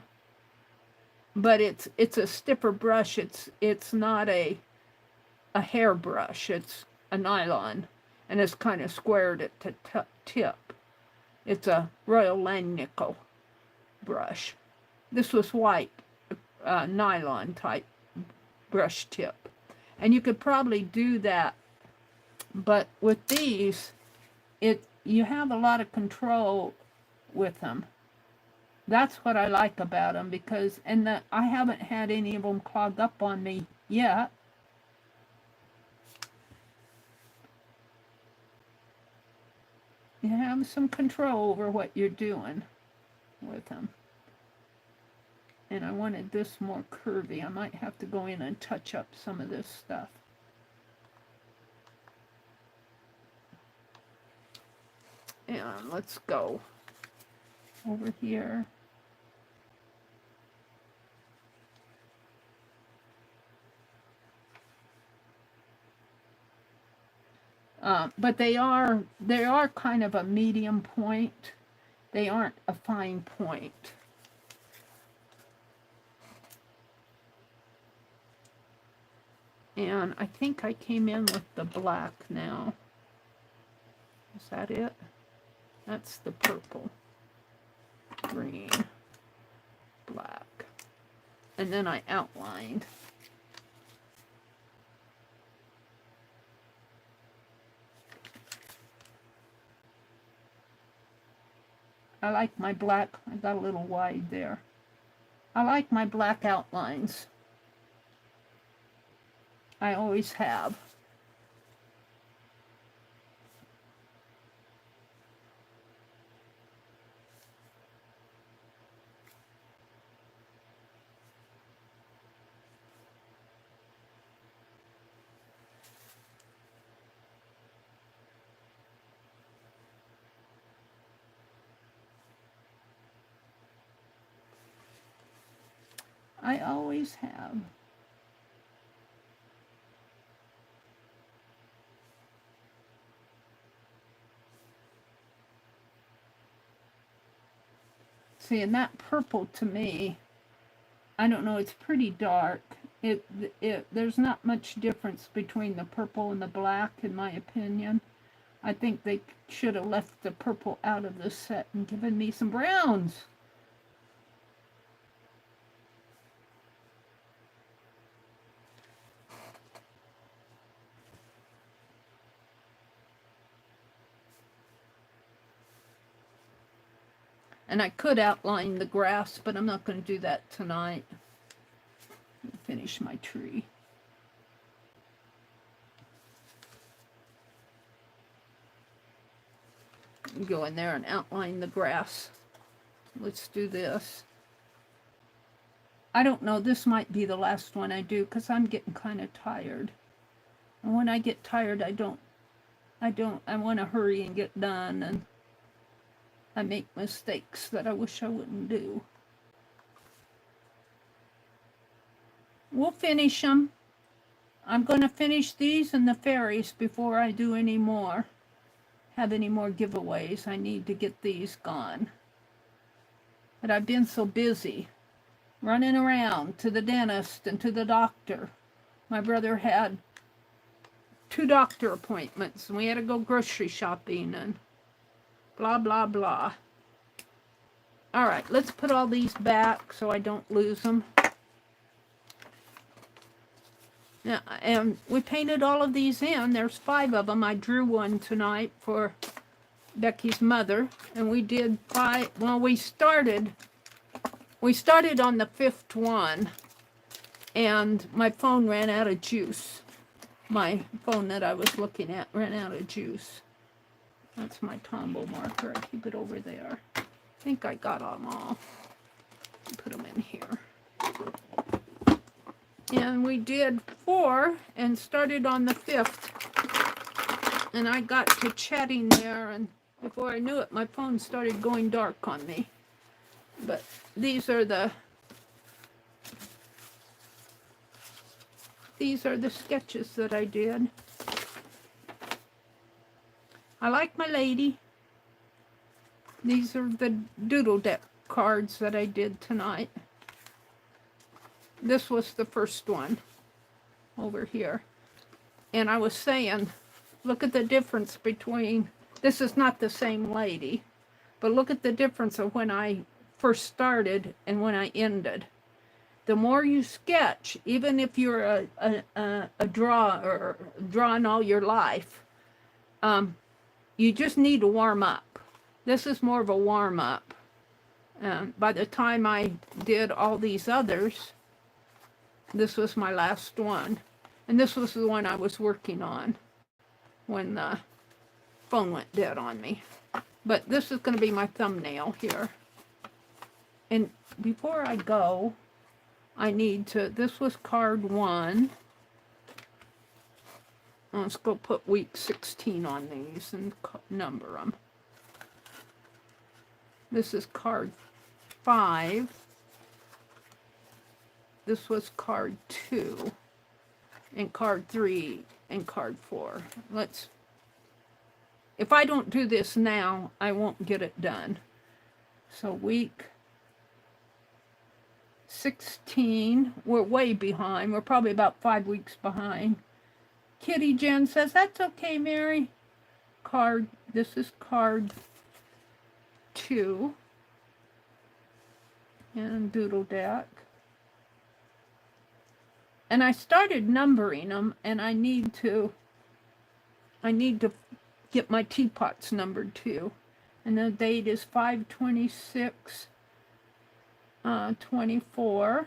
A: But it's a stiffer brush. It's not a hair brush. It's a nylon, and it's kind of squared at the tip. It's a Royal Langnickel brush. This was white, nylon type brush tip, and you could probably do that. But with these, you have a lot of control with them. That's what I like about them, because I haven't had any of them clog up on me yet. You have some control over what you're doing with them. And I wanted this more curvy. I might have to go in and touch up some of this stuff. And let's go over here. But they are kind of a medium point. They aren't a fine point. And I think I came in with the black now. Is that it? That's the purple, green, black. And then I outlined. I like my black. I got a little wide there. I like my black outlines. I always have. I always have. See, and that purple to me, I don't know, it's pretty dark. There's not much difference between the purple and the black, in my opinion. I think they should have left the purple out of this set and given me some browns. And I could outline the grass, but I'm not going to do that tonight. Finish my tree. Go in there and outline the grass. Let's do this. I don't know, this might be the last one I do because I'm getting kind of tired. And when I get tired, I want to hurry and get done, and I make mistakes that I wish I wouldn't do. We'll finish them. I'm going to finish these and the fairies before I do any more. have any more giveaways. I need to get these gone. But I've been so busy running around to the dentist and to the doctor. My brother had 2 doctor appointments, and we had to go grocery shopping and blah, blah, blah. All right, let's put all these back so I don't lose them. Now, and we painted all of these in. There's 5 of them. I drew one tonight for Becky's mother, and we did 5. Well, we started on the 5th one, and my phone ran out of juice. My phone that I was looking at ran out of juice. That's my Tombow marker. I keep it over there. I think I got them all. Put them in here. And we did 4 and started on the 5th. And I got to chatting there, and before I knew it, my phone started going dark on me. But these are the sketches that I did. I like my lady. These are the Doodle deck cards that I did tonight. This was the first one over here. And I was saying, look at the difference between, this is not the same lady, but look at the difference of when I first started and when I ended. The more you sketch, even if you're a drawer, drawing all your life, you just need to warm up. This is more of a warm up. By the time I did all these others, this was my last one. And this was the one I was working on when the phone went dead on me. But this is going to be my thumbnail here. And before I go, I need to, this was card 1. Let's go put week 16 on these and number them. This is card 5. This was card 2, and card 3, and card 4. If I don't do this now, I won't get it done. So week 16, we're way behind. We're probably about 5 weeks behind. Kitty Jen says, that's okay, Mary. This is card 2. And Doodle deck. And I started numbering them, and I need to get my teapots numbered too. And the date is 5/26/24.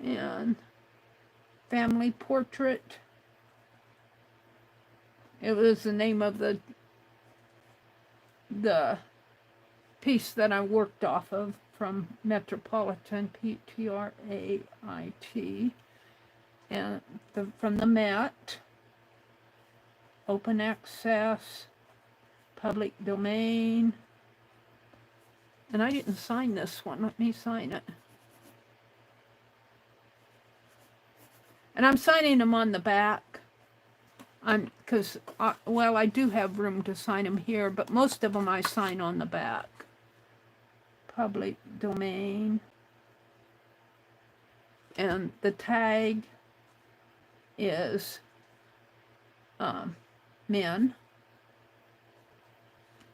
A: And family portrait. It was the name of the piece that I worked off of from Metropolitan, P-T-R-A-I-T, and from the Met, open access, public domain, and I didn't sign this one. Let me sign it. And I'm signing them on the back. Because, well, I do have room to sign them here, but most of them I sign on the back. Public domain. And the tag is men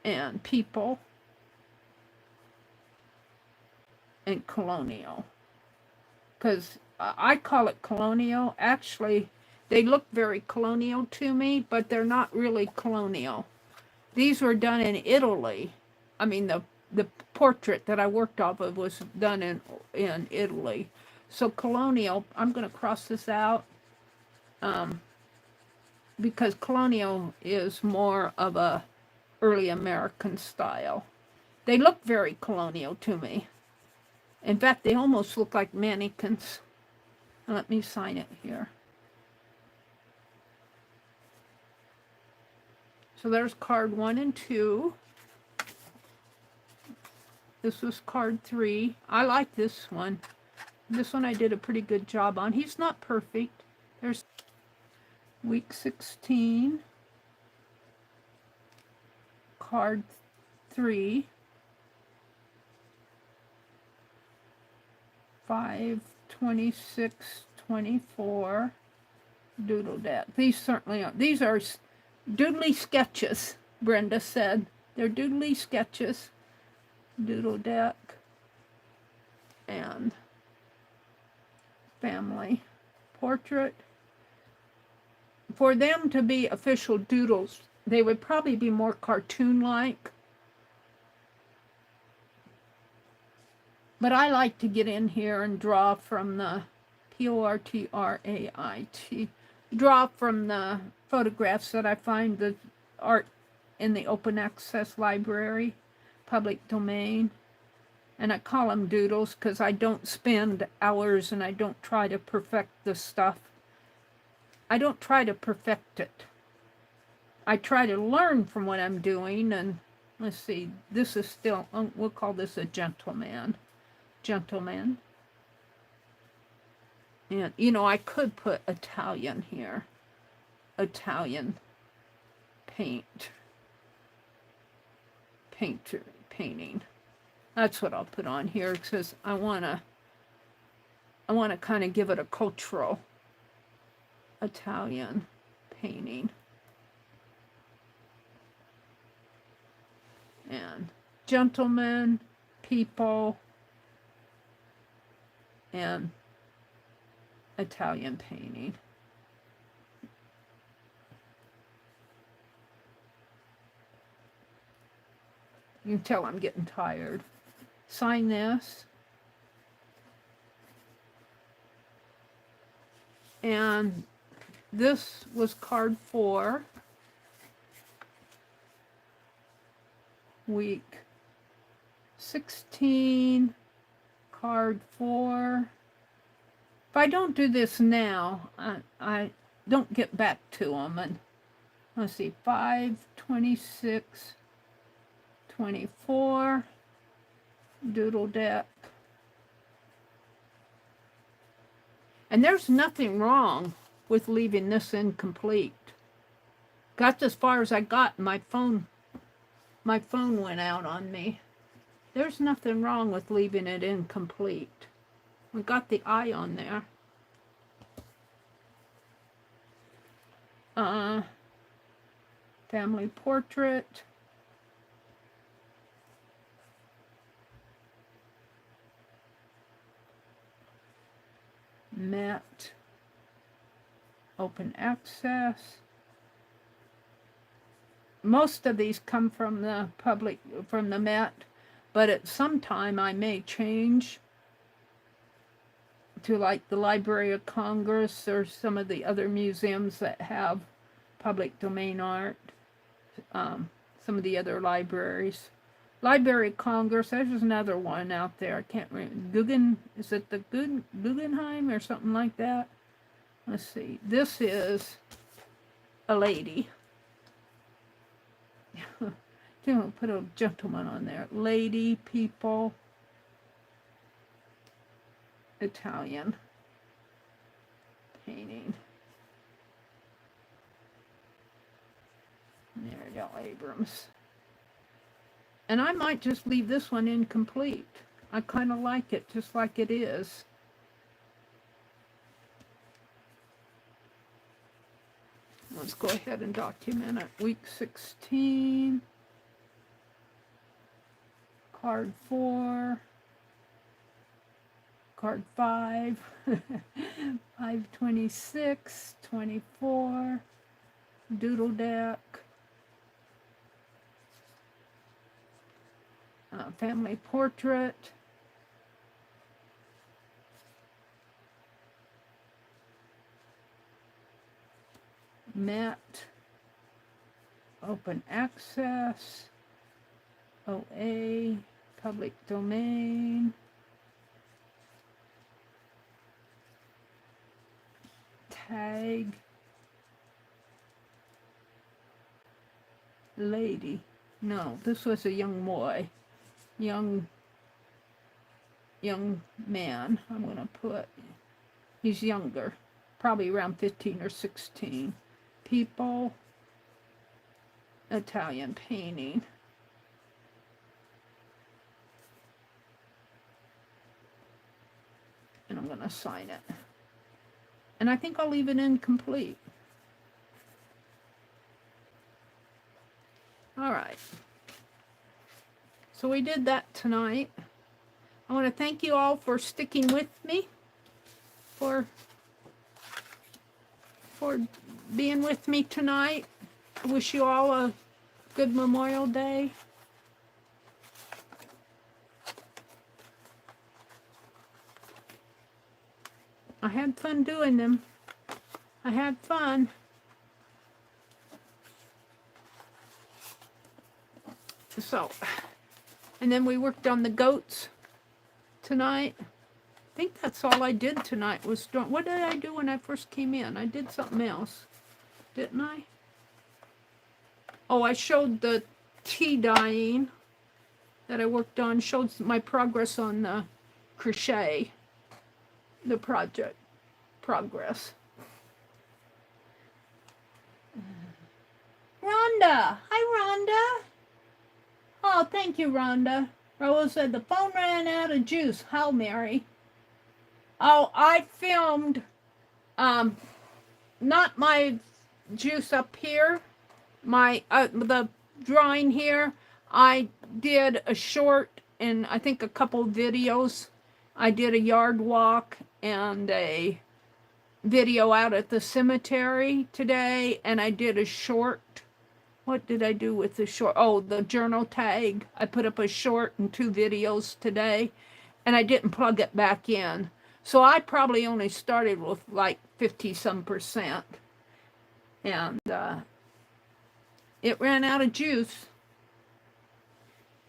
A: and people and colonial. Because I call it colonial. Actually, they look very colonial to me, but they're not really colonial. These were done in Italy. I mean, the portrait that I worked off of was done in Italy. So colonial, I'm going to cross this out because colonial is more of a early American style. They look very colonial to me. In fact, they almost look like mannequins. Let me sign it here. So there's card 1 and 2. This was card 3. I like this one. This one I did a pretty good job on. He's not perfect. There's week 16. card 3, 5, 26, 24, doodle deck. These certainly are, these are doodly sketches, Brenda said. They're doodly sketches, doodle deck, and family portrait. For them to be official doodles, they would probably be more cartoon-like. But I like to get in here and draw from the P-O-R-T-R-A-I-T, draw from the photographs that I find the art in the open access library, public domain. And I call them doodles because I don't spend hours and I don't try to perfect the stuff. I don't try to perfect it. I try to learn from what I'm doing. And let's see, this is still, we'll call this a gentleman. Gentleman. And, you know, I could put Italian here. Italian painting. That's what I'll put on here because I want to kind of give it a cultural Italian painting. And gentlemen, people, and Italian painting. You can tell I'm getting tired. Sign this. And this was card 4. Week 16. Card 4. If I don't do this now, I don't get back to them. And let's see, 5, 26, 24, doodle deck. And there's nothing wrong with leaving this incomplete. Got as far as I got, my phone went out on me. There's nothing wrong with leaving it incomplete. We got the eye on there. Family portrait. Met. Open access. Most of these come from the public, from the Met, but at some time I may change to like the Library of Congress or some of the other museums that have public domain art. Some of the other libraries. Library of Congress, there's another one out there. I can't remember. Is it the Guggenheim or something like that? Let's see. This is a lady. Put a gentleman on there. Lady, people, Italian painting. Meridel Abrams. And I might just leave this one incomplete. I kind of like it just like it is. Let's go ahead and document it. Week 16. Card 4. Card 5. 526, 24. Doodle deck. Family portrait. Met. Open access. OA. Public domain. Tag. Lady. No, this was a young boy. Young man. I'm going to put, he's younger, probably around 15 or 16. People, Italian painting. and I'm going to sign it. And I think I'll leave it incomplete. All right. So we did that tonight. I want to thank you all for sticking with me, for being with me tonight. I wish you all a good Memorial Day. I had fun doing them. I had fun. So, and then we worked on the goats tonight. I think that's all I did tonight was drawing. What did I do when I first came in? I did something else, didn't I? Oh, I showed the tea dyeing that I worked on, showed my progress on the crochet, the project progress. Rhonda! Hi, Rhonda! Oh, thank you, Rhonda. Raoul said the phone ran out of juice. How, Mary? Oh, I filmed, not my juice up here, my, the drawing here. I did a short and I think a couple videos. I did a yard walk and a video out at the cemetery today, and I did a short. What did I do with the short? Oh, the journal tag. I put up a short and 2 videos today, and I didn't plug it back in. So I probably only started with like 50-some%. And it ran out of juice.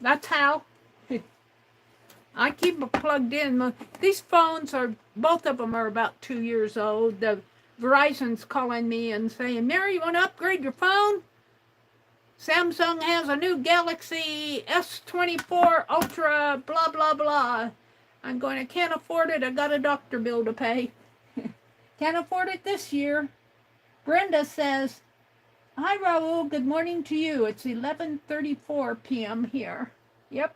A: That's how. I keep it plugged in. These phones are, both of them are about 2 years old. The Verizon's calling me and saying, Mary, you want to upgrade your phone? Samsung has a new Galaxy S24 Ultra, blah, blah, blah. I'm going, I can't afford it. I got a doctor bill to pay. Can't afford it this year. Brenda says, hi, Raoul. Good morning to you. It's 11:34 p.m. here. Yep.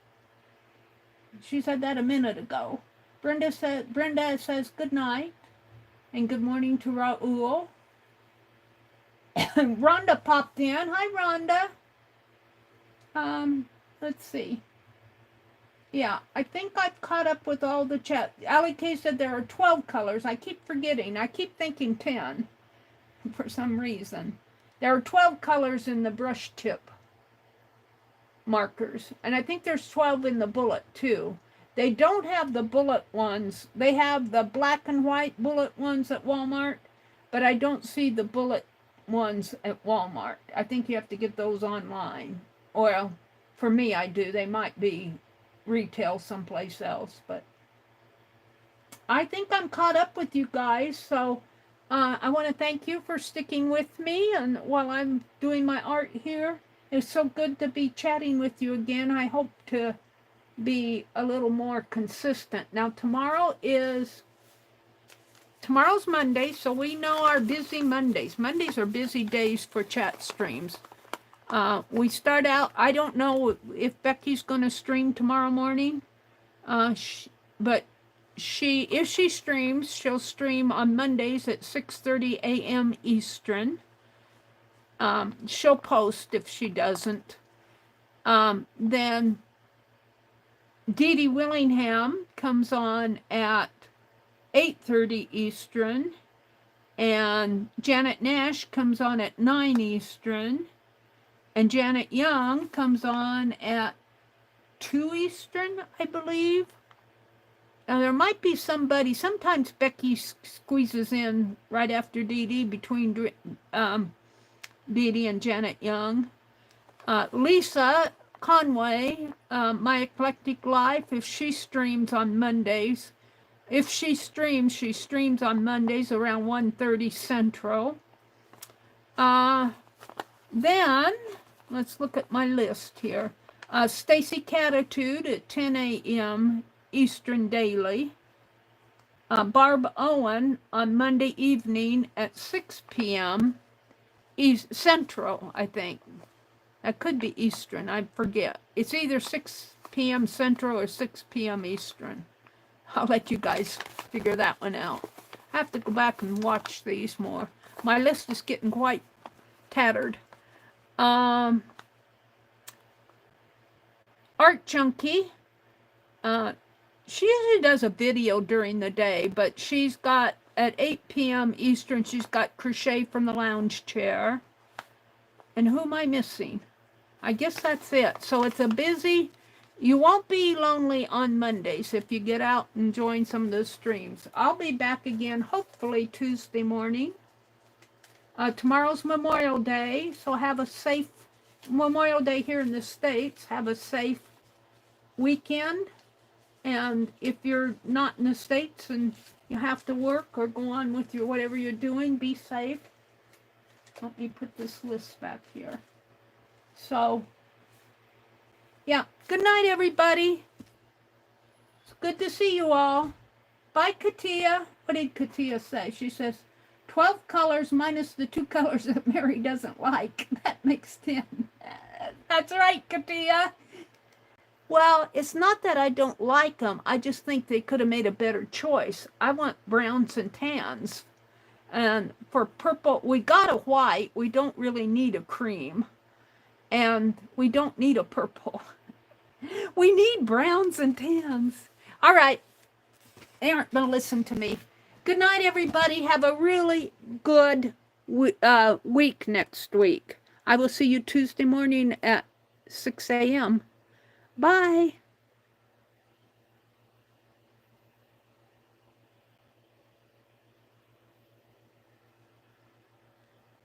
A: She said that a minute ago. Brenda says good night and good morning to Raoul. Rhonda popped in. Hi, Rhonda. Let's see. Yeah, I think I've caught up with all the chat. Allie K said there are 12 colors. I keep forgetting. I keep thinking 10 for some reason. There are 12 colors in the brush tip markers, and I think there's 12 in the bullet too. They don't have the bullet ones. They have the black and white bullet ones at Walmart, but I don't see the bullet ones at Walmart. I think you have to get those online. Well, for me, I do. They might be retail someplace else, but I think I'm caught up with you guys. So I want to thank you for sticking with me, and while I'm doing my art here, it's so good to be chatting with you again. I hope to be a little more consistent. Now tomorrow's Monday, so we know our busy Mondays. Mondays are busy days for chat streams. We start out, I don't know if Becky's going to stream tomorrow morning, but if she streams, she'll stream on Mondays at 6:30 a.m. Eastern. She'll post if she doesn't. Then Dee Dee Willingham comes on at 8:30 Eastern, and Janet Nash comes on at 9 Eastern, and Janet Young comes on at 2 Eastern, I believe. Now, there might be somebody, sometimes Becky squeezes in right after Dee Dee, between Dee Dee and Janet Young. Lisa Conway, My Eclectic Life, if she streams on Mondays. If she streams on Mondays around 1:30 Central. Then, let's look at my list here. Stacy Catitude at 10 a.m. Eastern daily. Barb Owen on Monday evening at 6 p.m. Central, I think. That could be Eastern, I forget. It's either 6 p.m. Central or 6 p.m. Eastern. I'll let you guys figure that one out. I have to go back and watch these more. My list is getting quite tattered. Art Junkie. She usually does a video during the day, but she's got, at 8 p.m. Eastern, she's got Crochet from the Lounge Chair. And who am I missing? I guess that's it. So it's a busy, you won't be lonely on Mondays if you get out and join some of those streams. I'll be back again, hopefully Tuesday morning. Tomorrow's Memorial Day, so have a safe Memorial Day here in the States. Have a safe weekend. And if you're not in the States and you have to work or go on with your whatever you're doing, be safe. Let me put this list back here. So, yeah. Good night, everybody. It's good to see you all. Bye, Katia. What did Katia say? She says, 12 colors minus the 2 colors that Meri doesn't like. That makes 10. That's right, Katia. Well, it's not that I don't like them. I just think they could have made a better choice. I want browns and tans. And for purple, we got a white. We don't really need a cream. And we don't need a purple. We need browns and tans. All right. They aren't going to listen to me. Good night, everybody. Have a really good week next week. I will see you Tuesday morning at 6 a.m. Bye.